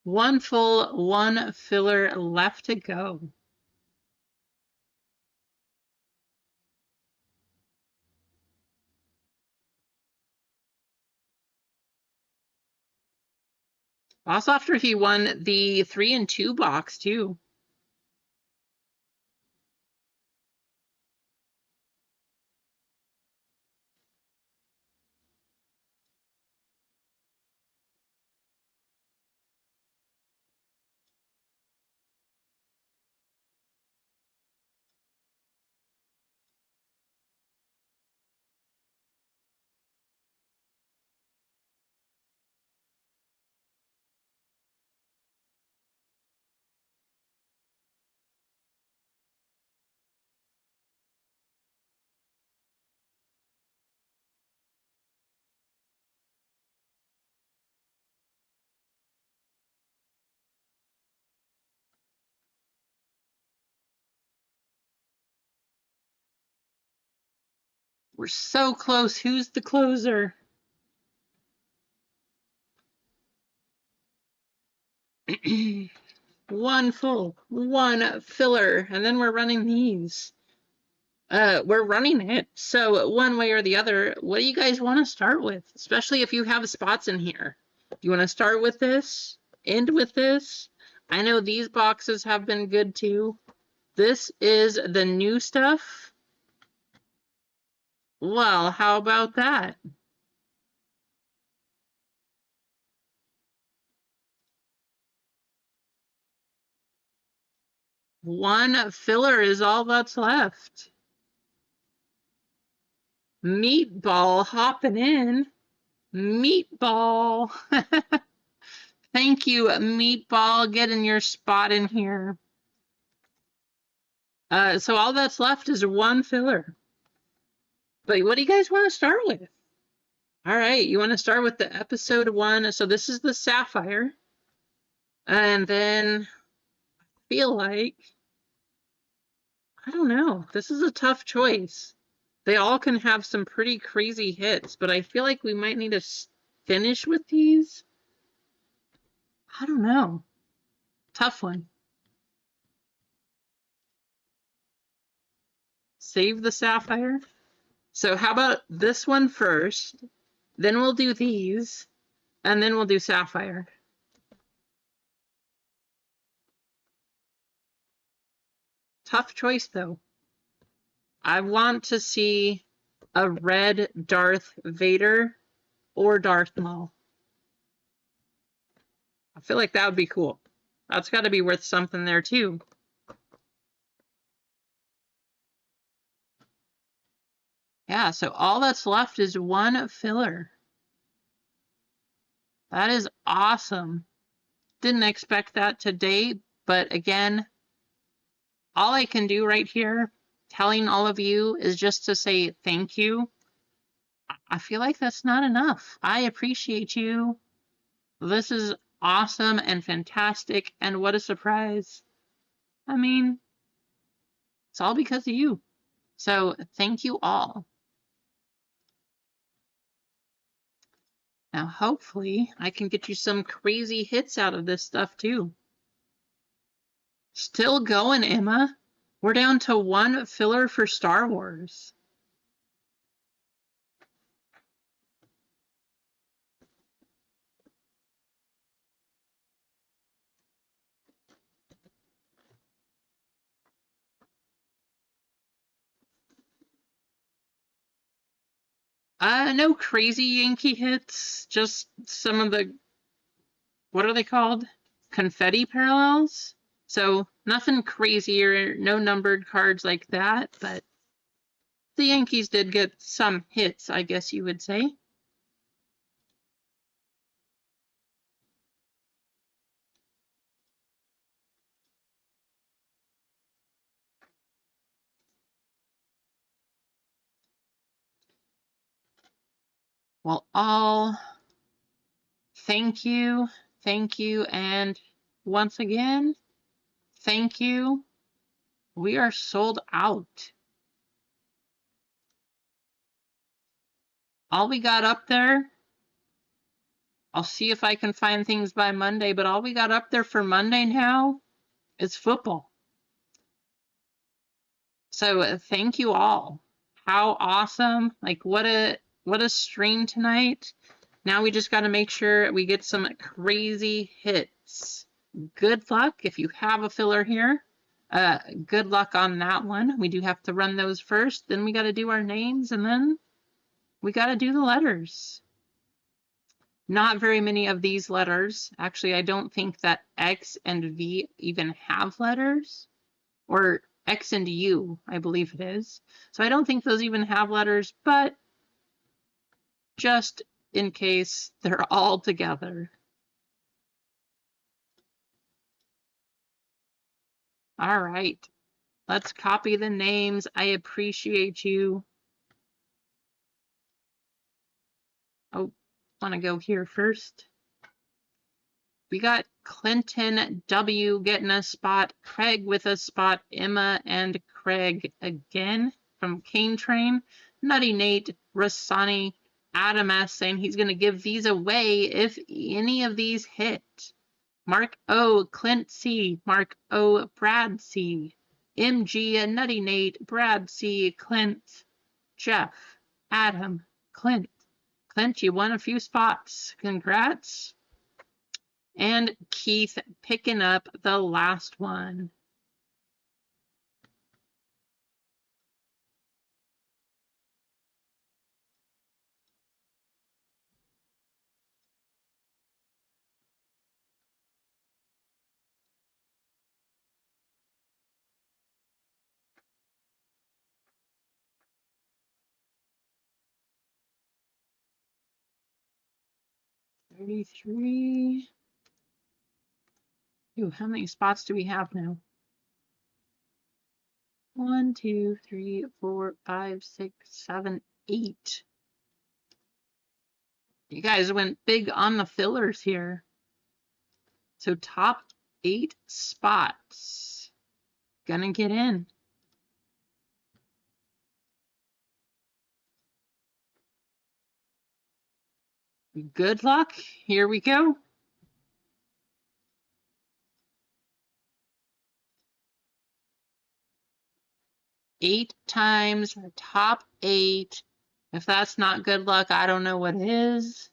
1 full, 1 filler left to go. Also, after he won the 3 and 2 box too. We're so close. Who's the closer? One full, 1 filler, and then we're running these. We're running it. So one way or the other, what do you guys want to start with? Especially if you have spots in here. Do you want to start with this? End with this? I know these boxes have been good too. This is the new stuff. Well, how about that? One filler is all that's left. Meatball hopping in. Meatball. Thank you, Meatball, getting your spot in here. So all that's left is 1 filler. But what do you guys want to start with? All right, you want to start with the episode 1. So this is the Sapphire. And then I feel like, I don't know, this is a tough choice. They all can have some pretty crazy hits, but I feel like we might need to finish with these. I don't know. Tough one. Save the sapphire. So how about this one first, then we'll do these, and then we'll do sapphire. Tough choice though. I want to see a red Darth Vader or Darth Maul. I feel like that would be cool. That's got to be worth something there too. Yeah, so all that's left is one filler. That is awesome. Didn't expect that today, but again, all I can do right here, telling all of you, is just to say thank you. I feel like that's not enough. I appreciate you. This is awesome and fantastic, and what a surprise. I mean, it's all because of you. So thank you all. Now, hopefully, I can get you some crazy hits out of this stuff too. Still going, Emma. We're down to one filler for Star Wars. No crazy Yankee hits, just some of the, what are they called? Confetti parallels. So nothing crazier, no numbered cards like that, but the Yankees did get some hits, I guess you would say. Well, all thank you, and once again, thank you. We are sold out. All we got up there, I'll see if I can find things by Monday, but all we got up there for Monday now is football. So thank you all. How awesome. Like what a stream tonight. Now we just got to make sure we get some crazy hits. Good luck if you have a filler here. Good luck on that one. We do have to run those first. Then we got to do our names, and then we got to do the letters. Not very many of these letters. Actually, I don't think that X and V even have letters. Or X and U, I believe it is. So I don't think those even have letters, but just in case, they're all together. All right, let's copy the names. I appreciate you. Oh, want to go here first. We got Clinton W getting a spot, Craig with a spot, Emma and Craig again from Cane Train, Nutty Nate, Rassani, Adam S saying he's going to give these away if any of these hit. Mark O, Clint C, Mark O, Brad C, MG, Nutty Nate, Brad C, Clint, Jeff, Adam, Clint. Clint, you won a few spots. Congrats. And Keith picking up the last one. $33. Ooh, how many spots do we have now? 1, 2, 3, 4, 5, 6, 7, 8. You guys went big on the fillers here. So top 8 spots. Gonna get in. Good luck. Here we go. Eight times, top 8. If that's not good luck, I don't know what is.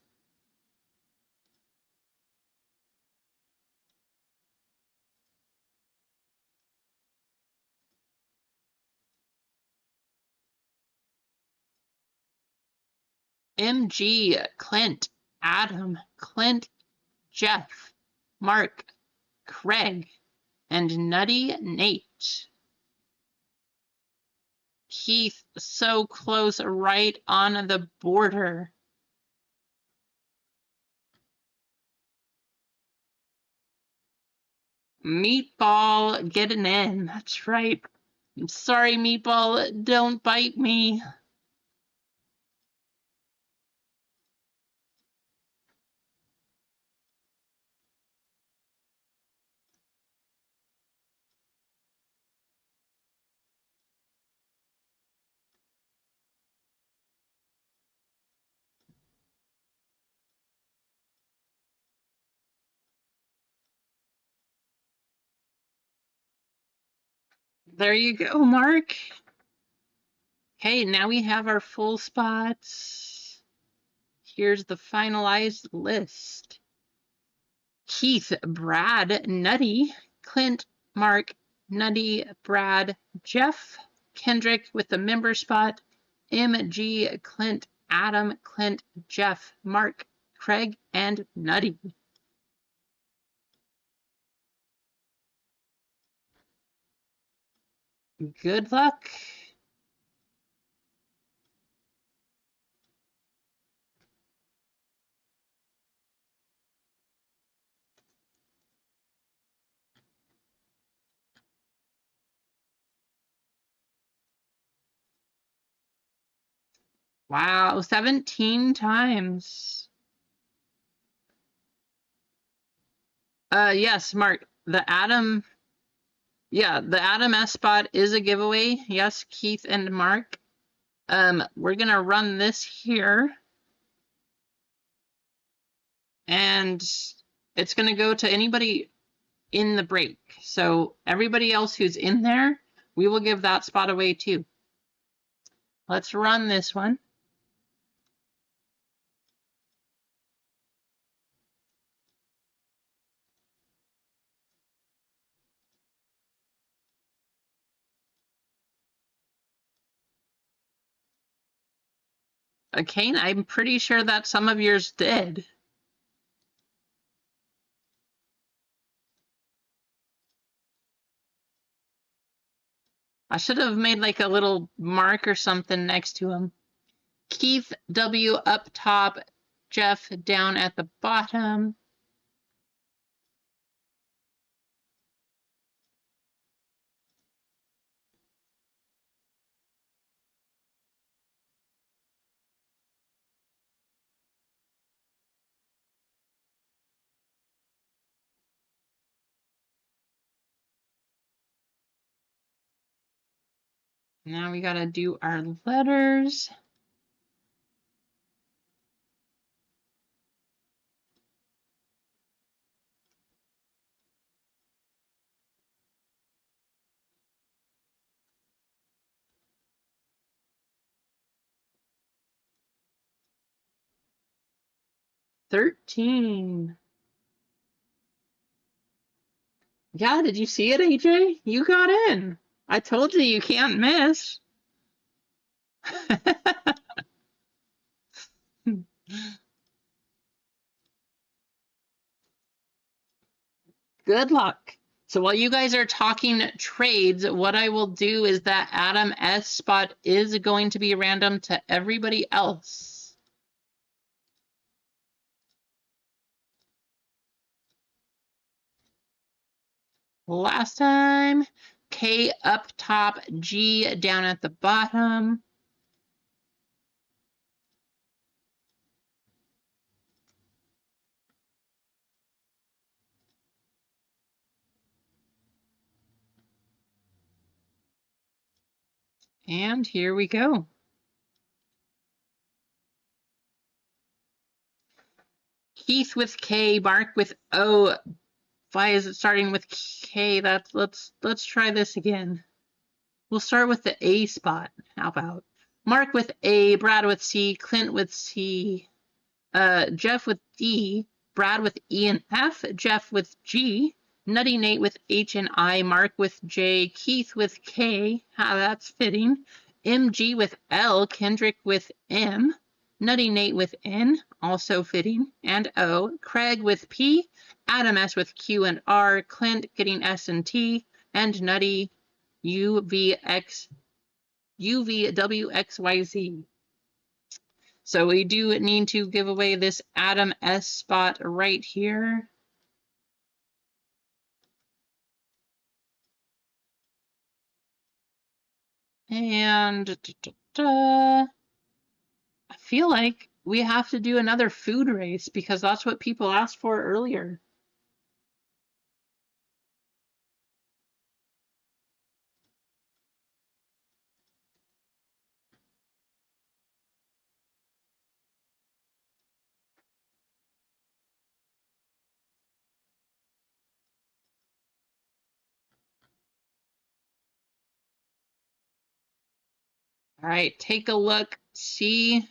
MG, Clint, Adam, Clint, Jeff, Mark, Craig, and Nutty Nate. Keith, so close, right on the border. Meatball getting in. That's right. I'm sorry, Meatball. Don't bite me. There you go, Mark. Okay, now we have our full spots. Here's the finalized list. Keith, Brad, Nutty, Clint, Mark, Nutty, Brad, Jeff, Kendrick with the member spot, MG, Clint, Adam, Clint, Jeff, Mark, Craig, and Nutty. Good luck. Wow, 17 times. Yes, Mark, the Adam S spot is a giveaway. Yes, Keith and Mark. We're gonna run this here. And it's gonna go to anybody in the break. So everybody else who's in there, we will give that spot away too. Let's run this one. Kane, I'm pretty sure that some of yours did. I should have made like a little mark or something next to him. Keith W up top, Jeff down at the bottom. Now we gotta do our letters. $13. Yeah, did you see it, AJ? You got in. I told you you can't miss. Good luck. So while you guys are talking trades, what I will do is that Adam S spot is going to be random to everybody else. Last time, K up top, G down at the bottom. And here we go. Keith with K, Mark with O. Why is it starting with K? Let's try this again. We'll start with the A spot. How about Mark with A, Brad with C, Clint with C, Jeff with D, Brad with E and F, Jeff with G, Nutty Nate with H and I, Mark with J, Keith with K. How that's fitting. MG with L, Kendrick with M, Nutty Nate with N, also fitting, and O, Craig with P, Adam S with Q and R, Clint getting S and T, and Nutty UVWXYZ. So we do need to give away this Adam S spot right here. And I feel like we have to do another food race because that's what people asked for earlier. All right, take a look, see.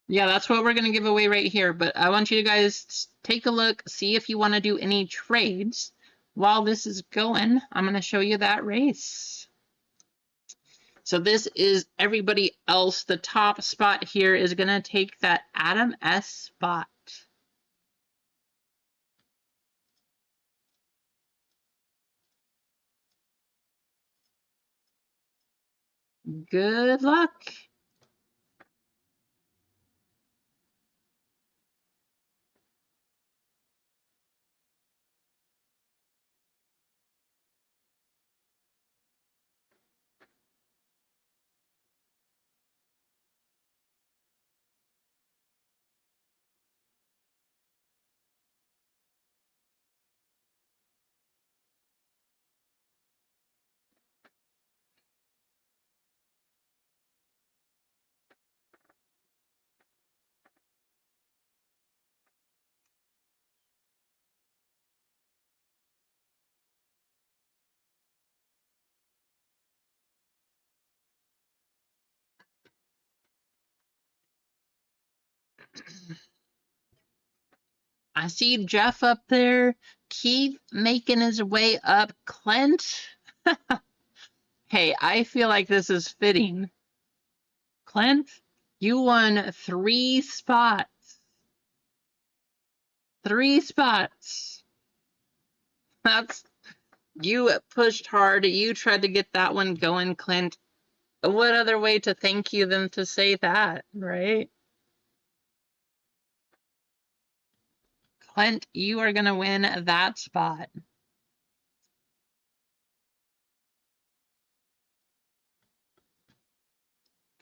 Yeah, that's what we're going to give away right here. But I want you guys take a look, see if you want to do any trades. While this is going, I'm going to show you that race. So this is everybody else. The top spot here is going to take that Adam S spot. Good luck. I see Jeff up there. Keith making his way up. Clint. Hey, I feel like this is fitting. Clint, you won 3 spots. 3 spots. That's, you pushed hard. You tried to get that one going, Clint. What other way to thank you than to say that, right? Clint, you are going to win that spot.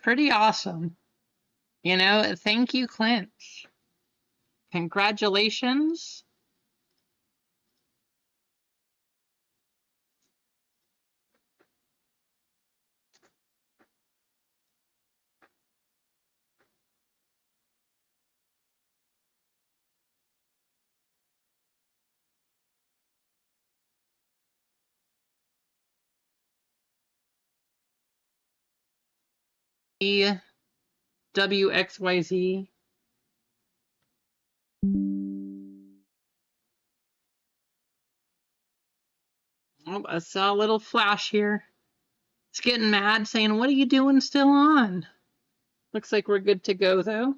Pretty awesome. You know, thank you, Clint. Congratulations. WXYZ. Oh, I saw a little flash here. It's getting mad saying, what are you doing still on? Looks like we're good to go, though.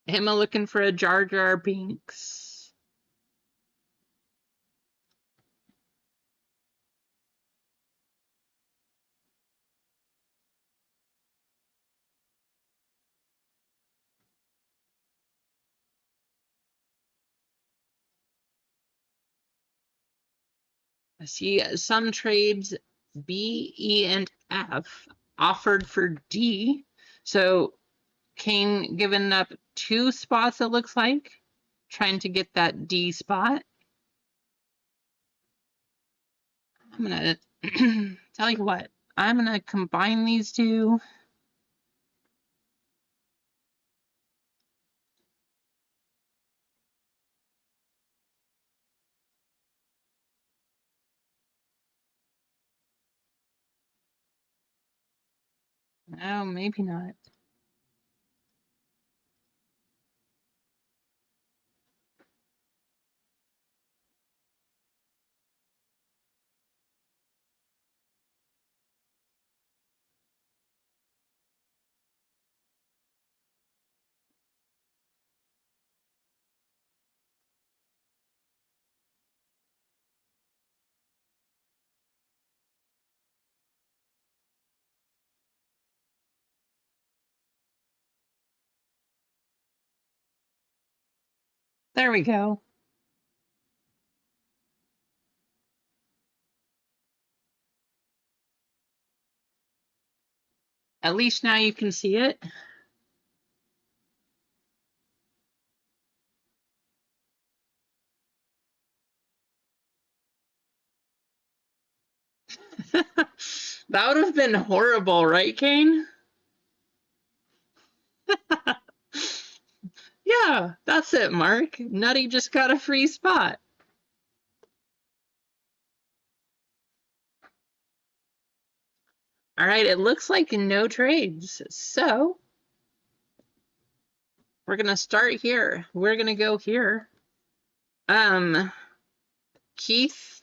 Emma looking for a Jar Jar Binks. I see some trades B, E, and F offered for D. So Kane giving up 2 spots, it looks like. trying to get that D spot. I'm gonna tell you what, I'm gonna combine these two. Oh, maybe not. There we go. At least now you can see it. That would have been horrible, right, Kane? Yeah, that's it, Mark. Nutty just got a free spot. All right, it looks like no trades. So we're gonna start here. We're gonna go here. Keith,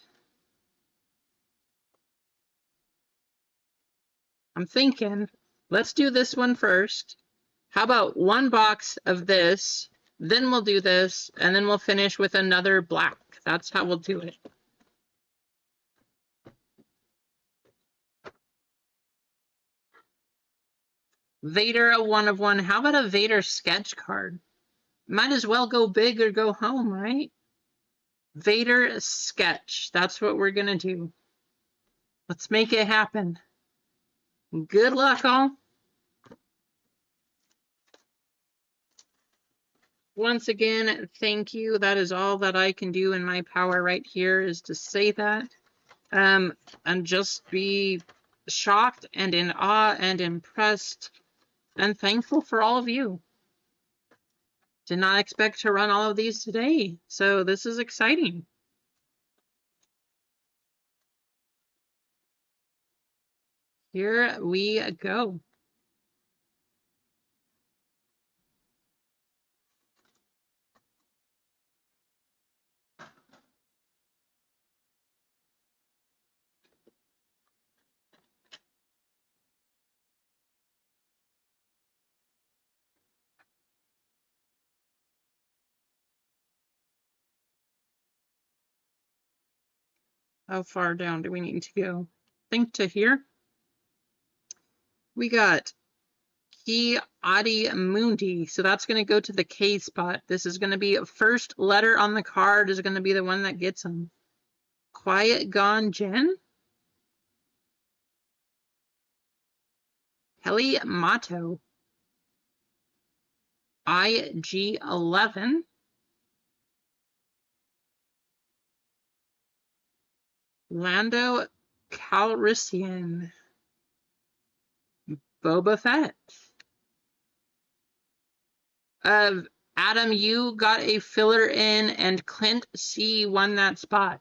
I'm thinking, let's do this one first. How about one box of this, then we'll do this, and then we'll finish with another black. That's how we'll do it. Vader, a 1 of 1. How about a Vader sketch card? Might as well go big or go home, right? Vader sketch. That's what we're going to do. Let's make it happen. Good luck, all. Once again, thank you. That is all that I can do in my power right here is to say that. And just be shocked and in awe and impressed and thankful for all of you. Did not expect to run all of these today, so this is exciting. Here we go. How far down do we need to go? I think to here. We got Ki Adi Mundi. So that's going to go to the K spot. This is going to be first letter on the card is going to be the one that gets them. Quiet Gone Jen. Heli Mato. IG11. Lando Calrissian. Boba Fett. Adam, you got a filler in, and Clint C won that spot.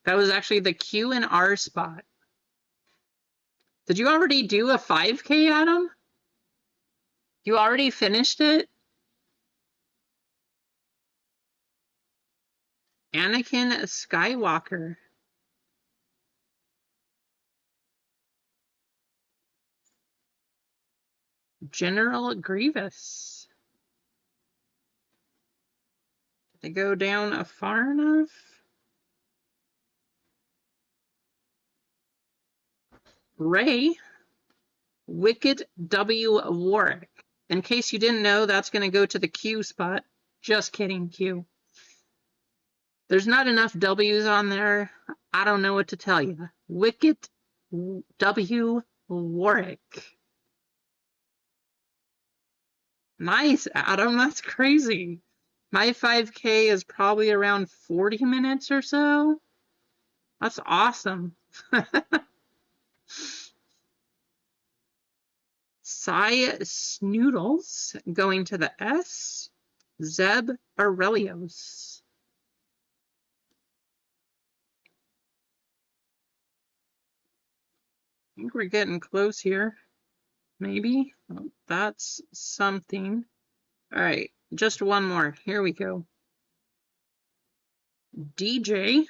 That was actually the Q and R spot. Did you already do a 5K, Adam? You already finished it? Anakin Skywalker. General Grievous. Did they go down far enough? Ray. Wicked W. Warwick. In case you didn't know, that's going to go to the Q spot. Just kidding, Q. There's not enough W's on there. I don't know what to tell you. Wicked W. Warwick. Nice, Adam. That's crazy. My 5K is probably around 40 minutes or so. That's awesome. Cy Snoodles going to the S. Zeb Aurelios. I think we're getting close here. Maybe. Oh, that's something. All right, just one more. Here we go. DJ.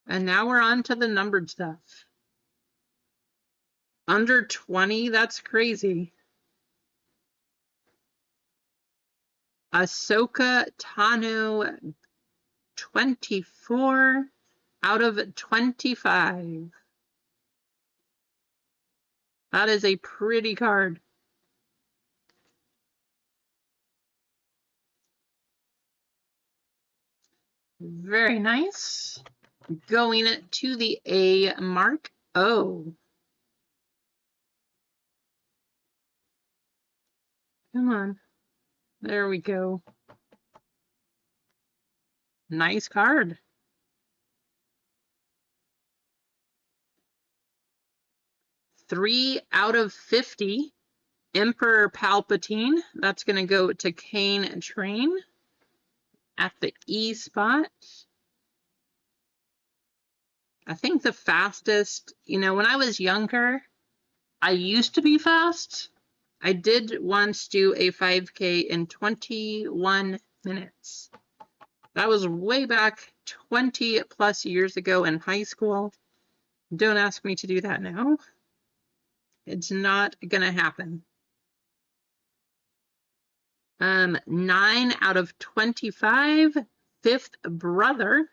And now we're on to the numbered stuff. Under 20, that's crazy. Ahsoka Tano, 24 out of 25. That is a pretty card. Very nice. Going to the A mark. Oh. Come on. There we go. Nice card. Three out of 50. Emperor Palpatine. That's going to go to Kane Train at the E spot. I think the fastest, when I was younger, I used to be fast. I did once do a 5K in 21 minutes. That was way back 20 plus years ago in high school. Don't ask me to do that now. It's not gonna happen. 9 out of 25. Fifth brother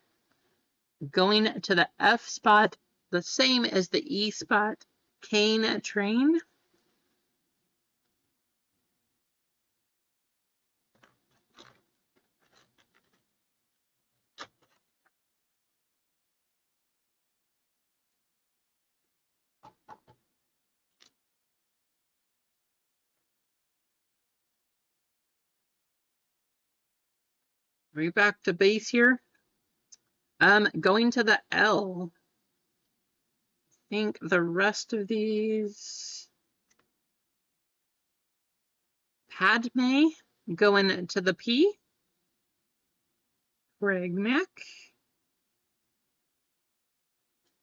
going to the F spot, the same as the E spot. Kane Train. Right back to base here. Going to the L. I think the rest of these. Padme going to the P. Craig Mack.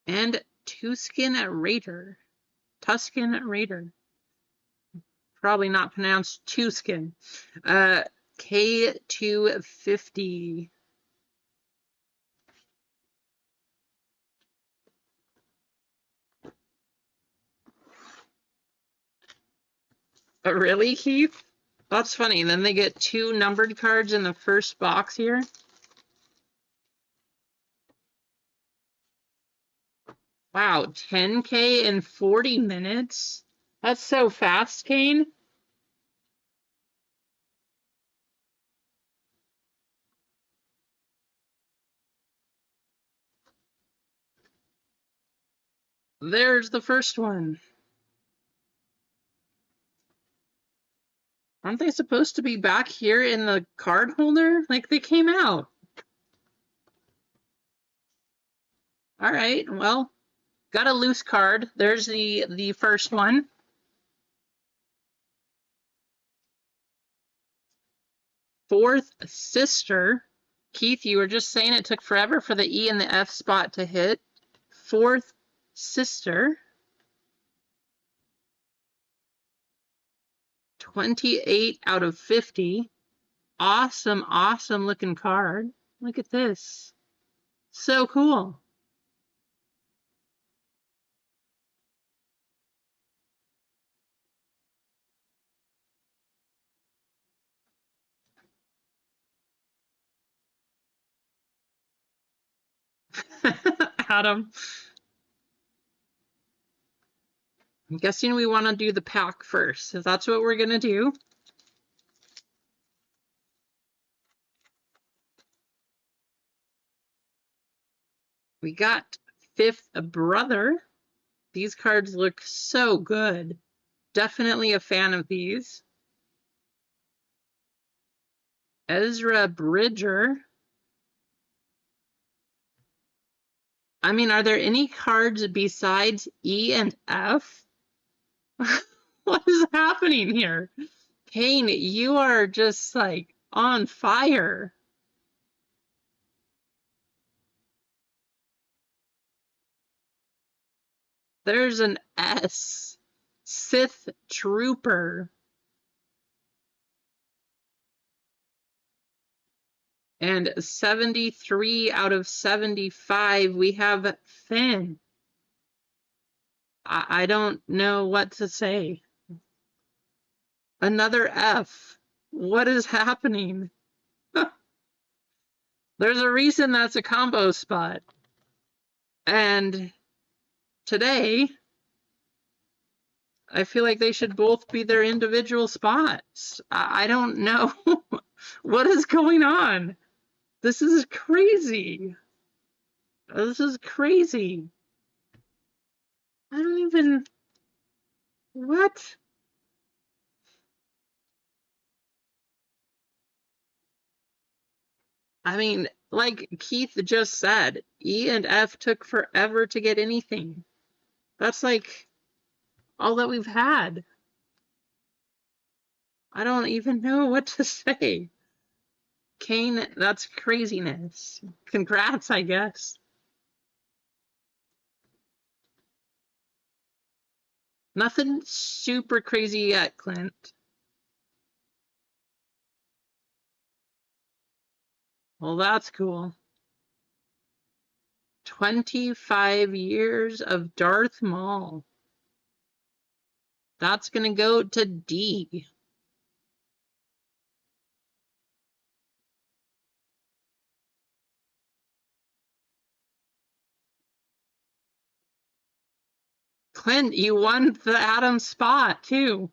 And Tusken Raider. Probably not pronounced Tusken. K250. Oh, really, Keith? That's funny. Then they get 2 numbered cards in the first box here. Wow, 10K in 40 minutes? That's so fast, Kane. There's the first one. Aren't they supposed to be back here in the card holder? Like they came out. All right, well, got a loose card. There's the first one. Fourth sister. Keith, you were just saying it took forever for the E and the F spot to hit. Fourth sister. 28 out of 50. Awesome, awesome looking card. Look at this. So cool. Adam. I'm guessing we want to do the pack first, so that's what we're going to do. We got fifth brother. These cards look so good. Definitely a fan of these. Ezra Bridger. I mean, are there any cards besides E and F? What is happening here? Kane, you are just like on fire. There's an S. Sith Trooper. And 73 out of 75, we have Finn. I don't know what to say. Another F. What is happening? There's a reason that's a combo spot. And today, I feel like they should both be their individual spots. I don't know what is going on. This is crazy. This is crazy. I don't even... What? I mean, like Keith just said, E and F took forever to get anything. That's like all that we've had. I don't even know what to say. Kane, that's craziness. Congrats, I guess. Nothing super crazy yet, Clint. Well, that's cool. 25 years of Darth Maul. That's going to go to D. Clint, you won the Adam spot, too.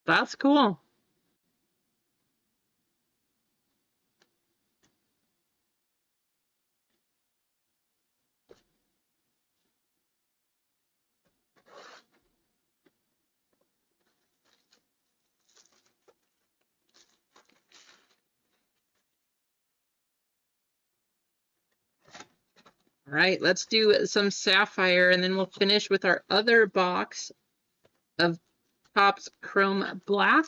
That's cool. All right, let's do some Sapphire, and then we'll finish with our other box of Topps Chrome Black.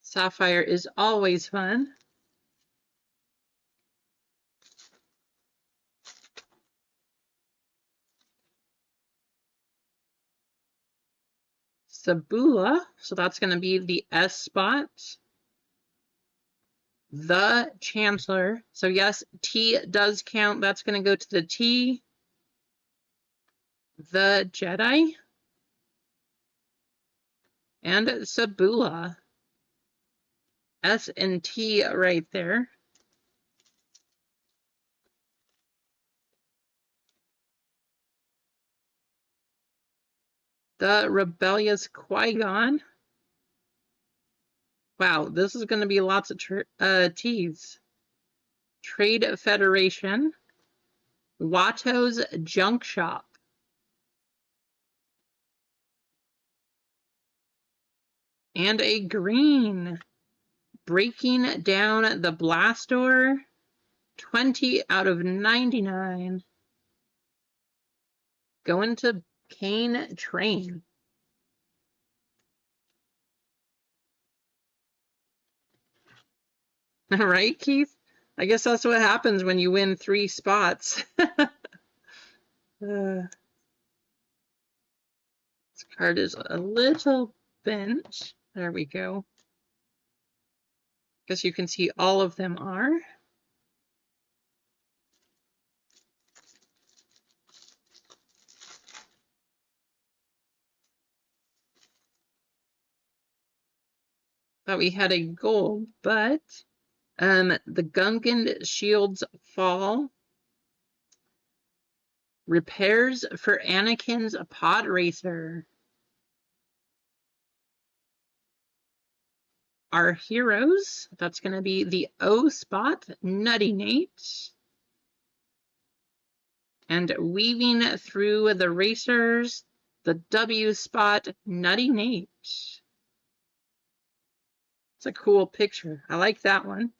Sapphire is always fun. Sabula, so that's going to be the S spot. The Chancellor, so yes, T does count. That's going to go to the T. The Jedi. And Sabula. S and T right there. The Rebellious Qui-Gon. Wow, this is going to be lots of T's. Trade Federation. Watto's Junk Shop. And a green. Breaking Down the Blast Door. 20 out of 99. Going to Kane Train. All right, Keith? I guess that's what happens when you win 3 spots. This card is a little bent. There we go. Guess you can see all of them are. Thought we had a gold, but the Gungan Shields Fall. Repairs for Anakin's Pod Racer. Our heroes, that's going to be the O spot, Nutty Nate. And weaving through the racers, the W spot, Nutty Nate. It's a cool picture. I like that one.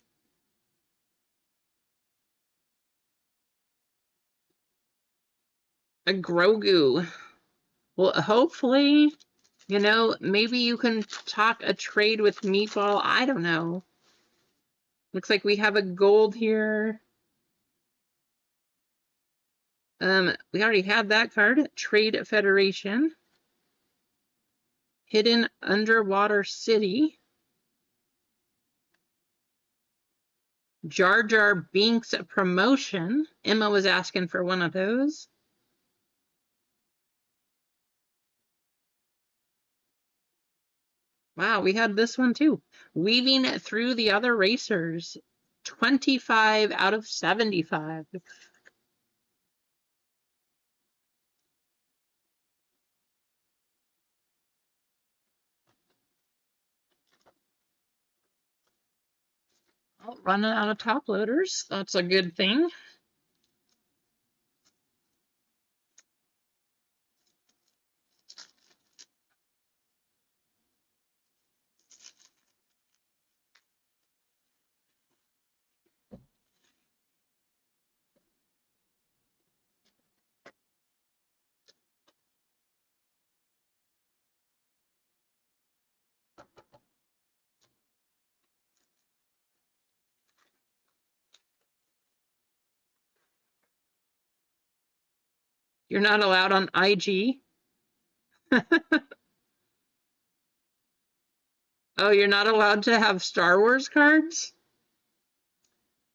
A Grogu. Well, hopefully, you know, maybe you can talk a trade with Meatball. I don't know. Looks like we have a gold here. We already had that card. Trade Federation. Hidden Underwater City. Jar Jar Binks promotion. Emma was asking for one of those. Wow, we had this one too. Weaving through the other racers. 25 out of 75. Oh, running out of top loaders. That's a good thing. You're not allowed on IG. Oh, you're not allowed to have Star Wars cards?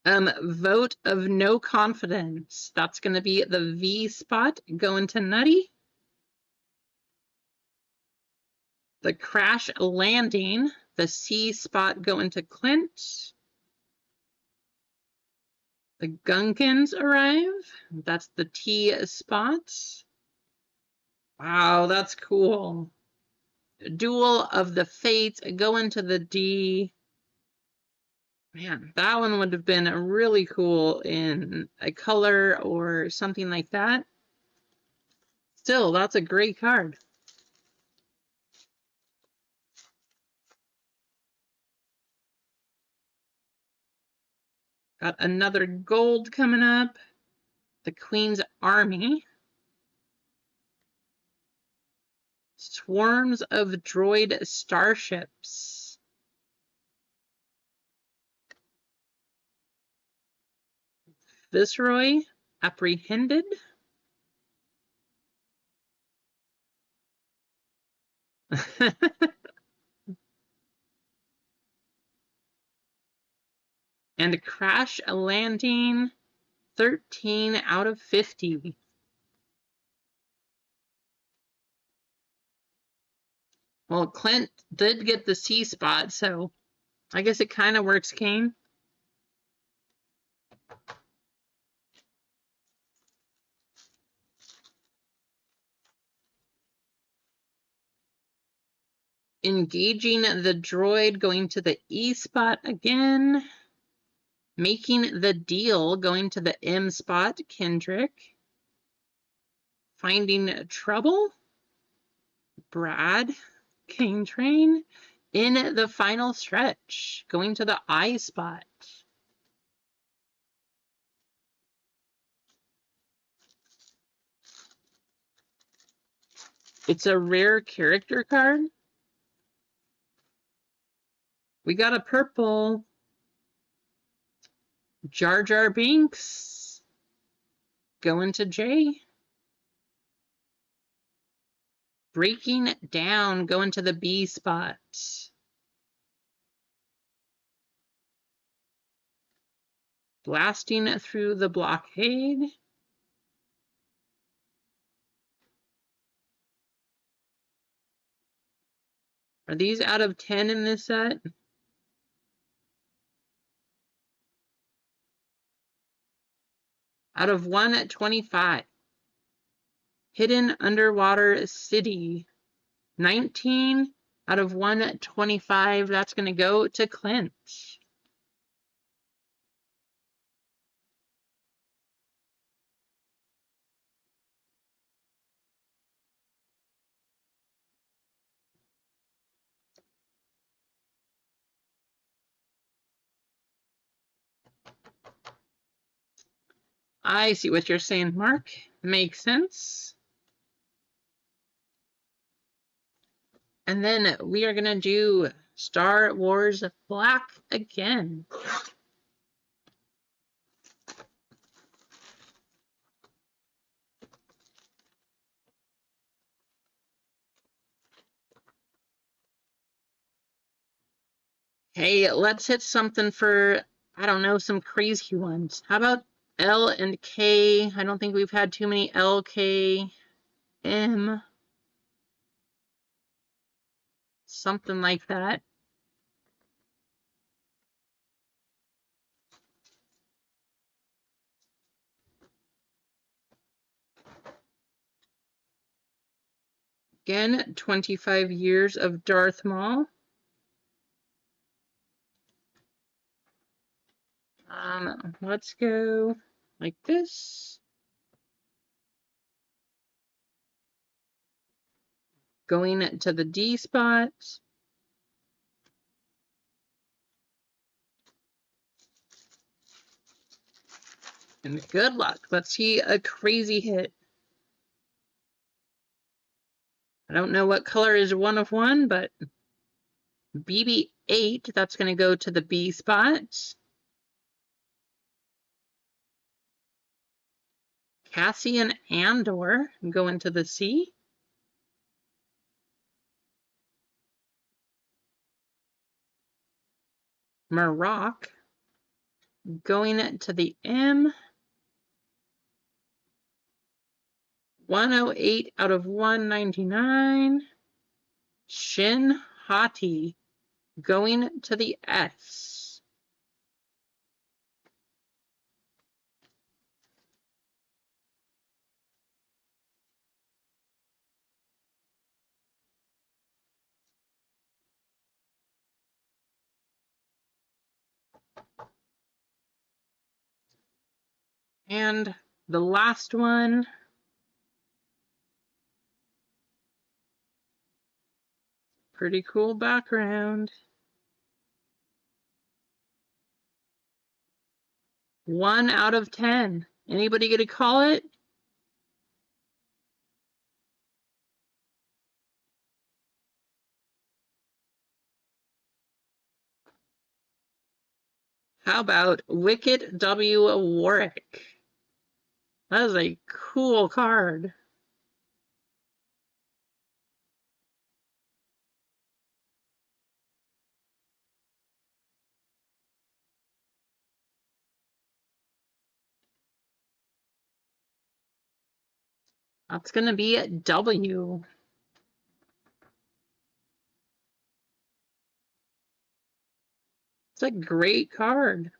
Vote of no confidence. That's going to be the V spot going to Nutty. The crash landing. The C spot going to Clint. The Gunkins arrive. That's the T spot. Wow, that's cool. Duel of the Fates going to the D. Man, that one would have been really cool in a color or something like that. Still, that's a great card. Got another gold coming up. The Queen's Army. Swarms of droid starships. Viceroy apprehended. And crash landing 13 out of 50. Well, Clint did get the C spot, so I guess it kind of works, Kane. Engaging the droid, going to the E spot again. Making the deal, going to the M spot, Kendrick. Finding trouble, Brad. King Train. In the final stretch, going to the I spot. It's a rare character card. We got a purple. Jar Jar Binks. Going to J. Breaking down, going to the B spot. Blasting through the blockade. Are these out of 10 in this set? Out of 1 at 25. Hidden Underwater City. 19 out of 1 at 25. That's going to go to Clint. I see what you're saying, Mark. Makes sense. And then we are going to do Star Wars Black again. Hey, let's hit something for, I don't know, some crazy ones. How about L and K? I don't think we've had too many L, K, M. Something like that. Again, 25 years of Darth Maul. Let's go like this. Going to the D spot. And good luck. Let's see a crazy hit. I don't know what color is 1 of 1, but BB-8, that's going to go to the B spot. Cassian Andor go into the C. Maroc going to the M. 108 out of 199. Shin Hati going to the S. And the last one, pretty cool background. 1 out of 10. Anybody gonna call it? How about Wicket W. Warwick? That is a cool card. That's going to be a W. It's a great card.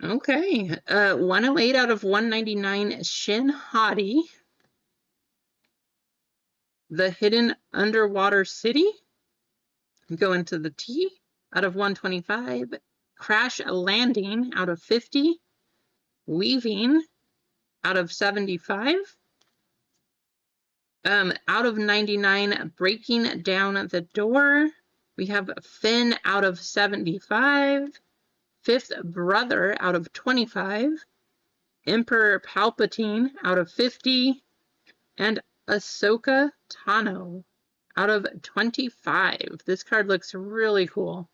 Okay, 108 out of 199, Shin Hati. The Hidden Underwater City. Go into the T out of 125. Crash Landing out of 50. Weaving out of 75. Out of 99, Breaking Down the Door. We have Finn out of 75. Fifth Brother out of 25. Emperor Palpatine out of 50. And Ahsoka Tano out of 25. This card looks really cool.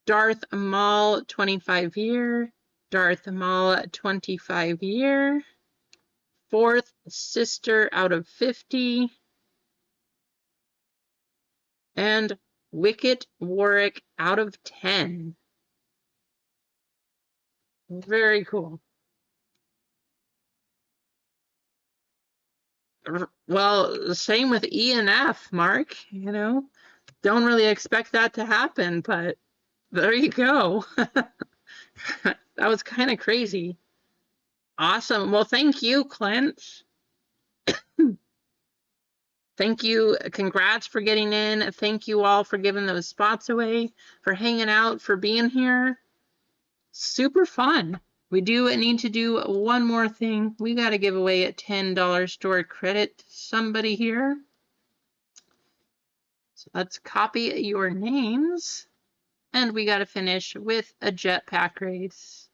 Darth Maul 25 year. Darth Maul 25 year. Fourth Sister out of 50. And Wicket Warwick out of 10. Very cool. Well, same with E and F, Mark. You know, don't really expect that to happen, but there you go. That was kind of crazy. Awesome. Well, thank you, Clint. Thank you. Congrats for getting in. Thank you all for giving those spots away, for hanging out, for being here. Super fun. We do need to do one more thing. We got to give away a $10 store credit to somebody here. So let's copy your names. And we got to finish with a jetpack race.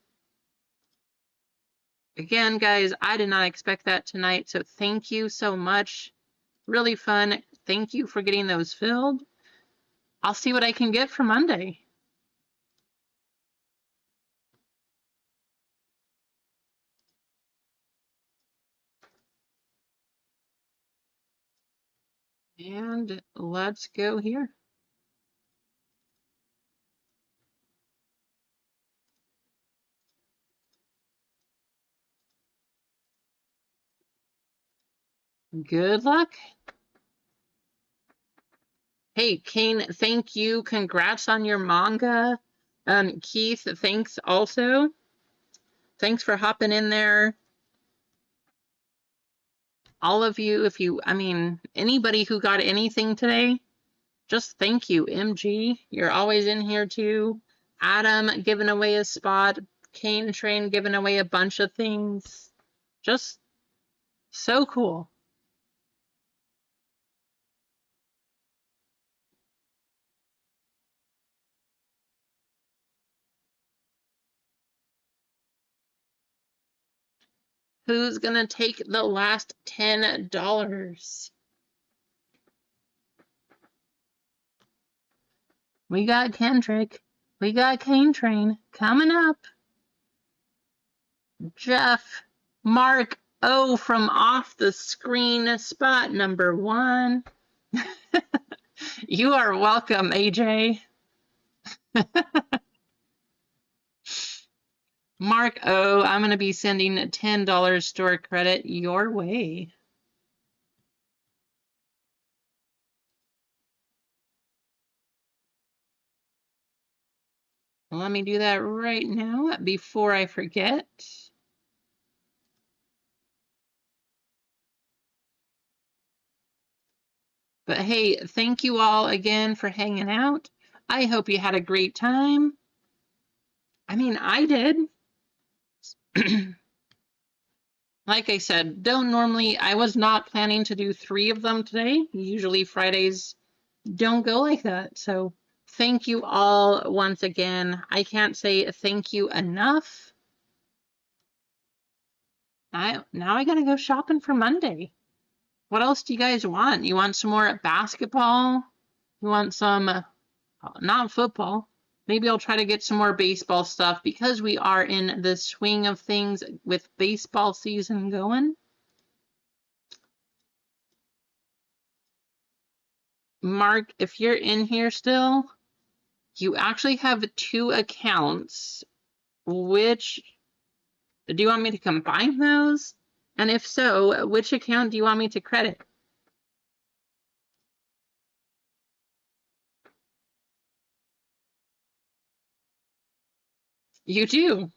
Again, guys, I did not expect that tonight, so thank you so much. Really fun. Thank you for getting those filled. I'll see what I can get for Monday. And let's go here. Good luck. Hey, Kane, thank you. Congrats on your manga. Keith, thanks also. Thanks for hopping in there. All of you, anybody who got anything today, just thank you. MG, you're always in here too. Adam giving away a spot. Kane Train giving away a bunch of things. Just so cool. Who's gonna take the last $10? We got Kendrick. We got Kane Train coming up. Jeff, Mark O from off the screen, spot number 1. You are welcome, AJ. Mark O, I'm going to be sending $10 store credit your way. Let me do that right now before I forget. But hey, thank you all again for hanging out. I hope you had a great time. I did. Like I said, I was not planning to do 3 of them today. Usually Fridays don't go like that. So thank you all once again. I can't say thank you enough. Now I gotta go shopping for Monday. What else do you guys want? You want some more basketball? You want some, not football. Maybe I'll try to get some more baseball stuff because we are in the swing of things with baseball season going. Mark, if you're in here still, you actually have 2 accounts. Which, do you want me to combine those? And if so, which account do you want me to credit? You do.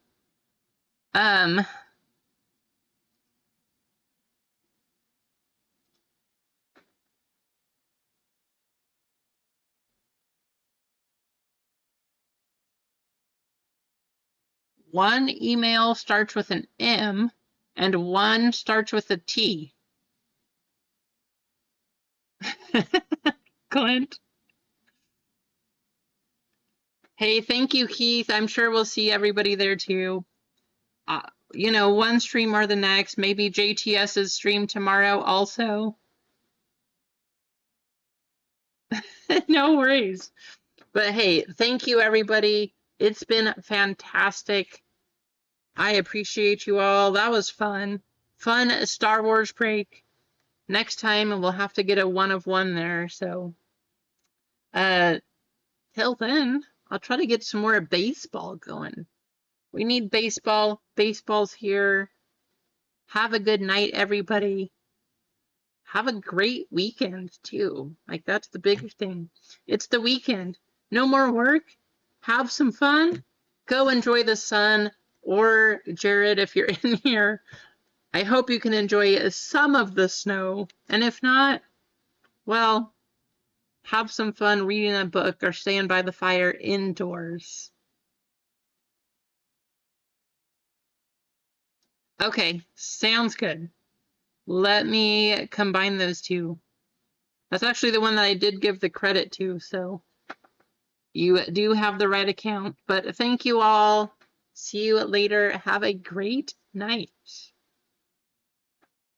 One email starts with an M and one starts with a T. Clint. Hey, thank you, Keith. I'm sure we'll see everybody there too. One stream or the next. Maybe JTS's stream tomorrow also. No worries. But hey, thank you, everybody. It's been fantastic. I appreciate you all. That was fun. Fun Star Wars break. Next time we'll have to get a 1 of 1 there. So, till then, I'll try to get some more baseball going. We need baseball. Baseball's here. Have a good night, everybody. Have a great weekend, too. That's the big thing. It's the weekend. No more work. Have some fun. Go enjoy the sun. Or, Jared, if you're in here, I hope you can enjoy some of the snow. And if not, well, have some fun reading a book or staying by the fire indoors. Okay, sounds good. Let me combine those 2. That's actually the one that I did give the credit to, so you do have the right account. But thank you all. See you later. Have a great night.